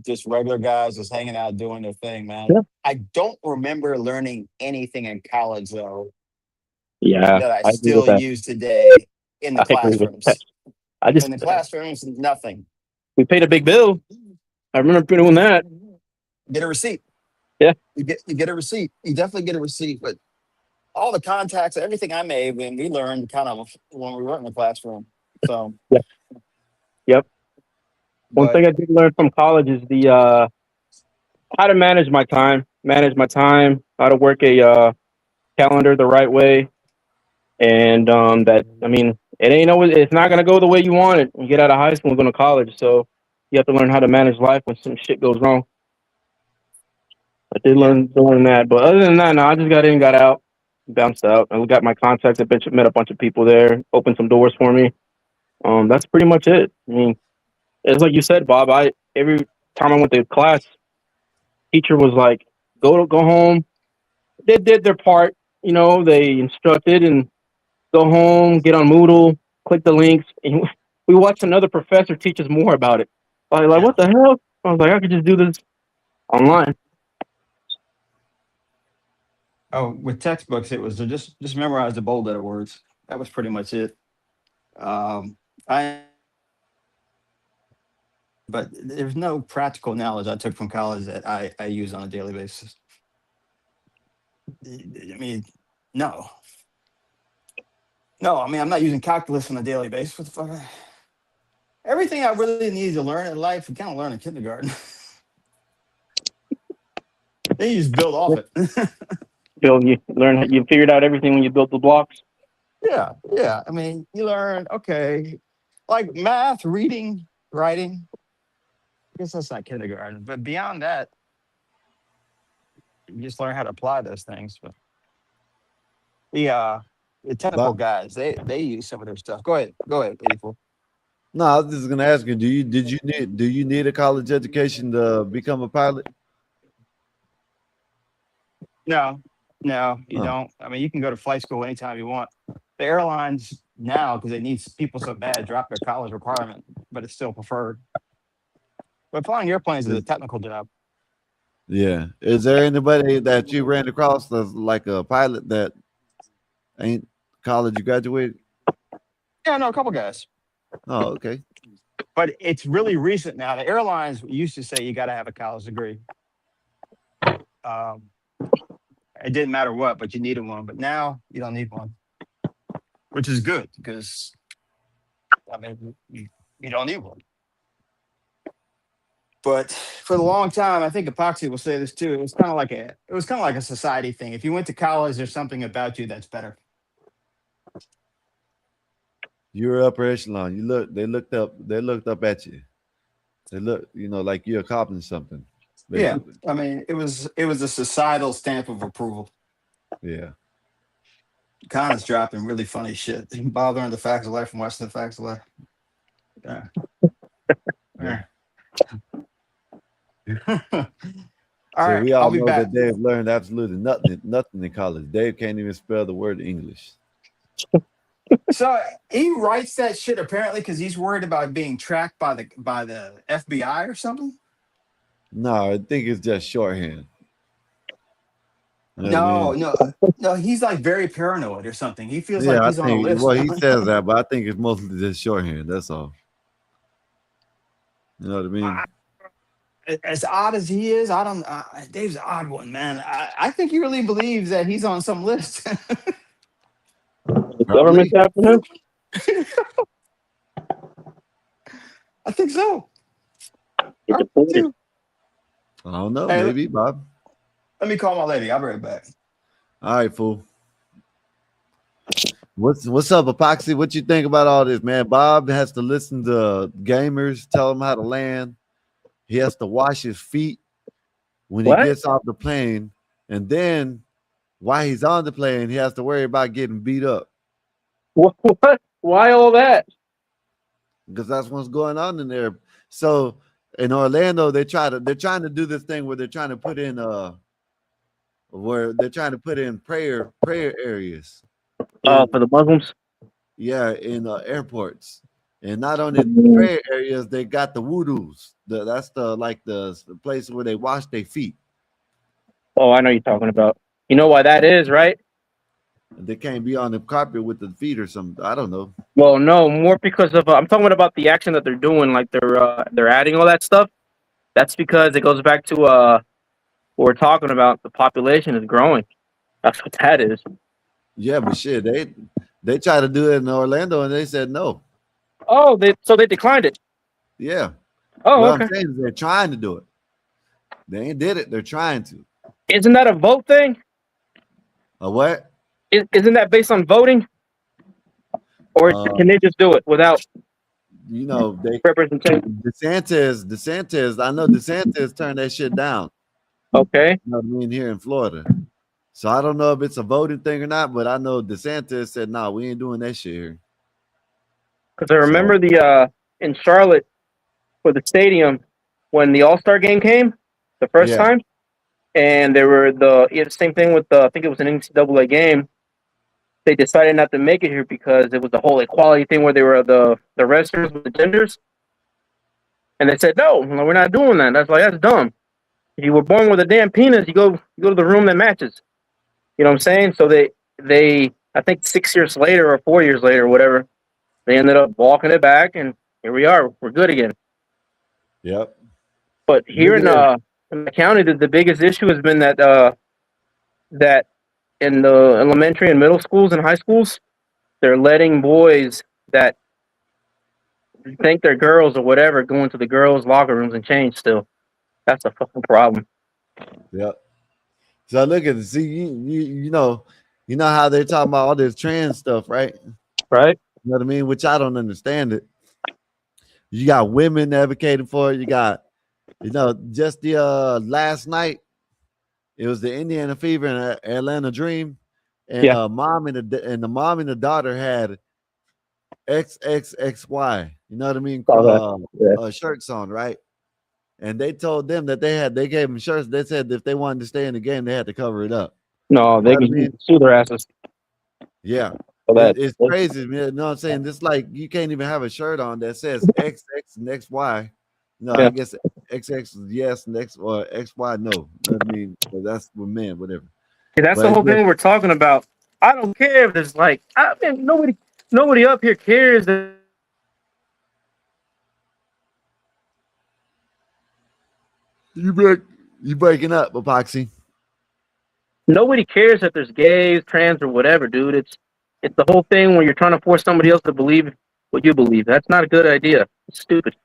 just regular guys just hanging out doing their thing, man. Yeah. I don't remember learning anything in college though Yeah, that I I agree with still that. use today in the I agree with classrooms. that. In the classrooms, nothing. We paid a big bill. I remember doing that. Get a receipt. Yeah. You get a receipt. You definitely get a receipt. But all the contacts, everything I made, when we learned kind of when we were in the classroom. So Yeah. Yep. One But- thing I did learn from college is the how to manage my time, how to work a calendar the right way, and that I mean, it's not gonna go the way you want it when you get out of high school and go to college. So you have to learn how to manage life when some shit goes wrong. I did learn that, but other than that, no, I just got in, got out, bounced out. I got my contacts, met a bunch of people there, opened some doors for me. That's pretty much it. I mean, it's like you said, Bob. Every time I went to class, teacher was like, "Go home." They did their part, They instructed and go home, get on Moodle, click the links, and we watched another professor teach us more about it. I was like, what the hell? I was like, I could just do this online. Oh, with textbooks, it was to just memorize the bold letter words. That was pretty much it. But there's no practical knowledge I took from college that I use on a daily basis. I mean, no. I mean, I'm not using calculus on a daily basis. What the fuck? Everything I really need to learn in life, you kind of learn in kindergarten. Then you just build off it. You figured out everything when you built the blocks. Yeah. I mean, you learn, okay, like math, reading, writing. I guess that's not kindergarten, but beyond that, you just learn how to apply those things. But the technical guys, they use some of their stuff. Go ahead, 84. No, I was just gonna ask you, do you need a college education to become a pilot? No, you don't. I mean, you can go to flight school anytime you want. The airlines now, because they need people so bad, drop their college requirement, but it's still preferred. But flying airplanes is a technical job. Yeah. Is there anybody that you ran across that's like a pilot that ain't college graduated? Yeah, I know a couple guys. Oh, okay. But it's really recent now. The airlines used to say you got to have a college degree. It didn't matter what, but you needed one. But now you don't need one, which is good because, I mean, you don't need one. But for the long time, I think Epoxy will say this too. It was kind of like a society thing. If you went to college, there's something about you that's better. You're upper echelon. They looked up at you. They look, like you're accomplishing something. Basically. Yeah, I mean, it was a societal stamp of approval. Yeah. Connor's dropping really funny shit. Bob learned the facts of life from watching the facts of life. Yeah. Yeah. All right, we all I'll be know back. that Dave learned absolutely nothing in college. Dave can't even spell the word English. So he writes that shit apparently because he's worried about being tracked by the FBI or something. No, I think it's just shorthand. You know what I mean? No, he's like very paranoid or something. He feels Yeah, like he's on a list. well, he says that, but I think it's mostly just shorthand. That's all. You know what I mean? As odd as he is, Dave's an odd one, man. I think he really believes that he's on some list. Government after him? I think so. I don't know. Hey, Maybe, Bob. Let me call my lady. I'll be right back. All right, fool. What's up, Epoxy? What you think about all this, man? Bob has to listen to gamers tell him how to land. He has to wash his feet when he gets off the plane, and then while he's on the plane, he has to worry about getting beat up. What? Why all that? Because that's what's going on in there. So in Orlando, they're trying to do this thing where they're trying to put in prayer areas. For the Muslims? Yeah, in airports. And not only the prayer areas, they got the wudus. That's the place where they wash their feet. Oh, I know you're talking about. You know why that is, right? They can't be on the carpet with the feet or something. I don't know. Well, no, more because of I'm talking about the action that they're doing, like they're adding all that stuff. That's because it goes back to what we're talking about. The population is growing. That's what that is. Yeah, but shit, they tried to do it in Orlando and they said no. Oh, they declined it. Yeah. Oh, what okay. I'm saying is they're trying to do it. They ain't did it. They're trying to. Isn't that a vote thing? A what? Isn't that based on voting? Or can they just do it without? You know, they representation. DeSantis. I know DeSantis turned that shit down. Okay. You know what I mean? Here in Florida. So I don't know if it's a voting thing or not, but I know DeSantis said, "No, we ain't doing that shit here." Because I remember in Charlotte for the stadium when the All-Star game came the first time, and there were the same thing with I think it was an NCAA game. They decided not to make it here because it was the whole equality thing where they were the wrestlers with the genders, and they said no, we're not doing that. That's dumb. If you were born with a damn penis, you go to the room that matches. You know what I'm saying? So they I think 6 years later or 4 years later or whatever, they ended up walking it back, and here we are. We're good again. Yep. But here in the county, the biggest issue has been that in the elementary and middle schools and high schools, they're letting boys that think they're girls or whatever go into the girls' locker rooms and change still. That's a fucking problem. Yep. So look at you know how they're talking about all this trans stuff, right? Right. You know what I mean? Which I don't understand it. You got women advocating for it. You got, just the last night, it was the Indiana Fever and Atlanta Dream, and the mom and the daughter had XXXY. You know what I mean? Shirts on, right? And they told them that they gave them shirts. They said if they wanted to stay in the game, they had to cover it up. No, they can sue their asses. Yeah. It's crazy, man. You know what I'm saying? It's like you can't even have a shirt on that says XX and XY. No, I guess XX is yes, and X or XY no. You know what I mean? But that's for men, whatever. Yeah, that's the whole thing we're talking about. I don't care if there's nobody up here cares that. You breaking up, Epoxy. Nobody cares if there's gays, trans, or whatever, dude. It's the whole thing where you're trying to force somebody else to believe what you believe. That's not a good idea. It's stupid.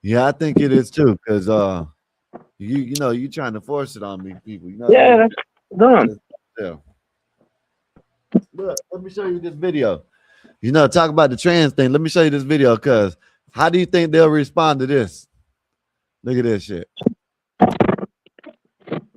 Yeah, I think it is too, because you trying to force it on me, people. You know that's dumb. Yeah. Look, let me show you this video. Talk about the trans thing. Let me show you this video, because how do you think they'll respond to this? Look at this shit.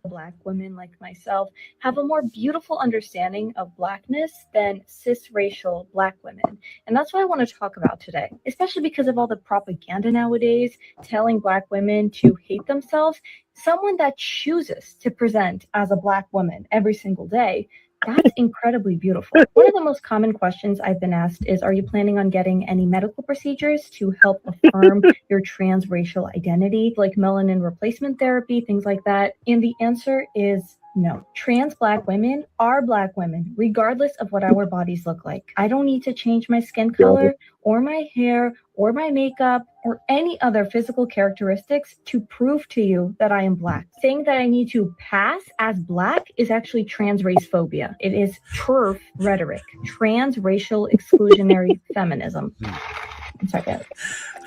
Black women like myself have a more beautiful understanding of Blackness than cis-racial Black women. And that's what I want to talk about today, especially because of all the propaganda nowadays telling Black women to hate themselves. Someone that chooses to present as a Black woman every single day, that's incredibly beautiful. One of the most common questions I've been asked is, are you planning on getting any medical procedures to help affirm your transracial identity, like melanin replacement therapy, things like that? And the answer is no. Trans Black women are Black women, regardless of what our bodies look like. I don't need to change my skin color or my hair or my makeup or any other physical characteristics to prove to you that I am Black. Saying that I need to pass as Black is actually trans race phobia. It is TERF rhetoric, transracial exclusionary feminism. 1 second.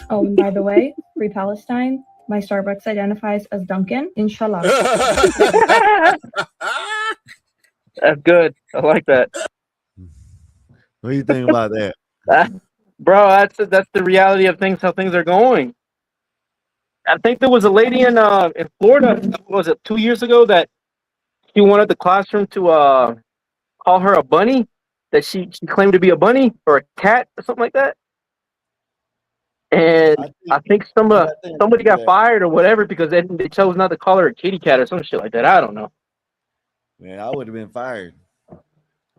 Oh, and by the way, Free Palestine. My Starbucks identifies as Dunkin'. Inshallah. That's good. I like that. What do you think about that? Bro, that's the reality of things. How things are going. I think there was a lady in Florida. What was it 2 years ago that she wanted the classroom to call her a bunny? That she claimed to be a bunny or a cat or something like that. And I think somebody got fired or whatever because they chose not to call her a kitty cat or some shit like that. I don't know. Man, I would have been fired.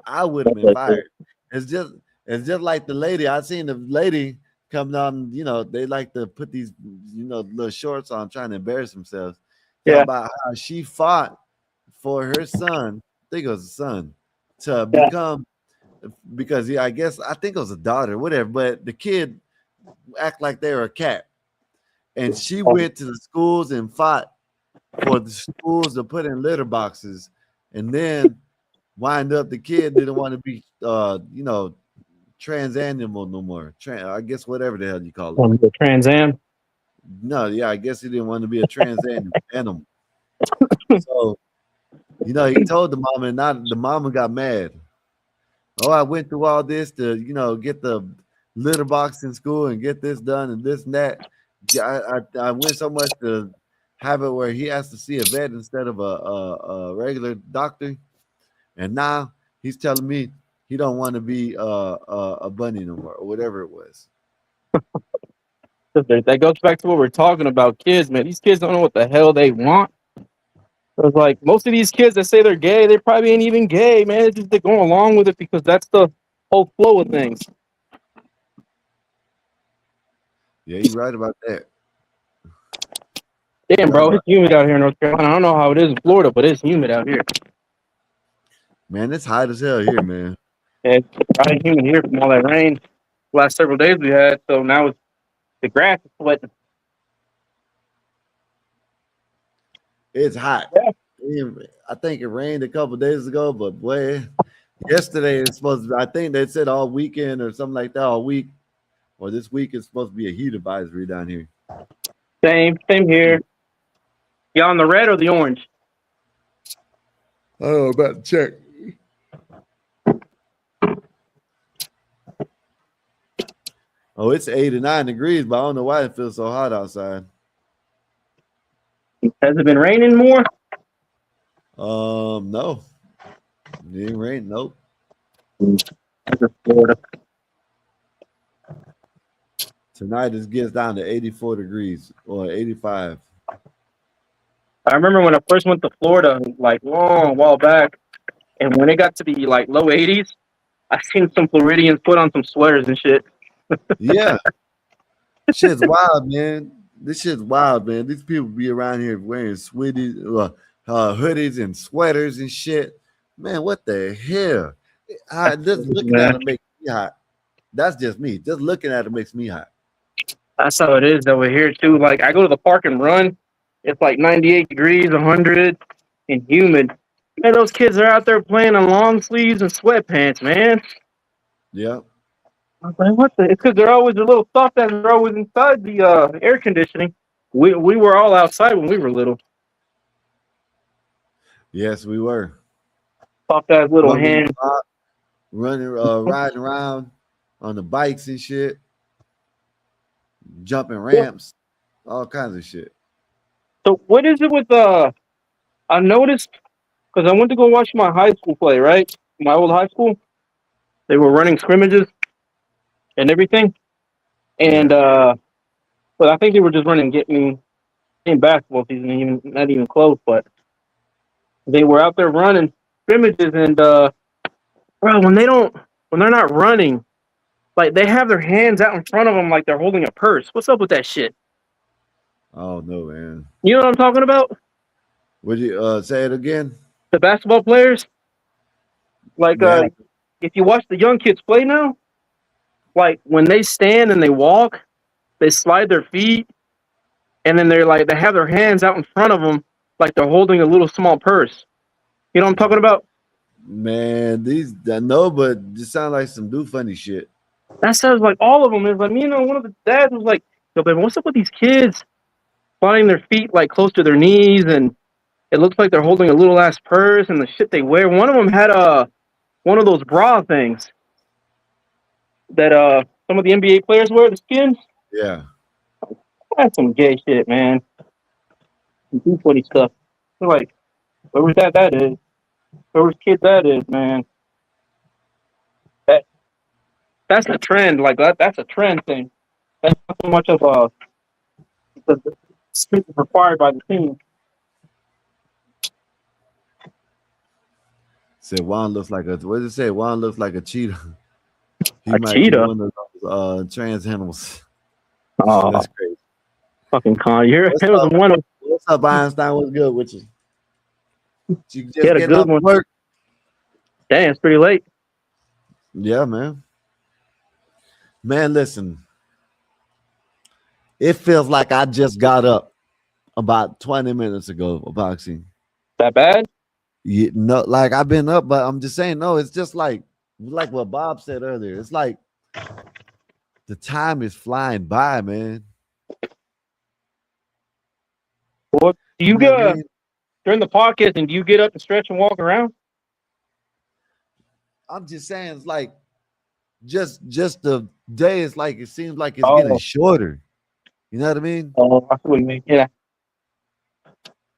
I would have been fired. It's just like the lady. I seen the lady come down. You know, they like to put these, little shorts on, trying to embarrass themselves. Yeah. About how she fought for her son. I think it was a son to become, because I think it was a daughter, whatever. But the kid act like they were a cat, and she went to the schools and fought for the schools to put in litter boxes, and then wind up the kid didn't want to be trans animal no more. I guess whatever the hell you call it. The Trans Am. No, yeah, I guess he didn't want to be a trans animal. So, he told the mama, and now the mama got mad. Oh, I went through all this to, get the litter box in school and get this done and this and that. I went so much to have it where he has to see a vet instead of a regular doctor, and now he's telling me he don't want to be a bunny no more or whatever it was. That goes back to what we're talking about, kids, man. These kids don't know what the hell they want. It's like most of these kids that say they're gay, they probably ain't even gay, man. They're going along with it because that's the whole flow of things. Yeah, you're right about that. Damn, bro, it's humid out here in North Carolina. I don't know how it is in Florida, but it's humid out here. Man, it's hot as hell here, man. Yeah, it's probably humid here from all that rain last several days we had. So now the grass is sweating. It's hot. Yeah. I think it rained a couple days ago, but boy, yesterday it's supposed to. I think they said all weekend or something like that, all week, or this week is supposed to be a heat advisory down here. Same here. You on the red or the orange? Oh, about to check. Oh, it's 8 to 9 degrees, but I don't know why it feels so hot outside. Has it been raining more? No. It didn't rain, nope. Florida. Tonight it gets down to 84 degrees or 85. I remember when I first went to Florida, like long while back, and when it got to the like low 80s, I seen some Floridians put on some sweaters and shit. Yeah. Shit's wild, man. This shit's wild, man. These people be around here wearing hoodies and sweaters and shit. Man, what the hell? Just looking at it makes me hot. That's just me. Just looking at it makes me hot. That's how it is over here too. Like I go to the park and run. It's like 98 degrees, 100, and humid. Man, those kids are out there playing in long sleeves and sweatpants, man. Yeah. I was like, what the? It's because they're always a little soft and they're always inside the air conditioning. We were all outside when we were little. Yes, we were. Soft ass little hands. Riding around on the bikes and shit. Jumping ramps. All kinds of shit. So what is it with I noticed because I went to go watch my high school play, right? My old high school. They were running scrimmages and everything. And but I think they were just running getting basketball season, even not even close, but they were out there running scrimmages and bro, when they're not running, like they have their hands out in front of them like they're holding a purse. What's up with that shit? Oh no, man. You know what I'm talking about? Would you say it again? The basketball players? Like if you watch the young kids play now, like when they stand and they walk, they slide their feet, and then they have their hands out in front of them like they're holding a little small purse. You know what I'm talking about? Man, I know, but just sound like some do funny shit. That sounds like all of them. It's like, one of the dads was like, yo, baby, what's up with these kids sliding their feet like close to their knees, and it looks like they're holding a little ass purse and the shit they wear. One of them had one of those bra things. that some of the NBA players wear, the skins. Yeah. That's some gay shit, man. Some 240 stuff. They're like, whoever that is, whoever's kid that is, man. That's a trend. Like that's a trend thing. That's not so much of a it's required by the team. Said Juan looks like a what did it say? Juan looks like a cheetah. He A might cheetah? be one of those trans animals. Oh, That's crazy. fucking con. It What's was up? one of What's up, Einstein? What's good with you? You just had a getting good off one. work? Damn, it's pretty late. Yeah, man. Man, listen. It feels like I just got up about 20 minutes ago of boxing. That bad? Yeah, no, like I've been up, but I'm just saying, no, it's just like what Bob said earlier. It's like the time is flying by, man. What do you You know what I get mean? during the podcast? And do you get up and stretch and walk around? I'm just saying, it's like just the day is like it seems like it's Oh. getting shorter. You know what I mean? Oh, I see what you mean. Yeah.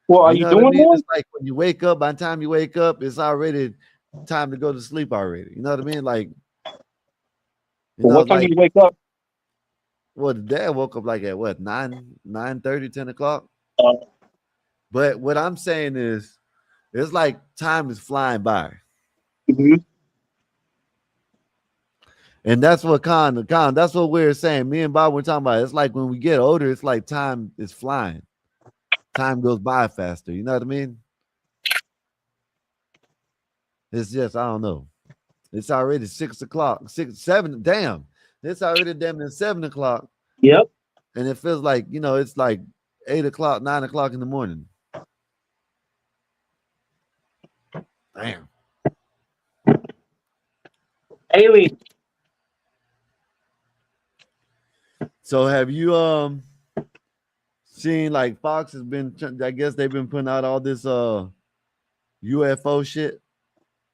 Well, are you know what I doing mean? more? It's like when you wake up, by the time you wake up, it's already time to go to sleep already. You know what I mean? Like, What time do you wake up? Well, today I woke up like at what 9:30, 10 o'clock. Oh. But what I'm saying is, it's like time is flying by. Mm-hmm. And that's what that's what we're saying. Me and Bob were talking about. It's like when we get older, it's like time is flying. Time goes by faster. You know what I mean? It's just, I don't know. It's already 6 o'clock, 6, 7. Damn. It's already damn near 7 o'clock. Yep. And it feels like, it's like 8 o'clock, 9 o'clock in the morning. Damn. Haley. So have you seen like Fox has been, I guess they've been putting out all this UFO shit?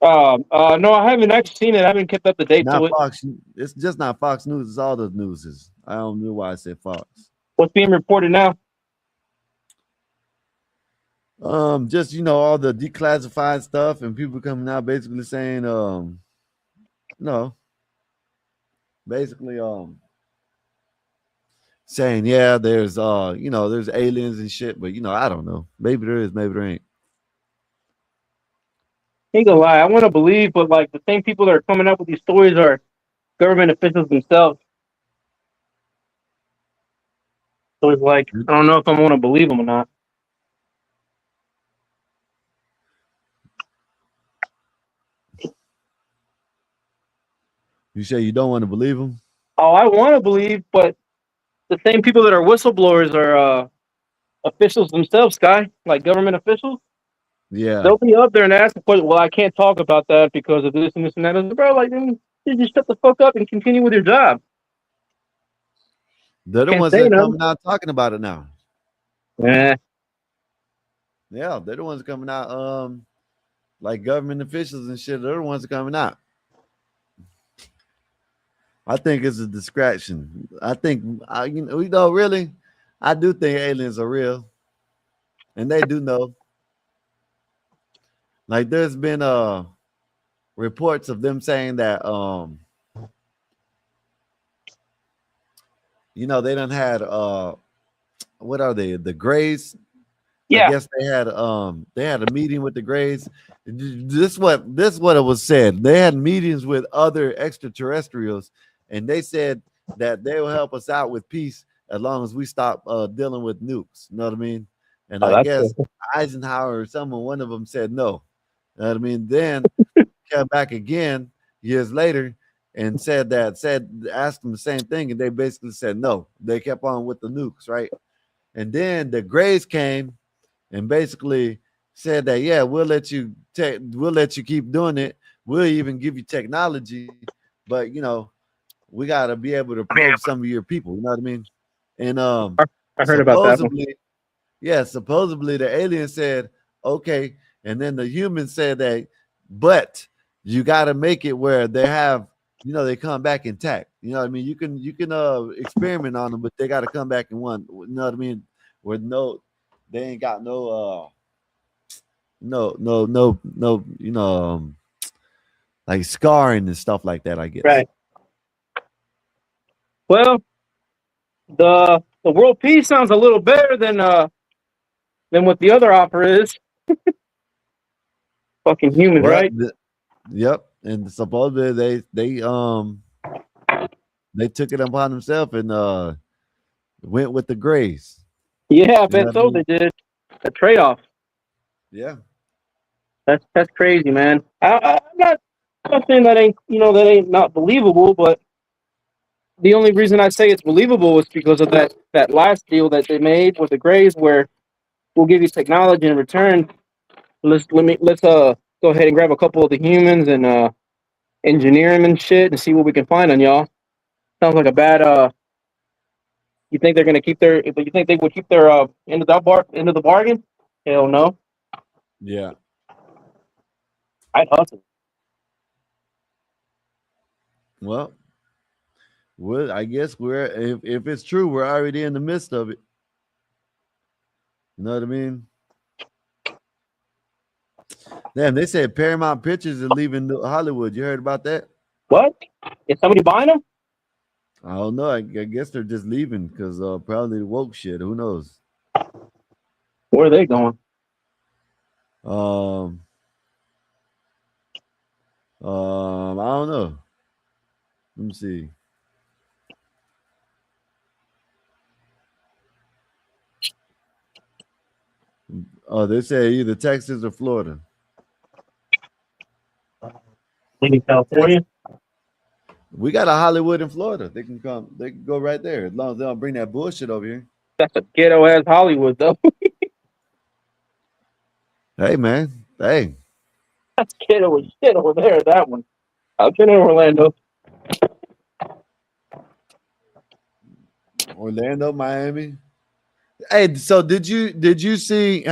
No, I haven't actually seen it. I haven't kept up to date Not to it. Fox. It's just not Fox News. It's all the newses. I don't know why I said Fox. What's being reported now? Just all the declassified stuff and people coming out basically saying, saying, yeah, there's there's aliens and shit, but I don't know. Maybe there is, maybe there ain't. Ain't gonna lie, I want to believe, but like the same people that are coming up with these stories are government officials themselves. So it's like, I don't know if I want to believe them or not. You say you don't want to believe them? Oh, I want to believe, but the same people that are whistleblowers are officials themselves, Sky, like government officials. Yeah. They'll be up there and ask the question, well, I can't talk about that because of this and this and that. And bro, like, then you just shut the fuck up and continue with your job. They're the Can't ones say that are no. coming out talking about it now. Yeah. Yeah, they're the ones coming out, like government officials and shit. They're the ones coming out. I think it's a distraction. I think, really, I do think aliens are real, and they do know. Like, there's been reports of them saying that, they done had what are they? The Greys. Yeah. I guess they had a meeting with the Greys. This what it was said. They had meetings with other extraterrestrials, and they said that they will help us out with peace as long as we stop dealing with nukes. You know what I mean? And I guess Eisenhower or one of them said no. You know what I mean? Then came back again years later and asked them the same thing, and they basically said no. They kept on with the nukes, right? And then the Greys came and basically said that, yeah, we'll let you keep doing it. We'll even give you technology, but we gotta be able to probe some of your people. You know what I mean? And I heard about that one. Supposedly the alien said, okay, and then the human said that, but you gotta make it where they have, they come back intact. You know what I mean? You can experiment on them, but they got to come back in one. You know what I mean? Where they ain't got no like scarring and stuff like that, I guess. Right. Well, the world peace sounds a little better than what the other offer is. Fucking humans, Well, right? Yep. And supposedly they took it upon themselves and went with the grays. Yeah, I bet so they did. A trade-off. Yeah. That's crazy, man. I'm not saying that ain't not believable, but the only reason I say it's believable is because of that last deal that they made with the Grays, where we'll give you technology in return. Let's go ahead and grab a couple of the humans and engineer them and shit and see what we can find on y'all. Sounds like a bad. You think they're gonna keep their? You think they would keep their end of the bargain? Hell no. Yeah. I'd hustle. Well, I guess if it's true, we're already in the midst of it. You know what I mean? Damn, they said Paramount Pictures is leaving Hollywood. You heard about that? What? Is somebody buying them? I don't know. I guess they're just leaving because probably the woke shit. Who knows? Where are they going? I don't know. Let me see. Oh, they say either Texas or Florida. Maybe California. We got a Hollywood in Florida. They can come. They can go right there as long as they don't bring that bullshit over here. That's a ghetto ass Hollywood, though. Hey, man. Hey. That's ghetto as shit over there. That one. I've been in Orlando. Orlando, Miami. Hey, so have you seen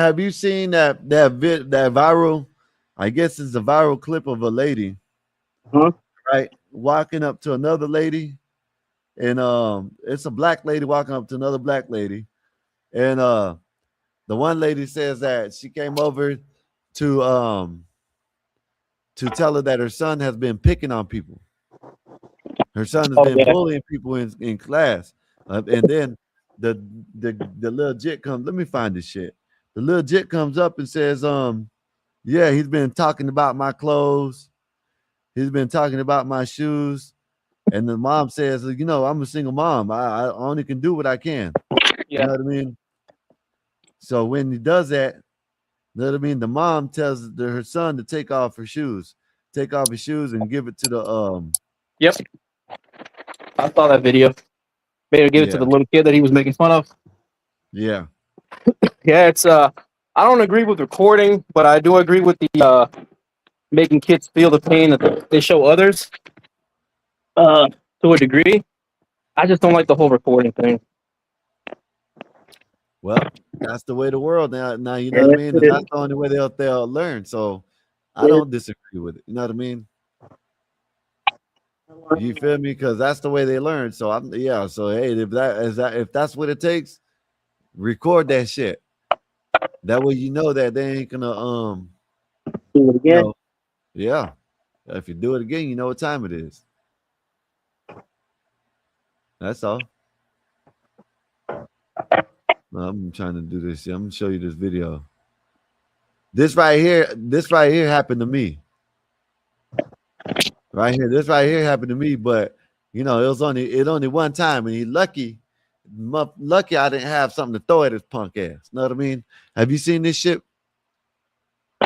that viral? I guess it's a viral clip of a lady, right, walking up to another lady, and it's a black lady walking up to another black lady, and the one lady says that she came over to tell her that her son has been picking on people. Her son has been bullying people in class, and then the little jit comes. Let me find this shit. The little jit comes up and says, yeah, he's been talking about my clothes. He's been talking about my shoes. And the mom says, I'm a single mom. I only can do what I can. Yeah. You know what I mean? So when he does that, you know what I mean? The mom tells her son to take off his shoes and give it to the Yep. I saw that video. Made her give it to the little kid that he was making fun of. Yeah. Yeah, it's I don't agree with recording, but I do agree with the making kids feel the pain that they show others. To a degree. I just don't like the whole recording thing. Well, that's the way the world now. You know what I mean? And that's the only way they'll learn. So I don't disagree with it. You know what I mean? You feel me? Because that's the way they learn. So So hey, if that's what it takes, record that shit. That way you know that they ain't gonna do it again. Yeah. If you do it again, you know what time it is. That's all. I'm trying to do this. I'm gonna show you this video. This right here happened to me. This right here happened to me, but it was only one time, and lucky I didn't have something to throw at his punk ass. Know what I mean? Have you seen this shit?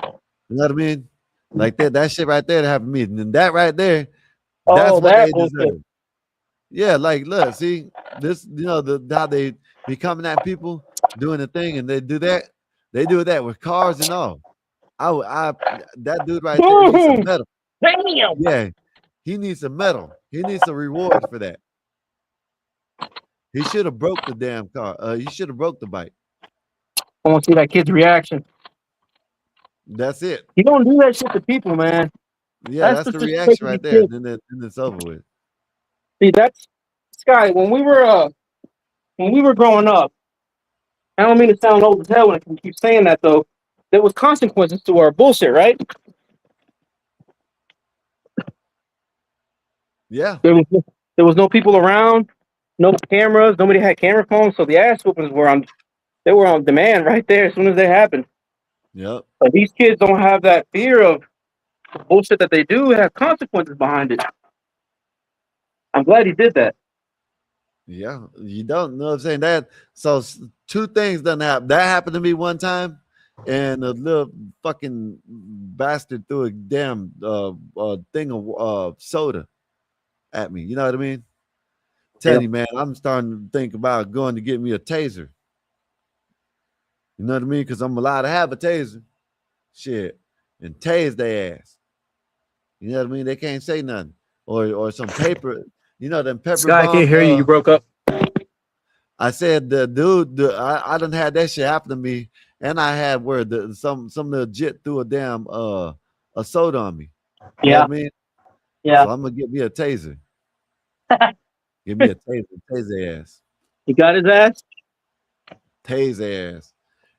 You know what I mean? Like that shit right there that happened to me. And that right there, that's what they deserve. Yeah, like look, see this, how they be coming at people doing the thing, and they do that. They do that with cars and all. That dude right there needs some medal. Yeah, he needs some medal. He needs some reward for that. He should have broke the damn car. He should have broke the bike. I want to see that kid's reaction. That's it. You don't do that shit to people, man. Yeah, that's the reaction right there. Then it's over with. See, that's Sky. When we were growing up, I don't mean to sound old as hell when I keep saying that though. There was consequences to our bullshit, right? Yeah. There was no people around, no cameras, nobody had camera phones, so the ass whoopings were on demand right there as soon as they happened. Yep. But these kids don't have that fear of the bullshit that they do have consequences behind it. I'm glad he did that. Yeah, you don't know what I'm saying. That so two things done happen. That happened to me one time, and a little fucking bastard threw a damn thing of soda at me. You know what I mean? Tell you, man, I'm starting to think about going to get me a taser. You know what I mean? Because I'm allowed to have a taser. Shit. And tase their ass. You know what I mean? They can't say nothing. Or some paper. You know, them pepper Sky, I bomb, can't hear you. You broke up. I said the dude, I done had that shit happen to me. And I had where some legit threw a damn a soda on me. You know what I mean? Yeah. So I'm gonna get me a taser. Give me a taser, tase their ass. You got his ass? Tase their ass.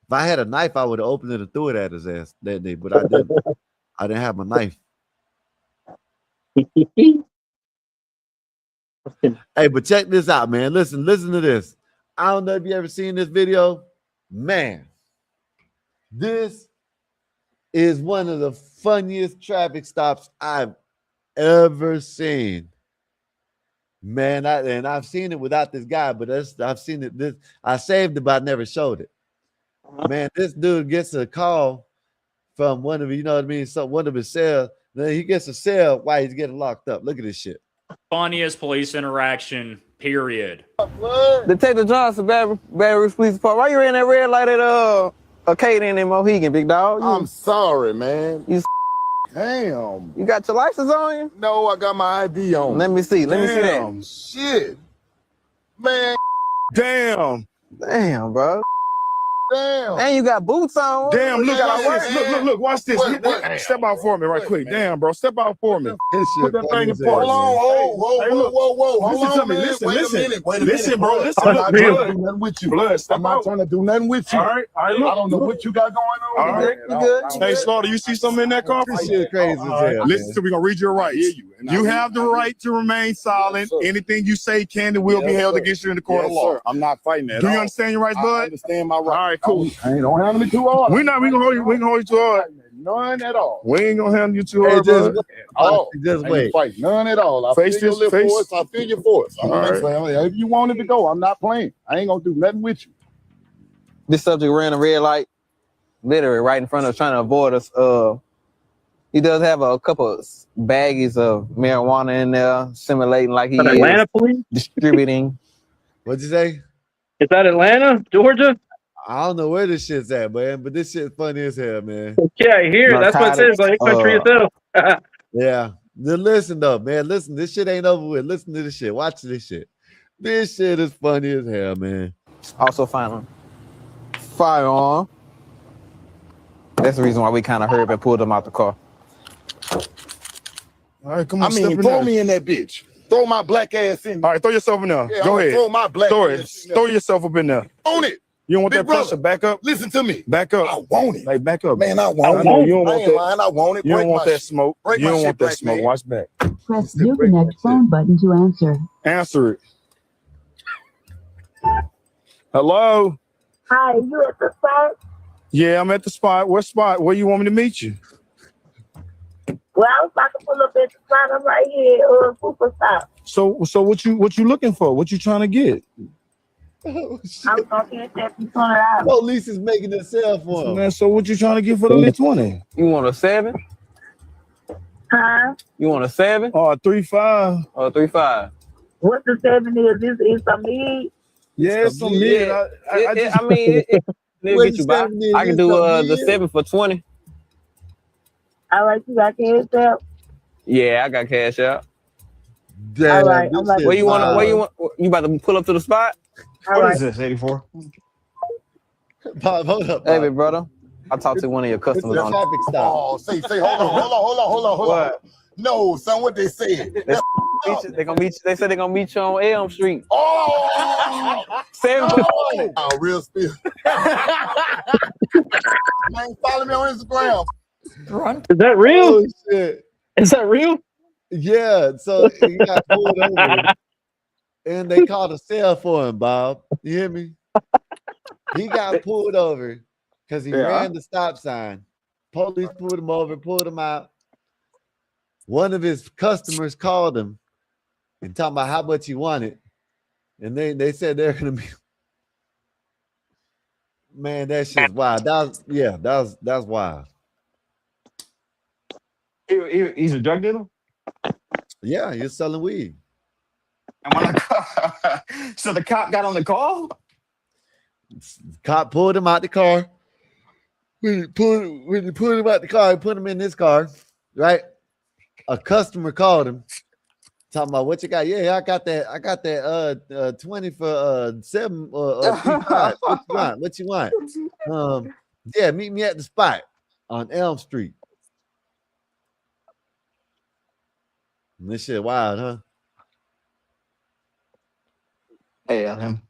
If I had a knife, I would have opened it and threw it at his ass that day, but I didn't. I didn't have my knife. Hey, but check this out, man. Listen to this. I don't know if you ever seen this video. Man, this is one of the funniest traffic stops I've ever seen. Man, I've seen it without this guy, but I've seen it. I saved it, but I never showed it. Man, this dude gets a call from one of, you know what I mean? So one of his cells. Then he gets a cell while he's getting locked up. Look at this shit. Funniest police interaction, period. Detective Johnson, Baton Rouge Police Department. Why you ran that red light at Arcadian in Mohegan, big dog? I'm sorry, man. You Damn. You got your license on you? No, I got my ID on. Let me see. Let me see that. Damn, shit. Man, damn. Damn, bro. Damn. And you got boots on. Damn, look, Damn, watch this. Look, watch this. Step out for me right quick. Damn, bro. Step out for me. Put that thing in park. Hold on, whoa. Listen to me. Listen, bro. Listen. I'm not trying to do nothing with you. Blood, I'm not trying to do nothing with you. All right. I don't know what you got going on. All right. You good? Hey, Slaughter, you see something in that car? This shit crazy as hell. Listen to me. We're going to read your rights. You have the right to remain silent. Anything you say can and will be held against you in the court of law. I'm not fighting that. Do you understand your rights, bud? I understand my rights. All right, cool. Don't handle me too hard. We can hold you too hard. None at all. We ain't gonna handle you too hard, just, bro. just wait. Fight. None at all. I Face feel your this, face. force. I feel your force. All right. If you wanted to go, I'm not playing. I ain't gonna do nothing with you. This subject ran a red light, literally right in front of us, trying to avoid us. He does have a couple of baggies of marijuana in there, simulating like he is Atlanta police distributing. What'd you say? Is that Atlanta, Georgia? I don't know where this shit's at, man, but this shit's funny as hell, man. Yeah, I hear it. That's what it says. Like country itself. Yeah. Then listen though, man. Listen, this shit ain't over with. Listen to this shit. Watch this shit. This shit is funny as hell, man. Also firearm. That's the reason why we kind of hurried and pulled him out the car. All right, come on. I mean, throw me in that bitch. Throw my black ass in there. All right, throw yourself in there. Yeah, Go I'm ahead. Throw my black ass in there. Throw yourself up in there. Own it. You don't want Big that pressure. brother. Back up. Listen to me. Back up. I want it. Like, back up. Man, I want know it. you don't I want ain't that. lying. I want it. You don't Break want my that shit. smoke. Break You my don't shit, want that black smoke. man. Watch back. Press your next phone button to answer. Answer it. Hello? Hi, you at the spot? Yeah, I'm at the spot. What spot? Where you want me to meet you? Well, I was about to pull up at the spot. I'm right here, super stop. So what you looking for? What you trying to get? I was gonna get that $200. Police is making a cell for him. Man, so what you trying to get for the lit 20? You want a 7? Huh? You want a 7? Oh, 3.5. Or 3.5? What the 7 is? This is some meat. Yeah, it's some mid. I mean, it'll get you by. I can do the 7 for 20. All right, you got cash out? Yeah, I got cash out. All right, I'm like, Where you want? You about to pull up to the spot? What is this, 84? Bob, hold up. Hey, big brother. I talked to one of your customers It's a on traffic stop. Oh, say, hold on. What? No, son, what they said. They said they're gonna meet you on Elm Street. Oh, 7 foot. oh, real spill. Man, follow me on Instagram. Is that real? Oh shit! Is that real? Yeah. So he got pulled over, and they called a cell for him. Bob, you hear me? He got pulled over because he ran the stop sign. Police pulled him over, pulled him out. One of his customers called him and talking about how much he wanted, and they said they're gonna be. Man, that shit's wild. That's wild. He's a drug dealer? Yeah, he's selling weed. And when so the cop got on the call? Cop pulled him out the car. When he pulled him out the car, he put him in his car, right? A customer called him, talking about what you got. Yeah, I got that 20 for 7 35. What you want? Yeah, meet me at the spot on Elm Street. And this shit wild, huh? Hey, him.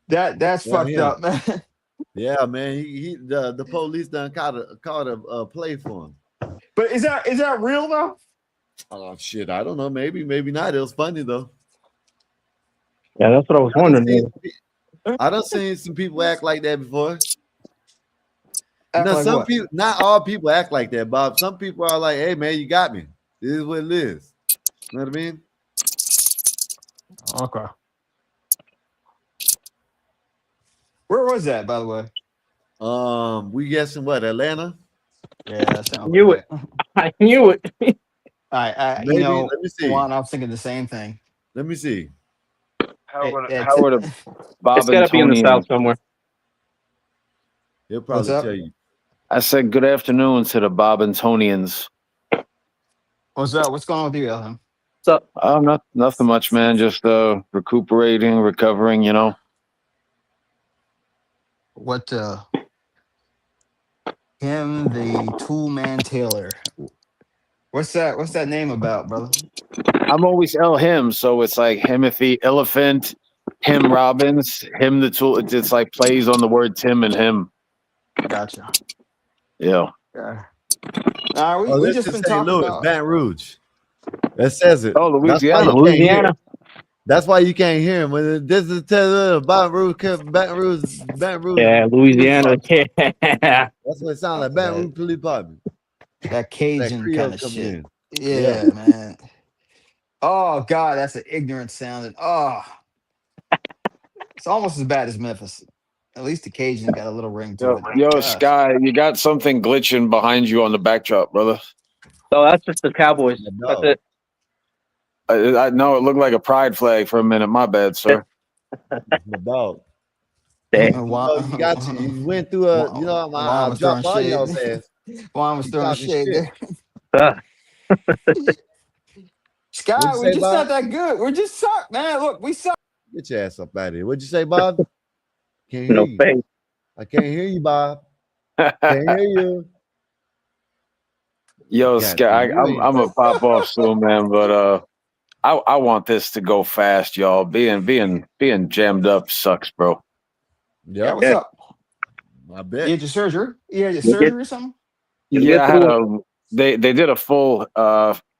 That's fucked up, man. Yeah, man. The police done caught a play for him. But is that real though? Oh shit, I don't know. Maybe not. It was funny though. Yeah, that's what I was wondering. I done seen some people act like that before. Act like some what? people, not all people act like that, Bob. Some people are like, "Hey, man, you got me. This is what it is." You know what I mean? Okay. Where was that, by the way? We guessing what, Atlanta? Yeah, that sounds Knew it. I knew it. Maybe, let me see. Juan, I was thinking the same thing. Let me see. How would a Bob It's gotta be in the South somewhere. He'll probably tell you. I said good afternoon to the Bobantonians. What's up? What's going on with you, Elham? What's up? Nothing much, man. Just recuperating, recovering, you know. What him, the Tool Man Taylor. What's that name about, brother? I'm always him, so it's like Himothy Elephant, him Robbins, him the Tool. It's like plays on the word Tim and him. Gotcha. Yeah. We just been talking Louis, about Baton Rouge. That says it. Oh, Louisiana. That's why you can't hear him. When this is Baton Rouge. Yeah, Louisiana. That's what it sounds like. Baton Rouge Police Department. That Cajun Creole kind of coming shit. in. Yeah, man. Oh God, that's an ignorant sounding. Oh, it's almost as bad as Memphis. At least the Cajun got a little ring to it. Yo, Gosh. Sky, you got something glitching behind you on the backdrop, brother. So that's just the Cowboys. That's it. I know it looked like a pride flag for a minute. My bad, sir. The dog. Damn. You got you went through a Juan was dropped all throwing y'all's shade. ass. Juan was throwing talking shade shit. there. Sky, What'd you we're say, just Bob? not that good. We're just suck, man. Look, we suck. Get your ass up out of here. What'd you say, Bob? Can't hear No you. face. I can't hear you, Bob. Can't hear you. Yo, God, Sky, you ain't- I'm gonna pop off soon, man. But I want this to go fast, y'all. Being jammed up sucks, bro. Yeah, what's up? I bet. You had your surgery? You had your surgery or something? Yeah, I had they did a full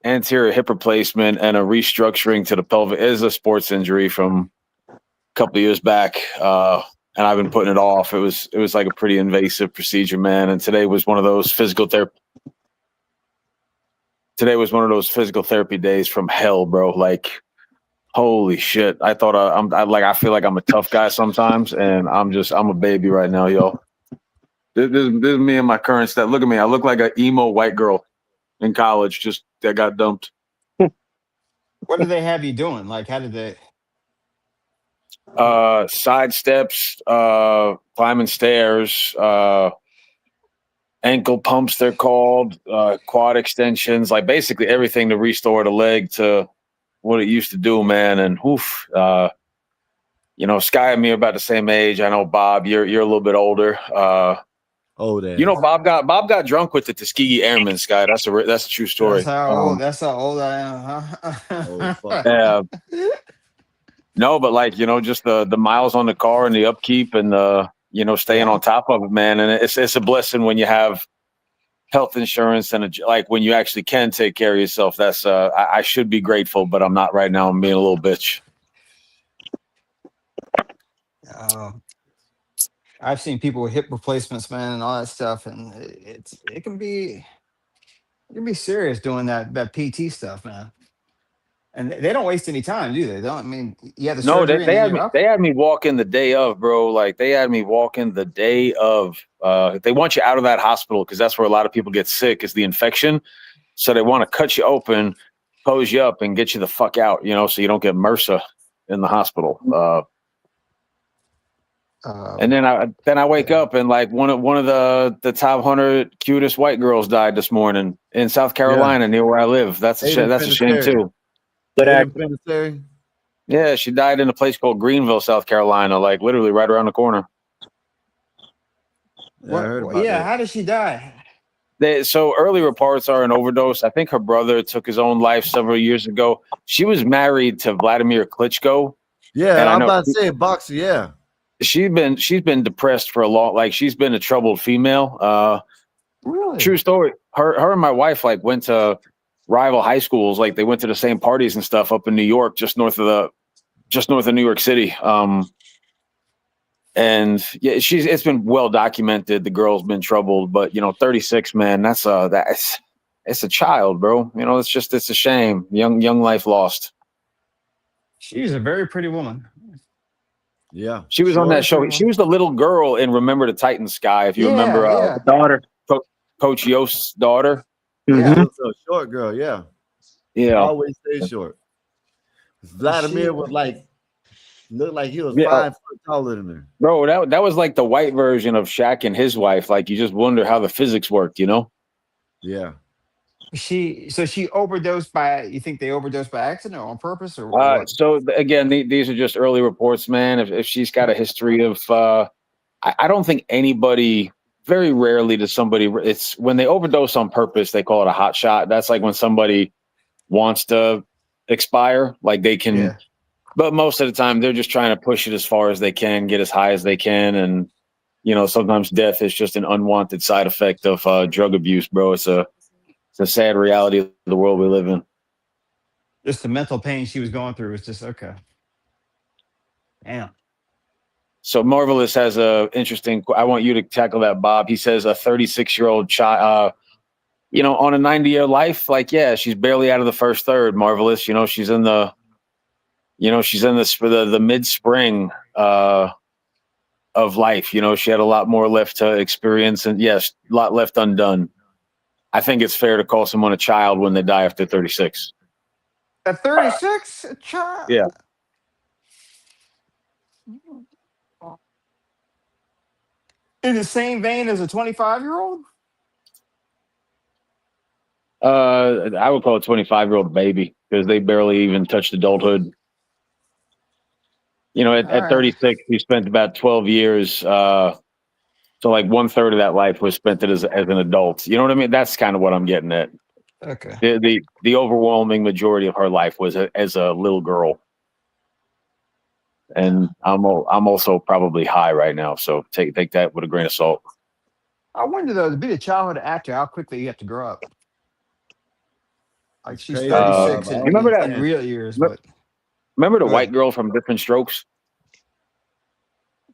anterior hip replacement and a restructuring to the pelvic. It is a sports injury from a couple of years back, and I've been putting it off. It was like a pretty invasive procedure, man. And today was one of those physical therapy. Today was one of those physical therapy days from hell, bro. Like, holy shit! I thought I feel like I'm a tough guy sometimes, and I'm a baby right now, yo. This is me and my current stat. Look at me. I look like an emo white girl in college, just that got dumped. What did they have you doing? Like, how did they? Side steps, climbing stairs, ankle pumps, they're called, quad extensions, like basically everything to restore the leg to what it used to do, man. And Sky and me are about the same age. I know, Bob, you're a little bit older. Oh, that. You know, Bob got drunk with the Tuskegee Airmen, Sky. That's a true story. That's how old I am, huh? Yeah. No, but like, you know, just the miles on the car and the upkeep and the, you know, staying on top of it, man. And it's a blessing when you have health insurance and like when you actually can take care of yourself. That's I should be grateful, but I'm not right now. I'm being a little bitch. I've seen people with hip replacements, man, and all that stuff, and it can be serious doing that PT stuff, man. And they don't waste any time, do they? Don't. I mean, you have the No, surgery. they had me walking the day of, bro. Like they had me walking the day of. They want you out of that hospital because that's where a lot of people get sick is the infection. So they want to cut you open, hose you up, and get you the fuck out. You know, so you don't get MRSA in the hospital. And then I wake up and like one of the top 100 cutest white girls died this morning in South Carolina near where I live. That's a shame too. Yeah, she died in a place called Greenville, South Carolina, like literally right around the corner. How did she die? So early reports are an overdose. I think her brother took his own life several years ago. She was married to Vladimir Klitschko. Yeah, I'm about to say boxer. Yeah, she's been depressed for a long. Like she's been a troubled female. Really? True story. Her and my wife like went to rival high schools. Like they went to the same parties and stuff up in New York, just north of New York City. And yeah, it's been well documented. The girl's been troubled, but you know, 36, man, it's a child, bro. You know, it's a shame. Young life lost. She's a very pretty woman. Yeah, she was on that show. She was the little girl in Remember the Titans, Sky. If you remember, daughter, Coach Yost's daughter. Yeah, a short girl. Yeah, always stay short. Vladimir was looked like he was 5 foot taller than her. Bro, that was like the white version of Shaq and his wife. Like you just wonder how the physics worked, you know? Yeah. She overdosed by. You think they overdosed by accident or on purpose or what? So again, these are just early reports, man. If she's got a history of, I don't think anybody. Very rarely does somebody. It's when they overdose on purpose. They call it a hot shot. That's like when somebody wants to expire, like they can. Yeah. But most of the time, they're just trying to push it as far as they can, get as high as they can, and you know, sometimes death is just an unwanted side effect of drug abuse, bro. It's a sad reality of the world we live in. Just the mental pain she was going through was just okay. Damn. So Marvelous has a interesting. I want you to tackle that, Bob. He says a 36-year-old child, you know, on a 90-year life, like yeah, she's barely out of the first third. Marvelous, you know, she's in the mid-spring of life. You know, she had a lot more left to experience, and yes, a lot left undone. I think it's fair to call someone a child when they die after 36. At 36, a child. Yeah. In the same vein as a 25-year-old? I would call a 25-year-old baby because they barely even touched adulthood. You know, at 36, he spent about 12 years. So like 1/3 of that life was spent as an adult. You know what I mean? That's kind of what I'm getting at. Okay. The overwhelming majority of her life was as a little girl. And I'm also probably high right now, so take that with a grain of salt. I wonder though, to be a childhood actor, how quickly you have to grow up. Like she's 36 remember that in real years, but remember the white girl from Different Strokes?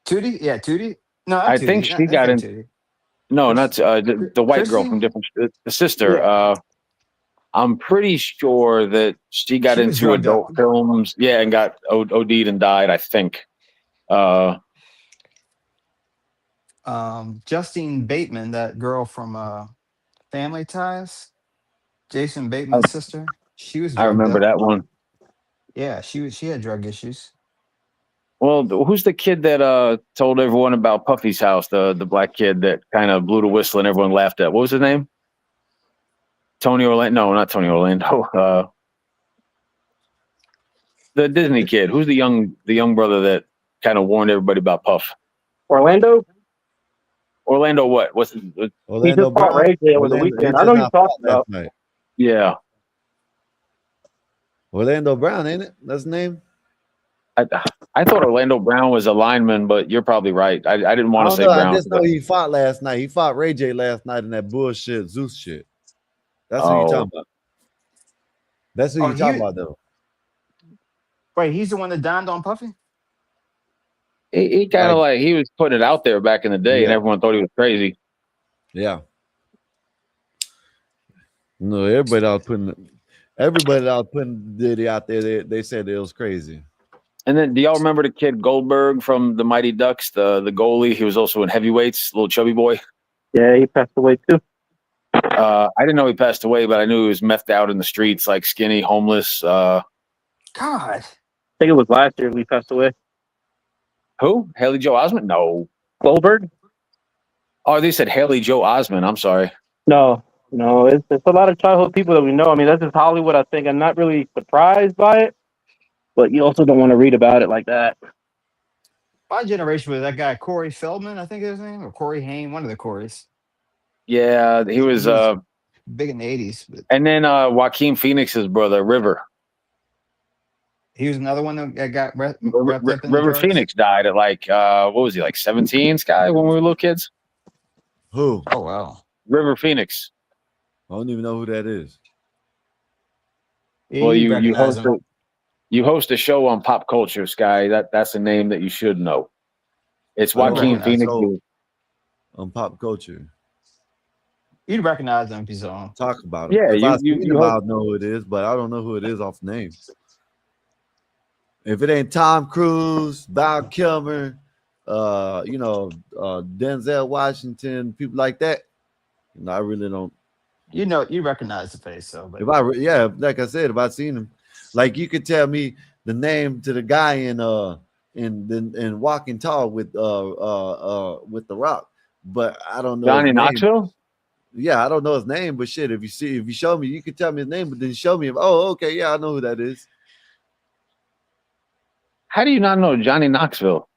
Tootie? Yeah, Tootie. No, I think she got in. Tootie. No, not the white girl from Different. The sister. Yeah. I'm pretty sure that she got into adult films. Yeah, and got OD'd and died, I think. Justine Bateman, that girl from Family Ties, Jason Bateman's sister. She was. I remember that one. Yeah, she had drug issues. Well, who's the kid that told everyone about Puffy's house? The black kid that kind of blew the whistle and everyone laughed at. What was his name? Tony Orlando? No, not Tony Orlando. The Disney kid. Who's the young brother that kind of warned everybody about Puff? Orlando? Orlando what? What's his, He Orlando just fought Brown. Ray J over the Orlando, he weekend. I just know you not talked fought last about. night. yeah. Orlando Brown, ain't it? That's his name. I thought Orlando Brown was a lineman, but you're probably right. I didn't I want to don't say know. I Brown. just know he fought last night. He fought Ray J last night in that bullshit Zeus shit. That's who you talking about. That's who you talking about, though. Wait, he's the one that dined on Puffy? He kind of like he was putting it out there back in the day, and Yeah. everyone thought he was crazy. Yeah. No, everybody out putting Diddy out there. They said it was crazy. And then, do y'all remember the kid Goldberg from the Mighty Ducks, the goalie? He was also in heavyweights, little chubby boy. Yeah, he passed away too. I didn't know he passed away, but I knew he was methed out in the streets, like skinny, homeless. God, I think it was last year he passed away. Who? Haley Joe Osment? No. Goldberg? Oh, they said Haley Joe Osment. I'm sorry. No, it's a lot of childhood people that we know. I mean, that's just Hollywood. I think I'm not really surprised by it, but you also don't want to read about it like that. my generation was that guy Corey Feldman, I think his name, or Corey Haim, one of the Corys. Yeah, he was Big in the 80s. But and then Joaquin Phoenix's brother, River. he was another one that got wrapped up in the River drugs. Phoenix died at like what was he, like 17, Sky, when we were little kids? Who? Oh wow. River Phoenix. I don't even know who that is. Well, you recognize host him. you host a show on Pop Culture, Sky. That's a name that you should know. It's I don't Joaquin recognize Phoenix. so- on Pop Culture. You'd recognize him if you saw him. Talk about him. Yeah, If you- I you- seen you him, hope- I'll know who it is, but I don't know who it is off name. If it ain't Tom Cruise, Val Kilmer, Denzel Washington, people like that, I really don't. You recognize the face, though. But Like I said, if I seen him, like you could tell me the name to the guy in Walking Tall with The Rock, but I don't know Johnny his name. Knoxville? Yeah, I don't know his name, but shit, if you show me, you could tell me his name, but then show me him. Oh, okay, yeah, I know who that is. How do you not know Johnny Knoxville?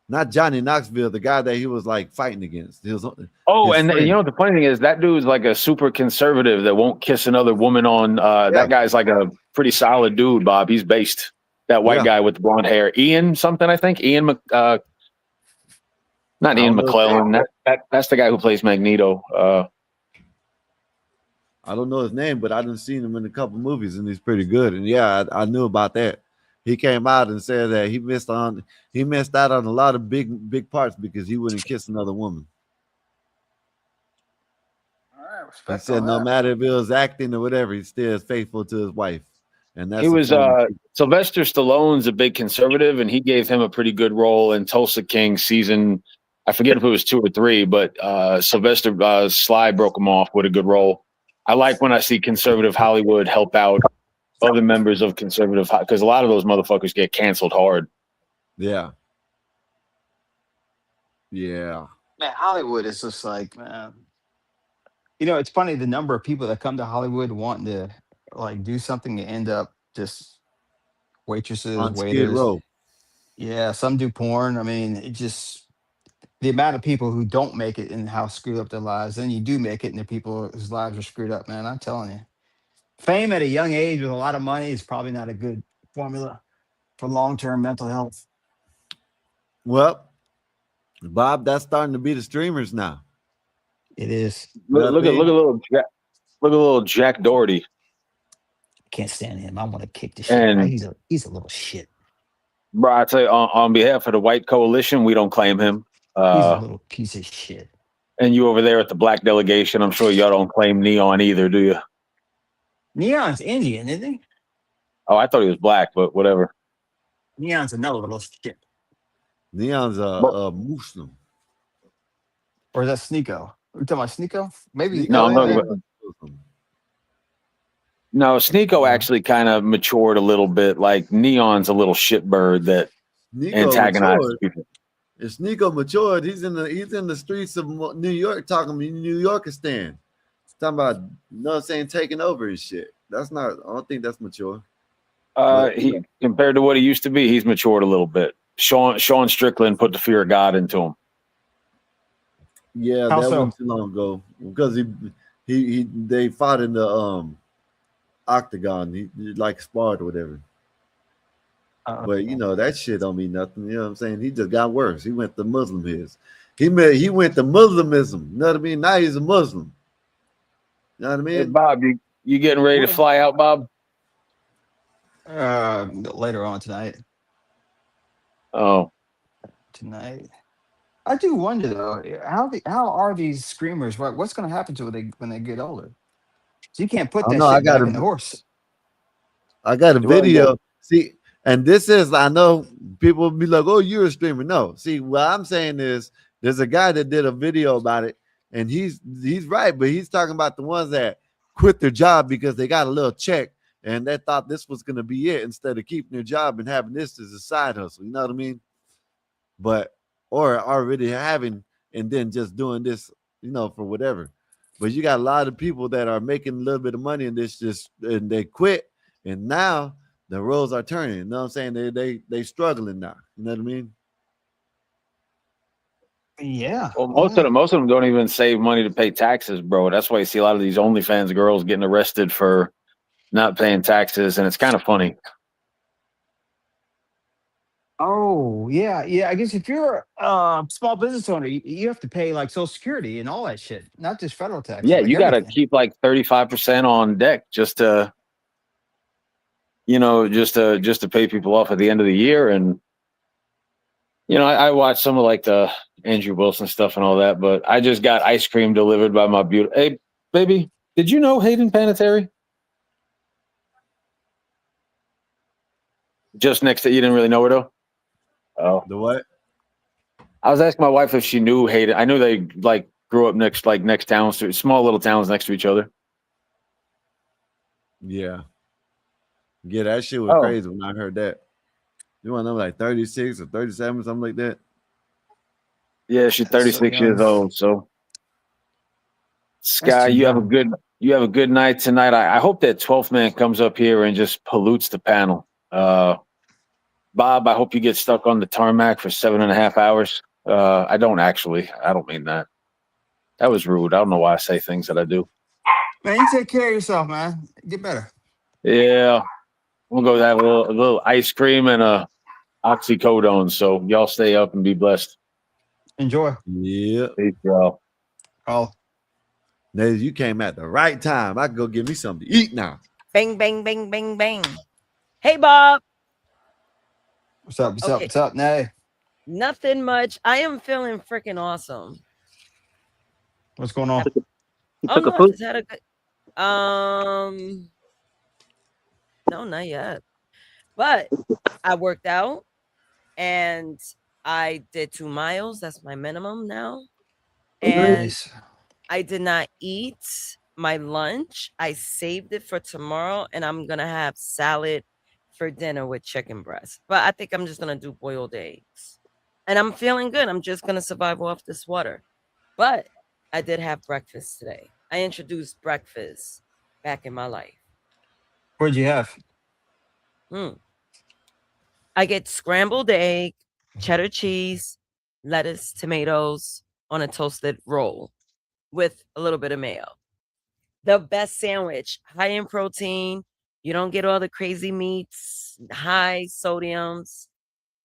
Not Johnny Knoxville, the guy that he was like fighting against. He was, Oh, his and friend. you know what the funny thing is, that dude's like a super conservative that won't kiss another woman on. That guy's like a pretty solid dude, Bob. He's based. That white Yeah. guy with the blonde hair, Ian something, I think. Not I Ian don't know. McClellan. That's the guy who plays Magneto. I don't know his name, but I done seen him in a couple movies, and he's pretty good. And yeah, I knew about that. He came out and said that he missed out on a lot of big parts because he wouldn't kiss another woman. All right, He respect said on no that. matter if it was acting or whatever, he still is faithful to his wife. And that's He the was thing. Sylvester Stallone's a big conservative, and he gave him a pretty good role in Tulsa King season. I forget if it was 2 or 3, but Sylvester Sly broke him off with a good role. I like when I see conservative Hollywood help out other members of conservative, because a lot of those motherfuckers get canceled hard. Yeah. Yeah. Man, Hollywood is just like, man. It's funny the number of people that come to Hollywood wanting to like do something and end up just waitresses, On Skid waiters. Row. Yeah, some do porn. I mean, it just the amount of people who don't make it and how screwed up their lives. Then you do make it, and the people whose lives are screwed up. Man, I'm telling you, fame at a young age with a lot of money is probably not a good formula for long-term mental health. Well, Bob, that's starting to be the streamers now. It is. Look at little Jack Doherty. Can't stand him. I want to kick the shit. And- He's a little shit. Bro, I tell you, on behalf of the white coalition, we don't claim him. He's a little piece of shit. And you over there at the black delegation, I'm sure y'all don't claim Neon either, do you? Neon's Indian, isn't he? Oh, I thought he was black, but whatever. Neon's another little shit. Neon's a Muslim. Or is that Sneeko? Are we talking about Sneeko? Maybe. No, I'm talking about- No, Sneeko actually kind of matured a little bit. Like Neon's a little shitbird that antagonizes matured. people. If Sneeko matured, he's in the streets of New York talking New Yorkistan. He's talking about, you know what I'm saying, taking over his shit. That's not, I don't think that's mature. He compared to what he used to be, he's matured a little bit. Sean Strickland put the fear of God into him. Yeah, How that so? wasn't too long ago because they fought in the octagon. He like sparred or whatever. But you know that shit don't mean nothing. You know what I'm saying? He just got worse. He went to Muslim his. He went to Muslimism. You know what I mean? Now he's a Muslim. You know what I Hey, mean? Bob, you getting ready to fly out, Bob? Later on tonight. Oh, Tonight. I do wonder though, how are these screamers? What's going to happen to it when they get older? So you can't I put don't that know. I shit got back in the a horse. video. See, and this is I know people will be like, "Oh, you're a streamer." No, see, what I'm saying is there's a guy that did a video about it, and he's right, but he's talking about the ones that quit their job because they got a little check and they thought this was gonna be it instead of keeping their job and having this as a side hustle. You know what I mean? But or already having and then just doing this, you know, for whatever. But you got a lot of people that are making a little bit of money and and they quit, and now the roles are turning. You know what I'm saying? They struggling now. You know what I mean? Yeah. well, most of them don't even save money to pay taxes, bro. That's why you see a lot of these OnlyFans girls getting arrested for not paying taxes, and it's kind of funny. Oh, yeah. Yeah. I guess if you're a small business owner, you have to pay like Social Security and all that shit, not just federal taxes, Yeah, like you got to everything. keep like 35% on deck just to, you know, just to pay people off at the end of the year. And you know, I watch some of like the Andrew Wilson stuff and all that, but I just got ice cream delivered by my beautiful. Hey, baby, did you know Hayden Panettiere? Just next to you, didn't really know her though. Oh, The what? I was asking my wife if she knew Hayden. I knew they like grew up next towns, to small little towns next to each other. Yeah. Yeah, that shit was Oh, crazy when I heard that. You want to know like 36 or 37 or something like that? yeah, she's That's so 36 years young. old. So, That's Sky, too you have a young. good night tonight. I hope that 12th man comes up here and just pollutes the panel. Bob, I hope you get stuck on the tarmac for 7.5 hours. I don't actually. I don't mean that. That was rude. I don't know why I say things that I do. Man, you take care of yourself, man. Get better. Yeah, we'll go have a little ice cream and a oxycodone. So y'all stay up and be blessed. Enjoy. Yeah. Peace, y'all. Oh. Nate, you came at the right time. I can go get me something to eat now. Bang, bang, bang, bang, bang. Hey, Bob. What's up? What's up? Okay. What's up, Nay? Nothing much. I am feeling freaking awesome. What's going on? Oh no, I just had a good. No, not yet. But I worked out and I did 2 miles. That's my minimum now. And Nice. I did not eat my lunch. I saved it for tomorrow, and I'm gonna have salad for dinner with chicken breast. But I think I'm just gonna do boiled eggs. And I'm feeling good. I'm just gonna survive off this water. But I did have breakfast today. I introduced breakfast back in my life. What'd you have? I get scrambled egg, cheddar cheese, lettuce, tomatoes on a toasted roll with a little bit of mayo. The best sandwich, high in protein. You don't get all the crazy meats, high sodiums.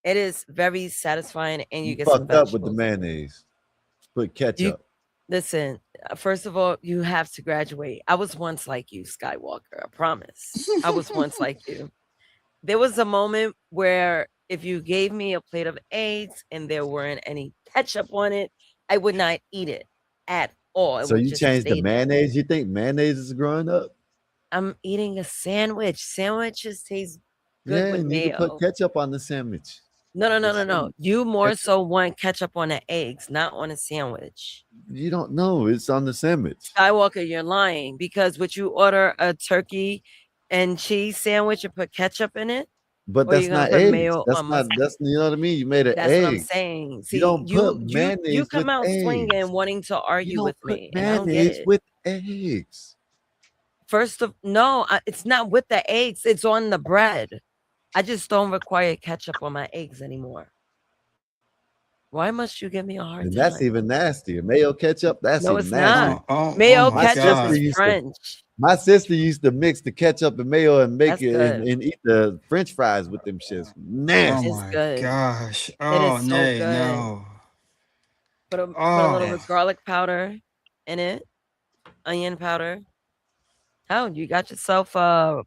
It is very satisfying, and you You get some fucked up with vegetables. the mayonnaise. Put ketchup. Listen, first of all, you have to graduate. I was once like you, Skywalker. I promise. I was once like you. There was a moment where if you gave me a plate of eggs and there weren't any ketchup on it, I would not eat it at all. It So would you just changed the stay there. mayonnaise? You think mayonnaise is growing up? I'm eating a sandwich. Sandwiches taste good Yeah, with you need to put mayo. ketchup on the sandwich. No. You more Ketchup. so want ketchup on the eggs, not on a sandwich. You don't know. It's on the sandwich. Skywalker, you're lying because would you order a turkey and cheese sandwich and put ketchup in it? But Or that's you gonna not put eggs. mayo That's on not. mustard? That's you know what I mean. You made an That's what I'm egg. saying. You See, don't put you mayonnaise come with out swinging eggs. wanting to You argue don't with put me, and I don't get mayonnaise it. with eggs. It's not with the eggs. It's on the bread. I just don't require ketchup on my eggs anymore. Why must you give me a hard And time? that's even nastier. Mayo ketchup, that's No, even it's nastier. not. Mayo My ketchup sister is used to French. my sister used to mix the ketchup and mayo and make That's it good. and eat the French fries with them shits. Oh Nasty. It's my good. gosh. It Oh, is so nay, good. no. Put a little Oh. garlic powder in it, onion powder. Oh, you got yourself Oh.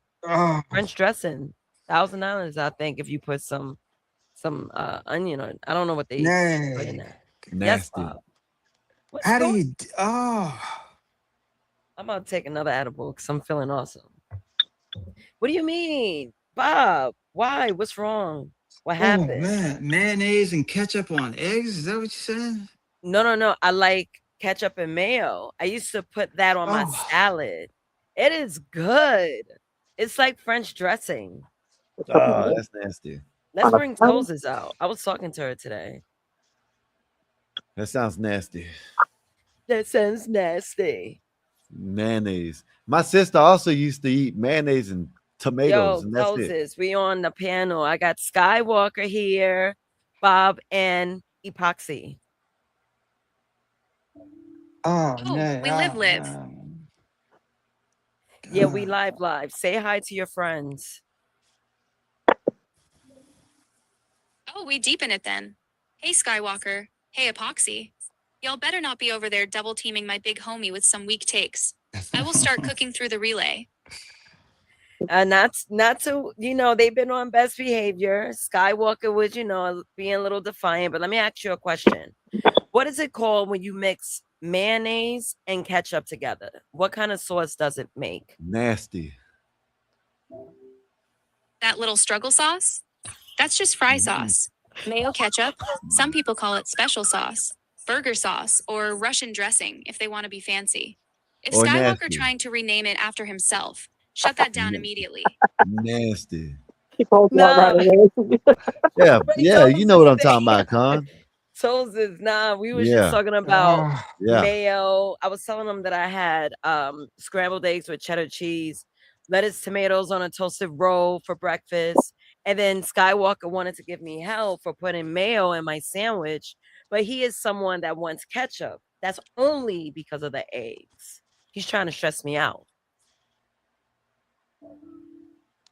French dressing. $1,000, I think, if you put some onion on. I don't know what they put in Nay. there. Yes, Nasty. Bob. What's How do going? you? Oh. I'm about to take another edible because I'm feeling awesome. What do you mean, Bob? Why? What's wrong? What Oh happened? man, mayonnaise and ketchup on eggs. Is that what you said? No. I like ketchup and mayo. I used to put that on my Oh. salad. It is good. It's like French dressing. Oh, that's nasty. Let's bring Toes out. I was talking to her today. That sounds nasty. That sounds nasty. Mayonnaise. My sister also used to eat mayonnaise and tomatoes, Yo, and that's it. Toes, we on the panel. I got Skywalker here, Bob, and Epoxy. Oh, Oh, nay. we live. Yeah, we live. Say hi to your friends. Oh, we deepen it then. Hey, Skywalker. Hey, Epoxy. Y'all better not be over there double teaming my big homie with some weak takes. I will start cooking through the relay. Not to, they've been on best behavior. Skywalker was, being a little defiant. But let me ask you a question. What is it called when you mix mayonnaise and ketchup together? What kind of sauce does it make? Nasty. That little struggle sauce? That's just fry sauce. Mayo ketchup, some people call it special sauce, burger sauce, or Russian dressing if they want to be fancy. If Or Skywalker nasty. trying to rename it after himself, shut that down immediately. Nasty. No. Yeah, you know what I'm talking about, Con. Toes is we was Yeah. just talking about Yeah. mayo. I was telling them that I had scrambled eggs with cheddar cheese, lettuce, tomatoes on a toasted roll for breakfast. And then Skywalker wanted to give me hell for putting mayo in my sandwich, but he is someone that wants ketchup. That's only because of the eggs. He's trying to stress me out.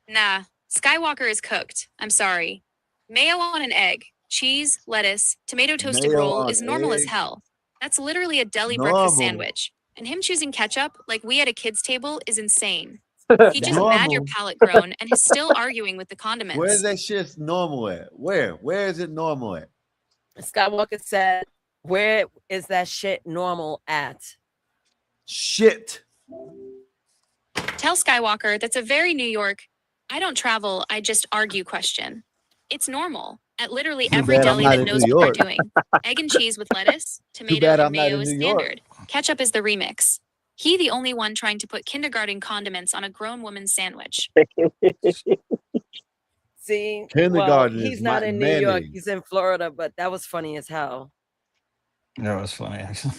Nah, Skywalker is cooked. I'm sorry. Mayo on an egg, cheese, lettuce, tomato toasted Mayo roll on is normal as egg? hell. That's literally a deli breakfast Normal. sandwich. And him choosing ketchup like we at a kid's table is insane. He just Normal. mad your palate grown and is still arguing with the condiments. Where's that shit normal at? Where is it normal at? Skywalker said, "Where is that shit normal at?" Shit. Tell Skywalker that's a very New York, I don't travel, I just argue question. It's normal at literally Too every bad I'm deli not that in knows New what York. they're doing. Egg and cheese with lettuce, tomato, bad and I'm not mayo in is New York. standard. Ketchup is the remix. He the only one trying to put kindergarten condiments on a grown woman's sandwich. See, Kindergarten he's is not in New York. mayonnaise. He's in Florida, but that was funny as hell. That was funny, actually.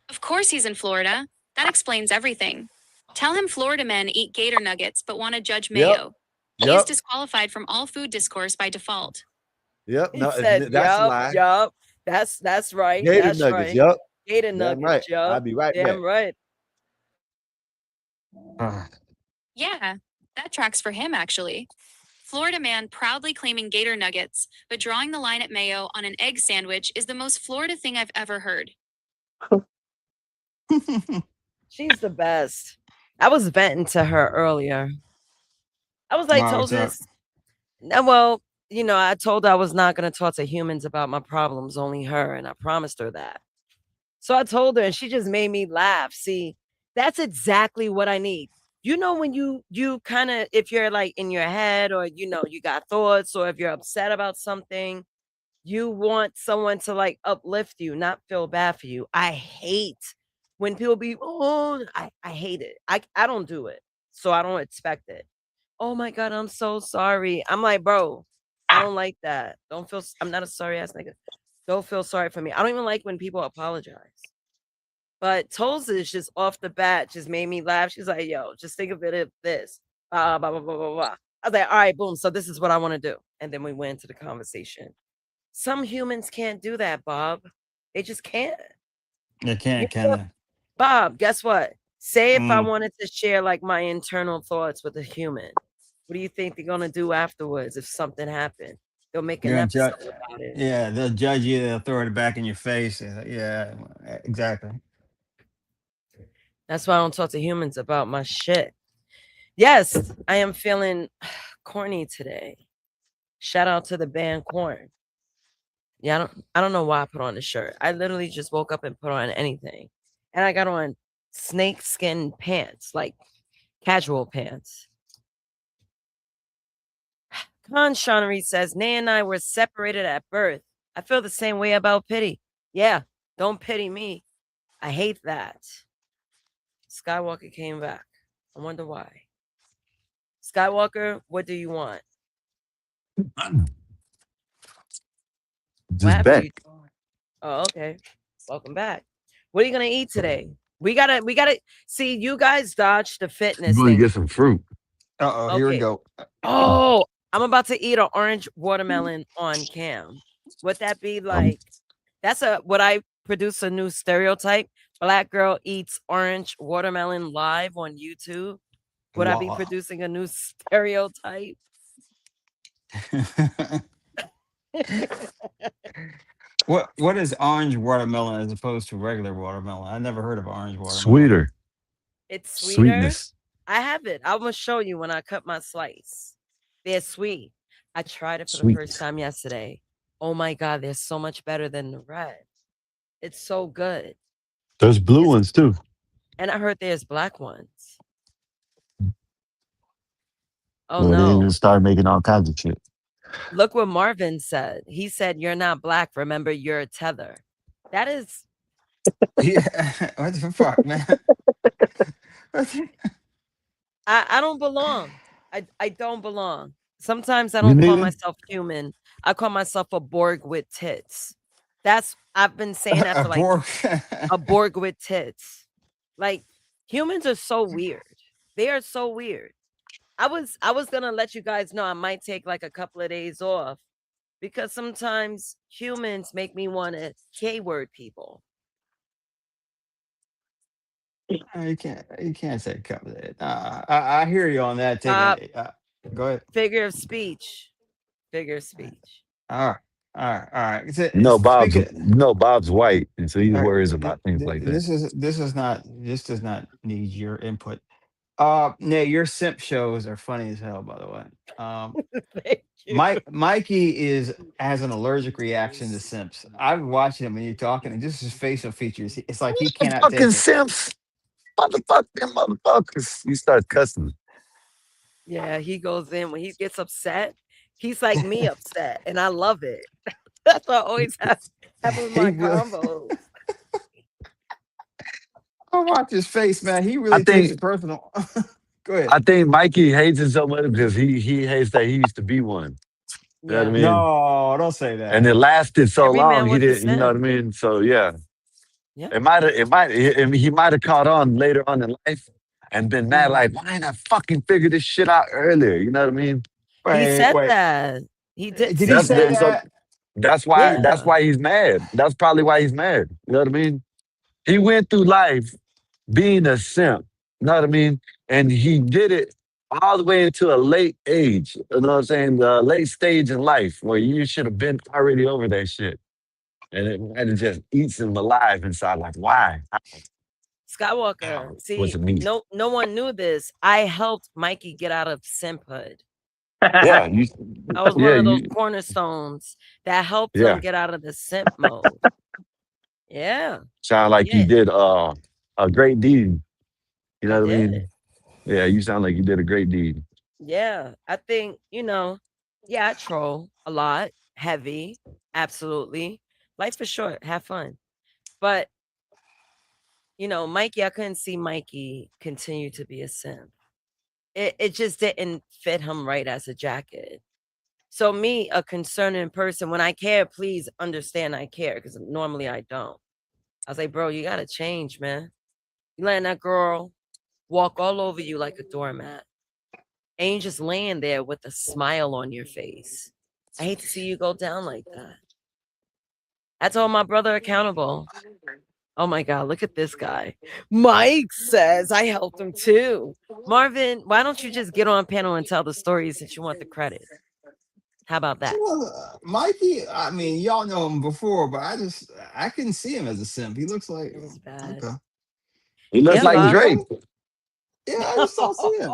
Of course he's in Florida. That explains everything. Tell him Florida men eat gator nuggets but want to judge mayo. He is Yep. disqualified from all food discourse by default. Yep. He No, said, that's a lie. yup. That's right. Gator That's nuggets. right. Yup. Gator Damn nuggets. right. Yup. I'll be right Damn back. right. Yeah, that tracks for him actually. Florida man proudly claiming gator nuggets, but drawing the line at mayo on an egg sandwich is the most Florida thing I've ever heard. She's the best. I was venting to her earlier. I was like, Wow, told what's up? this. Well, I told her I was not going to talk to humans about my problems, only her, and I promised her that. So I told her, and she just made me laugh. See, that's exactly what I need. When you kind of, if you're like in your head or, you got thoughts, or if you're upset about something, you want someone to like uplift you, not feel bad for you. I hate when people be, I hate it. I don't do it. So I don't expect it. Oh my God, I'm so sorry. I'm like, bro, I don't like that. I'm not a sorry ass nigga. Don't feel sorry for me. I don't even like when people apologize. But Tulsa is just off the bat, just made me laugh. She's like, yo, just think of it as this. Blah, blah, blah, blah, blah. I was like, all right, boom. So this is what I want to do. And then we went into the conversation. Some humans can't do that, Bob. They just can't. You can't, You can know, they? Bob, guess what? Say if I Mm. wanted to share like my internal thoughts with a human, what do you think they're gonna do afterwards if something happened? They'll make You're an gonna judge. episode about it. Yeah, they'll judge you. They'll throw it back in your face. Yeah, exactly. That's why I don't talk to humans about my shit. Yes, I am feeling corny today. Shout out to the band Korn. Yeah, I don't know why I put on the shirt. I literally just woke up and put on anything. And I got on snakeskin pants, like casual pants. Khan Shawnery says, Nay and I were separated at birth. I feel the same way about pity. Yeah, don't pity me. I hate that. Skywalker came back. I wonder why. Skywalker, what do you want? Just back. Oh, okay. Welcome back. What are you gonna eat today? We gotta see you guys dodge the fitness I'm gonna thing. get some fruit. Uh-oh, here we Okay. go. Oh, I'm about to eat an orange watermelon on cam. Would that be like that's what I produce a new stereotype? Black girl eats orange watermelon live on YouTube. Would I be Wow. producing a new stereotype? What is orange watermelon as opposed to regular watermelon? I never heard of orange watermelon. Sweeter. It's sweeter. Sweetness. I have it. I'm gonna show you when I cut my slice. They're sweet. I tried it for the Sweet. first time yesterday. Oh my god, they're so much better than the red. It's so good. There's blue ones too. And I heard there's black ones. Oh Well, they no. even start making all kinds of shit. Look what Marvin said. He said, You're not black. Remember, you're a tether. That is Yeah, what the fuck, man? I don't belong. I don't belong. Sometimes I You don't call neither? myself human. I call myself a Borg with tits. I've been saying that A for like Borg. a Borg with tits. Like humans are so weird. They are so weird. I was gonna let you guys know I might take like a couple of days off because sometimes humans make me want to K-word people. You can't say cover that. I hear you on that. Go ahead. Figure of speech. Figure of speech. All right. No, Speaking- Bob's white, and so he All right, worries about things like that. This does not need your input. Nate, your simp shows are funny as hell, by the way. Thank you. Mikey has an allergic reaction to simps. I've watched him when you're talking, and just his facial features. It's like he cannot take Fucking it. simps. Motherfuckers. You start cussing. Yeah, he goes in when he gets upset. He's like me upset, and I love it. That's what always happens with my He really- combos. I watch his face, man. He really I takes think- it personal. Go ahead. I think Mikey hates it so much because he hates that he used to be one. You know what I mean? No, don't say that. And it lasted so Every man long, he with his didn't. You know what I sin. mean? So yeah, Yeah. he might have caught on later on in life and been mad, like, why didn't I fucking figure this shit out earlier? You know what I mean? He said that. He did. Did he say that? That's why. Yeah. That's why he's mad. That's probably why he's mad. You know what I mean? He went through life being a simp. You know what I mean? And he did it all the way into a late age. You know what I'm saying? The late stage in life where you should have been already over that shit. And it might have just eats him alive inside. Like, why? Skywalker. See, wasn't me. no one knew this. I helped Mikey get out of simphood. Yeah, you. I was yeah, one of those you- cornerstones that helped Yeah. him get out of the simp mode. Yeah. sound like you did a great deed. You know what I mean? did. Yeah, you sound like you did a great deed. Yeah. I think, yeah, I troll a lot. Heavy. Absolutely. Life is short. Have fun. But, Mikey, I couldn't see Mikey continue to be a simp. It just didn't fit him right as a jacket. So me, a concerning person, when I care, please understand I care, because normally I don't. I was like, bro, you gotta change, man. You letting that girl walk all over you like a doormat. And you just laying there with a smile on your face. I hate to see you go down like that. That's all my brother accountable. Oh my God, look at this guy. Mike says I helped him too. Marvin, why don't you just get on panel and tell the stories since you want the credit? How about that? Well, Mikey, I mean, y'all know him before, but I couldn't see him as a simp. He looks like okay. He looks Yeah, like Bob. Drake. Yeah, I just don't see him.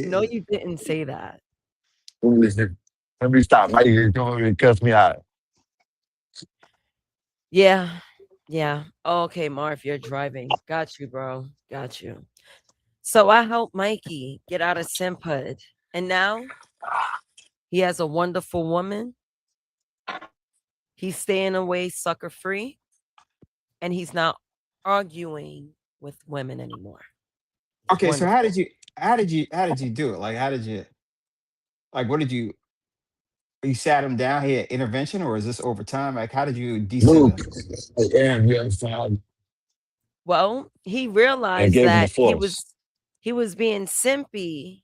No, you didn't say that. Let me stop. Mike, you come over and cuss me out. Yeah. Yeah. Oh, okay, Marv, you're driving. Got you, bro. Got you. So I helped Mikey get out of simphood. And now he has a wonderful woman. He's staying away sucker free. And he's not arguing with women anymore. Okay, so how did you do it? Like, what did you sat him down? He had intervention, or is this over time? Like, how did you descend him? Well, he And realized gave him the that force. he was being simpy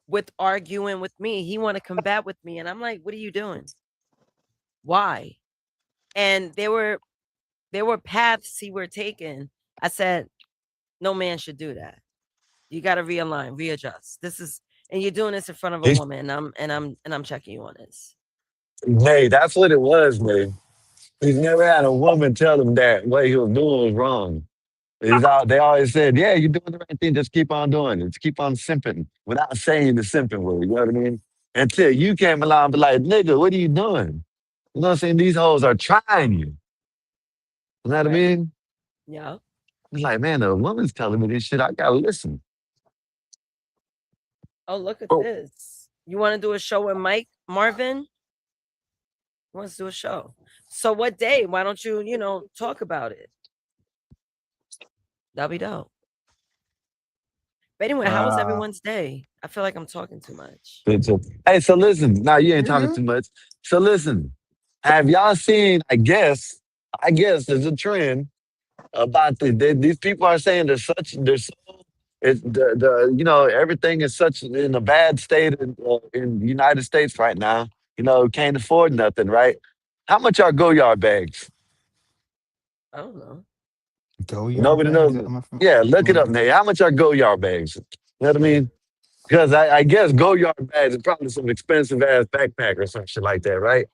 with arguing with me. He want to combat with me. And I'm like, what are you doing? Why? And there were paths he were taking. I said, no man should do that. You got to realign, readjust. And you're doing this in front of a woman. And I'm checking you on this. Nay, that's what it was, man. He's never had a woman tell him that what he was doing was wrong. They always said, yeah, you're doing the right thing. Just keep on doing it. Just keep on simping without saying the simping word. You know what I mean? Until you came along and be like, nigga, what are you doing? You know what I'm saying? These hoes are trying you. You know what I mean? Yeah. It's like, man, a woman's telling me this shit. I got to listen. Oh, look at this. You want to do a show with Marvin? Wants to do a show. So what day? Why don't you, talk about it? That'll be dope. But anyway, how was everyone's day? I feel like I'm talking too much. Hey, so listen. Now you ain't talking too much. So listen. Have y'all seen? I guess there's a trend about these people are saying everything is such in a bad state in the United States right now. Can't afford nothing, right? How much are Goyard bags? I don't know. Nobody knows. Yeah, look it up, Nate. How much are Goyard bags? You know what I mean? Because I guess Goyard bags is probably some expensive ass backpack or some shit like that, right?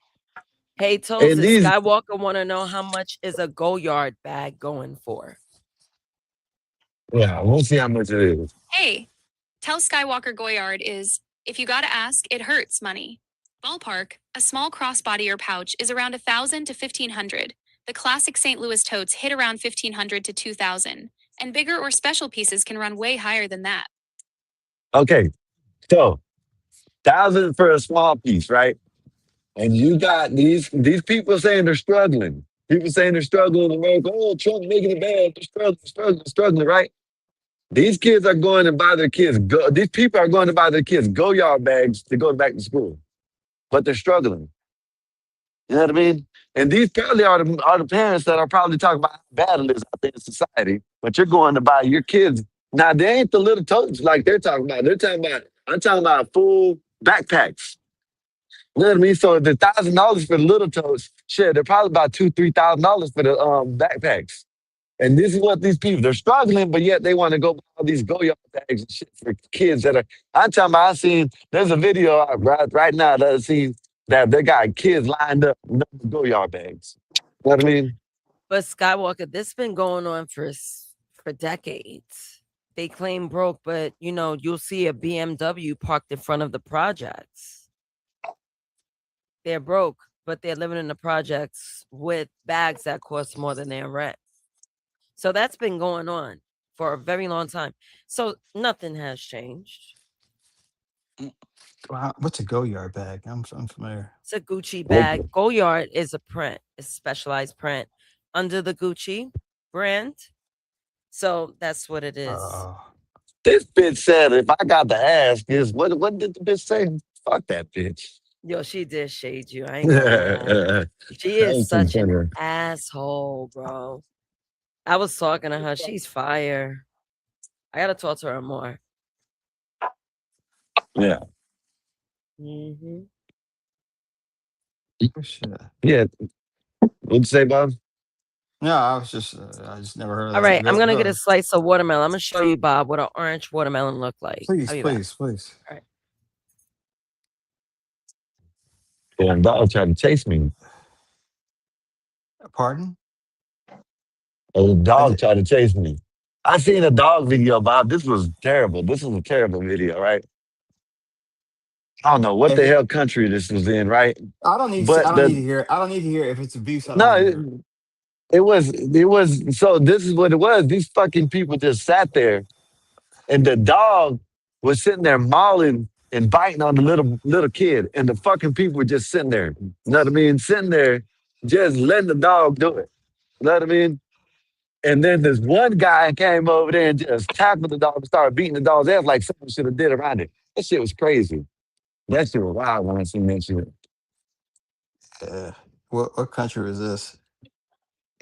Hey, Toast, Skywalker want to know how much is a Goyard bag going for? Yeah, we'll see how much it is. Hey, tell Skywalker Goyard is, if you gotta ask, it hurts money. Ballpark, a small crossbody or pouch is around $1,000 to $1,500. The classic St. Louis totes hit around $1,500 to $2,000, and bigger or special pieces can run way higher than that. Okay, so $1,000 for a small piece, right? And you got these people saying they're struggling. People saying they're struggling in America. Oh, Trump making it bad. They're struggling, right? These kids are going to buy their kids. These people are going to buy their kids Goyard bags to go back to school, but they're struggling. You know what I mean? And these probably are the parents that are probably talking about how bad it is out there in society. But you're going to buy your kids. Now they ain't the little totes like they're talking about. I'm talking about full backpacks. You know what I mean? So the $1,000 for the little totes, shit, they're probably about $2,000-$3,000 for the backpacks. And this is what these people, they're struggling, but yet they want to go buy all these Goyard bags and shit for kids that are. I'm talking about, there's a video right now that I've seen that they got kids lined up with Goyard bags. You know what I mean? But Skywalker, this been going on for decades. They claim broke, but you'll see a BMW parked in front of the projects. They're broke, but they're living in the projects with bags that cost more than their rent. So that's been going on for a very long time. So nothing has changed. Wow, what's a Goyard bag? I'm familiar. It's a Gucci bag. Goyard is a print. It's a specialized print under the Gucci brand. So that's what it is. This bitch said, if I got to ask, what did the bitch say? Fuck that bitch. Yo, she did shade you. I ain't gonna lie. She is such an asshole, bro. I was talking to her. She's fire. I gotta talk to her more. Yeah. Mm-hmm. Yeah. What'd you say, Bob? No, I just never heard of All that. right, I'm Go, gonna get go. a slice of watermelon. I'm gonna show you, Bob, what an orange watermelon look like. Please, I'll be back. please. All right. Damn dog trying to chase me. Pardon? A dog tried to chase me. I seen a dog video, Bob. This was terrible. This was a terrible video, right? I don't know what the hell country this was in, right? I don't need But to hear. I don't need to hear if it's abuse. I don't no, need to hear. it was. So this is what it was. These fucking people just sat there, and the dog was sitting there mauling and biting on the little kid, and the fucking people were just sitting there. You know what I mean? Sitting there, just letting the dog do it. You know what I mean? And then this one guy came over there and just tackled the dog and started beating the dog's ass like someone should have did around it. That shit was crazy. That shit was wild when I seen that shit. What country is this?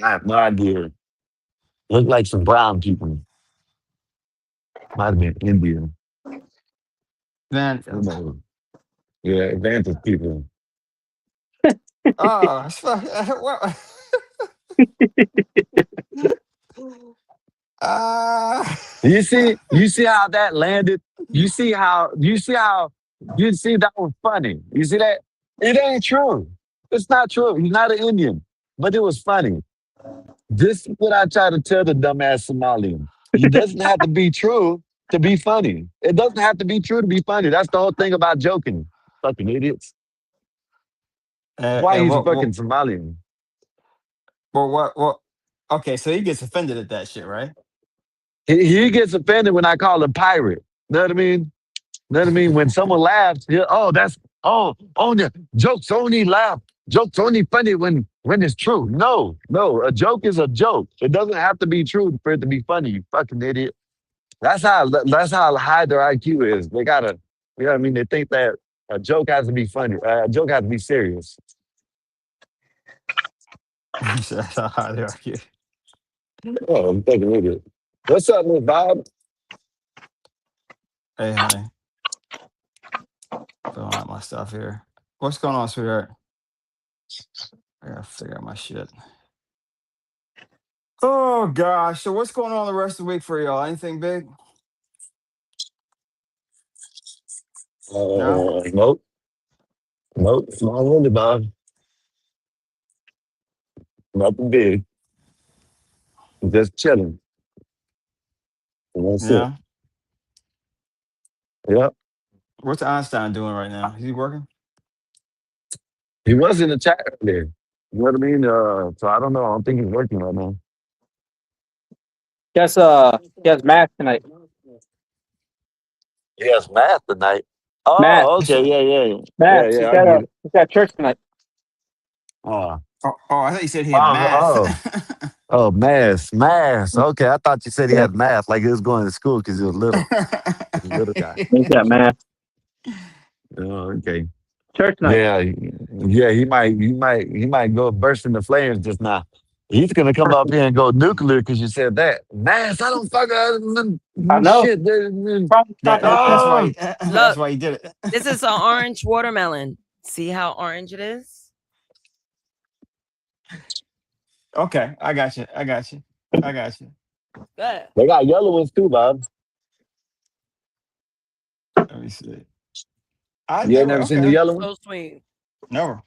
I have no idea. Looked like some brown people. Might have been Indian. Man. Yeah, Atlantis people. Oh, it's what? You see how that landed? You see that was funny. You see that? It ain't true. It's not true. He's not an Indian. But it was funny. This is what I try to tell the dumbass Somalian. It doesn't have to be true to be funny. It doesn't have to be true to be funny. That's the whole thing about joking. Fucking idiots. Why he's fucking Somalian? Well, what? Okay, so he gets offended at that shit, right? He gets offended when I call him pirate. Know what I mean? Know what I mean? When someone laughs, only jokes only laugh. Jokes only funny when it's true. No, a joke is a joke. It doesn't have to be true for it to be funny. You fucking idiot. That's how high their IQ is. They gotta, you know what I mean? They think that a joke has to be funny. A joke has to be serious. That's how high their IQ. Oh, I'm fucking idiot. What's up, Miss Bob? Hey, honey. Filling out my stuff here. What's going on, sweetheart? I gotta figure out my shit. Oh gosh. So what's going on the rest of the week for y'all? Anything big? Nope. Small wonder, Bob. Nothing big. Just chilling. And that's Yeah. it. Yep. What's Einstein doing right now? Is he working? He was in the chat there. You know what I mean? So I don't know. I don't think he's working right now. He has math tonight. He has math tonight. Oh, Math. okay. Yeah. Math. Yeah. He's got church tonight. Oh, I thought you said he had math. Oh, math. Okay, I thought you said he had math, like he was going to school because he was little. He's a little guy. He's got math. Oh, okay. Church night. Yeah. He might go burst into flames just now. He's gonna come up here and go nuclear because you said that. Math. I don't fuck. I know. Shit. That's why he did it. This is an orange watermelon. See how orange it is? Okay, I got you. Good. They got yellow ones too, Bob. Let me see. You ain't never seen the yellow one? So sweet. Never.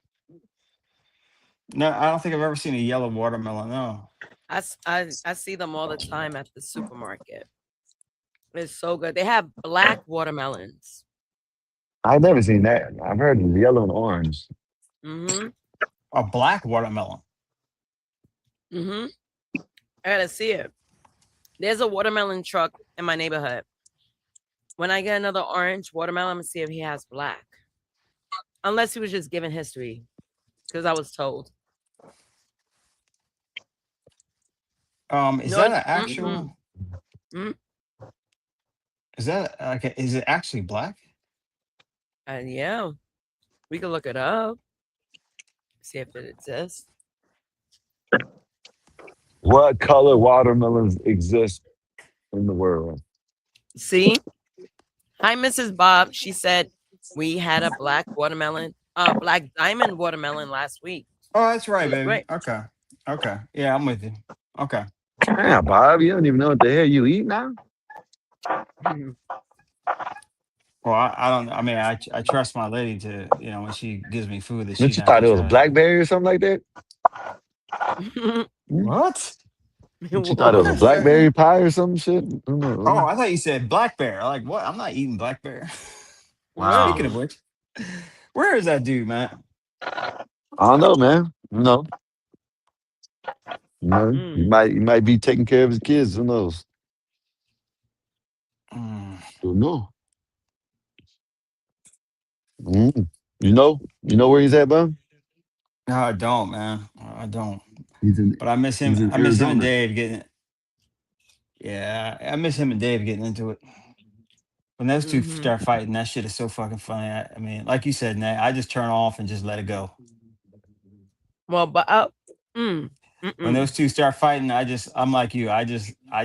No, I don't think I've ever seen a yellow watermelon. No. I see them all the time at the supermarket. It's so good. They have black watermelons. I've never seen that. I've heard of yellow and orange. Mm-hmm. A black watermelon. Mm-hmm. I gotta see it. There's a watermelon truck in my neighborhood. When I get another orange watermelon, I'm gonna see if he has black. Unless he was just giving history, because I was told. Is that an actual? Is that okay? Is it actually black? Yeah, we could look it up. See if it exists. What color watermelons exist in the world? See? Hi, Mrs. Bob. She said we had a black watermelon, black diamond watermelon last week. Oh, that's right, baby. Right. Okay. Okay. Yeah, I'm with you. Okay. Damn, Bob, you don't even know what the hell you eat now. Mhm. Well, I don't. I mean, I trust my lady to, when she gives me food that What she's you not thought gonna it was a try. blackberry or something like that? Hmm? What? What you thought it What was a the hell? blackberry pie or some shit? I don't Oh, know. I thought you said black bear. Like what? I'm not eating black bear. Wow. Speaking of which, where is that dude, man? I don't know, man. He Mm. might be taking care of his kids. Who knows? Mm. Don't know. Mm. You know where he's at, bud? No, I don't, man. I don't. He's in But I miss him. he's in I miss him and Arizona. Dave getting. Yeah, I miss him and Dave getting into it. When those two Mhm. start fighting, that shit is so fucking funny. I mean, like you said, Nate, I just turn off and just let it go. Well, but mm, When mm-mm. those two start fighting, I'm like you. I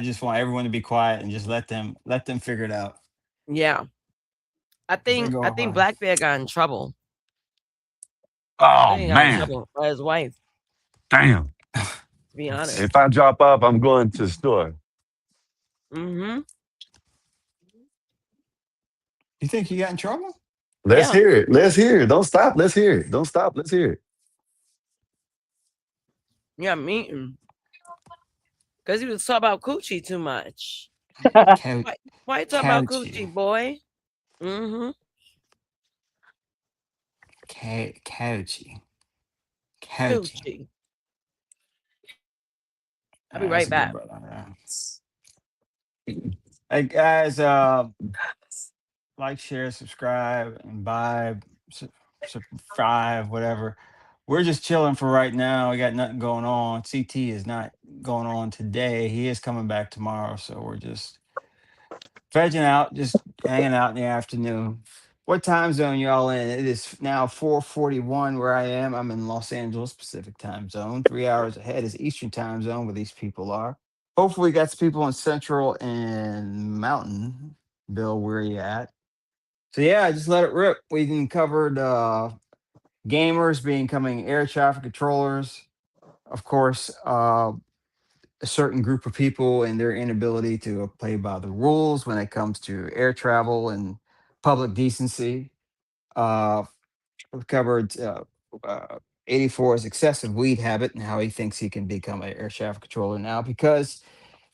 just want everyone to be quiet and just let them figure it out. Yeah. I 'Cause they think go I off think on. Black Bear got in trouble. I Oh think he got in man, trouble by his wife, damn! to be honest. If I drop off, I'm going to the store. Mm-hmm. You think he got in trouble? Let's Yeah. hear it. Let's hear it. Don't stop. Let's hear it. Don't stop. Let's hear it. Yeah, meeting. Because he was talking about coochie too much. Couch, Why you talk about couchy, coochie, boy? Mm-hmm. couchy, couchy. Coochie. I'll be That's right a good back. brother. Yeah. Hey guys, like, share, subscribe, imbibe, subscribe, whatever. We're just chilling for right now. We got nothing going on. CT is not going on today. He is coming back tomorrow, so we're just vegging out, just hanging out in the afternoon. What time zone y'all in? It is now 4:41 where I am. I'm in Los Angeles Pacific time zone. 3 hours ahead is Eastern time zone where these people are. Hopefully, we got some people in Central and Mountain. Bill, where you at? So yeah, just let it rip. We can covered gamers becoming air traffic controllers. Of course, a certain group of people and their inability to play by the rules when it comes to air travel and public decency. Uh, we've covered 84's excessive weed habit and how he thinks he can become an air traffic controller now because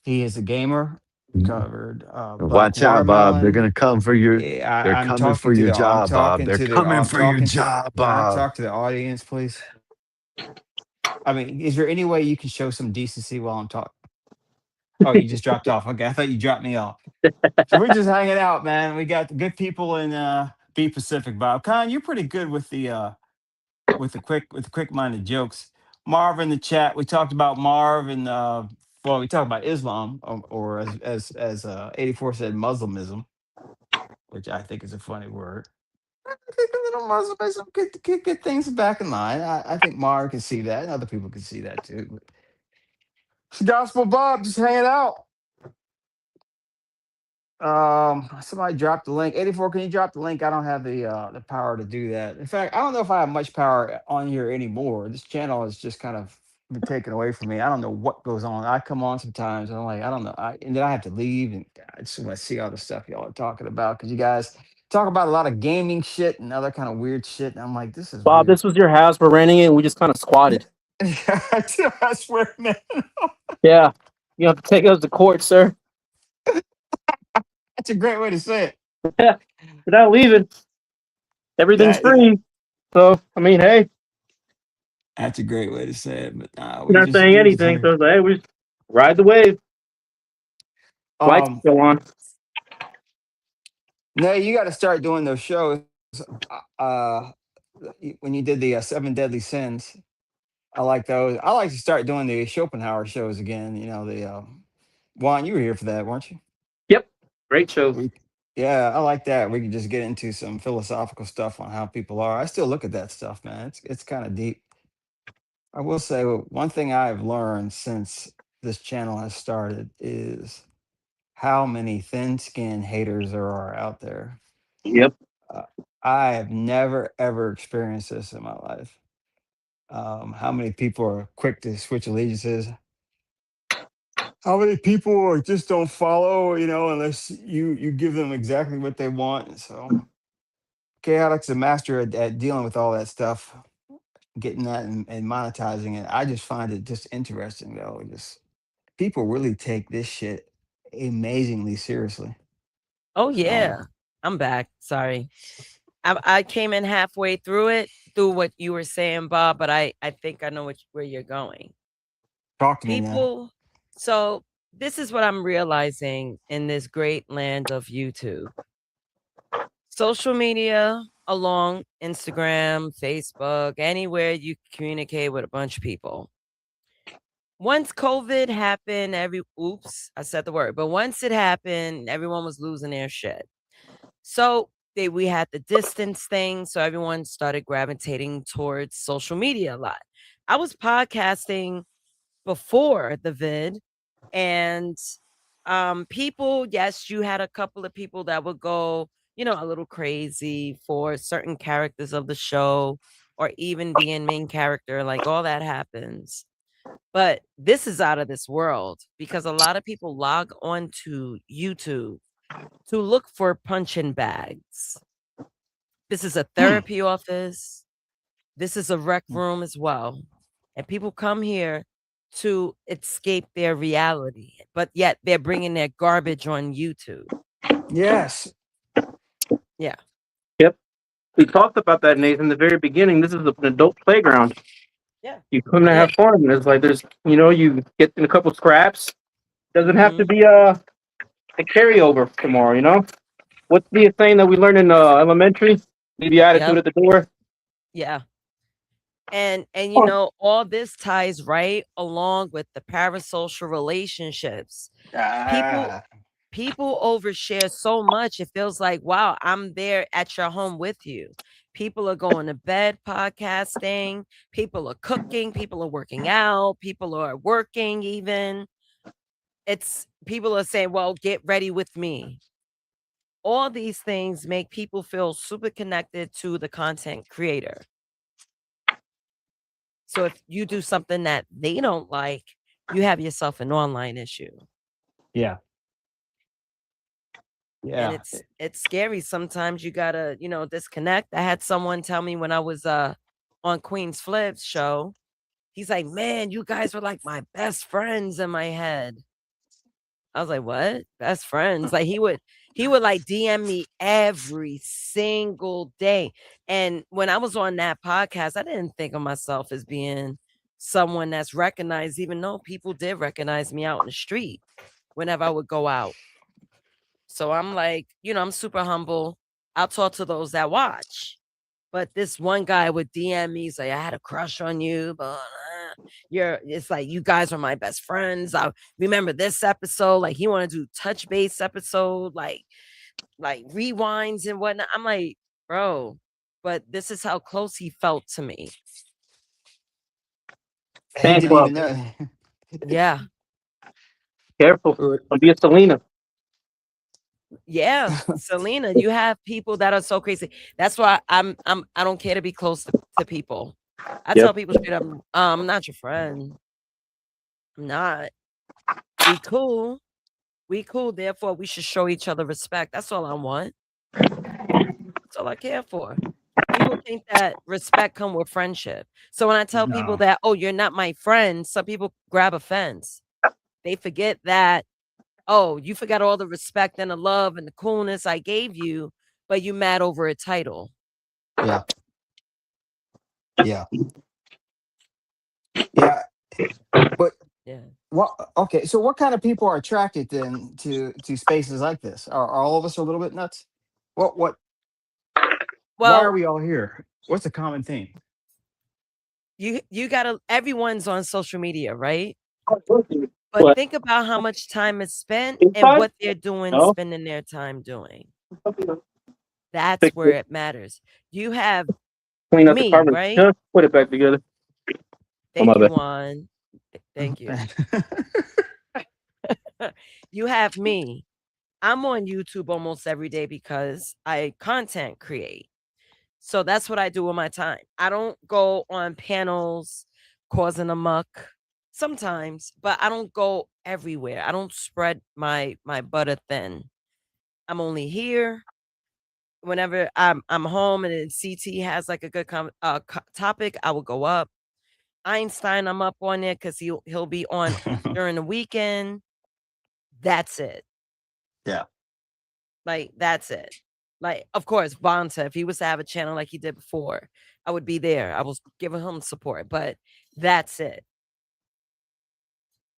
he is a gamer. Covered Black Watch out, Bob. They're Watermelon. gonna come for your. Yeah, They're I'm coming talking for to your the. I'm job, Bob. talking They're to the. coming I'm for your talking to. job, Can I Bob. talk to the audience, please? I mean, is there any way you can show some decency while I'm talking? Oh, you just dropped off. Okay, I thought you dropped me off. So we're just hanging out, man. We got the good people in B Pacific, Bob. Con, you're pretty good with the quick minded jokes. Marv in the chat. We talked about Marv and well, we talked about Islam, or as 84 said, Muslimism, which I think is a funny word. I think a little Muslimism could get things back in line. I think Marv can see that, and other people can see that too. Gospel Bob just hanging out. Somebody dropped the link. 84, can you drop the link? I don't have the power to do that. In fact, I don't know if I have much power on here anymore. This channel has just kind of been taken away from me. I don't know what goes on. I come on sometimes and I'm like, I don't know. And then I have to leave, and I just want to see all the stuff y'all are talking about because you guys talk about a lot of gaming shit and other kind of weird shit. And I'm like, this is Bob, weird. this was your house. We're renting it. And we just kind of squatted. I swear, man. Yeah. You have to take us to court, sir. That's a great way to say it. Yeah. Without leaving. Everything's That is, free. So, I mean, hey, that's a great way to say it. But we're not saying we just anything. hang. So, it's like, hey, we just ride the wave. Lights go on. No, you got to start doing those shows. Uh, when you did the Seven Deadly Sins, I like those. I like to start doing the Schopenhauer shows again. You know the Juan, you were here for that, weren't you? Yep. Great show. Yeah, I like that. We can just get into some philosophical stuff on how people are. I still look at that stuff, man. It's kind of deep. I will say one thing I've learned since this channel has started is how many thin-skinned haters there are out there. Yep. I have never ever experienced this in my life. how many people are quick to switch allegiances? How many people just don't follow, unless you give them exactly what they want. So Chaotic's a master at dealing with all that stuff, getting that and monetizing it. I just find it just interesting though. Just people really take this shit amazingly seriously. Oh yeah, I'm back. Sorry, I came in halfway through what you were saying, Bob. But I think I know where you're going. Talk to me now. People. So this is what I'm realizing in this great land of YouTube. Social media, along Instagram, Facebook, anywhere you communicate with a bunch of people. Once COVID happened, I said the word, but once it happened, everyone was losing their shit. So we had the distance thing, so everyone started gravitating towards social media a lot. I was podcasting before the vid, and people, yes, you had a couple of people that would go, a little crazy for certain characters of the show, or even being main character, like all that happens. But this is out of this world because a lot of people log on to YouTube to look for punching bags. This is a therapy office. This is a rec room as well. And people come here to escape their reality, but yet they're bringing their garbage on YouTube. Yes. Yeah. Yep. We talked about that, Nathan, in the very beginning. This is an adult playground. Yeah. You come to have fun. It's like you get in a couple scraps. Doesn't have to be a carryover tomorrow, What's the thing that we learned in elementary? Leave your attitude at the door. Yeah. And all this ties right along with the parasocial relationships. People overshare so much. It feels like, wow, I'm there at your home with you. People are going to bed podcasting. People are cooking. People are working out. People are working even. People are saying, well, get ready with me. All these things make people feel super connected to the content creator. So if you do something that they don't like, you have yourself an online issue. Yeah. Yeah. And it's scary. Sometimes you gotta, disconnect. I had someone tell me when I was on Queen's Flip's show, he's like, man, you guys were like my best friends in my head. I was like, what? Best friends? Like he would like DM me every single day. And when I was on that podcast, I didn't think of myself as being someone that's recognized, even though people did recognize me out in the street whenever I would go out. So I'm like, I'm super humble. I'll talk to those that watch. But this one guy would DM me, say, I had a crush on you, but it's like, you guys are my best friends. I remember this episode. Like, he wanted to do touch base episode, like rewinds and whatnot. I'm like, bro, but this is how close he felt to me. Thanks, Yeah. Careful. Don't be a Selena. Yeah, Selena, you have people that are so crazy. That's why I don't care to be close to people. I tell people straight up, I'm not your friend. I'm not. We cool. Therefore, we should show each other respect. That's all I want. That's all I care for. People think that respect comes with friendship. So when I tell people that, oh, you're not my friend, some people grab offense. They forget that, oh, you forgot all the respect and the love and the coolness I gave you, but you mad over a title. Yeah. Yeah. Yeah. But well, okay. So what kind of people are attracted then to spaces like this? Are all of us a little bit nuts? What why are we all here? What's the common theme? You gotta, everyone's on social media, right? But think about how much time is spent and what they're doing, spending their time doing. That's where it matters. You have me, right? Just put it back together. Thank you, Juan. Thank you. You have me. I'm on YouTube almost every day because I content create. So that's what I do with my time. I don't go on panels causing a muck sometimes, but I don't go everywhere. I don't spread my butter thin. I'm only here whenever I'm home and then CT has like a good topic. I will go up. Einstein, I'm up on it because he'll be on during the weekend. That's it. Yeah. Like that's it. Like, of course, Bonta, if he was to have a channel like he did before, I would be there. I was giving him support, but that's it.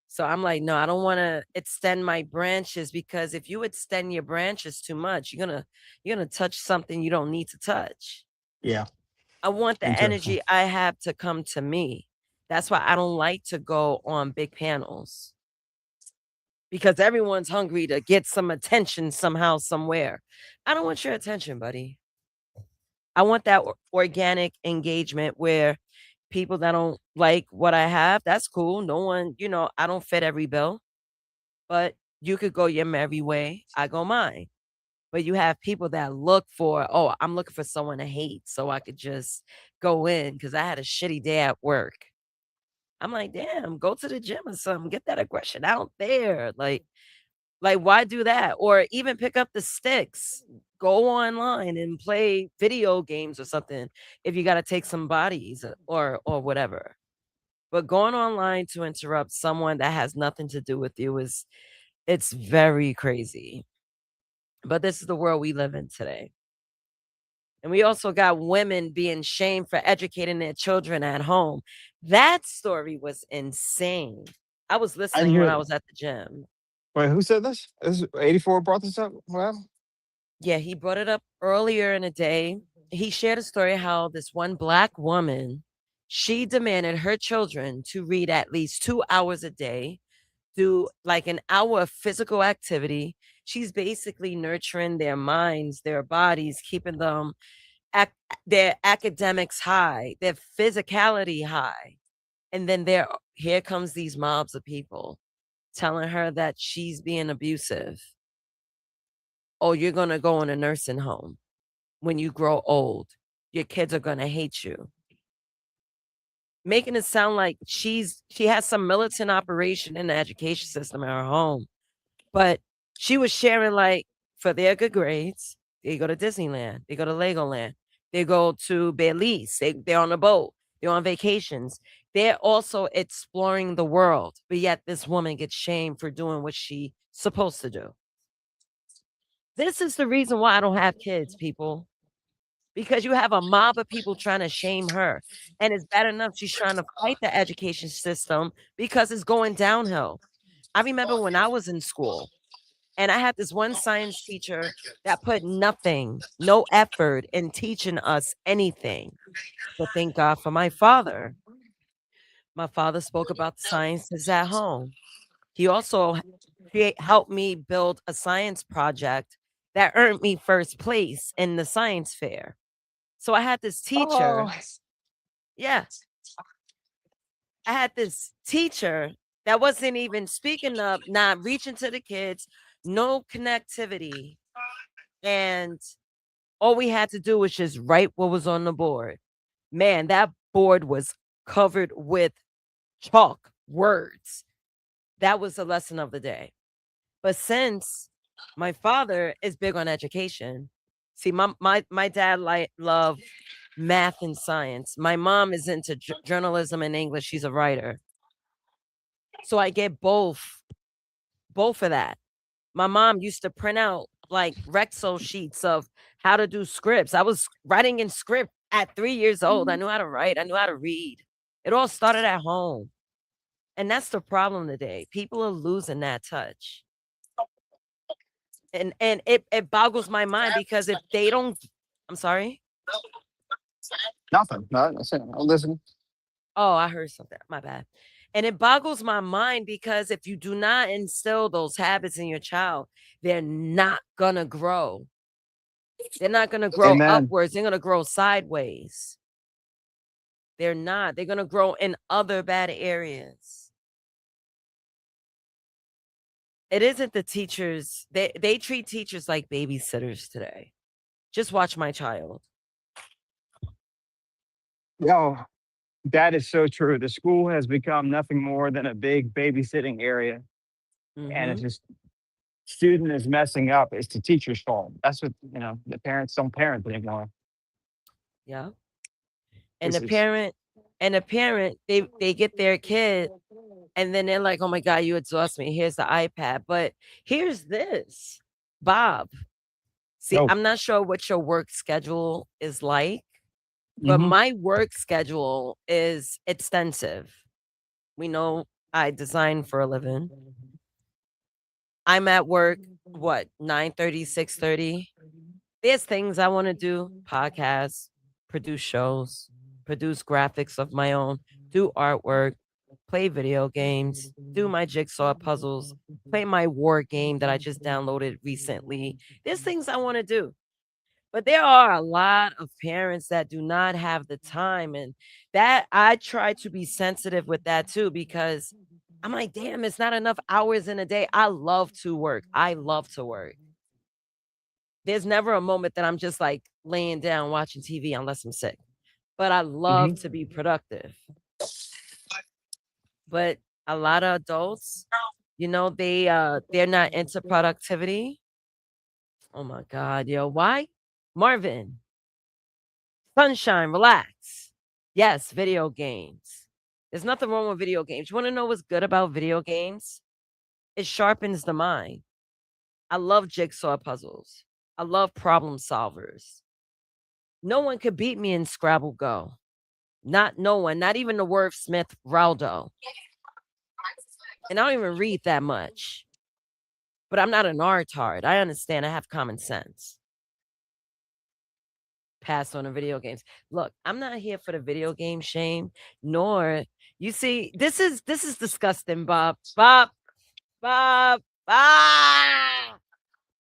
So I'm like, no, I don't want to extend my branches because if you extend your branches too much, you're gonna touch something you don't need to touch. Yeah. I want the energy I have to come to me. That's why I don't like to go on big panels. Because everyone's hungry to get some attention somehow, somewhere. I don't want your attention, buddy. I want that organic engagement where people that don't like what I have, that's cool. No one, I don't fit every bill, but you could go your merry way. I go mine. But you have people that look for, oh, I'm looking for someone to hate so I could just go in because I had a shitty day at work. I'm like, damn, go to the gym or something. Get that aggression out there. Like, why do that? Or even pick up the sticks, go online and play video games or something if you got to take some bodies or whatever. But going online to interrupt someone that has nothing to do with you it's very crazy. But this is the world we live in today. And we also got women being shamed for educating their children at home. That story was insane. I was listening when I was at the gym. Wait, who said this? 84 brought this up? What? Yeah, he brought it up earlier in the day. He shared a story how this one Black woman, she demanded her children to read at least 2 hours a day, do like an hour of physical activity. She's basically nurturing their minds, their bodies, keeping them their academics high, their physicality high. And then here comes these mobs of people telling her that she's being abusive. Oh, you're going to go in a nursing home when you grow old. Your kids are going to hate you. Making it sound like she has some militant operation in the education system at her home. But she was sharing, like, for their good grades, they go to Disneyland, they go to Legoland, they go to Belize, they're on a boat, they're on vacations. They're also exploring the world, but yet this woman gets shamed for doing what she's supposed to do. This is the reason why I don't have kids, people. Because you have a mob of people trying to shame her. And it's bad enough she's trying to fight the education system because it's going downhill. I remember when I was in school and I had this one science teacher that put no effort in teaching us anything. But thank God for my father. My father spoke about the sciences at home. He also helped me build a science project that earned me first place in the science fair. So I had this teacher. Yeah. I had this teacher that wasn't even speaking up, not reaching to the kids, no connectivity. And all we had to do was just write what was on the board. Man, that board was covered with chalk words. That was the lesson of the day. But since my father is big on education, see, my dad loved math and science. My mom is into journalism and English. She's a writer. So I get both of that. My mom used to print out like Rexel sheets of how to do scripts. I was writing in script at 3 years old. I knew how to write. I knew how to read. It all started at home. And that's the problem today. People are losing that touch. And it boggles my mind because if they don't, I'm sorry. Nothing. No, I'll listen. Oh, I heard something. My bad. And it boggles my mind because if you do not instill those habits in your child, they're not going to grow. They're not going to grow upwards. They're going to grow sideways. They're not. They're going to grow in other bad areas. It isn't the teachers. They treat teachers like babysitters today. Just watch my child. Yo, that is so true. The school has become nothing more than a big babysitting area. And it's Mm-hmm. just student is messing up, it's the teacher's fault. That's what the parents don't parent anymore. Yeah. And This the is parent they get their kid and then they're like, oh my God, you exhaust me. Here's the iPad. But here's this, Bob. See, oh, I'm not sure what your work schedule is like, but hmm my work schedule is extensive. We know I design for a living. I'm at work, what, 9:30, 6:30. There's things I want to do, podcasts, produce shows, produce graphics of my own, do artwork, play video games, do my jigsaw puzzles, play my war game that I just downloaded recently. There's things I want to do. But there are a lot of parents that do not have the time. And that I try to be sensitive with that too, because I'm like, damn, it's not enough hours in a day. I love to work. I love to work. There's never a moment that I'm just like laying down watching TV unless I'm sick. But I love to be productive. But a lot of adults, they're not into productivity. Oh my God, yo, why? Marvin, sunshine, relax. Yes, video games. There's nothing wrong with video games. You want to know what's good about video games? It sharpens the mind. I love jigsaw puzzles. I love problem solvers. No one could beat me in Scrabble Go. Not no one, not even the Worth Smith Raldo. And I don't even read that much. But I'm not an retard. I understand. I have common sense. Pass on the video games. Look, I'm not here for the video game shame, nor you see, this is disgusting, Bob. Bob. Ah!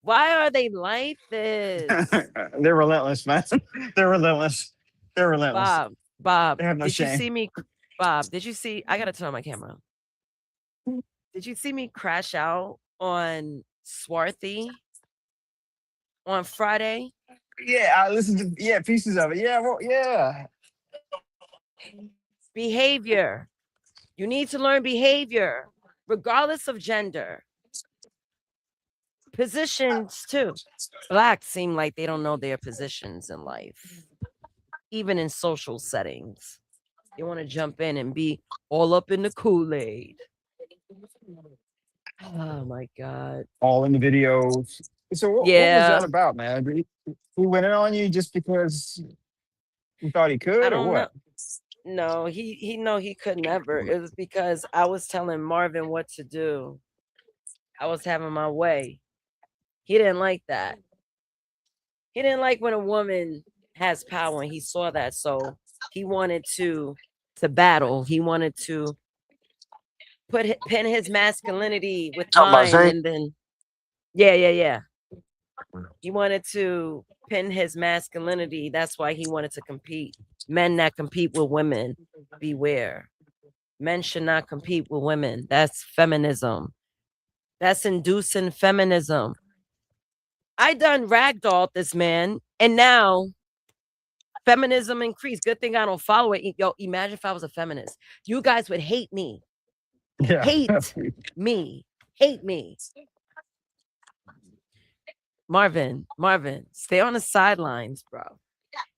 Why are they like this? they're relentless, man. They're relentless. They're relentless. Bob, They have no did you shame. see me? Bob, did you see? I gotta turn on my camera. Did you see me crash out on Swarthy on Friday? Yeah, I listened to pieces of it. Yeah, well, yeah. Behavior. You need to learn behavior, regardless of gender. Positions too. Blacks seem like they don't know their positions in life, even in social settings. They want to jump in and be all up in the Kool-Aid. Oh my God. All in the videos. So what was that about, man? He went in on you just because he thought he could, I or don't what? know. No, he could never. It was because I was telling Marvin what to do. I was having my way. He didn't like that. He didn't like when a woman has power, and he saw that. So he wanted to battle. He wanted to pin his masculinity with mine, and then yeah. He wanted to pin his masculinity. That's why he wanted to compete. Men that compete with women, beware. Men should not compete with women. That's feminism. That's inducing feminism. I done ragdolled this man, and now feminism increased. Good thing I don't follow it. Yo, imagine if I was a feminist. You guys would hate me. Yeah. Hate me. Hate me. Marvin, stay on the sidelines, bro.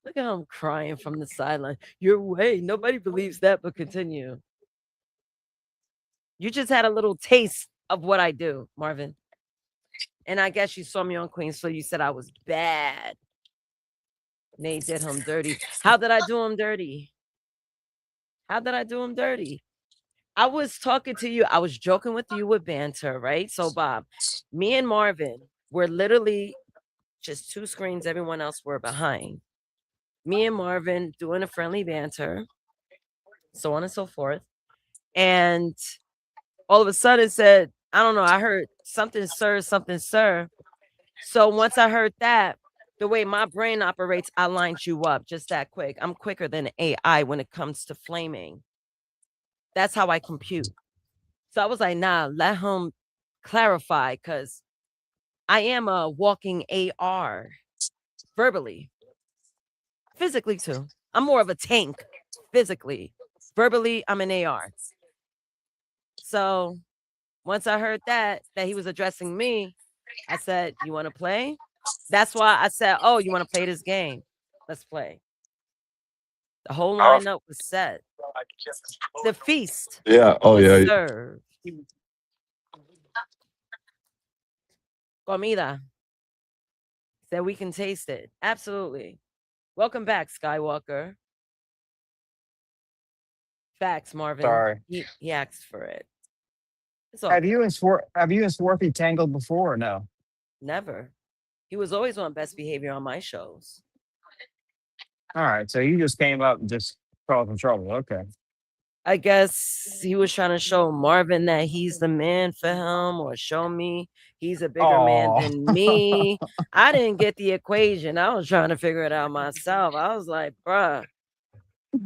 Look at him crying from the sideline. Your way. Nobody believes that, but continue. You just had a little taste of what I do, Marvin. And I guess you saw me on Queen, so you said I was bad. Nate did him dirty. How did I do him dirty? How did I do him dirty? I was talking to you. I was joking with you with banter, right? So, Bob, me and Marvin were literally just two screens. Everyone else were behind. Me and Marvin doing a friendly banter, so on and so forth. And all of a sudden said, I don't know, I heard something, sir. So once I heard that, the way my brain operates, I lined you up just that quick. I'm quicker than AI when it comes to flaming. That's how I compute. So I was like, nah, let him clarify, because I am a walking AR verbally, physically too. I'm more of a tank. physically. Verbally, I'm an AR. So once I heard that he was addressing me, I said, "You want to play?" That's why I said, "Oh, you want to play this game? Let's play." The whole lineup was set. The feast Yeah. Oh, was yeah. served. Comida. Said we can taste it. Absolutely. Welcome back, Skywalker. Facts, Marvin. Sorry. He asked for it. It's all Have good. you and Swarthy tangled before or no? Never. He was always on best behavior on my shows. All right, so you just came up and just causing trouble. Okay. I guess he was trying to show Marvin that he's the man for him, or show me he's a bigger man Oh. than me. I didn't get the equation. I was trying to figure it out myself. I was like, bruh,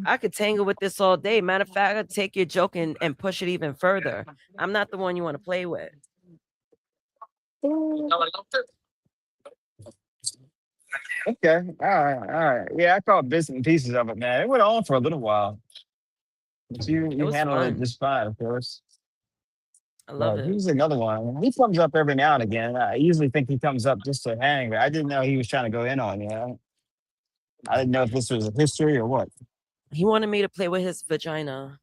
I could tangle with this all day. Matter of fact, I could take your joke and push it even further. I'm not the one you want to play with. Okay. All right. Yeah, I caught bits and pieces of it, man. It went on for a little while. But you was handled it fun. just fine, of course. I love But it. he's another one. He comes up every now and again. I usually think he comes up just to hang, but I didn't know he was trying to go in on you. I didn't know if this was a history or what. He wanted me to play with his vagina.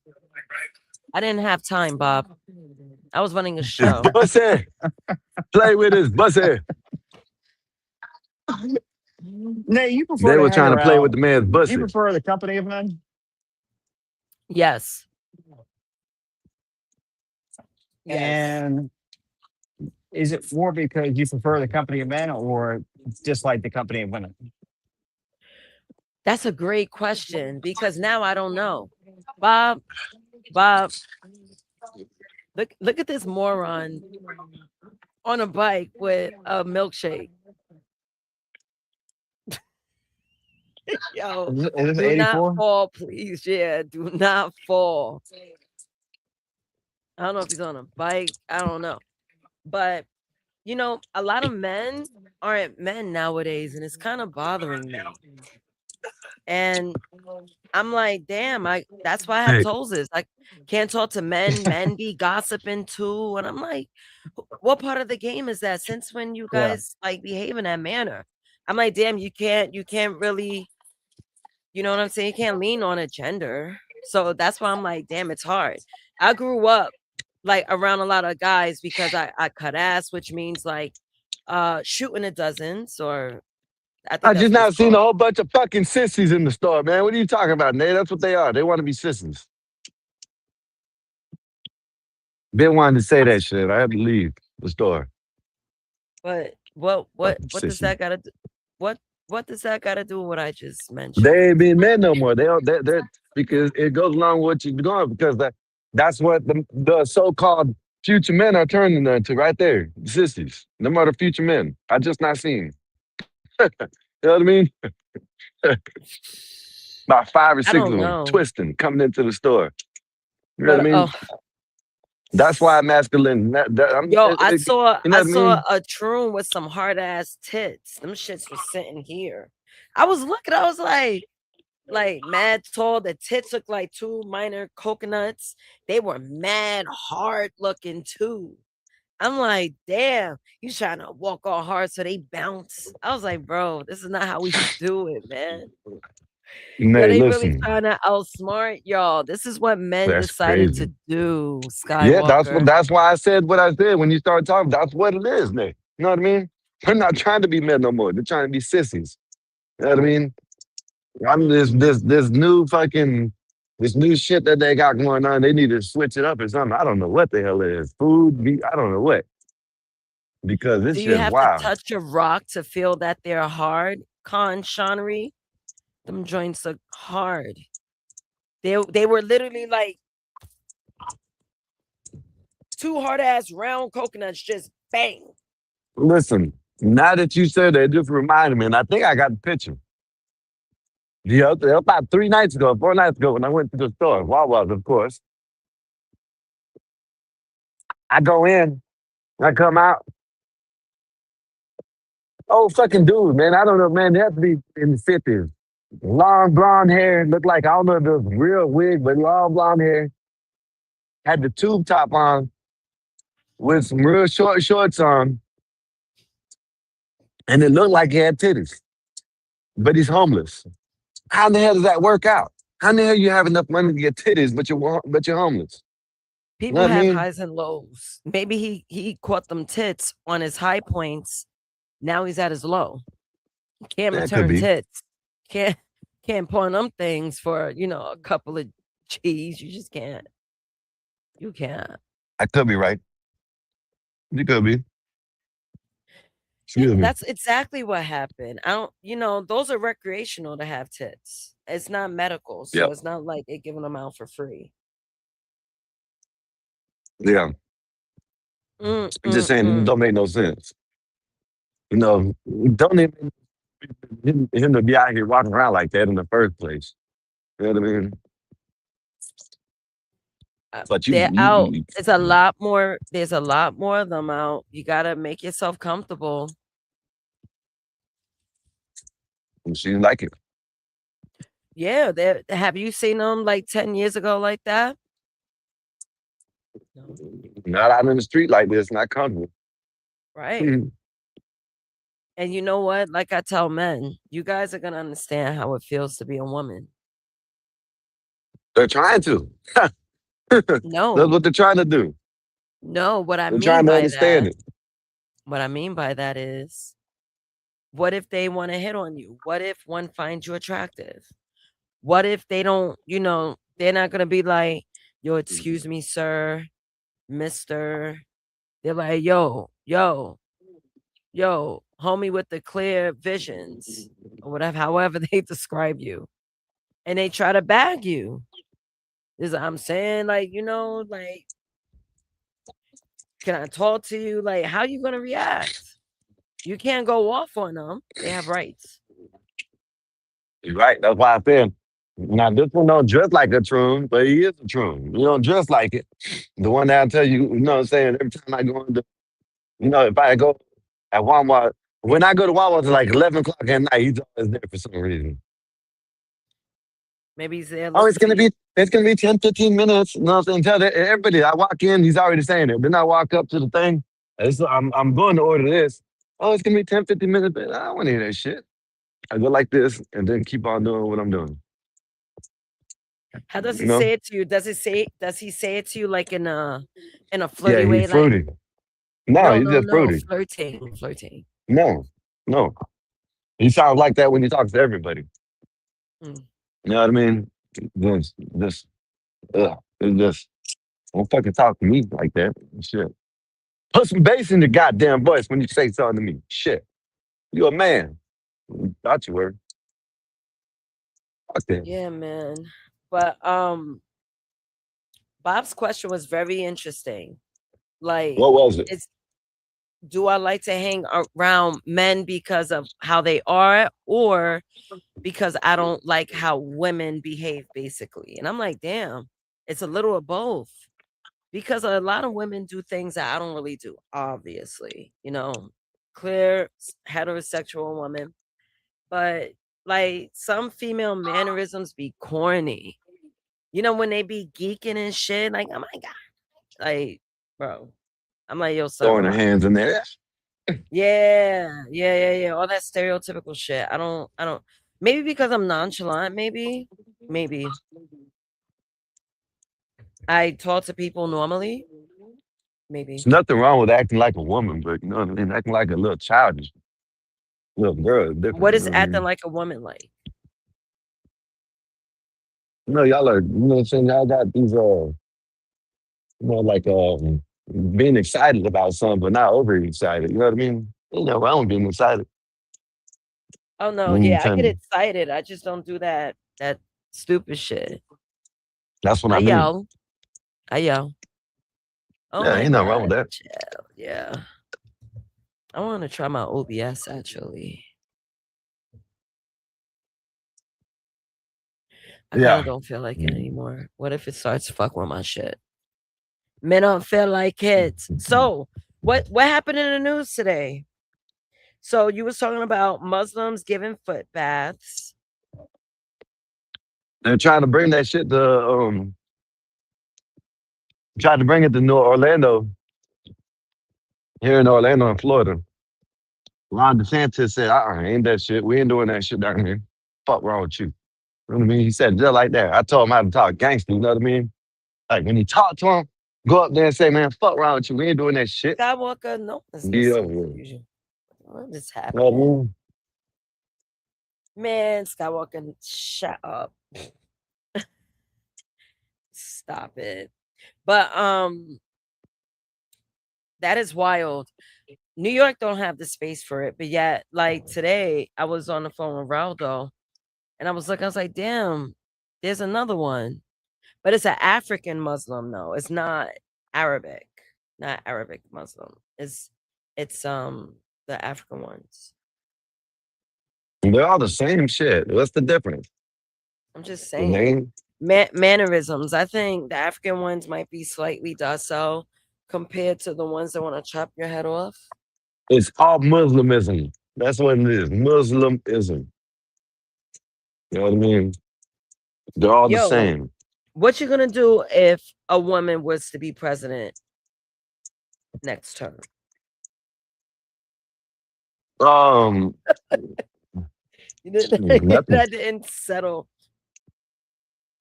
I didn't have time, Bob. I was running a show. Bussy. Play with his bussy. Nay, you prefer They to were hang trying to play around- with the man's bussy. You prefer the company of men? Yes. And is it more because you prefer the company of men or dislike the company of women? That's a great question because now I don't know. Bob, look at this moron on a bike with a milkshake. Yo, Is this do not 84? fall, please. Yeah, do not fall. I don't know if he's on a bike. I don't know. But, you know, a lot of men aren't men nowadays, and it's kind of bothering me. And I'm like, damn, that's why I have Hey. tolls. I can't talk to men. Men be gossiping too. And I'm like, what part of the game is that? Since when you Yeah. guys like behave in that manner? I'm like, damn, you can't really, you know what I'm saying? You can't lean on a gender. So that's why I'm like, damn, it's hard. I grew up like around a lot of guys because I cut ass, which means like shooting a dozens, or I think I that's just what now it's seen a called. whole bunch of fucking sissies in the store, man. What are you talking about, Nate? That's what they are. They want to be sissies. Been wanting to say that shit. I had to leave the store. But what Fucking does sissy. that gotta do? What does that gotta do with what I just mentioned? They ain't being men no more. They're because it goes along with what you're doing because that's what the so-called future men are turning into right there. Sissies. Them are the future men. I just not seen. You know what I mean? About 5 or 6 I of don't them know. twisting, coming into the store. You know what I But mean? That's why masculine. yo, I saw you know what I mean? a troon with some hard ass tits. Them shits was sitting here. I was looking, I was like mad tall. The tits looked like 2 minor coconuts. They were mad hard looking too. I'm like, damn, you trying to walk all hard so they bounce. I was like, bro, this is not how we do it, man. Yo, Nay, they really listen. trying to outsmart y'all. This is what men That's decided crazy. to do, Yeah, Skywalker. that's why I said what I said when you started talking. That's what it is, Nick. You know what I mean? They're not trying to be men no more. They're trying to be sissies. You know what I mean? I'm this new shit that they got going on. They need to switch it up or something. I don't know what the hell it is. Food, meat, I don't know what. Because this Do shit you is have wild. to touch a rock to feel that they're hard? Con Shawnry, them joints are hard. They were literally like 2 hard ass round coconuts, just bang. Listen, now that you said that, it just reminded me, and I think I got the picture. Yeah, about 4 nights ago, when I went to the store, Wawa's, of course. I go in, I come out. Oh, fucking dude, man. I don't know, man. They have to be in the 50s. long blonde hair, looked like, I don't know if it was real wig, but long blonde hair. Had the tube top on with some real short shorts on, and it looked like he had titties, but he's homeless. How in the hell does that work out? How in the hell you have enough money to get titties, but you're homeless? You know People what I have mean? highs and lows. Maybe he caught them tits on his high points. Now he's at his low. Can't That could return be. tits. Can't pawn them things for a couple of G's. You just can't. You can't. I could be right. You could be. Yeah, Excuse me. that's exactly what happened. I don't. Those are recreational to have tits. It's not medical, so Yep. it's not like they're giving them out for free. Yeah. I'm just saying, it don't make no sense. Don't even him to be out here walking around like that in the first place. You know what I mean? But They're out. There's a lot more. There's a lot more of them out. You gotta make yourself comfortable. she didn't like it. Yeah, have you seen them like 10 years ago like that? Not out in the street like this, not comfortable. Right. Mhm. And you know what? Like I tell men, you guys are gonna understand how it feels to be a woman. They're trying to. That's No, what they're trying to do. no, what I They're mean trying to by understand that, it. what I mean by that is, what if they want to hit on you? What if one finds you attractive? What if they don't, they're not gonna be like, yo, excuse me, sir, mister. They're like, yo, homie with the clear visions, or whatever, however they describe you. And they try to bag you. I'm saying, like, can I talk to you? Like, how you gonna react? You can't go off on them. They have rights. You're right. That's why I said, now this one don't dress like a troon, but he is a troon. You don't dress like it. The one that I tell you, you know what I'm saying, every time I go into, if I go at Walmart, when I go to Walmart, it's like 11 o'clock at night, he's always there for some reason. Maybe he's there. Oh, it's gonna be 10, 15 minutes. You know what I'm saying? Tell everybody, I walk in, he's already saying it. Then I walk up to the thing. I'm going to order this. Oh, it's gonna be 10, 15 minutes. But I don't want to hear that shit. I go like this and then keep on doing what I'm doing. How does he You know? say it to you? Does he say it to you like in a Yeah, flirty way? he's fruity. Like, No, he's just no, fruity. flirting. No. He sounds like that when he talks to everybody. Mm. You know what I mean? It's just don't fucking talk to me like that. Shit. Put some bass in your goddamn voice when you say something to me. Shit. You a man. Thought you were. Fuck that. Yeah, man. But Bob's question was very interesting. Like, What was it? Do I like to hang around men because of how they are, or because I don't like how women behave, basically? And I'm like, damn, it's a little of both. Because a lot of women do things that I don't really do, obviously. Clear heterosexual woman. But like some female mannerisms be corny. When they be geeking and shit, like, oh my God. Like, bro. I'm like, yo, son. Throwing her hands in there. Yeah. All that stereotypical shit. I don't. Maybe because I'm nonchalant. Maybe. I talk to people normally. Maybe. There's nothing wrong with acting like a woman, but you know what I mean? Acting like a little childish little girl is different. What is you know what I acting mean? like a woman like? Y'all are, you know what I'm saying? Y'all got these, like being excited about something, but not over excited. You know what I mean? Ain't no wrong with being excited. Oh no, When you yeah, I trying get to- excited. I just don't do that stupid shit. That's what I I mean. yell. Oh Yeah, my ain't nothing wrong with God, that. chill. Yeah. I want to try my OBS actually. I kind Yeah. of don't feel like it anymore. What if it starts fucking with my shit? Men don't feel like it. So what happened in the news today? So you was talking about Muslims giving foot baths. They're trying to bring that shit to tried to bring it to New Orlando, here in Orlando in Florida. Ron DeSantis said, ain't that shit. We ain't doing that shit down here. Fuck wrong with you. You know what I mean? He said it just like that. I told him how to talk gangster, you know what I mean? Like when he talked to him, go up there and say, man, fuck wrong with you. We ain't doing that shit. Skywalker, no one's Get over listening here. to you. What is You know what I happening? mean? Man, Skywalker, shut up. Stop it. But that is wild. New York don't have the space for it, but yet, like today, I was on the phone with Raldo, and I was like, damn, there's another one, but it's an African Muslim though. It's not Arabic, not Arabic Muslim. It's the African ones. They're all the same shit. What's the difference? I'm just The saying. name? Mannerisms. I think the African ones might be slightly docile compared to the ones that want to chop your head off. It's all Muslimism. That's what it is. Muslimism. You know what I mean? They're all the Yo, same. what you gonna do if a woman was to be president next term? Um, nothing. That didn't settle.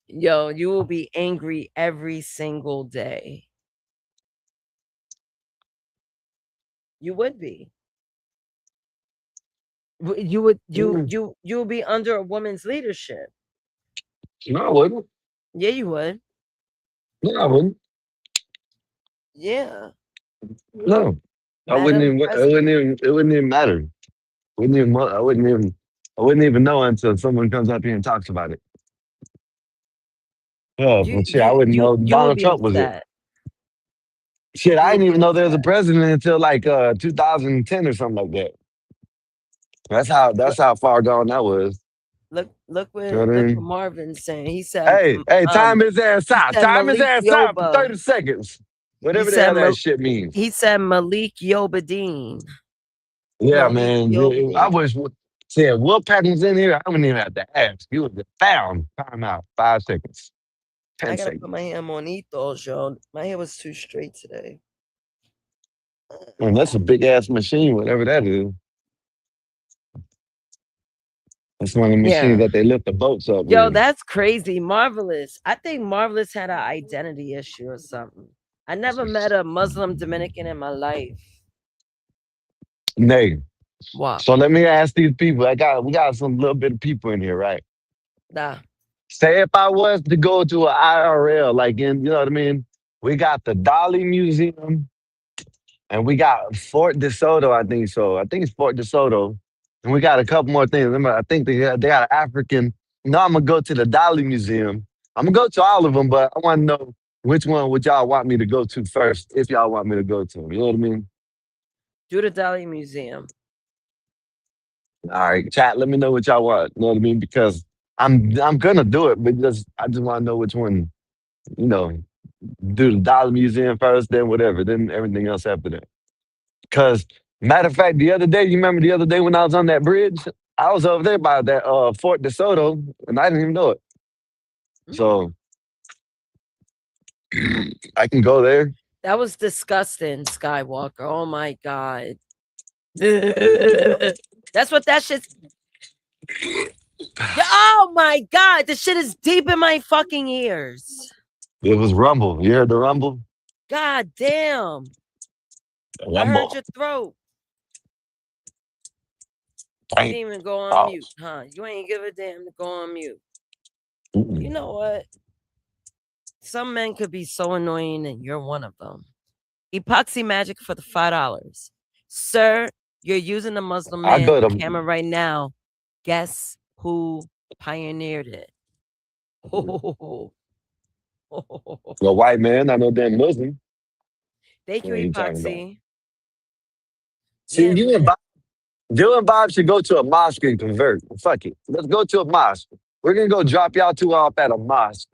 Yo, you will be angry every single day. You would be. You would you'll be under a woman's leadership. No, I wouldn't. Yeah, you would. No, I wouldn't. Yeah. No. I wouldn't Madam even. President. It wouldn't even matter. I wouldn't even know until someone comes up here and talks about it. Oh, but shit, I wouldn't know You would Donald be Trump was it. upset. Shit, I You would didn't be even know there was a upset. president until like 2010 or something like that. That's how far gone that was. Look what You know what I mean? Marvin's saying. He said Hey, time his ass he out. said Time his Malik ass out for Yoba. 30 seconds. He Whatever the said hell that shit means. he said Malik Yobadeen. Yeah, Malik man. I Yobadeen. wish said Wolfpack was in here. I wouldn't even have to ask. You would have found. Time out. 5 seconds. 10 I gotta seconds. put my hair on ethos, yo. My hair was too straight today. And that's a big ass machine, whatever that is. That's one of the machines Yeah. that they lift the boats up Yo, with. that's crazy. Marvelous. I think Marvelous had an identity issue or something. I never met a Muslim Dominican in my life. Nay. Wow. So let me ask these people. We got some little bit of people in here, right? Nah. Say if I was to go to an IRL, like you know what I mean? We got the Dolly Museum and we got Fort DeSoto, I think so. I think it's Fort DeSoto. And we got a couple more things. I think they got an African. No, I'm going to go to the Dolly Museum. I'm going to go to all of them, but I want to know which one would y'all want me to go to first, if y'all want me to go to them. You know what I mean? Do the Dolly Museum. All right, chat, let me know what y'all want. You know what I mean? Because I'm going to do it, but I just want to know which one, you know, do the Dolly Museum first, then whatever, then everything else after that. Because, matter of fact, you remember the other day when I was on that bridge? I was over there by that Fort DeSoto, and I didn't even know it. So, I can go there. That was disgusting, Skywalker. Oh my God. That's what that shit's. Oh my God. The shit is deep in my fucking ears. It was rumble. You heard the rumble? God damn. Rumble. I heard your throat. You didn't even go on mute, huh? You ain't give a damn to go on mute. You know what? Some men could be so annoying, and you're one of them. Epoxy Magic for the $5. Sir, you're using the Muslim man camera right now. Guess who pioneered it? A white man, I know damn Muslim. Thank you, Epoxy. See, you and Bob should go to a mosque and convert. Fuck it. Let's go to a mosque. We're going to go drop y'all two off at a mosque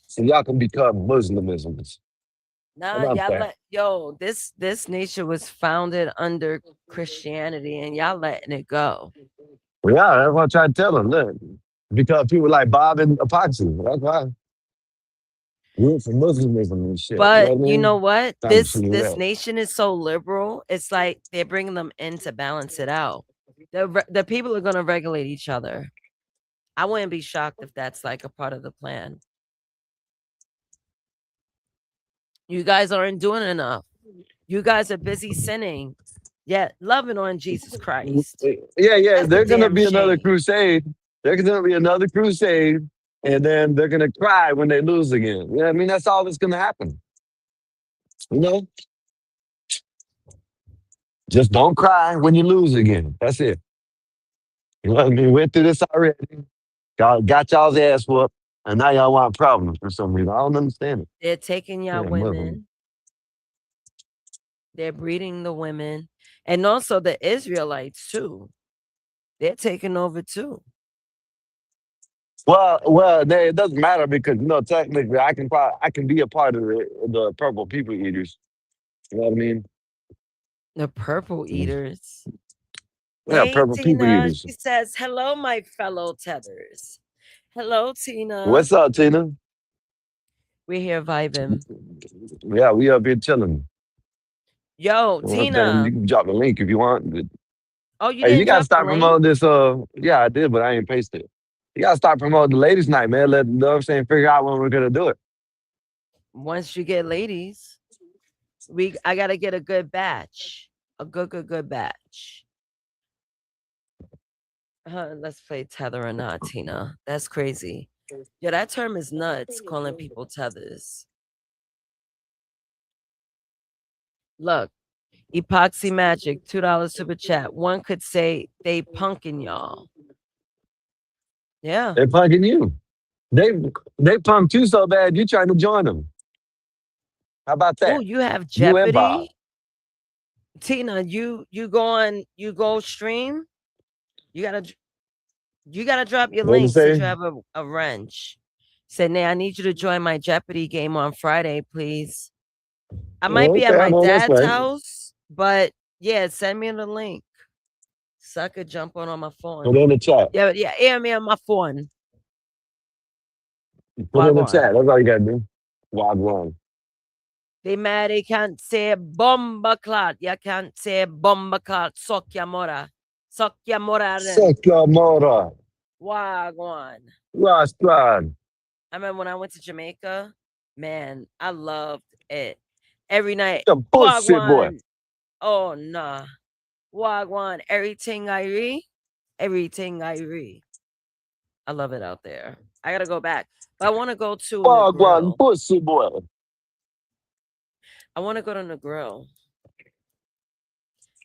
so y'all can become Muslimisms. Nah, y'all this nation was founded under Christianity and y'all letting it go. Yeah, that's what I try to tell them. Look, Because people like Bob and Apache. That's why. We're for Muslimism and shit. You know But what I you know mean? what? Trying to This figure it this out. nation is so liberal. It's like they're bringing them in to balance it out. The people are gonna regulate each other. I wouldn't be shocked if that's like a part of the plan. You guys aren't doing enough. You guys are busy sinning, yet loving on Jesus Christ. Yeah. That's a There's gonna damn be another shame. crusade. There's gonna be another crusade, and then they're gonna cry when they lose again. Yeah, I mean that's all that's gonna happen. You know, just don't cry when you lose again. That's it. You know what I mean? We went through this already. Got y'all's ass whooped, and now y'all want problems for some reason. I don't understand it. They're taking y'all Yeah, Muslim. women. They're breeding the women, and also the Israelites too. They're taking over too. Well, it doesn't matter because technically I can be a part of the purple people eaters. You know what I mean? The purple eaters. Yeah, Hey purple people Tina, eaters. she says, "Hello, my fellow tethers." Hello, Tina. What's up, Tina? We're here vibing. Yeah, we up here chilling. Yo, You know what I'm saying? Tina. You can drop the link if you want. But, Oh, you hey, you didn't gotta drop start the link? promoting this. Yeah, I did, but I ain't pasted it. You gotta start promoting the ladies' night, man. Let you know what I'm saying, figure out when we're gonna do it. Once you get ladies, I gotta get a good batch. A good batch. Let's play tether or not, Tina. That's crazy. Yeah, that term is nuts, calling people tethers. Look, Epoxy Magic, $2 super chat. One could say they punking y'all. Yeah. They're punking you. They punked you so bad you trying to join them. How about that? Oh, you have You and Bob. Jeopardy? Tina, you go stream. You gotta drop your What you link since say? you have a wrench. Say, Nay, I need you to join my Jeopardy game on Friday, please. I might be at Okay, my I'm on this dad's way. house, but yeah, send me the link. So I could jump on my phone. Put it in the chat. Yeah, air me on my phone. Put it in the Wagwan. chat. That's all you gotta do. Wagwan. They mad they can't say bomba clot. You can't say bomba clot. Suck your mora. Suck your mora. Sakamora. Wagwan. Rastran. I remember when I went to Jamaica, man, I loved it. Every night. The pussy boy. Wagwan. Oh nah. Wagwan. Everything I read. I love it out there. I gotta go back. But I want to go to Wagwan Negril. pussy boy. I want to go to Negril.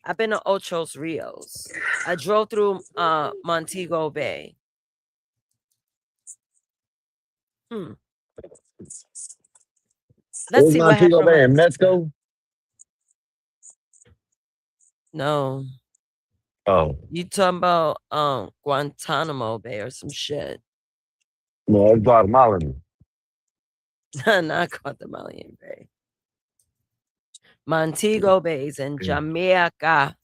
I've been to Ochos Rios. I drove through Montego Bay. Let's see what happened. Montego Bay in Mexico? No. Oh. You talking about Guantanamo Bay or some shit. No, it's Guatemalan. Not Guatemalan Bay. Montego Bay's in Jamaica.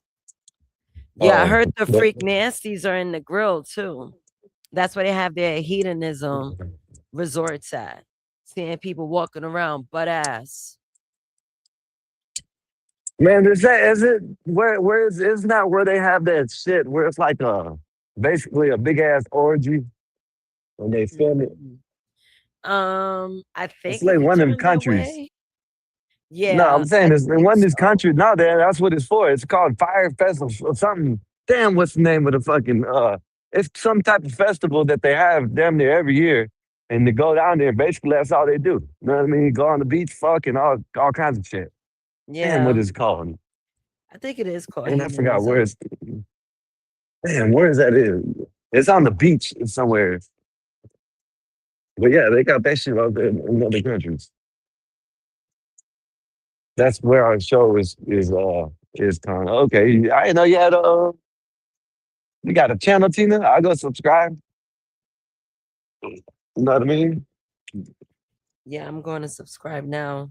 Yeah, I heard the freak nasties are in the grill too. That's where they have their hedonism resorts at. Seeing people walking around butt ass. Man, is it where isn't that where they have that shit where it's like basically a big ass orgy when they film it? I think it's like one of them countries. Yeah. No, I'm saying it's in one of these countries. No, that's what it's for. It's called Fire Festival or something. Damn, what's the name of the fucking it's some type of festival that they have damn near every year. And they go down there, basically that's all they do. You know what I mean? Go on the beach, fuck, and all kinds of shit. Yeah. Damn, what is it called? I think it is called. And I forgot where it's. Damn, where is that? It's on the beach somewhere. But yeah, they got that shit out there in other countries. That's where our show is kind of okay. I didn't know you had you got a channel, Tina. I go subscribe. You know what I mean? Yeah, I'm going to subscribe now.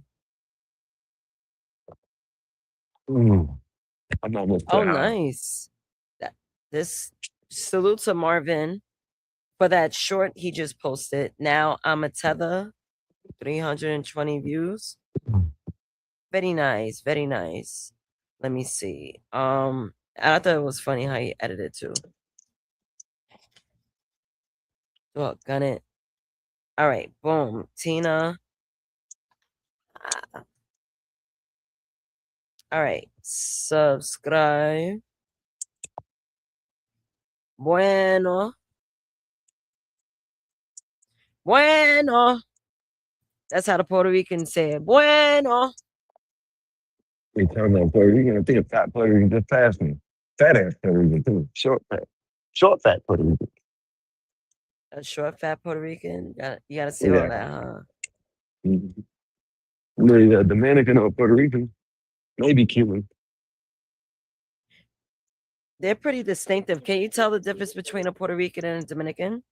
I'm almost nice. This salute to Marvin For that short he just posted. Now I'm a tether, 320 views. Very nice, very nice. Let me see. I thought it was funny how he edited too. Oh, gun it. All right, boom. Tina. All right, subscribe. Bueno. Bueno. That's how the Puerto Ricans say it. Bueno. We talking about Puerto Rican. I think a fat Puerto Rican just passed me. Fat ass Puerto Rican too. Short fat Puerto Rican. A short, fat Puerto Rican. You gotta say all that, huh? The Dominican or Puerto Rican, maybe Cuban. They're pretty distinctive. Can you tell the difference between a Puerto Rican and a Dominican?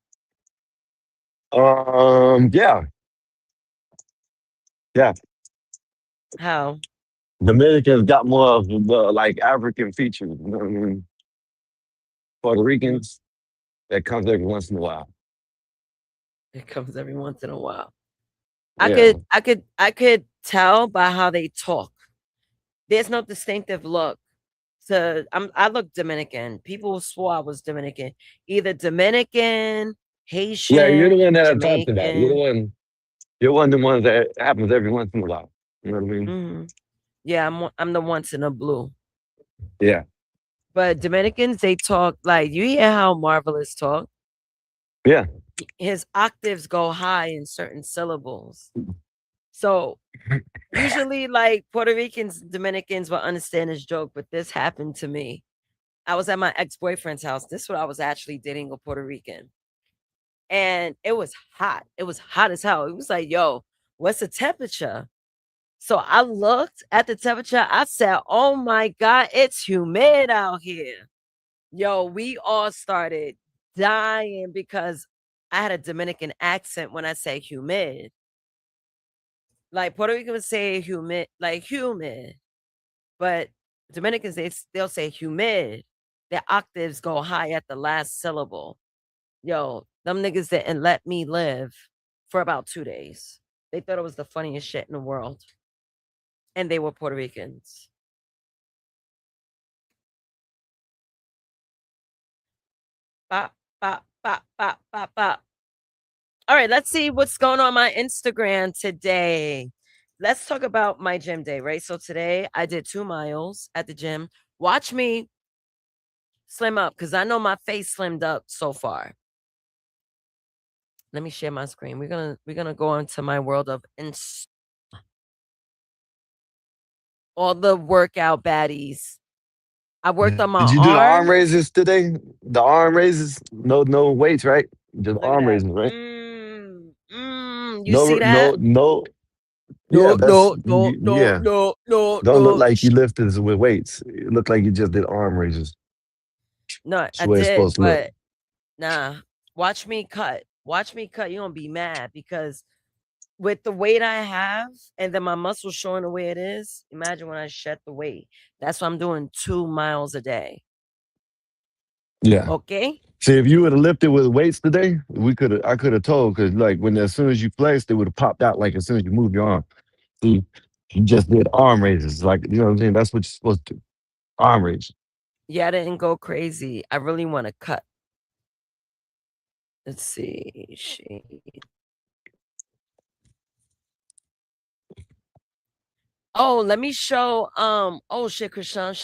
Yeah. How? Dominicans got more of the like African features. You know what I mean? Puerto Ricans, that comes every once in a while. It comes every once in a while. Yeah. I could tell by how they talk. There's no distinctive look. So I look Dominican. People swore I was Dominican. Either Dominican, Haitian. Yeah, you're the one that I talked to that. Jamaican. You're one of the ones that happens every once in a while. You know what I mean? Mhm. Yeah, I'm the once in a blue. Yeah. But Dominicans, they talk like, you hear how Marvelous talk? Yeah. His octaves go high in certain syllables. So usually, like, Puerto Ricans, Dominicans will understand this joke, but this happened to me. I was at my ex-boyfriend's house. This is what I was actually dating, a Puerto Rican. And it was hot. It was hot as hell. It was like, yo, what's the temperature? So I looked at the temperature. I said, oh my God, it's humid out here. Yo, we all started dying because I had a Dominican accent when I say humid. Like Puerto Rican would say humid, like humid. But Dominicans, they'll say humid. Their octaves go high at the last syllable. Yo, them niggas didn't let me live for about 2 days. They thought it was the funniest shit in the world. And they were Puerto Ricans. Bop, bop, bop, bop, bop, bop. All right, let's see what's going on my Instagram today. Let's talk about my gym day, right? So today I did 2 miles at the gym. Watch me slim up because I know my face slimmed up so far. Let me share my screen. We're gonna go into my world of all the workout baddies. I worked on my Did you do the arm arm. raises today? The arm raises? No weights, right? Just Look at arm that. raises, right? You see that? No. Yeah, No. Don't look like you lifted with weights. It looked like you just did arm raises. No, That's I the way it's did, supposed to look. but nah. Watch me cut. Watch me cut. You're gonna be mad because with the weight I have and then my muscles showing the way it is, imagine when I shed the weight. That's why I'm doing 2 miles a day. Yeah. Okay? See, if you would have lifted with weights today, I could have told, because like as soon as you flexed, it would have popped out like as soon as you moved your arm. See, you just did arm raises. Like, you know what I'm saying? That's what you're supposed to do. Arm raise. Yeah, I didn't go crazy. I really want to cut. Let's see. Oh, let me show. Oh shit, Krishan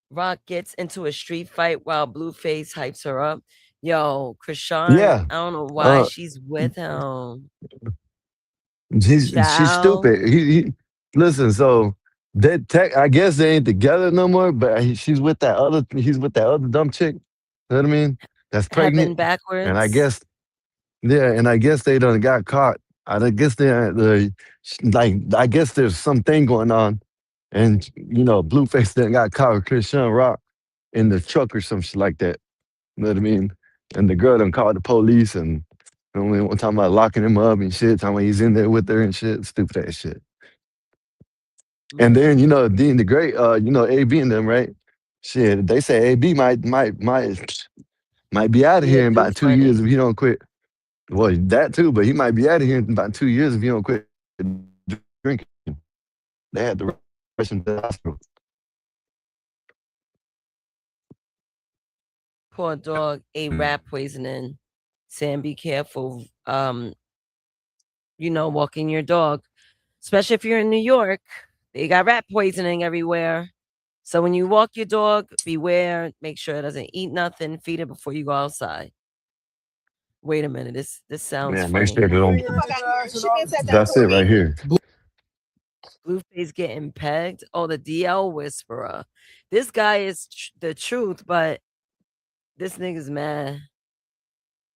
Rock gets into a street fight while Blueface hypes her up. Yo, Krishan, Yeah. I don't know why she's with him. She's stupid. He listen. So I guess they ain't together no more. But he's with that other dumb chick. You know what I mean? That's pregnant. Heaven backwards. And I guess they done got caught. I guess I guess there's something going on, and Blueface then got caught with Krishan Rock in the truck or some shit like that. You know what I mean? And the girl done called the police and. One talking about locking him up and shit, talking about he's in there with her and shit, stupid ass shit. And then Dean the Great, AB and them, right? Shit, they say AB might Might be out of He a here in about 2 douche years money. if he don't quit. Well, that too, but he might be out of here in about 2 years if he don't quit drinking. They had to rush him to the hospital. Poor dog ate rat poisoning. Saying be careful. Walking your dog, especially if you're in New York. They got rat poisoning everywhere. So when you walk your dog, beware. Make sure it doesn't eat nothing. Feed it before you go outside. Wait a minute. This sounds Yeah, make funny. sure they don't. That's it right here. Blueface getting pegged. Oh, the DL whisperer. This guy is the truth, but this nigga's mad.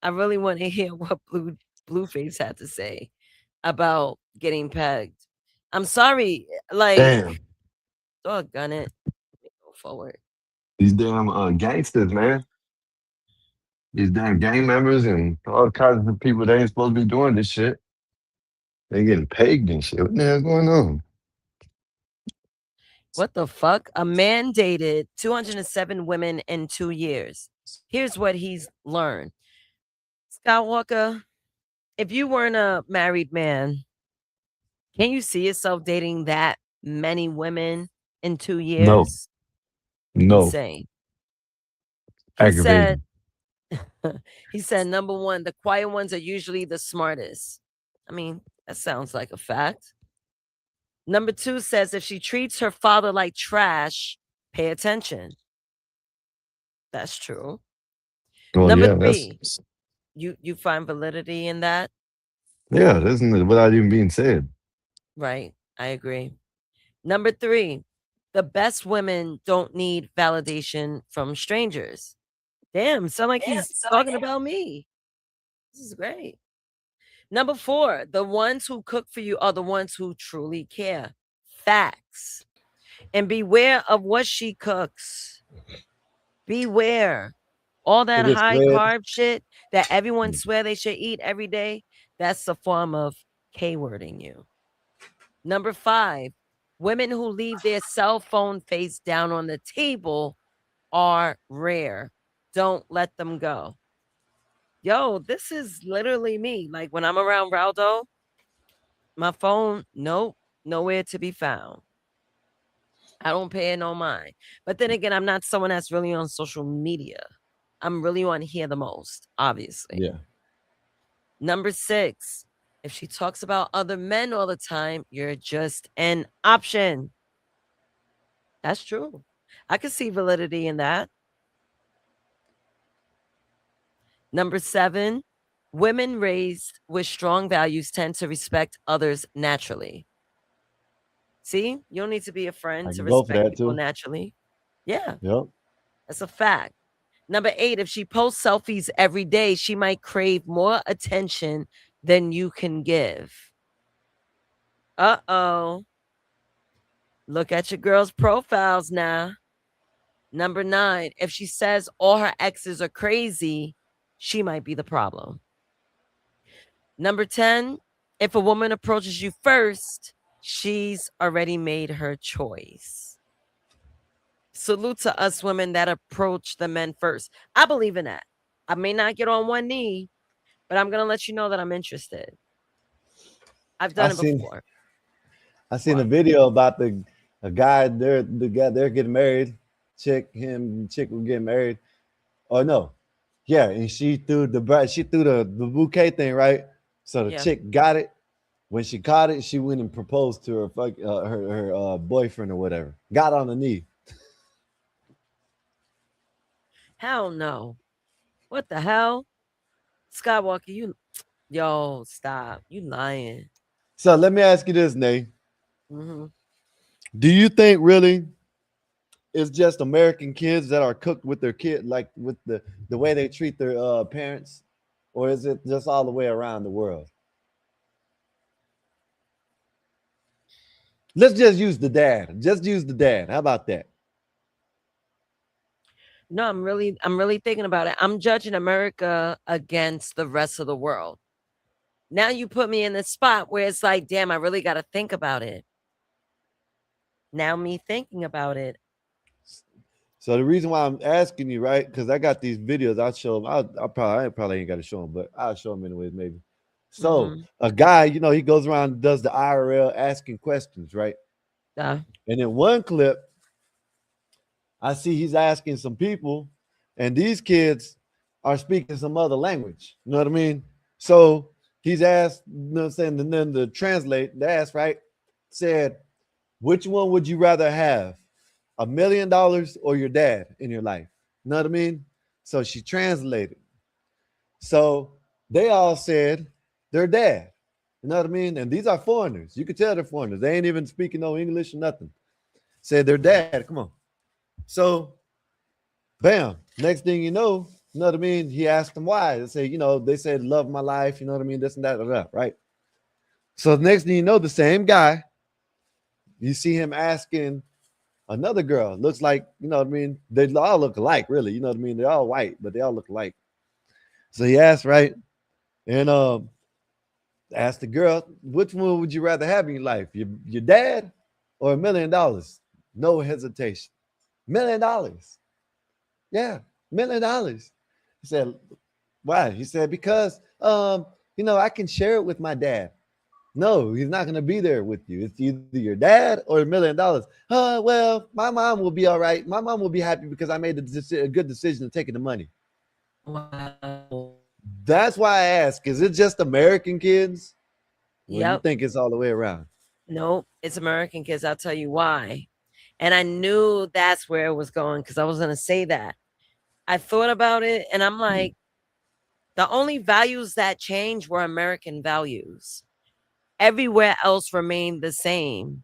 I really want to hear what Blueface had to say about getting pegged. I'm sorry, like, Damn, doggone it. Go forward. these damn gangsters, man. These damn gang members and all kinds of people that ain't supposed to be doing this shit. They getting pegged and shit. What the hell going on? What the fuck? A man dated 207 women in 2 years. Here's what he's learned. Skywalker, if you weren't a married man, can you see yourself dating that many women in 2 No, years? no, Insane. aggravating. He said, number one, the quiet ones are usually the smartest. I mean, that sounds like a fact. Number two says, if she treats her father like trash, pay attention. That's true. Well, Number yeah, three, that's you find validity in that? yeah, that's without even being said. Right. I agree. Number three, the best women don't need validation from strangers. Damn, sound like he's talking about me. This is great. Number four, the ones who cook for you are the ones who truly care. Facts. And beware of what she cooks. Beware. All that It is high red. carb shit that everyone swear they should eat every day, that's a form of K-wording you. Number five, women who leave their cell phone face down on the table are rare. Don't let them go. Yo, this is literally me. Like when I'm around Raldo, my phone, nope, nowhere to be found. I don't pay it no mind. But then again, I'm not someone that's really on social media. I'm really on here the most, obviously. Yeah. Number six, if she talks about other men all the time, you're just an option. That's true. I can see validity in that. Number seven, women raised with strong values tend to respect others naturally. See, you don't need to be a friend I to can go for respect that people too. naturally. Yeah, Yep. that's a fact. Number eight, if she posts selfies every day, she might crave more attention than you can give. Uh-oh. Look at your girls' profiles now. Number nine, if she says all her exes are crazy, she might be the problem. Number 10, if a woman approaches you first, she's already made her choice. Salute to us women that approach the men first. I believe in that. I may not get on one knee, but I'm going to let you know that I'm interested. I've done it before. I seen a video about a guy they're getting married. Chick were getting married. Oh no. Yeah, and she threw the bouquet thing, right? So the chick got it. When she caught it, she went and proposed to her boyfriend or whatever. Got on the knee. Hell no. What the hell? Skywalker, yo, stop. You lying. So let me ask you this, Nay. Mm-hmm. Do you think really it's just American kids that are cooked with their kid, like with the way they treat their parents, or is it just all the way around the world? Let's just use the dad. Just use the dad. How about that? No, I'm really thinking about it. I'm judging America against the rest of the world. Now you put me in this spot where it's like, damn, I really got to think about it. Now me thinking about it. So the reason why I'm asking you, right? Because I got these videos. I'll show them. I probably ain't got to show them, but I'll show them anyways, maybe. So a guy, you know, he goes around and does the IRL asking questions, right? Yeah. And in one clip, I see he's asking some people, and these kids are speaking some other language. You know what I mean? So he's asked, you know what I'm saying? And then the translate, the ask, right? Said, which one would you rather have? $1 million or your dad in your life? You know what I mean? So she translated. So they all said their dad. You know what I mean? And these are foreigners. You could tell they're foreigners. They ain't even speaking no English or nothing. Said their dad. Come on. So, bam. Next thing you know what I mean? He asked them why. They say, you know, they said love my life. You know what I mean? This and that, right? So the next thing you know, the same guy, you see him asking another girl. Looks like, you know what I mean? They all look alike, really. You know what I mean? They're all white, but they all look alike. So he asked, right? And asked the girl, which one would you rather have in your life? Your dad or $1 million? No hesitation. $1 million. Yeah, $1 million. He said, why? He said, because you know, I can share it with my dad. No, he's not gonna be there with you. It's either your dad or $1 million. Well, my mom will be all right. My mom will be happy because I made a good decision of taking the money. Wow. That's why I ask, is it just American kids? Well, you Yep. think it's all the way around? Nope, it's American kids. I'll tell you why. And I knew that's where it was going because I was going to say that. I thought about it and I'm like, the only values that changed were American values. Everywhere else remained the same.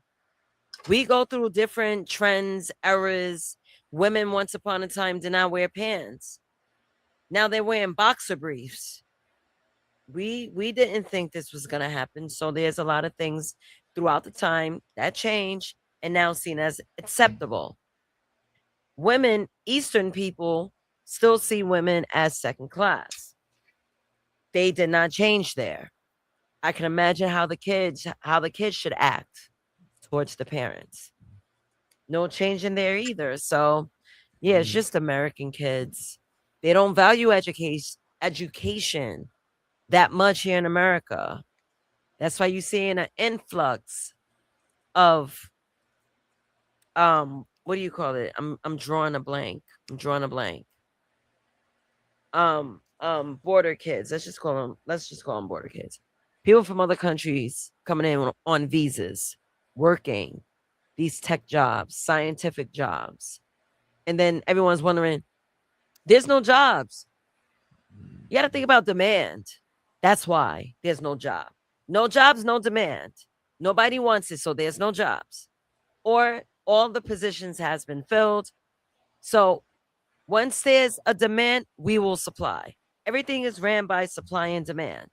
We go through different trends, eras. Women once upon a time did not wear pants. Now they're wearing boxer briefs. We didn't think this was going to happen. So there's a lot of things throughout the time that changed and now seen as acceptable. Women, Eastern people, still see women as second class. They did not change there. I can imagine how the kids should act towards the parents. No change in there either. So yeah, it's just American kids. They don't value education that much here in America. That's why you're seeing an influx of what do you call it? I'm drawing a blank. Border kids. Let's just call them border kids. People from other countries coming in on visas, working these tech jobs, scientific jobs. And then everyone's wondering, there's no jobs. You got to think about demand. That's why there's no job. No jobs, no demand. Nobody wants it, so there's no jobs. Or all the positions has been filled. So once there's a demand, we will supply. Everything is ran by supply and demand.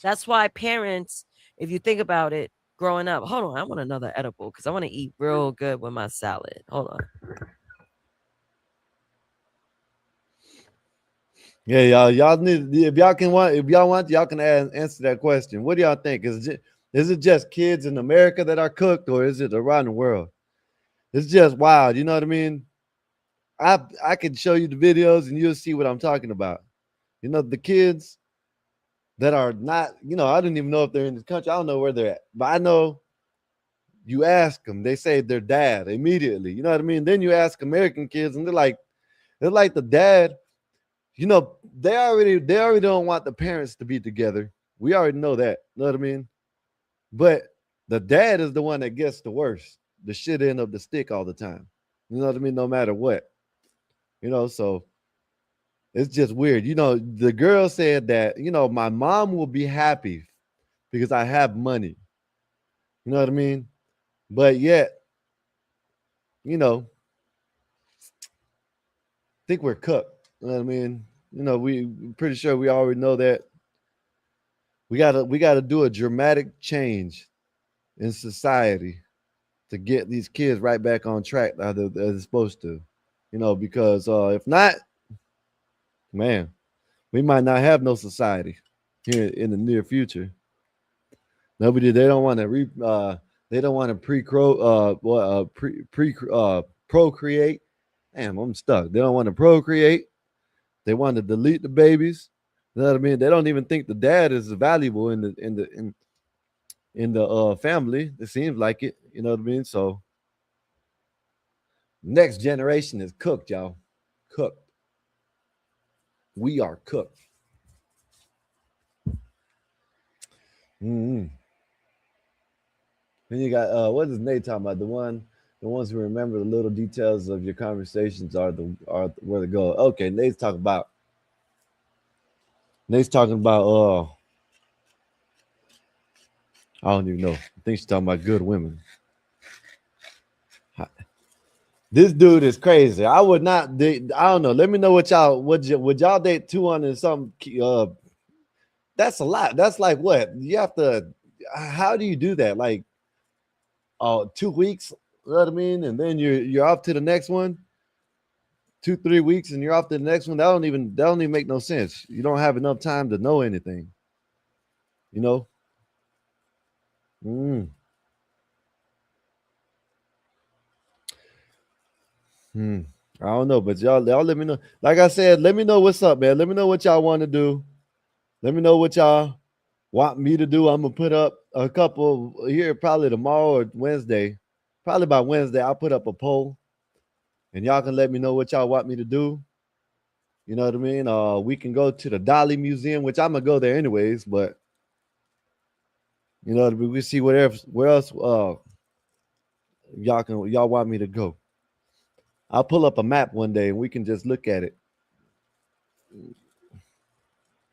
That's why parents, if you think about it, growing up, hold on, I want another edible because I want to eat real good with my salad. Hold on. Yeah, y'all need, if y'all want, y'all can answer that question. What do y'all think? Is it just kids in America that are cooked, or is it around the world? It's just wild. You know what I mean? I can show you the videos and you'll see what I'm talking about. You know, the kids that are not, you know, I don't even know if they're in this country. I don't know where they're at, but I know you ask them, they say their dad immediately. You know what I mean? Then you ask American kids and they're like the dad. You know, they already don't want the parents to be together. We already know that. You know what I mean? But the dad is the one that gets the worst, the shit end of the stick all the time. You know what I mean? No matter what. You know, so it's just weird. You know, the girl said that, you know, my mom will be happy because I have money. You know what I mean? But yet, you know, I think we're cooked. You know what I mean? You know, we're pretty sure we already know that. We gotta do a dramatic change in society to get these kids right back on track as they're supposed to. You know, because if not, man, we might not have no society here in the near future. They don't want to procreate, damn, I'm stuck. They don't want to procreate. They want to delete the babies. You know what I mean? They don't even think the dad is valuable in the family. It seems like it. You know what I mean? So next generation is cooked, y'all. Cooked. We are cooked. Mm-hmm. Then you got what is Nate talking about? The ones who remember the little details of your conversations are where to go. Okay, Nate's talking about I don't even know. I think she's talking about good women. This dude is crazy. I would not date. I don't know. Let me know what y'all would y'all date 200 and something. That's a lot. That's like what? You have to. How do you do that? Like 2 weeks, you know what I mean? And then you're off to the next one. 2-3 weeks and you're off to the next one. That don't even make no sense. You don't have enough time to know anything. You know? I don't know, but y'all let me know. Like I said, let me know what's up, man. Let me know what y'all want to do. Let me know what y'all want me to do. I'm gonna put up a couple here probably tomorrow or Wednesday. Probably by Wednesday, I'll put up a poll, and y'all can let me know what y'all want me to do. You know what I mean? We can go to the Dali Museum, which I'm gonna go there anyways, but you know, we see where else y'all want me to go. I'll pull up a map one day and we can just look at it.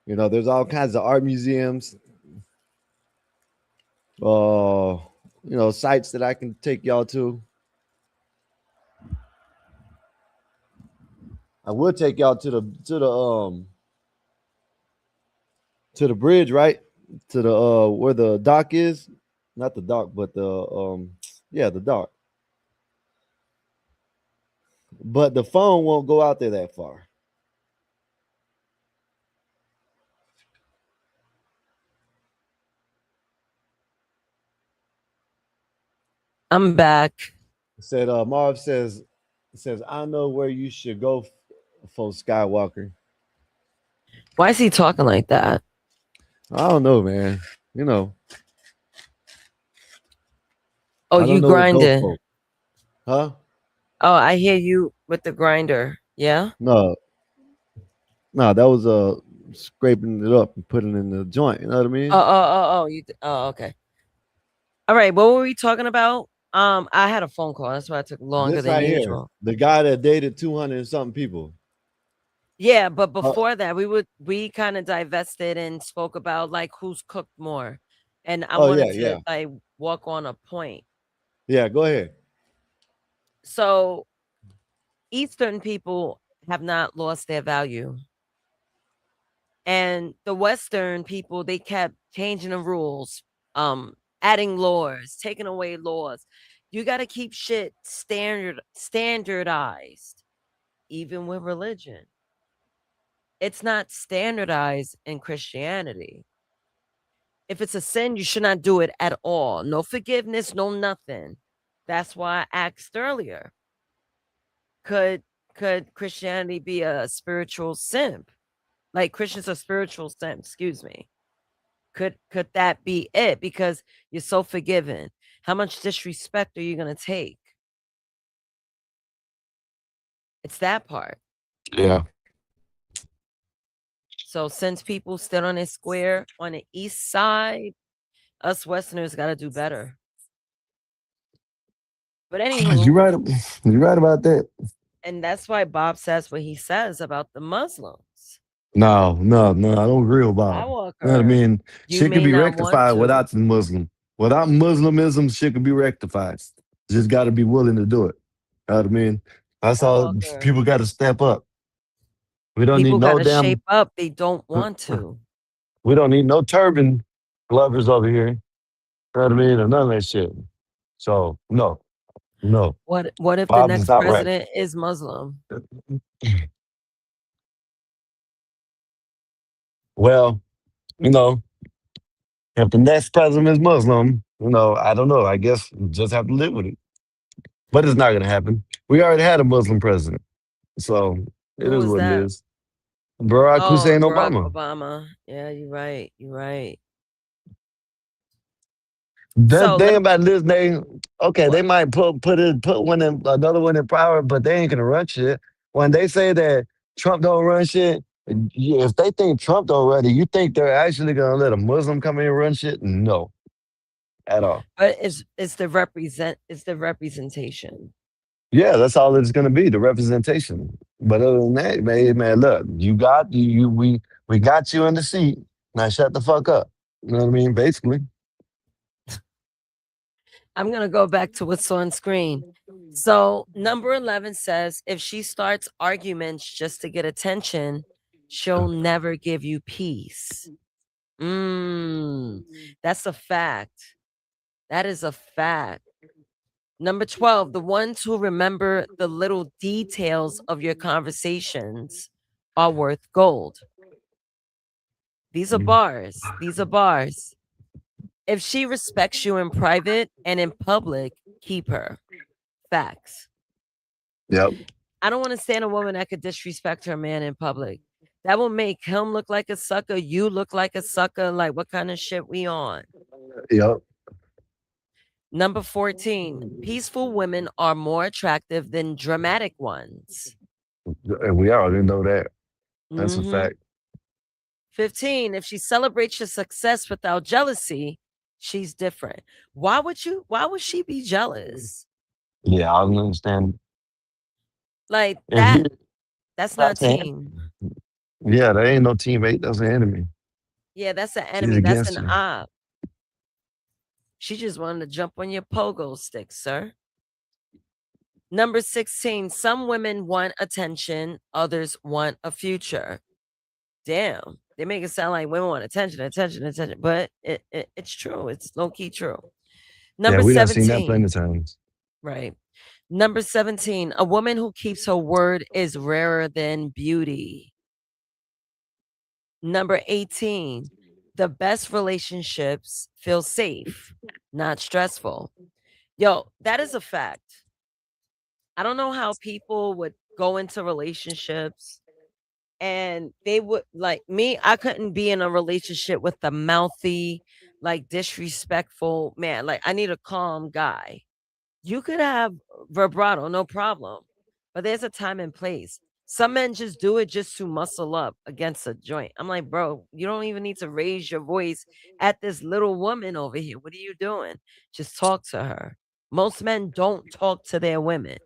You know, there's all kinds of art museums, you know, sites that I can take y'all to. I will take y'all to the bridge, right? To the where the dock is. Not the dock, but the dock. But the phone won't go out there that far. I'm back. Said Marv says I know where you should go for Skywalker. Why is he talking like that? I don't know, man. You know. Oh, you grinding? Huh? Oh, I hear you with the grinder. Yeah. No, that was scraping it up and putting it in the joint. You know what I mean? Okay. All right. What were we talking about? I had a phone call. That's why it took longer This than right usual. Here, the guy that dated 200 and something people. Yeah, but before that, we kind of divested and spoke about like who's cooked more, and I wanted to like walk on a point. Yeah, go ahead. So, Eastern people have not lost their value, and the Western people, they kept changing the rules, adding laws, taking away laws. You got to keep shit standardized, even with religion. It's not standardized in Christianity. If it's a sin, you should not do it at all. No forgiveness, no nothing. That's why I asked earlier. Could Christianity be a spiritual simp? Like Christians are spiritual simps, excuse me. Could that be it? Because you're so forgiven. How much disrespect are you gonna take? It's that part. Yeah. So since people stood on a square on the east side, us Westerners got to do better. But anyway, you're right. You're right about that. And that's why Bob says what he says about the Muslims. No, I don't agree with Bob. You know what I mean? Shit could be rectified without the Muslim. Without Muslimism, shit could be rectified. Just got to be willing to do it. You know what I mean? That's all. People got to step up. We don't need no damn shape up. They don't want to. We don't need no turban lovers over here. You know what I mean? Or none of that shit. So no. What if Bob the next president is Muslim? Well, you know, if the next president is Muslim, you know, I don't know. I guess we just have to live with it. But it's not going to happen. We already had a Muslim president. So it Who is was what it that? is. Barack Oh, Hussein Barack Obama. Obama. Yeah, you're right. You're right. The So thing let me. about this, okay, they What? might put one in another one in power, but they ain't gonna run shit. When they say that Trump don't run shit, if they think Trump don't run it, you think they're actually gonna let a Muslim come in and run shit? No, at all. But it's the representation. Yeah, that's all it's gonna be, the representation. But other than that, man, look, we got you in the seat. Now shut the fuck up. You know what I mean? Basically. I'm gonna go back to what's on screen. So number 11 says if she starts arguments just to get attention, she'll never give you peace. That's a fact. That is a fact. Number 12, the ones who remember the little details of your conversations are worth gold. These are bars. These are bars. If she respects you in private and in public, keep her. Facts. Yep. I don't want to stand a woman that could disrespect her man in public. That will make him look like a sucker. You look like a sucker. Like, what kind of shit we on? Yep. Number 14, peaceful women are more attractive than dramatic ones. And we already know that. That's a fact. 15, if she celebrates your success without jealousy, she's different. Why would she be jealous? Yeah, I don't understand. Like If that, you- that's not That's an- team. Yeah, there ain't no teammate. That's an enemy. Yeah, that's an She's enemy. That's against an you. op. She just wanted to jump on your pogo stick, sir. Number 16, some women want attention, others want a future. Damn, they make it sound like women want attention, but it's true. It's low-key true. Number Yeah, we done seen that 17. plenty of times. Right. Number 17, a woman who keeps her word is rarer than beauty. Number 18, the best relationships feel safe, not stressful. Yo, that is a fact. I don't know how people would go into relationships and they would like me. I couldn't be in a relationship with a mouthy, like disrespectful man. Like, I need a calm guy. You could have vibrato, no problem. But there's a time and place. Some men just do it just to muscle up against a joint. I'm like, bro, you don't even need to raise your voice at this little woman over here. What are you doing? Just talk to her. Most men don't talk to their women.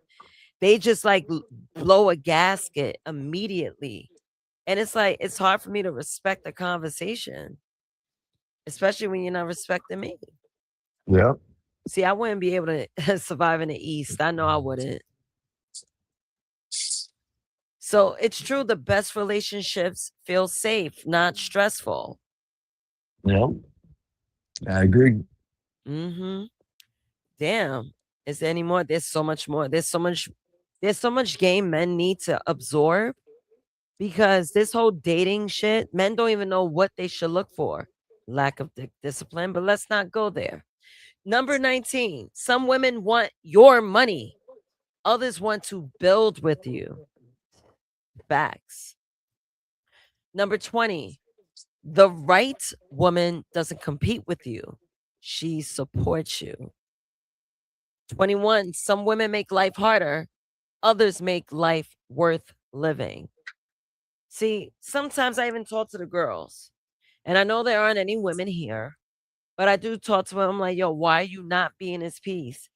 They just like blow a gasket immediately. And it's like, it's hard for me to respect the conversation, especially when you're not respecting me. Yeah. See, I wouldn't be able to survive in the East. I know I wouldn't. So it's true. The best relationships feel safe, not stressful. Yeah. I agree. Damn. Is there any more? There's so much more. There's so much game men need to absorb because this whole dating shit, men don't even know what they should look for. Lack of discipline, but let's not go there. Number 19, some women want your money. Others want to build with you. Facts. Number 20, the right woman doesn't compete with you. She supports you. 21, some women make life harder. Others make life worth living. See, sometimes I even talk to the girls, and I know there aren't any women here, but I do talk to them. I'm like, yo, why are you not being his piece?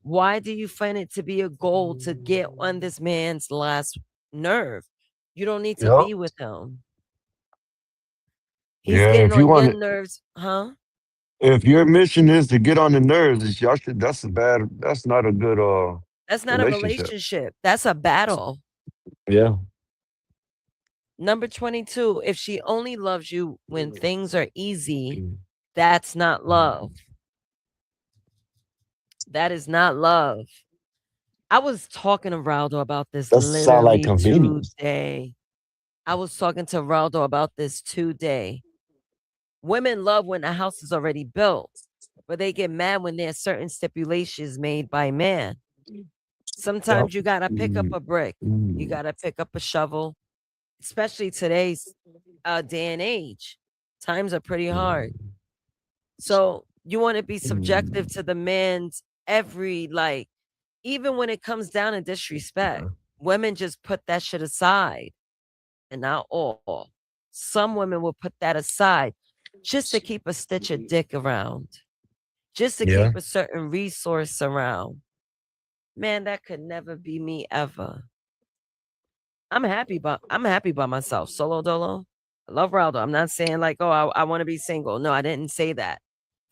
Why do you find it to be a goal to get on this man's last nerve? You don't need to Yep. be with him. He's Yeah, getting if you on want your to, nerves, huh? if your mission is to get on the nerves, that's not a good That's not a relationship. relationship. That's a battle. Yeah. Number 22, if she only loves you when things are easy, that's not love. That is not love. I was talking to Raldo about this That sound like literally convenience. today. I was talking to Raldo about this today. Women love when the house is already built, but they get mad when there's certain stipulations made by man. Sometimes you gotta pick up a brick. You gotta pick up a shovel, especially today's day and age. Times are pretty hard. So you want to be subjective to the man's every even when it comes down to disrespect, women just put that shit aside. And not all. Some women will put that aside just to keep a stitch of dick around, just to keep a certain resource around. Man, that could never be me ever. I'm happy by myself. Solo dolo. I love Raldo. I'm not saying I want to be single. No, I didn't say that.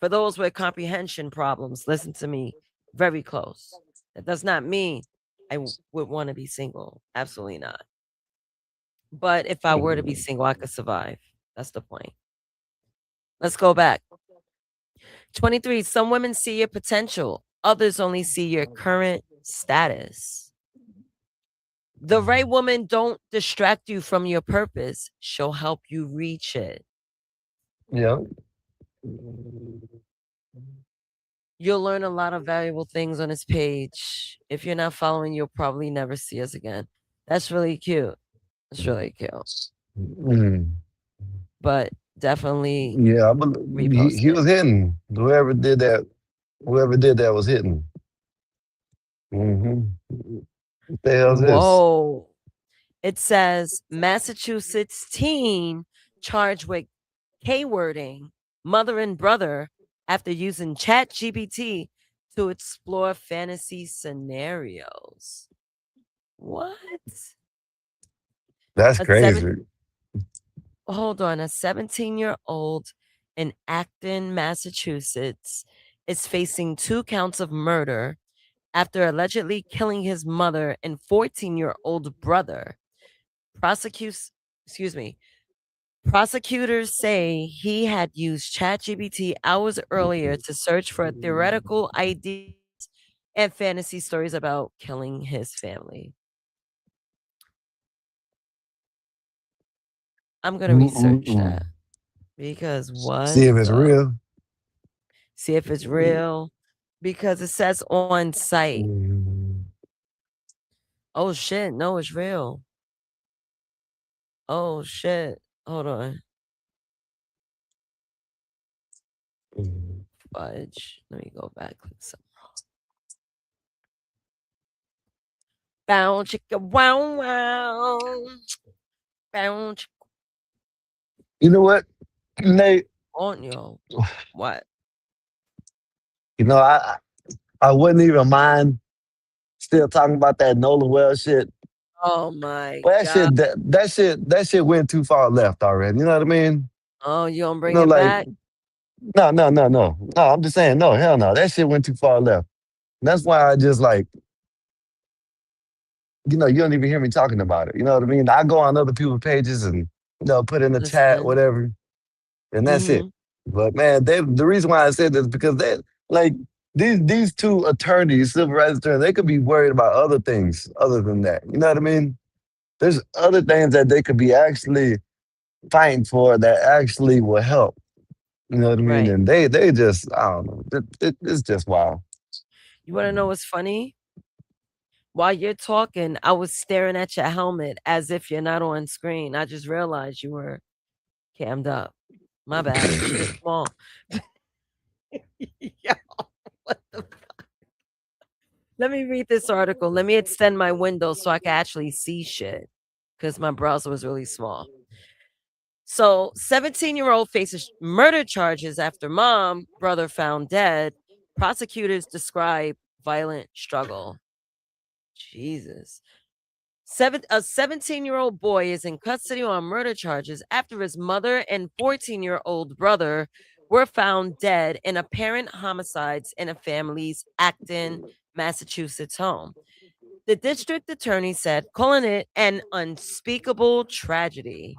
For those with comprehension problems, listen to me very close. That does not mean I would want to be single. Absolutely not. But if I were to be single, I could survive. That's the point. Let's go back. 23. Some women see your potential. Others only see your current status. The right woman don't distract you from your purpose. She'll help you reach it. Yeah. You'll learn a lot of valuable things on this page. If you're not following, you'll probably never see us again. That's really cute. It's really cute. But definitely. Yeah, he was hitting. Whoever did that was hitting. What the hell's this? Whoa. It says Massachusetts teen charged with K-wording mother and brother after using ChatGPT to explore fantasy scenarios. What? That's crazy. Hold on. A 17-year-old in Acton, Massachusetts is facing 2 counts of murder after allegedly killing his mother and 14-year-old brother. Prosecutors say he had used ChatGPT hours earlier to search for theoretical ideas and fantasy stories about killing his family. I'm going to research that because what? See if it's real. See if it's real because it says on site. Oh shit, no, it's real. Oh shit. Hold on. Fudge. Let me go back. Click some. Bow chicka wow wow. Bow chicka. You know what, Nate? On yo. What? You know, I wouldn't even mind still talking about that Nola Well shit. Oh my But god. that shit went too far left already. You know what I mean? Oh, you gonna bring You know, it like, back? No. No, I'm just saying, no, hell no. That shit went too far left. And that's why I just you don't even hear me talking about it. You know what I mean? I go on other people's pages and, put in the chat, whatever. And that's it. But man, the reason why I said this is because these 2 attorneys, civil rights attorneys, they could be worried about other things other than that. You know what I mean? There's other things that they could be actually fighting for that actually will help. You know what I mean? Right. And they just, I don't know. It's just wild. You want to know what's funny? While you're talking, I was staring at your helmet as if you're not on screen. I just realized you were cammed up. My bad. Shit small. Yo, what the fuck? Let me read this article. Let me extend my window so I can actually see shit because my browser was really small. So, 17-year-old faces murder charges after mom, brother found dead. Prosecutors describe violent struggle. Jesus. A 17-year-old boy is in custody on murder charges after his mother and 14-year-old brother were found dead in apparent homicides in a family's Acton, Massachusetts home. The district attorney said, calling it an unspeakable tragedy.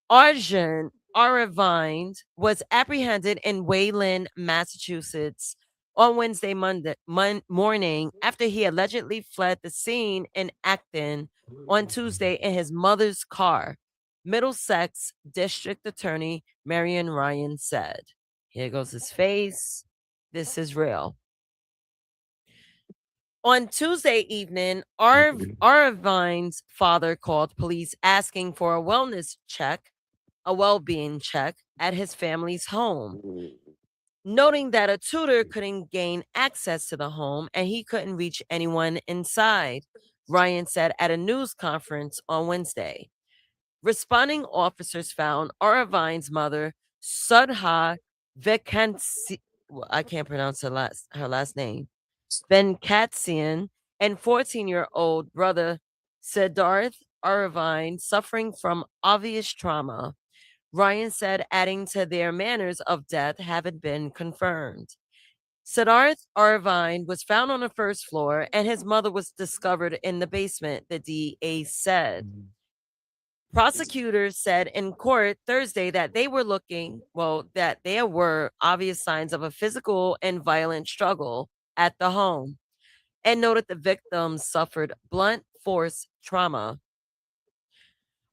Arjun Aravind was apprehended in Wayland, Massachusetts on Wednesday morning after he allegedly fled the scene in Acton on Tuesday in his mother's car, Middlesex District Attorney Marion Ryan said. Here goes his face. This is real. On Tuesday evening, Arvine's father called police asking for a wellness check, a well-being check at his family's home, noting that a tutor couldn't gain access to the home and he couldn't reach anyone inside, Ryan said at a news conference on Wednesday. Responding officers found Arvine's mother, Sudha Vekansi, I can't pronounce her last name, Venkatsian, and 14-year-old brother Siddharth Arvine suffering from obvious trauma. Ryan said, adding to their manners of death haven't been confirmed. Siddharth Arvine was found on the first floor and his mother was discovered in the basement, the DA said. Prosecutors said in court Thursday that there were obvious signs of a physical and violent struggle at the home and noted the victims suffered blunt force trauma.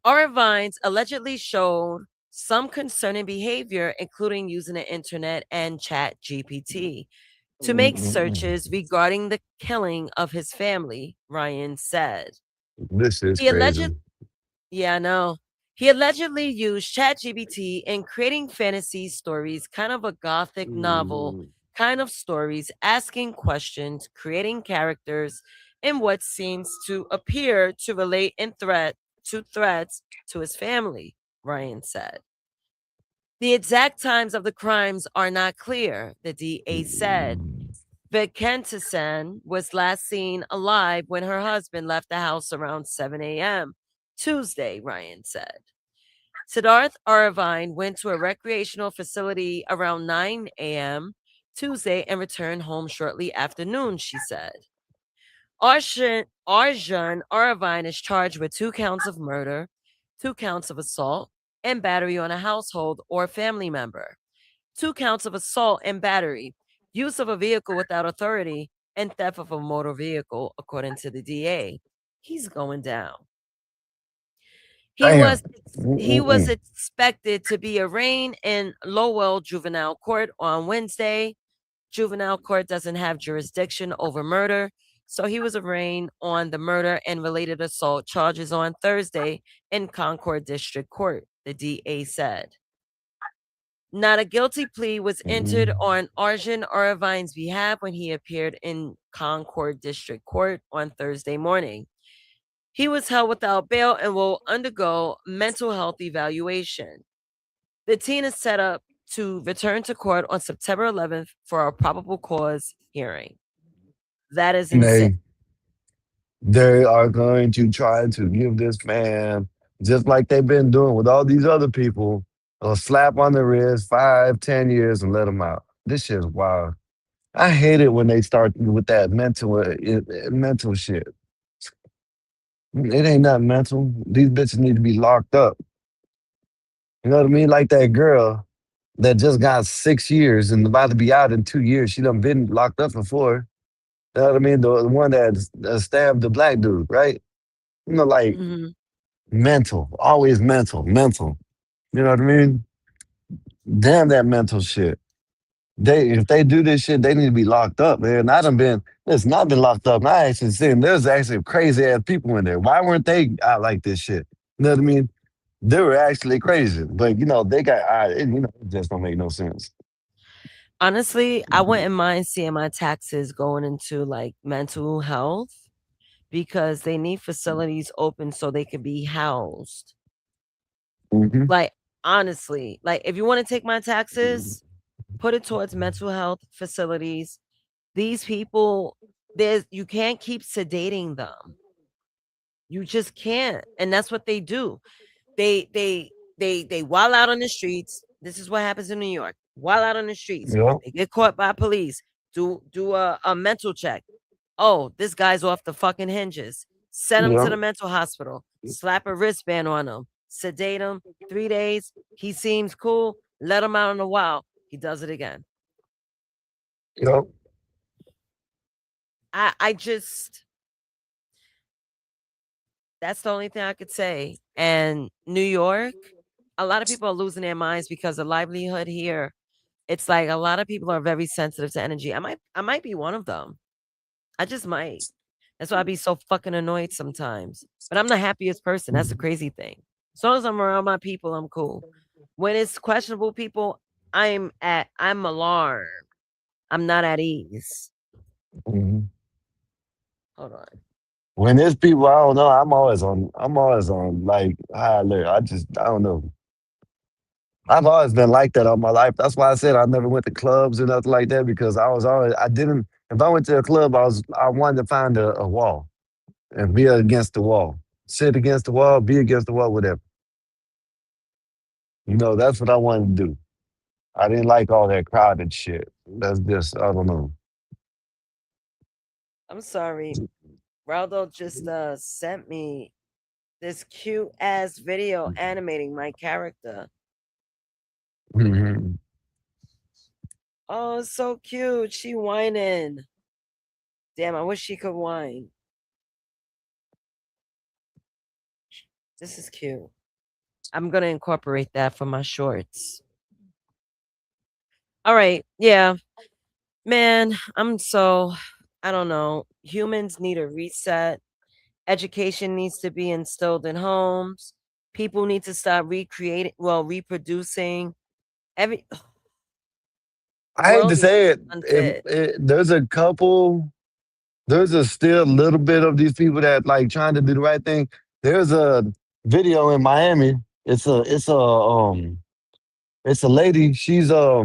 Arvines allegedly showed some concerning behavior, including using the internet and Chat GPT to make searches regarding the killing of his family, Ryan said. This is He crazy. Yeah, I know. He allegedly used ChatGPT in creating fantasy stories, kind of a gothic novel kind of stories, asking questions, creating characters, in what seems to appear to relate in threats to his family, Ryan said. The exact times of the crimes are not clear, the DA said. Vekantasan was last seen alive when her husband left the house around 7 a.m. Tuesday, Ryan said. Siddharth Arvine went to a recreational facility around 9 a.m. Tuesday and returned home shortly after noon, she said. Arjun Arvine is charged with 2 counts of murder, 2 counts of assault, and battery on a household or family member, 2 counts of assault and battery, use of a vehicle without authority, and theft of a motor vehicle, according to the DA. He's going down. He was expected to be arraigned in Lowell Juvenile Court on Wednesday. Juvenile court doesn't have jurisdiction over murder, so he was arraigned on the murder and related assault charges on Thursday in Concord District Court, the DA said. Not a guilty plea was entered on Arjun Arvine's behalf when he appeared in Concord District Court on Thursday morning. He was held without bail and will undergo mental health evaluation. The teen is set up to return to court on September 11th for a probable cause hearing. That is insane. They are going to try to give this man, just like they've been doing with all these other people, a slap on the wrist, 5-10 years, and let him out. This shit is wild. I hate it when they start with that mental shit. It ain't nothing mental. These bitches need to be locked up. You know what I mean? Like that girl that just got 6 years and about to be out in 2 years. She done been locked up before. You know what I mean? The one that stabbed the black dude, right? You know, like mental, always mental. You know what I mean? Damn that mental shit. If they do this shit, they need to be locked up, man. It's not been locked up. And I actually seen there's actually crazy ass people in there. Why weren't they out like this shit? You know what I mean? They were actually crazy, but they got it just don't make no sense. Honestly, I wouldn't mind seeing my taxes going into like mental health because they need facilities open so they can be housed. Like, honestly, like if you want to take my taxes, put it towards mental health facilities. These people, you can't keep sedating them. You just can't. And that's what they do. They wild out on the streets. This is what happens in New York. Wild out on the streets. Yep. They get caught by police. Do a mental check. Oh, this guy's off the fucking hinges. Send him to the mental hospital. Slap a wristband on him. Sedate him. 3 days. He seems cool. Let him out in a while. He does it again. Yep. I just, that's the only thing I could say. And New York, a lot of people are losing their minds because the livelihood here, it's like a lot of people are very sensitive to energy. I might be one of them. I just might. That's why I be so fucking annoyed sometimes. But I'm the happiest person. That's the crazy thing. As long as I'm around my people, I'm cool. When it's questionable people, I'm alarmed. I'm not at ease. Mhm. Hold on. When there's people, I don't know. I'm always on like high alert. I don't know. I've always been like that all my life. That's why I said I never went to clubs or nothing like that because I didn't. If I went to a club, I wanted to find a wall and be against the wall, sit against the wall, be against the wall, whatever. That's what I wanted to do. I didn't like all that crowded shit. That's just I don't know. I'm sorry. Raldo just sent me this cute ass video animating my character. Mhm. Oh, it's so cute. She whining. Damn, I wish she could whine. This is cute. I'm gonna incorporate that for my shorts. All right, yeah. Man, I don't know. Humans need a reset. Education needs to be instilled in homes. People need to stop reproducing. The I hate to world is say it. unfit. There's a still little bit of these people that like trying to do the right thing. There's a video in Miami. It's a lady. She's a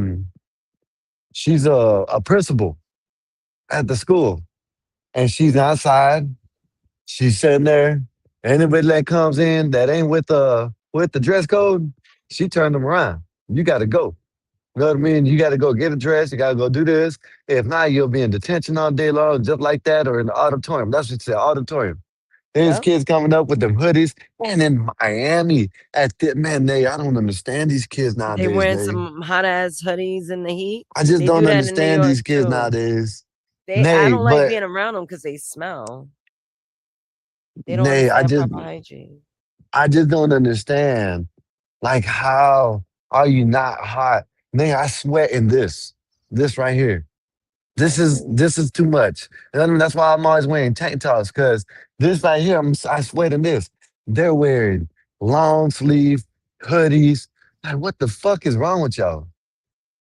principal at the school, and she's outside. She's sitting there. Anybody that comes in that ain't with the dress code, she turned them around. You got to go. You know what I mean? You got to go get a dress. You got to go do this. If not, you'll be in detention all day long, just like that, or in the auditorium. That's what it said, auditorium. There's Yeah. kids coming up with them hoodies. And in Miami, I don't understand these kids They nowadays, wearing Nay. some hot ass hoodies in the heat. I just They do don't that in New understand York these kids too. nowadays. I Nay, don't like but being around them because they smell. They don't Nay, understand proper hygiene. I just don't understand. Like, how are you not hot? Nay, I sweat in this right here. This is too much. And I mean, that's why I'm always wearing tank tops, because this right here, I sweat in this. They're wearing long sleeve hoodies. Like, what the fuck is wrong with y'all?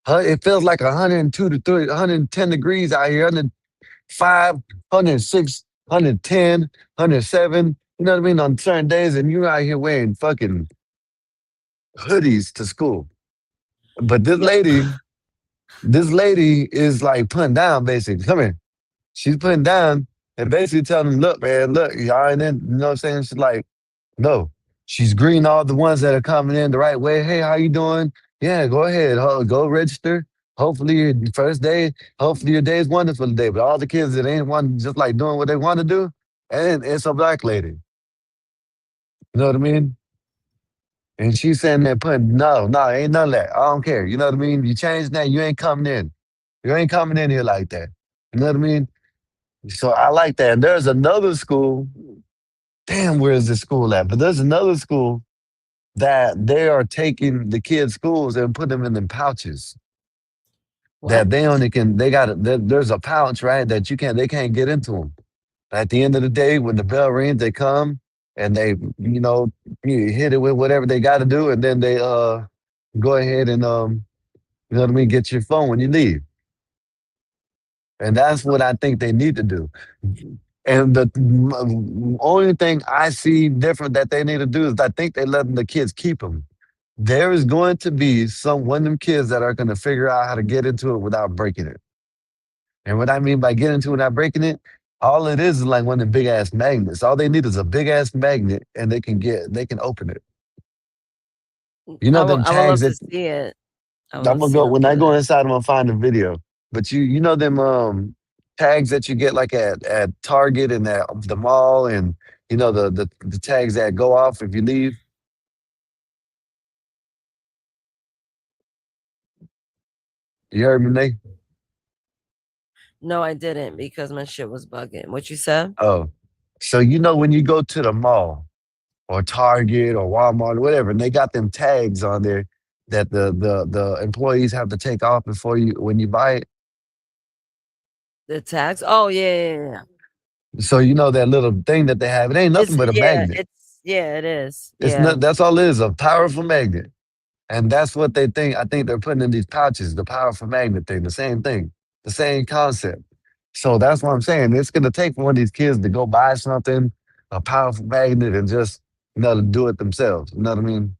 It feels like 102 to 3, 110 degrees out here, 105, 106, 110, 107. You know what I mean? On certain days, and you're out here wearing fucking hoodies to school. But this lady is like putting down, basically. Come here. She's putting down and basically telling them, look, man, look, y'all ain't in, you know what I'm saying? She's like, no. She's greeting all the ones that are coming in the right way. Hey, how you doing? Yeah, go ahead. Go register. Hopefully your first day, hopefully your day is wonderful today. But all the kids that ain't one just like doing what they want to do, and it's a black lady. You know what I mean? And she's saying that no, ain't none of that. I don't care. You know what I mean? You change that, you ain't coming in. You ain't coming in here like that. You know what I mean? So I like that. And there's another school. Damn, where is this school at? But there's another school that they are taking the kids' schools and put them in them pouches. That they only can, there's a pouch, right? That they can't get into them. At the end of the day, when the bell rings, they come and they, you hit it with whatever they got to do. And then they go ahead and, you know what I mean, get your phone when you leave. And that's what I think they need to do. And the only thing I see different that they need to do is I think they letting the kids keep them. There is going to be one of them kids that are going to figure out how to get into it without breaking it. And what I mean by getting into it without breaking it, all it is like one of the big ass magnets. All they need is a big ass magnet, and they can open it. You know them I would love tags to that see it. I'm gonna go when I go inside. I'm gonna find a video. But you know them tags that you get like at Target and at the mall, and you know the tags that go off if you leave. You heard me, Nate? No, I didn't because my shit was bugging. What you said? Oh, so you know when you go to the mall or Target or Walmart or whatever, and they got them tags on there that the employees have to take off when you buy it. The tags. Oh yeah. So you know that little thing that they have, it ain't nothing but a magnet. It is. It's Yeah. not, that's all it is, a powerful magnet. And that's what they think. I think they're putting in these pouches, the powerful magnet thing, the same thing, the same concept. So that's what I'm saying. It's gonna take one of these kids to go buy something, a powerful magnet, and just to do it themselves. You know what I mean?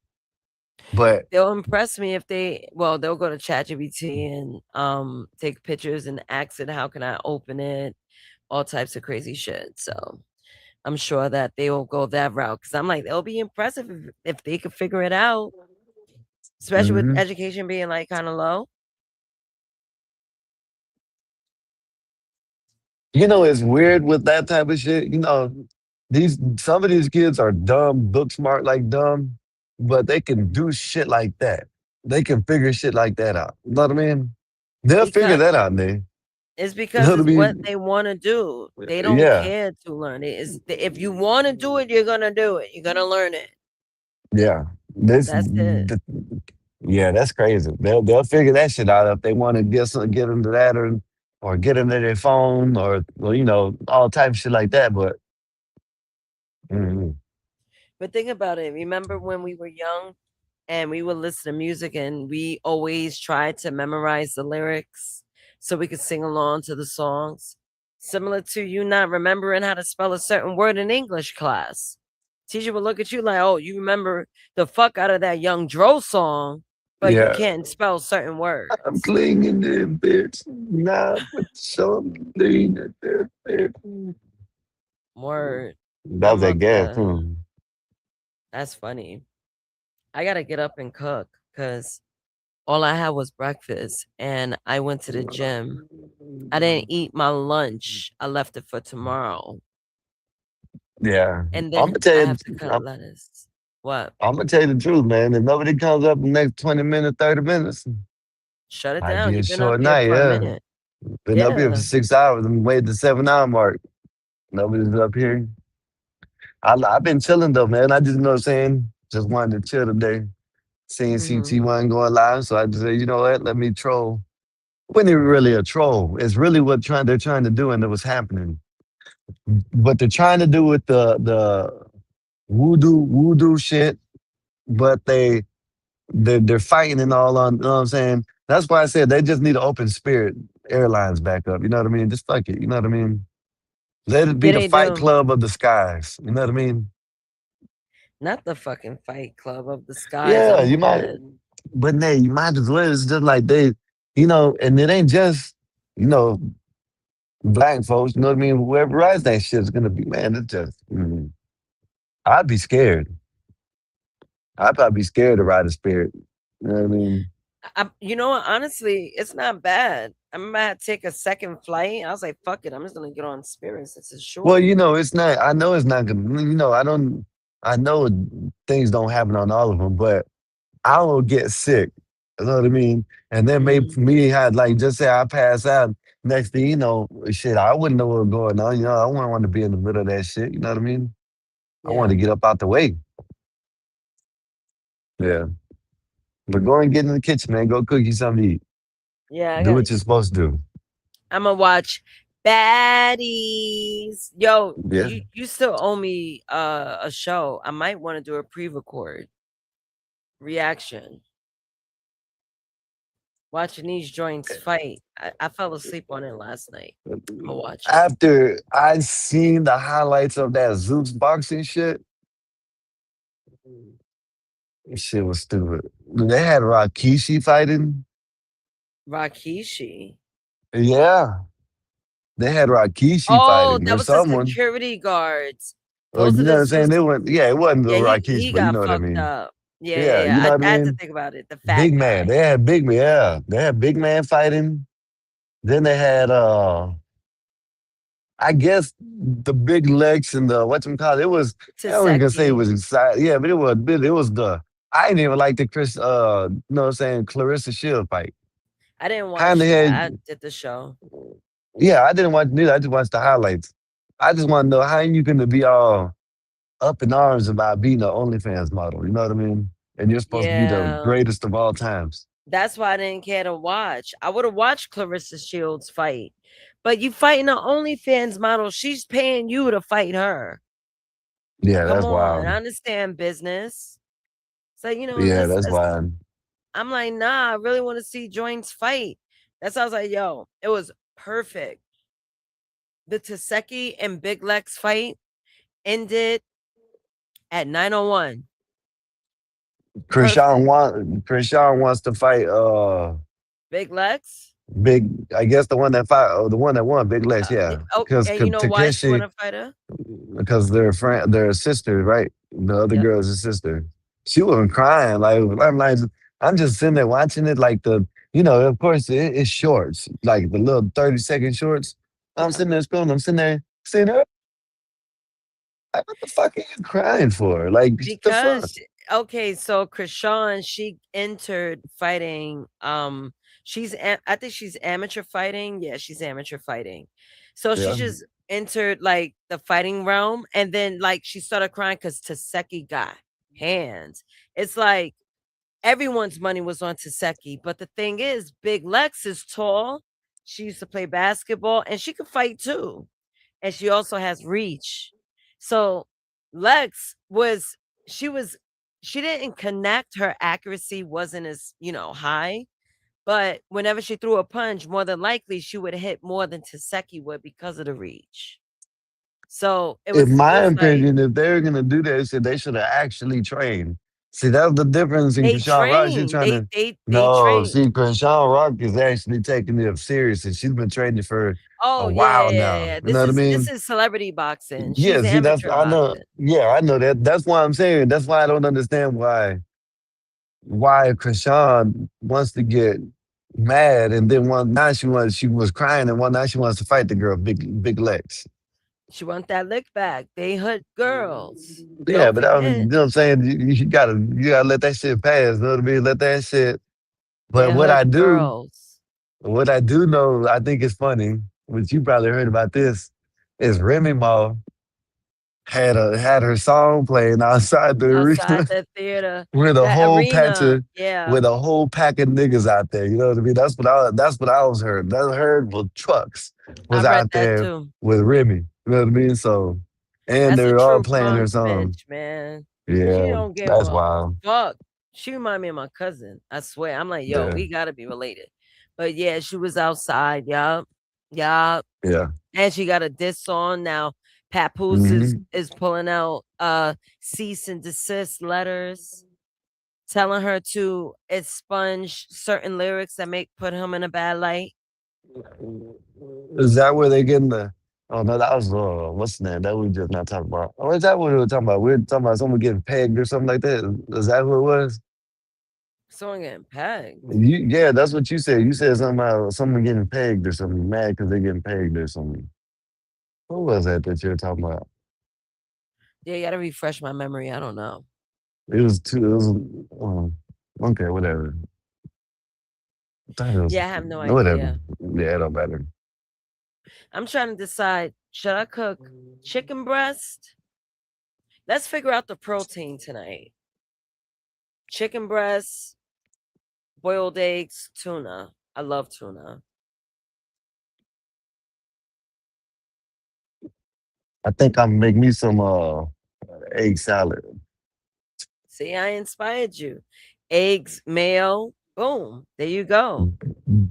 But They'll impress me if they'll go to ChatGPT and take pictures and ask it, how can I open it? All types of crazy shit. So I'm sure that they will go that route because I'm like, it'll be impressive if they could figure it out, especially with education being like kind of low. it's weird with that type of shit. Some of these kids are dumb, book smart like dumb, but they can do shit like that. They can figure shit like that out. You know what I mean? They'll figure that out, man. It's You know because what I it's mean? what they want to do. They don't Yeah. care to learn it. If you want to do it, you're gonna do it. You're gonna learn it. Yeah. That's it. Yeah, that's crazy. They'll figure that shit out if they want to get into that or get into their phone or all type of shit like that. But But think about it. Remember when we were young and we would listen to music and we always tried to memorize the lyrics so we could sing along to the songs? Similar to you not remembering how to spell a certain word in English class. Teacher would look at you like, oh, you remember the fuck out of that Young Dro song, but you Yeah. can't spell certain words. I'm clinging to bitch now, but something that they're Word. That was I'm that up gas. there. That's funny. I gotta get up and cook because all I had was breakfast and I went to the gym. I didn't eat my lunch. I left it for tomorrow. Yeah. And I'm then gonna tell I you. have to cut lettuce. What? I'm gonna tell you the truth, man. If nobody comes up in the next 20 minutes, 30 minutes, Shut it might down. be a You've been up short here night. for a Yeah. minute. Been up here Yeah. for 6 hours and waited the 7 hour mark. Nobody's up here. I've been chilling though, man. I just just wanted to chill today. Seeing CT wasn't going live, so I just said, you know what? Let me troll. Wasn't even really a troll. It's really what they're trying to do, and it was happening. But they're trying to do with the voodoo shit, but they're fighting and all on. You know what I'm saying? That's why I said they just need to open Spirit Airlines back up. You know what I mean? Just fuck it. You know what I mean? Let it be Yeah, the they Fight do. Club of the skies. You know what I mean? Not the fucking Fight Club of the skies. Yeah, I'm you might, dead. but Nay, you might as well. It's just like and it ain't just, black folks. You know what I mean? Whoever writes that shit is gonna be, man. It's just, I'd be scared. I'd probably be scared to ride a Spirit. You know what I mean? You know what? Honestly, it's not bad. I remember I had to take a second flight. I was like, fuck it. I'm just gonna get on Spirit since it's short. Well, it's not. I know it's not gonna. I don't. I know things don't happen on all of them, but I will get sick. You know what I mean? And then maybe for me, just say I pass out. Next thing you know, shit, I wouldn't know what was going on. I wouldn't want to be in the middle of that shit. You know what I mean? I want to get up out the way. Yeah. But go and get in the kitchen, man. Go cook you something to eat. Yeah, Do what you're supposed to do. I'm gonna watch Baddies. Yo, Yeah. you still owe me a show. I might want to do a pre-record reaction. Watching these joints fight. I fell asleep on it last night. I'll watch it. After I seen the highlights of that Zeus boxing shit, shit was stupid. They had Rikishi fighting. Rikishi. Yeah. They had Rikishi Oh, fighting that or was the someone. security guards. Or, Those you are know what the I'm saying? Zeus. It wasn't the Yeah, Rikishi, he but you got know what I fucked mean. up. Yeah, you know what I I had to mean? think about it. The fat Big guy. man. They had big man, yeah. They had big man fighting. Then they had I guess the big legs and the whatchamacallit. It was I wasn't gonna say it was exciting. Yeah, but it was I didn't even like the Chris you know what I'm saying, Clarissa Shield fight. I didn't watch Kinda that. had I did the show. Yeah, I didn't watch neither. I just watched the highlights. I just want to know how you gonna be all up in arms about being an OnlyFans model. You know what I mean? And you're supposed to be the Yeah. greatest of all times. That's why I didn't care to watch. I would have watched Clarissa Shields fight, But you fighting an OnlyFans model. She's paying you to fight her. Yeah, Come that's on, wild. I understand business. So Yeah, that's wild. I'm like, nah, I really want to see joints fight. That's why I was like, yo, it was perfect. The Taseki and Big Lex fight ended at 9:01. Krishan wants to fight Big Lex. I guess the one that won Big Lex, yeah. Oh, Because and you know why she want Takeshi, to fight her? because they're sisters, right? The other girl's a sister. She wasn't crying. I'm just sitting there watching it like of course it's shorts, like the little 30-second shorts. I'm sitting there scrolling, I'm sitting there seeing her. Like, what the fuck are you crying for? Like, the fuck? Because okay, so Krishan, she entered fighting. I think she's amateur fighting. Yeah, she's amateur fighting. So she Yeah. just entered like the fighting realm, and then like she started crying because Taseki got hands. It's like everyone's money was on Taseki, but the thing is, Big Lex is tall. She used to play basketball, and she could fight too, and she also has reach. So Lex she didn't connect. Her accuracy wasn't as high, but whenever she threw a punch, more than likely she would hit more than Taseki would because of the reach. So In my opinion, if they're gonna do that shit, they should have actually trained. See, that's the difference in They Krishan Rock. She's train. trying to They no. train. See, Krishan Rock is actually taking it serious, and she's been training for a Oh while now. You know what I mean? This is celebrity boxing. Yeah, She's see, that's amateur I know. boxing. Yeah, I know that. That's why I'm saying. That's why I don't understand why Krishan wants to get mad, and then she was crying, and now she wants to fight the girl, Big Lex. She want that lick back. They hood girls. Yeah, Don't but you forget. know what I'm saying? You gotta let that shit pass. You know what I mean? Let that shit. But They're what I hood girls. do know, I think it's funny, which you probably heard about this, is Remy Ma had her song playing outside the arena Outside the theater. with a That whole arena. Yeah. with a whole pack of niggas out there. You know what I mean? That's what I was heard. That I heard was trucks was I read out that there too. with Remy. You know what I mean? So and That's they a were all true playing her punk song. bitch, man. She Yeah, don't give that's a wild. fuck. She remind me of my cousin. I swear. I'm like, yo, Yeah. we gotta be related. But yeah, she was outside. Yup. Yup. Yeah. And she got a diss on now. Papoose is pulling out cease and desist letters, telling her to expunge certain lyrics that put him in a bad light. Is that where they getting the? Oh no, that was what's the name? That we just not talking about. Or is that what we were talking about? We were talking about someone getting pegged or something like that. Is that what it was? Someone getting pegged. Yeah, that's what you said. You said something about someone getting pegged or something, mad because they're getting pegged or something. What was that you're talking about? Yeah, you gotta refresh my memory. I don't know. It was okay, whatever. Yeah, I have no Whatever. idea. Yeah, it don't matter. I'm trying to decide, should I cook chicken breast? Let's figure out the protein tonight. Chicken breast, boiled eggs, tuna. I love tuna. I think I'm make me some egg salad. See, I inspired you. Eggs, mayo, boom. There you go.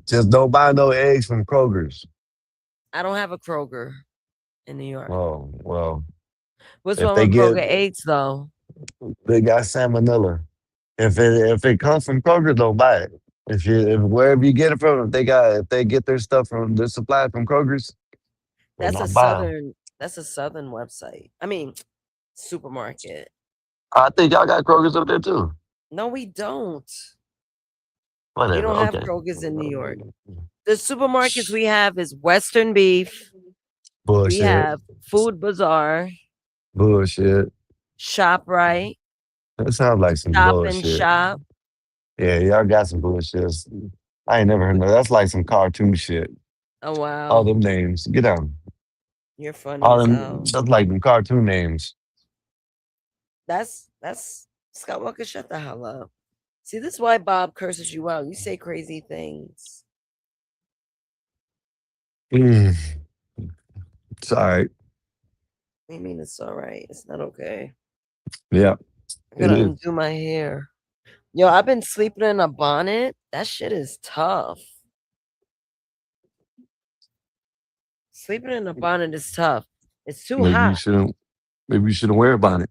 Just don't buy no eggs from Kroger's. I don't have a Kroger in New York. Oh, well. What's if wrong they with get- Kroger eggs though? They got salmonella. If it comes from Kroger, don't buy it. If wherever you get it from, if they get their stuff from their supply from Kroger's, then That's a don't buy 'em. southern website. I mean, supermarket. I think y'all got Kroger's up there too. No, we don't. Whatever. We don't have okay. Kroger's in New York. The supermarkets we have is Western Beef. Bullshit. We have Food Bazaar, Bullshit. ShopRite, That sounds like some Stop bullshit. and Shop. Yeah, y'all got some bullshit. I ain't never heard of that. That's like some cartoon shit. Oh wow. All them names. Get down. You're funny All as them hell. just like them cartoon names. That's Scott Walker, shut the hell up. See, this is why Bob curses you out. You say crazy things. Mm, it's all right. I mean, it's all right. It's not okay. Yeah, I'm it gonna is. undo my hair. Yo, I've been sleeping in a bonnet. That shit is tough. Sleeping in a bonnet is tough. It's too Maybe you hot. shouldn't. Maybe you shouldn't wear a bonnet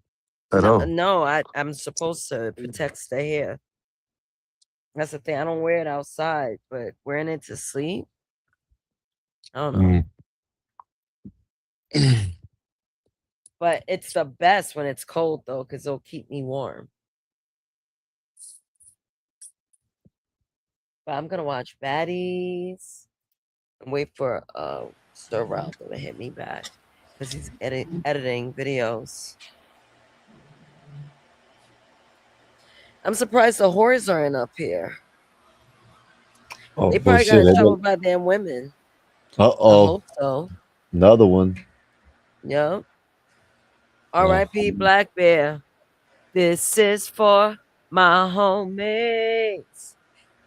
at No, all. no, I'm supposed to protect the hair. That's the thing. I don't wear it outside, but wearing it to sleep, I don't know. But it's the best when it's cold though, because it'll keep me warm. But I'm gonna watch Baddies and wait for Stir Ralph to hit me back because he's editing videos. I'm surprised the whores aren't up here. Oh, They probably got bullshit. in trouble by damn women. I Uh-oh. hope so. Another one. Yep. R.I.P. Black Bear. This is for my homies.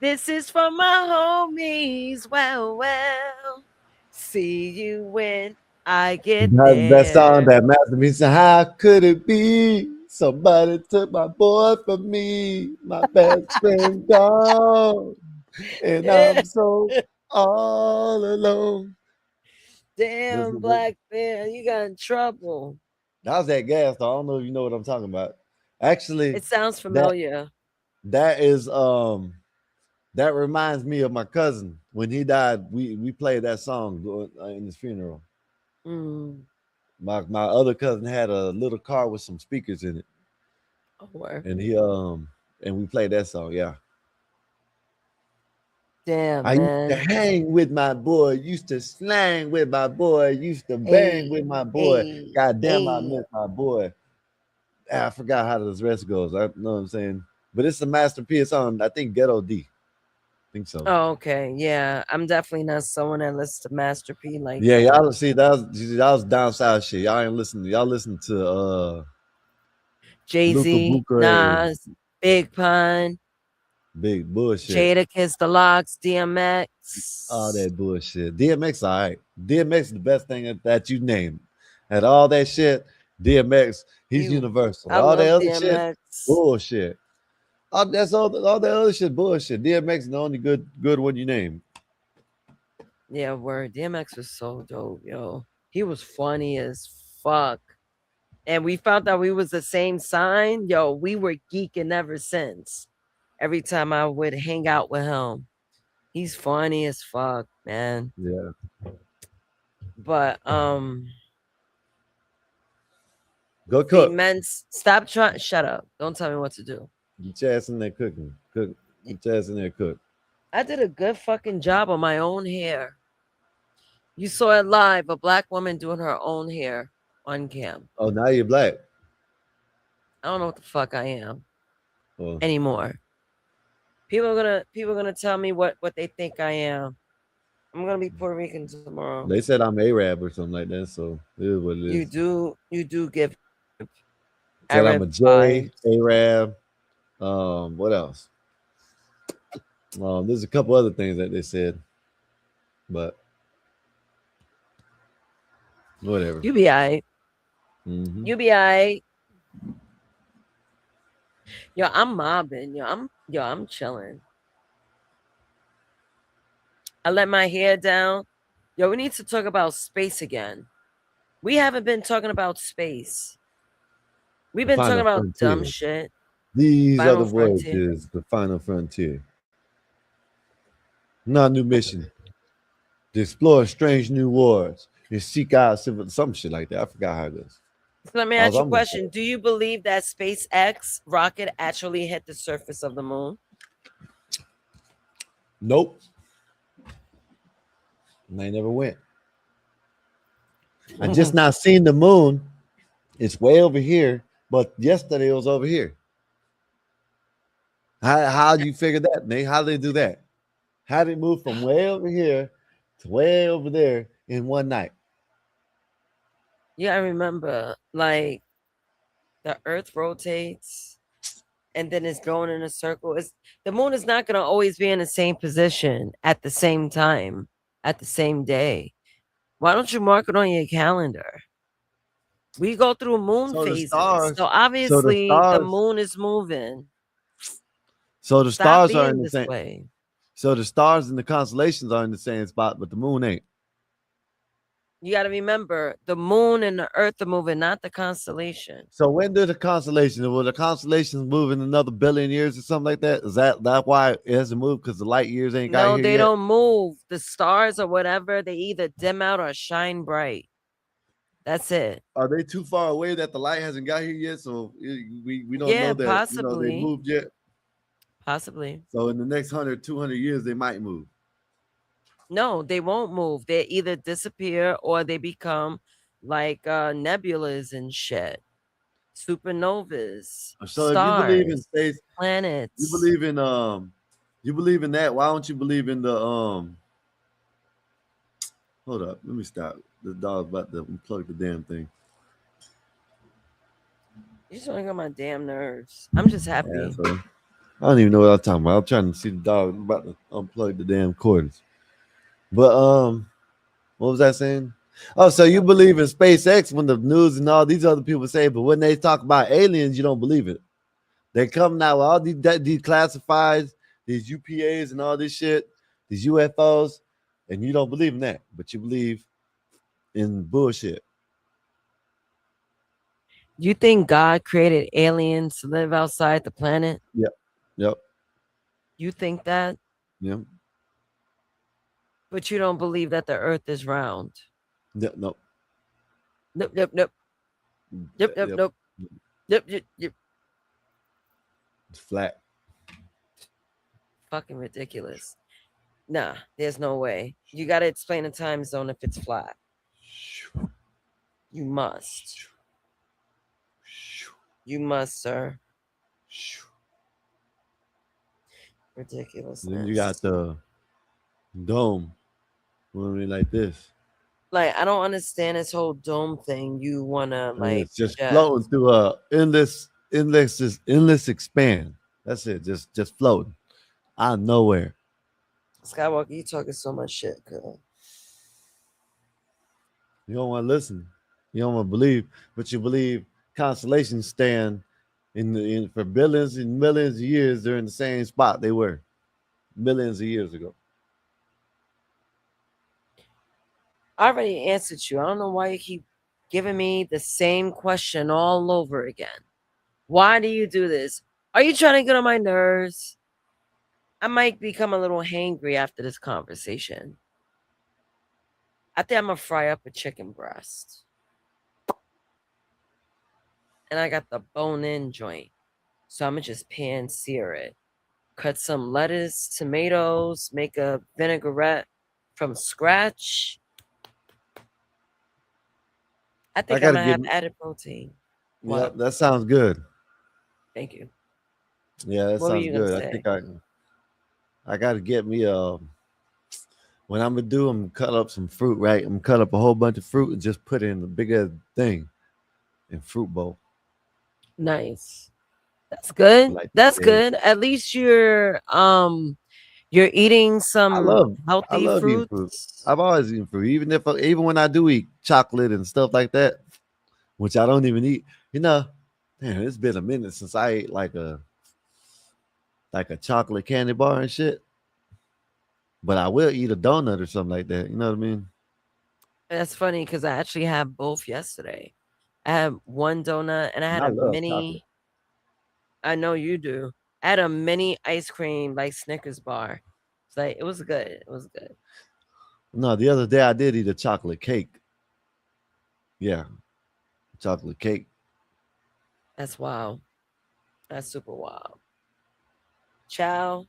This is for my homies. Well. See you when I get That song there. that Master Me said, how could it be? Somebody took my boy from me. My best friend gone. And I'm so all alone. Damn, Black Bear, you got in trouble. That was that gas, though. I don't know if you know what I'm talking about. Actually, It sounds familiar. That is that reminds me of my cousin. When he died, we played that song in his funeral. Mm. My other cousin had a little car with some speakers in it. Oh, word. And he and we played that song, yeah. Damn, I man. used to hang with my boy, used to slang with my boy, used to bang with my boy. God damn, I miss my boy. I forgot how the rest goes. I know what I'm saying. But it's a masterpiece on, I think, Ghetto D. I think so. Oh, okay. Yeah. I'm definitely not someone that listens to Master P like Yeah, that. y'all see that was down south shit. Y'all ain't listening. Y'all listen to Jay-Z, Nas, Big Pun, Big bullshit. Jadakiss, The Locks, DMX. All that bullshit. DMX, all right. DMX is the best thing that you named. Had all that shit. DMX, he's universal. I all that love other DMX. shit, bullshit. All that other shit, bullshit. DMX is the only good one you name. Yeah, word. DMX was so dope, yo. He was funny as fuck. And we found out we was the same sign. Yo, we were geeking ever since. Every time I would hang out with him. He's funny as fuck, man. Yeah. But Go cook. Stop trying. Shut up. Don't tell me what to do. Get your ass in there cooking. Cook. Get your ass in there cook. I did a good fucking job on my own hair. You saw it live, a black woman doing her own hair on cam. Oh, now you're black. I don't know what the fuck I am Oh. anymore. People are gonna tell me what they think I am. I'm gonna be Puerto Rican tomorrow. They said I'm Arab or something like that, so it is what it is. You do give. Said I'm a J, Arab. What else? There's a couple other things that they said, but whatever. You be alright. Mm-hmm. You be alright. Yo, I'm mobbing. Yo, I'm chilling. I let my hair down. Yo, we need to talk about space again. We haven't been talking about space. We've been talking about dumb shit. These Final are the voyages, the final frontier. Not new mission. To explore strange new worlds and seek out some shit like that. I forgot how it goes. So let me ask you a question. Do you believe that SpaceX rocket actually hit the surface of the moon? Nope. They never went. I just not seen the moon. It's way over here, but yesterday it was over here. How do you figure that, Nate? How did they do that? How did it move from way over here to way over there in one night? Yeah, I remember. Like the Earth rotates, and then it's going in a circle. The moon is not going to always be in the same position at the same time, at the same day. Why don't you mark it on your calendar? We go through moon So the phases. stars. So obviously the moon is moving. So the Stop stars are in being the this same. way. So the stars and the constellations are in the same spot, but the moon ain't. You got to remember the moon and the earth are moving, not the constellation. So when did the constellation? Will the constellations move in another billion years or something like that? Is that why it hasn't moved? Because the light years ain't got No, here they yet? don't move. The stars or whatever, they either dim out or shine bright. That's it. Are they too far away that the light hasn't got here yet? So we don't Yeah, know that possibly. they moved yet. Possibly. So in the next 100, 200 years, they might move. No, they won't move. They either disappear or they become like nebulas and shit. Supernovas. So stars, if you believe in space, planets. you believe in that. Why don't you believe in the Hold up, let me stop. The dog's about to unplug the damn thing. You just want to get on my damn nerves. I'm just happy. Yeah, so I don't even know what I'm talking about. I'm trying to see the dog. I'm about to unplug the damn cords. But what was I saying? Oh, so you believe in SpaceX when the news and all these other people say, but when they talk about aliens, you don't believe it. They come now with all these declassifieds, these UPAs and all this shit, these UFOs, and you don't believe in that, but you believe in bullshit. You think God created aliens to live outside the planet? Yep. You think that? Yep. But you don't believe that the earth is round. Yep. Nope. Nope. Nope. Nope. Yep. Yep. Nope. Yep. Yep. Yep. It's flat. Fucking ridiculous. Nah, there's no way. You got to explain the time zone if it's flat. You must. You must, sir. Ridiculous. Then you got the dome. Moving like this. Like, I don't understand this whole dome thing. You wanna And like it's just floating through a endless expand. That's it. Just floating out of nowhere. Skywalker, you talking so much shit, cuz. You don't want to listen. You don't want to believe, but you believe constellations stand in for billions and millions of years. They're in the same spot they were millions of years ago. I already answered you. I don't know why you keep giving me the same question all over again. Why do you do this? Are you trying to get on my nerves? I might become a little hangry after this conversation. I think I'm gonna fry up a chicken breast. And I got the bone-in joint. So I'm gonna just pan sear it. Cut some lettuce, tomatoes, make a vinaigrette from scratch. I think I'm gonna have added protein. Yeah, that sounds good. Thank you. Yeah, that What were sounds you gonna good. I say? think I got to get me what I'm gonna do, I'm gonna cut up some fruit, right? I'm gonna cut up a whole bunch of fruit and just put it in the bigger thing in fruit bowl. Nice. That's good. Like That's yeah. good. At least you're eating I some love healthy eating fruits. fruit. I've always eaten fruit, even when I do eat chocolate and stuff like that, which I don't even eat. You know, damn, it's been a minute since I ate like a chocolate candy bar and shit. But I will eat a donut or something like that. You know what I mean? That's funny because I actually had both yesterday. I had one donut and I had I a love mini. chocolate. I know you do. I had a mini ice cream like Snickers bar. It's like it was good. It was good. No, the other day I did eat a chocolate cake. Yeah, chocolate cake. That's wild. That's super wild. Ciao.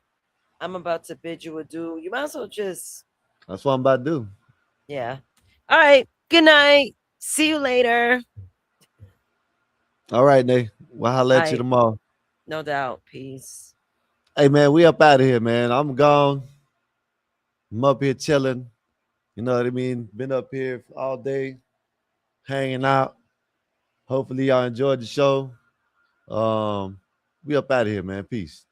I'm about to bid you adieu. You might as well just, That's what I'm about to do. yeah. All right. Good night. See you later. All right, Nate. Well, I'll let you Aight. tomorrow. No doubt. Peace. Hey, man, we up out of here, man. I'm gone. I'm up here chilling. You know what I mean? Been up here all day, hanging out. Hopefully, y'all enjoyed the show. We up out of here, man. Peace.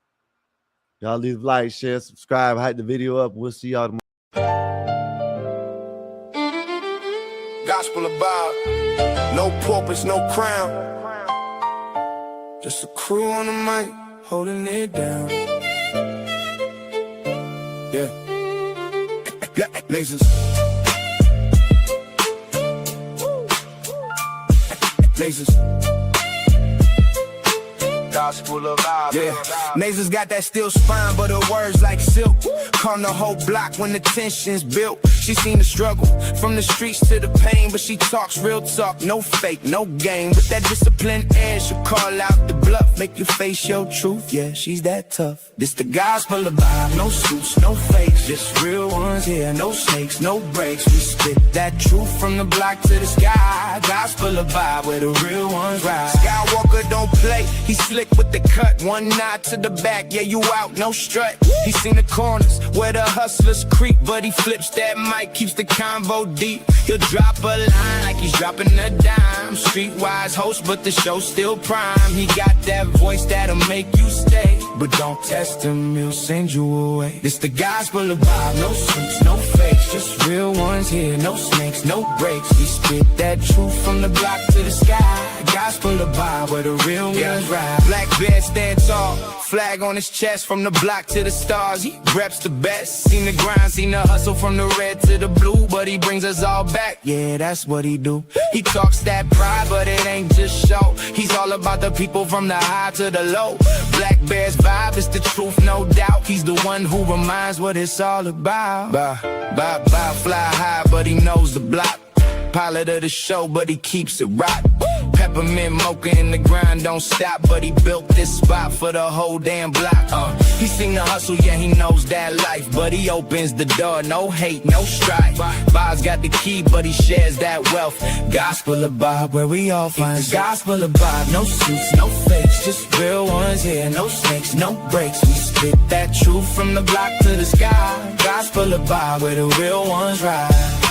Y'all leave a like, share, subscribe, hype the video up. We'll see y'all tomorrow. no purpose, no crown. Just a crew on the mic, holding it down. Yeah. Lasers. Lasers. Gospel of vibe. Yeah, Nasers got that steel spine, but her words like silk. Calm the whole block when the tension's built. She seen the struggle from the streets to the pain, but she talks real talk, no fake, no game. With that disciplined air, she'll call out the bluff, make you face your truth. Yeah, she's that tough. This the gospel of vibe, no suits, no fakes, just real ones here, no snakes, no breaks. We spit that truth from the block to the sky. Gospel of vibe, where the real ones ride. Skywalker don't play, he slick with the cut, one nod to the back, yeah, you out, no strut. He seen the corners where the hustlers creep, but he flips that mic, keeps the convo deep. He'll drop a line like he's dropping a dime. Streetwise host, but the show's still prime. He got that voice that'll make you stay, but don't test him, he'll send you away. This the gospel of vibe, no suits, no fakes, just real ones here, no snakes, no breaks. We spit that truth from the block to the sky. Gospel of vibe, where the real ones ride. Black bear stand tall, flag on his chest, from the block to the stars. He reps the best. Seen the grind, seen the hustle from the red to the blue, but he brings us all back. Yeah, that's what he do. He talks that pride, but it ain't just show. He's all about the people from the high to the low. Black Bear's vibe is the truth, no doubt. He's the one who reminds what it's all about. Bye, fly high, but he knows the block. Pilot of the show, but he keeps it rock. Peppermint mocha in the grind, don't stop. But he built this spot for the whole damn block. He seen the hustle, yeah, he knows that life. But he opens the door, no hate, no strife. Bob's got the key, but he shares that wealth. Gospel of Bob, where we all find the gospel of Bob. No suits, no fakes, just real ones here. No snakes, no breaks. We spit that truth from the block to the sky. Gospel of Bob, where the real ones ride.